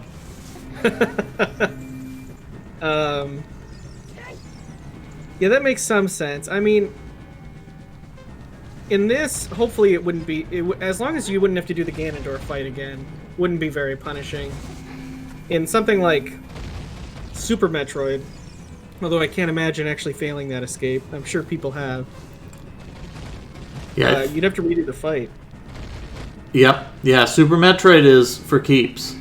Yeah, that makes some sense. I mean, in this, hopefully it wouldn't be... as long as you wouldn't have to do the Ganondorf fight again, wouldn't be very punishing. In something like Super Metroid, although I can't imagine actually failing that escape. I'm sure people have. Yeah. You'd have to redo the fight. Yep. Yeah, Super Metroid is for keeps.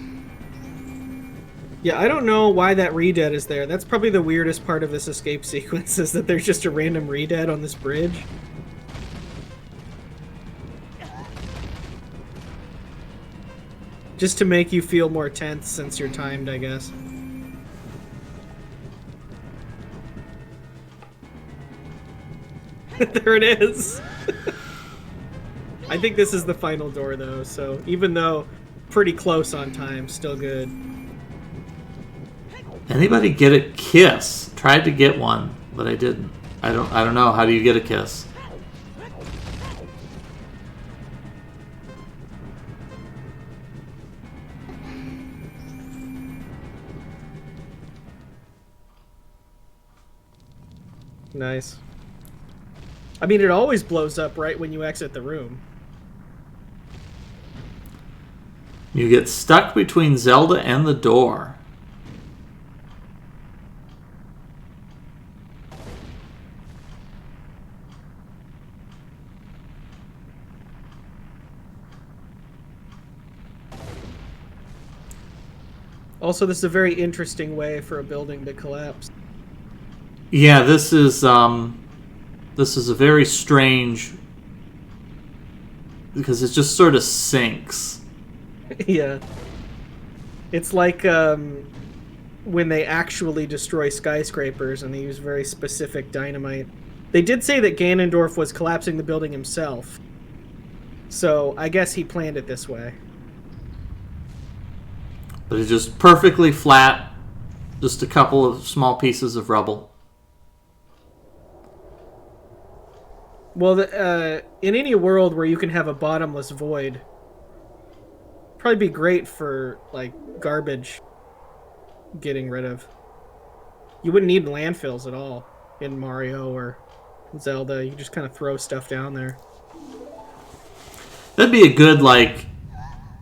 Yeah, I don't know why that redead is there. That's probably the weirdest part of this escape sequence, is that there's just a random redead on this bridge. Just to make you feel more tense since you're timed, I guess. There it is! I think this is the final door, though, so even though pretty close on time, still good. Anybody get a kiss? Tried to get one, but I didn't. I don't know. How do you get a kiss? Nice. I mean, it always blows up right when you exit the room. You get stuck between Zelda and the door. Also, this is a very interesting way for a building to collapse. Yeah, this is a very strange, because it just sort of sinks. Yeah. It's like when they actually destroy skyscrapers and they use very specific dynamite. They did say that Ganondorf was collapsing the building himself. So I guess he planned it this way. But it's just perfectly flat, just a couple of small pieces of rubble. Well, in any world where you can have a bottomless void, probably be great for, like, garbage getting rid of. You wouldn't need landfills at all in Mario or Zelda. You just kind of throw stuff down there. That'd be a good, like,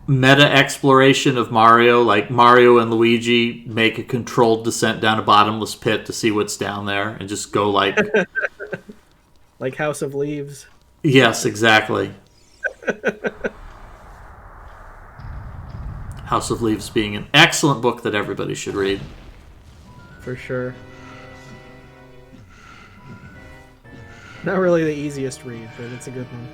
meta exploration of Mario. Like, Mario and Luigi make a controlled descent down a bottomless pit to see what's down there and just go, like... Like House of Leaves. Yes, exactly. House of Leaves being an excellent book that everybody should read. For sure. Not really the easiest read, but it's a good one.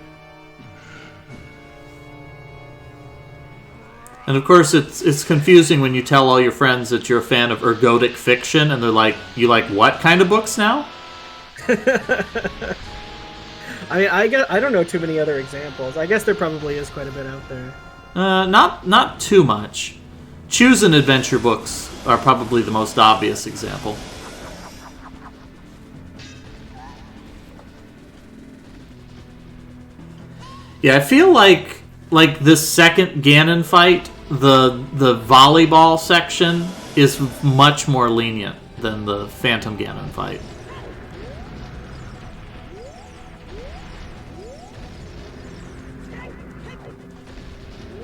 And of course, it's confusing when you tell all your friends that you're a fan of ergodic fiction, and they're like, "You like what kind of books now?" I don't know too many other examples. I guess there probably is quite a bit out there. Not too much. Choose an adventure books are probably the most obvious example. Yeah, I feel like this second Ganon fight, the volleyball section is much more lenient than the Phantom Ganon fight.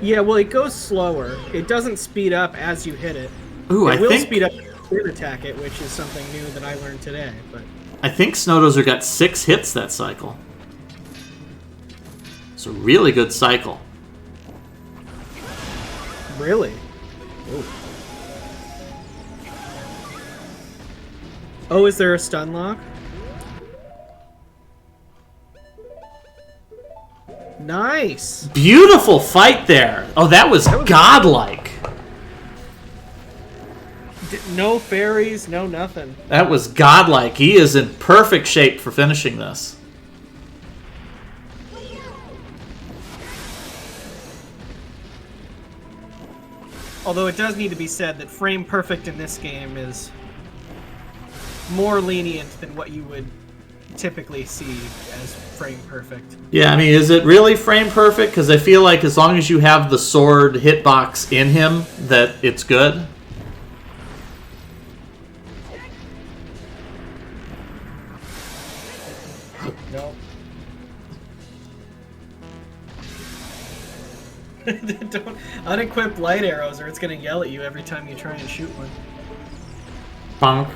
Yeah, well, it goes slower. It doesn't speed up as you hit it. Ooh, it will speed up when you attack it, which is something new that I learned today. But I think Snowdozer got 6 hits that cycle. It's a really good cycle. Really? Ooh. Oh, is there a stun lock? Nice! Beautiful fight there! Oh, that was godlike! No fairies, no nothing. That was godlike. He is in perfect shape for finishing this. Although it does need to be said that frame perfect in this game is more lenient than what you would typically see as frame perfect. Yeah, I mean, is it really frame perfect? Because I feel like as long as you have the sword hitbox in him, that it's good. No. Don't unequip light arrows, or it's gonna yell at you every time you try and shoot one. Bonk.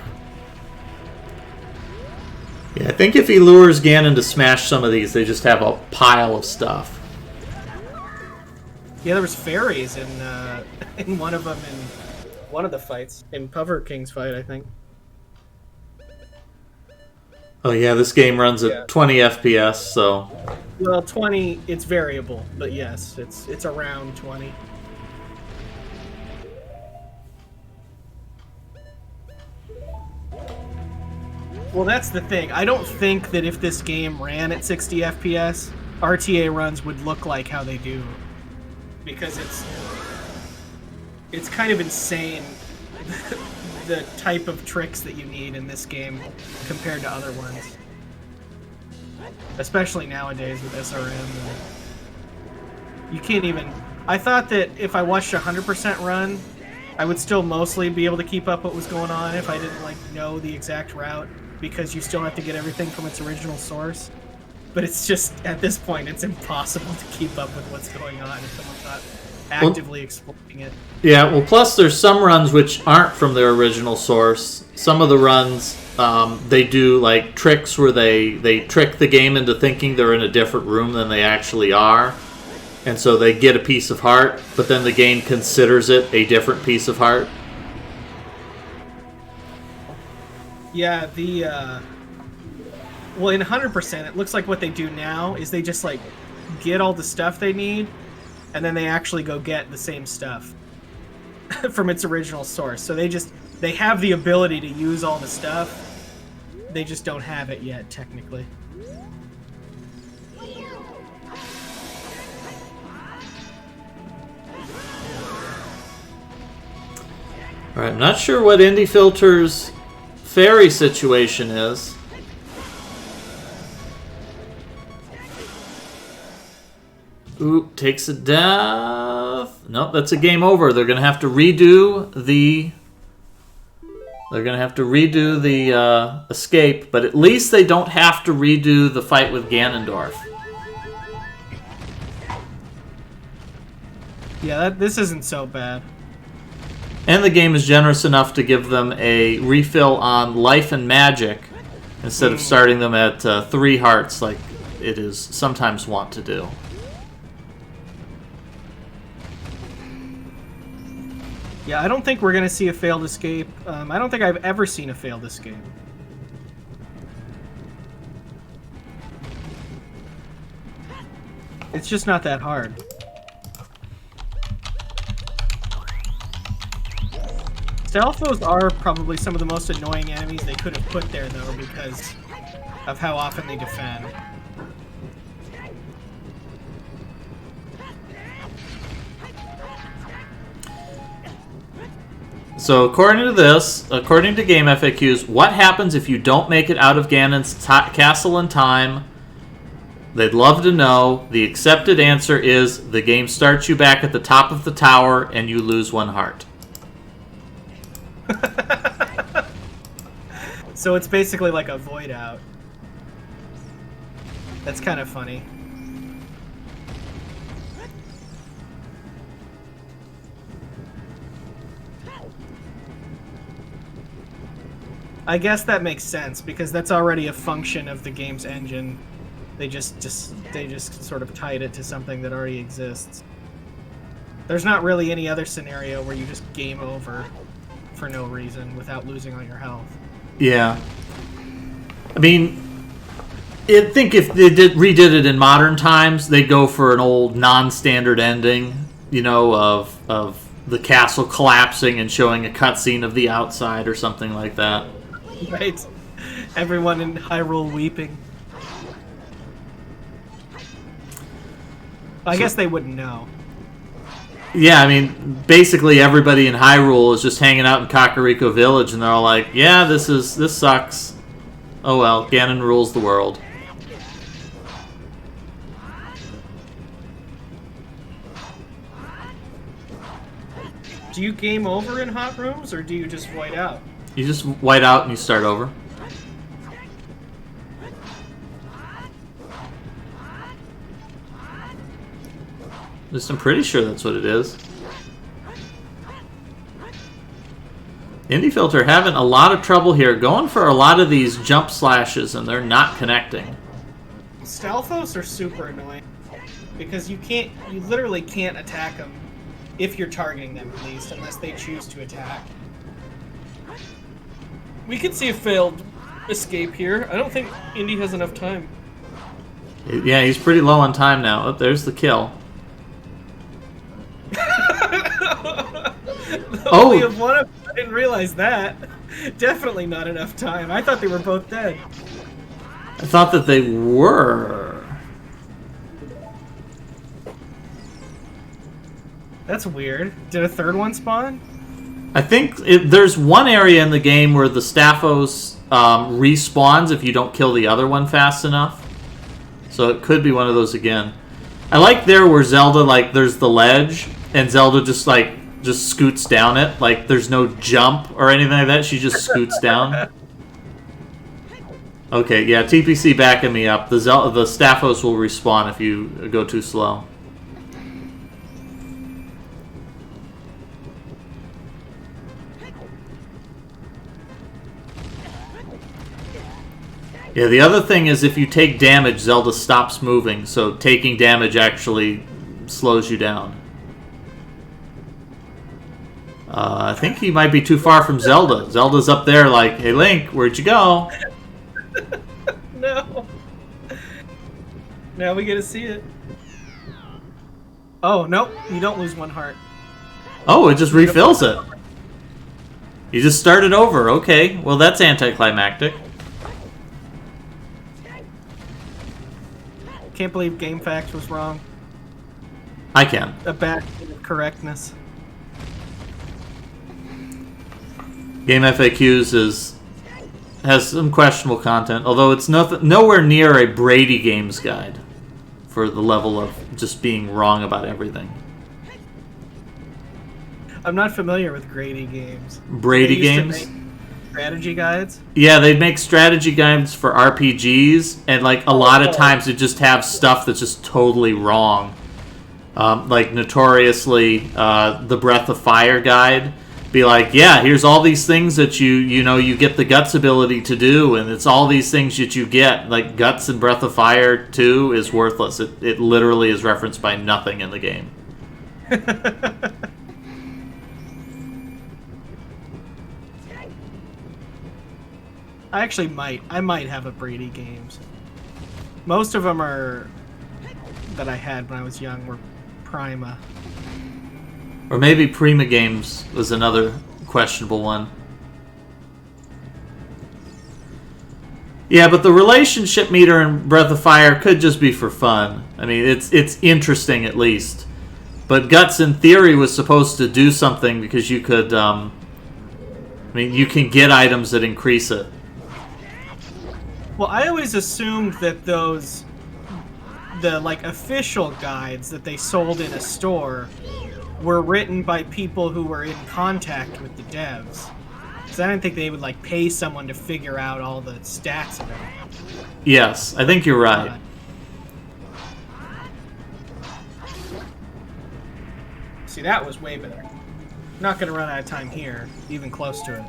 Yeah, I think if he lures Ganon to smash some of these, they just have a pile of stuff. Yeah, there was fairies in in one of them in one of the fights. In Puver King's fight, I think. Oh yeah, this game runs at Yeah. 20 FPS, so... Well, 20, it's variable, but yes, it's around 20. Well, that's the thing. I don't think that if this game ran at 60 FPS, RTA runs would look like how they do. Because it's kind of insane the type of tricks that you need in this game compared to other ones. Especially nowadays with SRM. You can't even... I thought that if I watched 100% run, I would still mostly be able to keep up what was going on if I didn't like know the exact route, because you still have to get everything from its original source. But it's just, at this point, it's impossible to keep up with what's going on if someone's not actively exploring it. Yeah, well, plus there's some runs which aren't from their original source. Some of the runs, they do like tricks where they trick the game into thinking they're in a different room than they actually are. And so they get a piece of heart, but then the game considers it a different piece of heart. Yeah, well, in 100%, it looks like what they do now is they just, like, get all the stuff they need, and then they actually go get the same stuff from its original source. So they have the ability to use all the stuff. They just don't have it yet, technically. Alright, I'm not sure what Indie Filter's fairy situation is. Oop, takes a death. Nope, that's a game over. They're gonna have to redo the... They're gonna have to redo the escape, but at least they don't have to redo the fight with Ganondorf. Yeah, this isn't so bad. And the game is generous enough to give them a refill on life and magic instead of starting them at 3 hearts like it is sometimes wont to do. Yeah, I don't think we're going to see a failed escape. I don't think I've ever seen a failed escape. It's just not that hard. Stalfos are probably some of the most annoying enemies they could have put there, though, because of how often they defend. So according to this, according to Game FAQs, what happens if you don't make it out of Ganon's castle in time? They'd love to know. The accepted answer is the game starts you back at the top of the tower and you lose 1 heart. So it's basically like a void out. That's kind of funny. I guess that makes sense because that's already a function of the game's engine. They just sort of tied it to something that already exists. There's not really any other scenario where you just game over for no reason without losing all your health. Yeah. I mean, I think if they redid it in modern times, they'd go for an old non-standard ending, you know, of the castle collapsing and showing a cutscene of the outside or something like that. Right. Everyone in Hyrule weeping. I guess they wouldn't know. Yeah, I mean, basically everybody in Hyrule is just hanging out in Kakariko Village, and they're all like, "Yeah, this sucks. Oh well, Ganon rules the world." Do you game over in hot rooms, or do you just white out? You just white out and you start over. At least I'm pretty sure that's what it is. Indie Filter having a lot of trouble here, going for a lot of these jump slashes, and they're not connecting. Stealthos are super annoying because you literally can't attack them if you're targeting them, at least, unless they choose to attack. We could see a failed escape here. I don't think Indy has enough time. Yeah, he's pretty low on time now. Oh, there's the kill. Only of one of them. I didn't realize that. Definitely not enough time. I thought they were both dead. I thought that they were. That's weird. Did a third one spawn? I think there's one area in the game where the Staphos respawns if you don't kill the other one fast enough. So it could be one of those again. I like there where Zelda, like, there's the ledge, and Zelda just scoots down it. Like, there's no jump or anything like that. She just scoots down. Okay, yeah, TPC backing me up. The Staphos will respawn if you go too slow. Yeah, the other thing is if you take damage, Zelda stops moving, so taking damage actually slows you down. I think he might be too far from Zelda. Zelda's up there like, hey Link, where'd you go? No. Now we get to see it. Oh, nope. You don't lose one heart. Oh, it just refills it. You just started over. Okay, well that's anticlimactic. Can't believe GameFAQs was wrong. I can. A bad correctness. Game FAQs has some questionable content, although it's nowhere near a Brady Games guide for the level of just being wrong about everything. I'm not familiar with Grady Games. Brady Games? Strategy guides? Yeah, they'd make strategy guides for RPGs, and like a lot of times it just have stuff that's just totally wrong. Like notoriously, the Breath of Fire guide be like, yeah, here's all these things that you get the Guts ability to do, and it's all these things that you get. Like Guts in Breath of Fire 2 is worthless. It literally is referenced by nothing in the game. I might have a Brady Games. Most of them that I had when I was young were Prima. Or maybe Prima Games was another questionable one. Yeah, but the relationship meter in Breath of Fire could just be for fun. I mean, it's interesting at least. But Guts in theory was supposed to do something because you could, you can get items that increase it. Well, I always assumed that the official guides that they sold in a store were written by people who were in contact with the devs. Because I didn't think they would pay someone to figure out all the stats of it. Yes, I think you're right. See, that was way better. Not going to run out of time here, even close to it.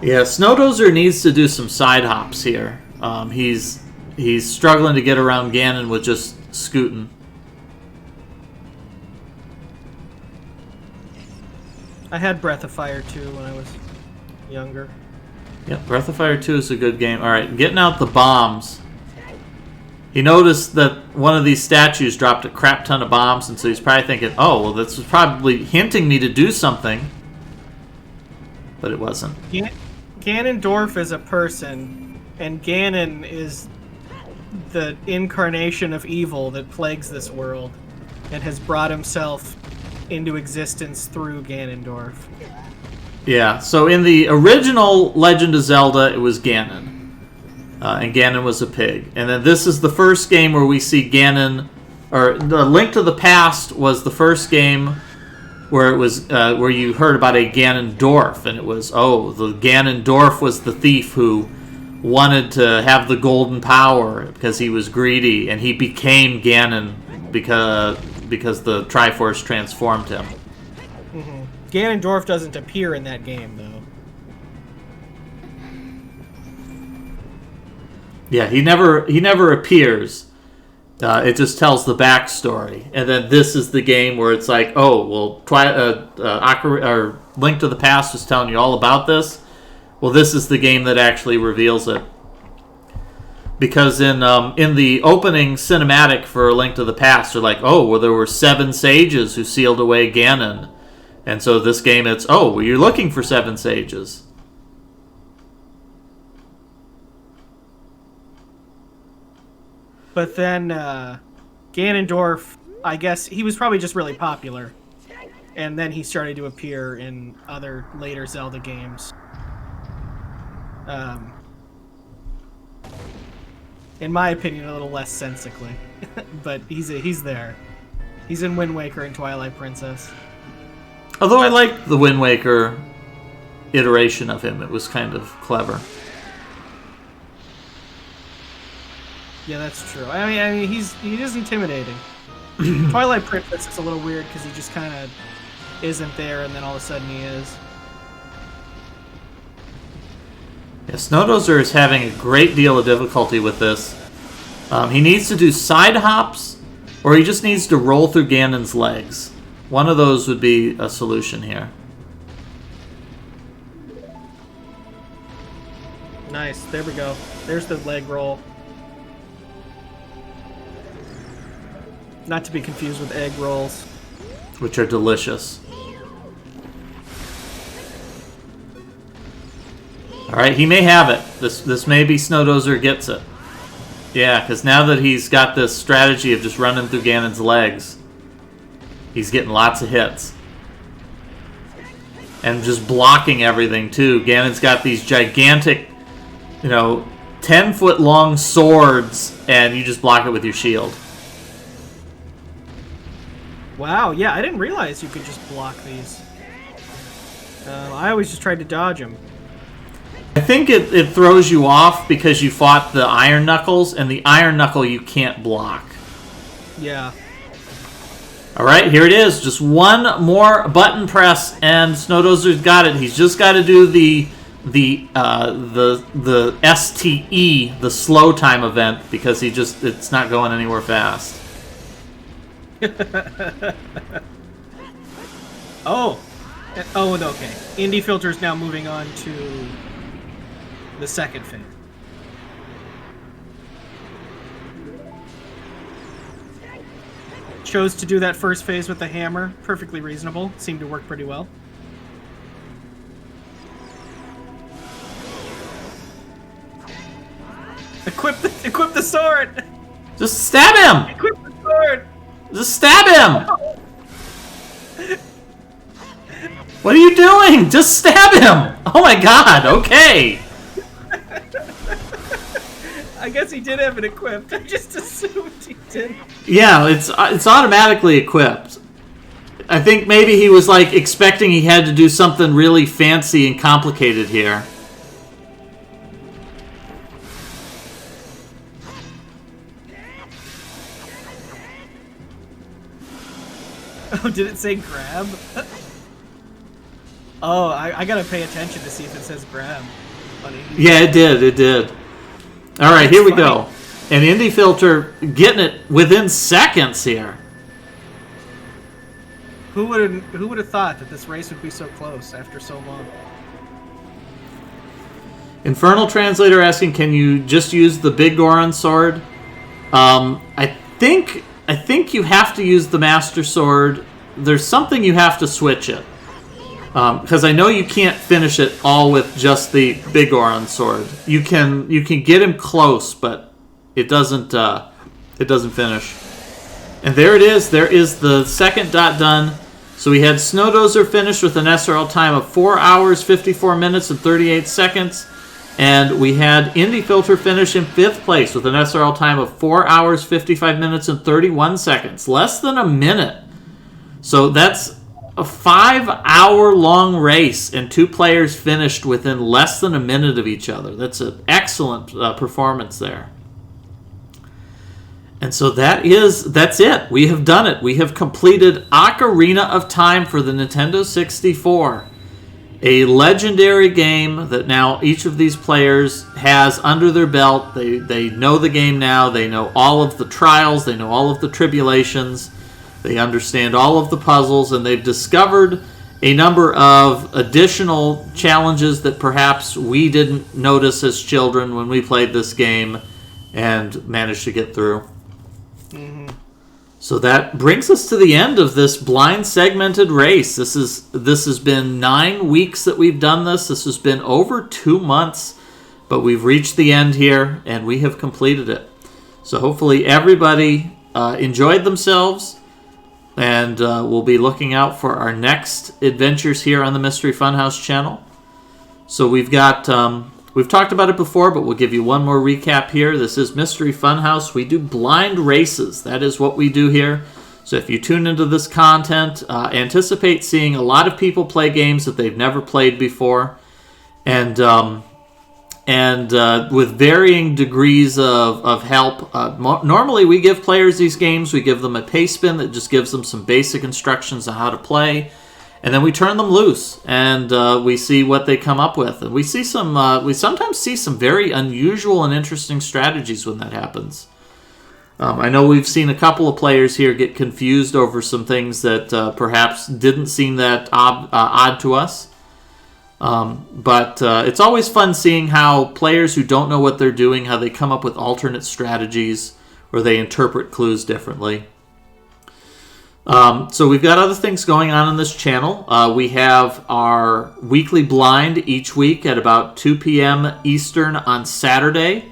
Yeah, Snow Dozer needs to do some side hops here. He's struggling to get around Ganon with just scooting. I had Breath of Fire 2 when I was younger. Yep, Breath of Fire 2 is a good game. Alright, getting out the bombs. He noticed that one of these statues dropped a crap ton of bombs, and so he's probably thinking, oh, well, this was probably hinting me to do something. But it wasn't. Ganondorf is a person, and Ganon is the incarnation of evil that plagues this world and has brought himself into existence through Ganondorf. Yeah, so in the original Legend of Zelda, it was Ganon. And Ganon was a pig. And then this is the first game where we see Ganon, or the Link to the Past was the first game where it was where you heard about a Ganondorf, and it was, the Ganondorf was the thief who wanted to have the golden power because he was greedy, and he became Ganon because because the Triforce transformed him. Ganondorf doesn't appear in that game, though. Yeah, he never appears. It just tells the backstory, and then this is the game where it's like, oh, well, or Link to the Past was telling you all about this. Well, this is the game that actually reveals it. Because in the opening cinematic for Link to the Past, they're like, oh, well, there were 7 sages who sealed away Ganon. And so this game, it's, oh, well, you're looking for 7 sages. But then Ganondorf, I guess, he was probably just really popular. And then he started to appear in other later Zelda games. In my opinion, a little less sensically. But he's there. He's in Wind Waker and Twilight Princess. Although I liked the Wind Waker iteration of him. It was kind of clever. Yeah, that's true. I mean, he is intimidating. Twilight Princess is a little weird because he just kind of isn't there, and then all of a sudden he is. Yeah, Snow Dozer is having a great deal of difficulty with this. He needs to do side hops, or he just needs to roll through Ganon's legs. One of those would be a solution here. Nice. There we go. There's the leg roll. Not to be confused with egg rolls. Which are delicious. Alright, he may have it. This may be Snow Dozer gets it. Yeah, because now that he's got this strategy of just running through Ganon's legs, he's getting lots of hits. And just blocking everything, too. Ganon's got these gigantic, 10-foot long swords, and you just block it with your shield. Wow, yeah, I didn't realize you could just block these. I always just tried to dodge them. I think it throws you off because you fought the Iron Knuckles, and the Iron Knuckle you can't block. Yeah. Alright, here it is. Just one more button press, and Snow Dozer's got it. He's just got to do the STE, the slow time event, because it's not going anywhere fast. Oh, okay. Indie Filter's now moving on to the second phase. Chose to do that first phase with the hammer. Perfectly reasonable. Seemed to work pretty well. Equip the sword! Just stab him! Equip the sword! Just stab him! What are you doing? Just stab him! Oh my god, okay. I guess he did have it equipped. I just assumed he did. Yeah, it's automatically equipped. I think maybe he was like expecting he had to do something really fancy and complicated here. Oh, did it say grab? Oh, I gotta pay attention to see if it says grab. Funny. Yeah, it did. Alright, here we go. And Indie Filter getting it within seconds here. Who would have thought that this race would be so close after so long? Infernal Translator asking, can you just use the Big Goron sword? I think you have to use the Master Sword. There's something you have to switch it. Because I know you can't finish it all with just the Big Goron sword. You can get him close, but it doesn't finish. And there it is. There is the second dot done. So we had Snow Dozer finish with an SRL time of 4 hours, 54 minutes, and 38 seconds. And we had Indie Filter finish in 5th place with an SRL time of 4 hours, 55 minutes, and 31 seconds. Less than a minute. So that's a 5-hour-long race, and 2 players finished within less than a minute of each other. That's an excellent performance there. And so that's it. We have done it. We have completed Ocarina of Time for the Nintendo 64. A legendary game that now each of these players has under their belt. They know the game now. They know all of the trials. They know all of the tribulations. They understand all of the puzzles, and they've discovered a number of additional challenges that perhaps we didn't notice as children when we played this game and managed to get through. Mm-hmm. So that brings us to the end of this blind segmented race. This has been 9 weeks that we've done this. This has been over 2 months, but we've reached the end here and we have completed it. So hopefully everybody enjoyed themselves, and we'll be looking out for our next adventures here on the Mystery Funhouse channel. So we've got we've talked about it before, but we'll give you one more recap here. This is Mystery Funhouse. We do blind races. That is what we do here. So if you tune into this content, anticipate seeing a lot of people play games that they've never played before, and with varying degrees of help. Normally we give players these games. We give them a pace spin that just gives them some basic instructions on how to play. And then we turn them loose, and we see what they come up with. And we see we sometimes see some very unusual and interesting strategies when that happens. I know we've seen a couple of players here get confused over some things that perhaps didn't seem that odd to us. But it's always fun seeing how players who don't know what they're doing, how they come up with alternate strategies, or they interpret clues differently. So we've got other things going on this channel. We have our weekly blind each week at about 2 p.m. Eastern on Saturday,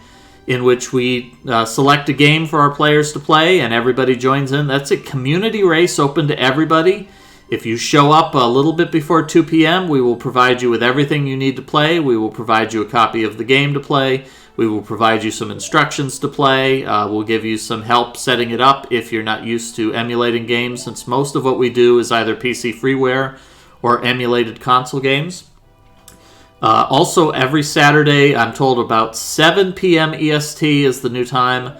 in which we select a game for our players to play, and everybody joins in. That's a community race open to everybody. If you show up a little bit before 2 p.m., we will provide you with everything you need to play. We will provide you a copy of the game to play. We will provide you some instructions to play. We'll give you some help setting it up if you're not used to emulating games, since most of what we do is either PC freeware or emulated console games. Also, every Saturday, I'm told about 7 p.m. EST is the new time.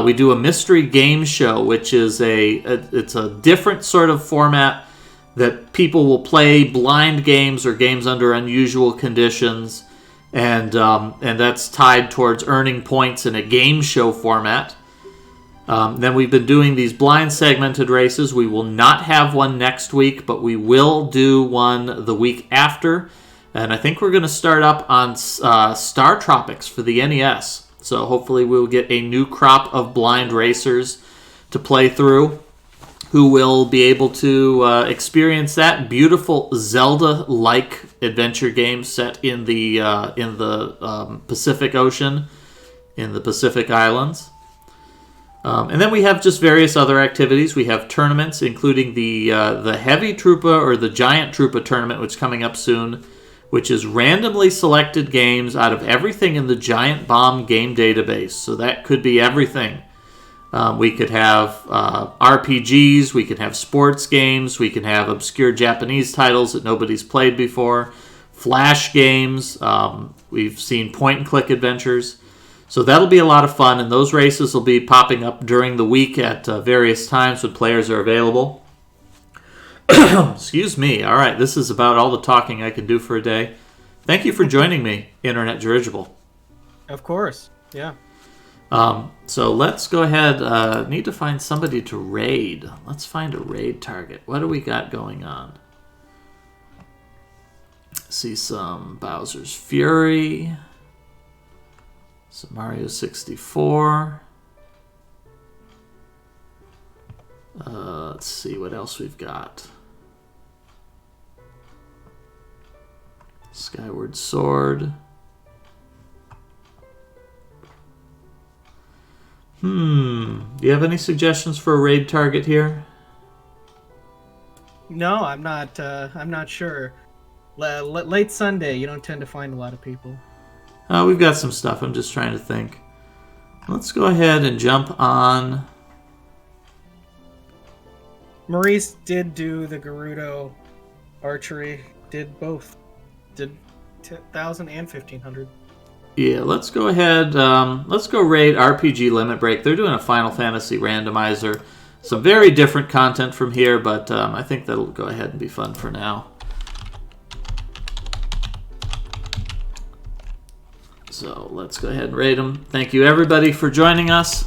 We do a mystery game show, which is it's a different sort of format that people will play blind games or games under unusual conditions. And that's tied towards earning points in a game show format. Then we've been doing these blind segmented races. We will not have one next week, but we will do one the week after. And I think we're going to start up on Star Tropics for the NES. So hopefully we'll get a new crop of blind racers to play through, who will be able to experience that beautiful Zelda-like adventure game set in the Pacific Ocean, in the Pacific Islands. And then we have just various other activities. We have tournaments, including the Heavy Troopa or the Giant Troopa tournament, which is coming up soon, which is randomly selected games out of everything in the Giant Bomb game database. So that could be everything. We could have RPGs, we could have sports games, we can have obscure Japanese titles that nobody's played before, Flash games, we've seen point-and-click adventures. So that'll be a lot of fun, and those races will be popping up during the week at various times when players are available. Excuse me. All right, this is about all the talking I can do for a day. Thank you for joining me, Internet Dirigible. Of course, yeah. So let's go ahead. Need to find somebody to raid. Let's find a raid target. What do we got going on? See some Bowser's Fury. Some Mario 64. Let's see what else we've got. Skyward Sword. Do you have any suggestions for a raid target here? No, I'm not sure. Late Sunday, you don't tend to find a lot of people. We've got some stuff. I'm just trying to think. Let's go ahead and jump on. Maurice did do the Gerudo archery. Did both. Did 10,000 and 1,500. Yeah, let's go ahead. Let's go raid RPG Limit Break. They're doing a Final Fantasy randomizer. Some very different content from here, but I think that'll go ahead and be fun for now. So let's go ahead and raid them. Thank you, everybody, for joining us.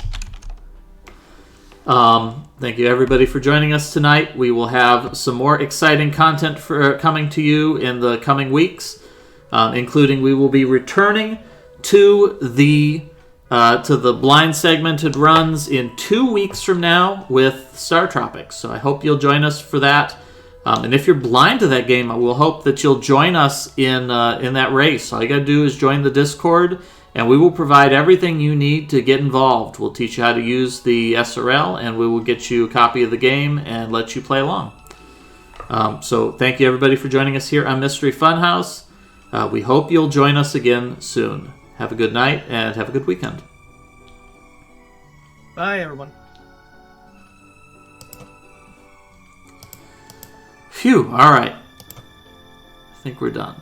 Thank you, everybody, for joining us tonight. We will have some more exciting content coming to you in the coming weeks, including we will be returning to the blind segmented runs in 2 weeks from now with Star Tropics. So I hope you'll join us for that. And if you're blind to that game, we'll hope that you'll join us in that race. All you got to do is join the Discord, and we will provide everything you need to get involved. We'll teach you how to use the SRL, and we will get you a copy of the game and let you play along. So thank you, everybody, for joining us here on Mystery Funhouse. We hope you'll join us again soon. Have a good night, and have a good weekend. Bye, everyone. Phew, all right. I think we're done.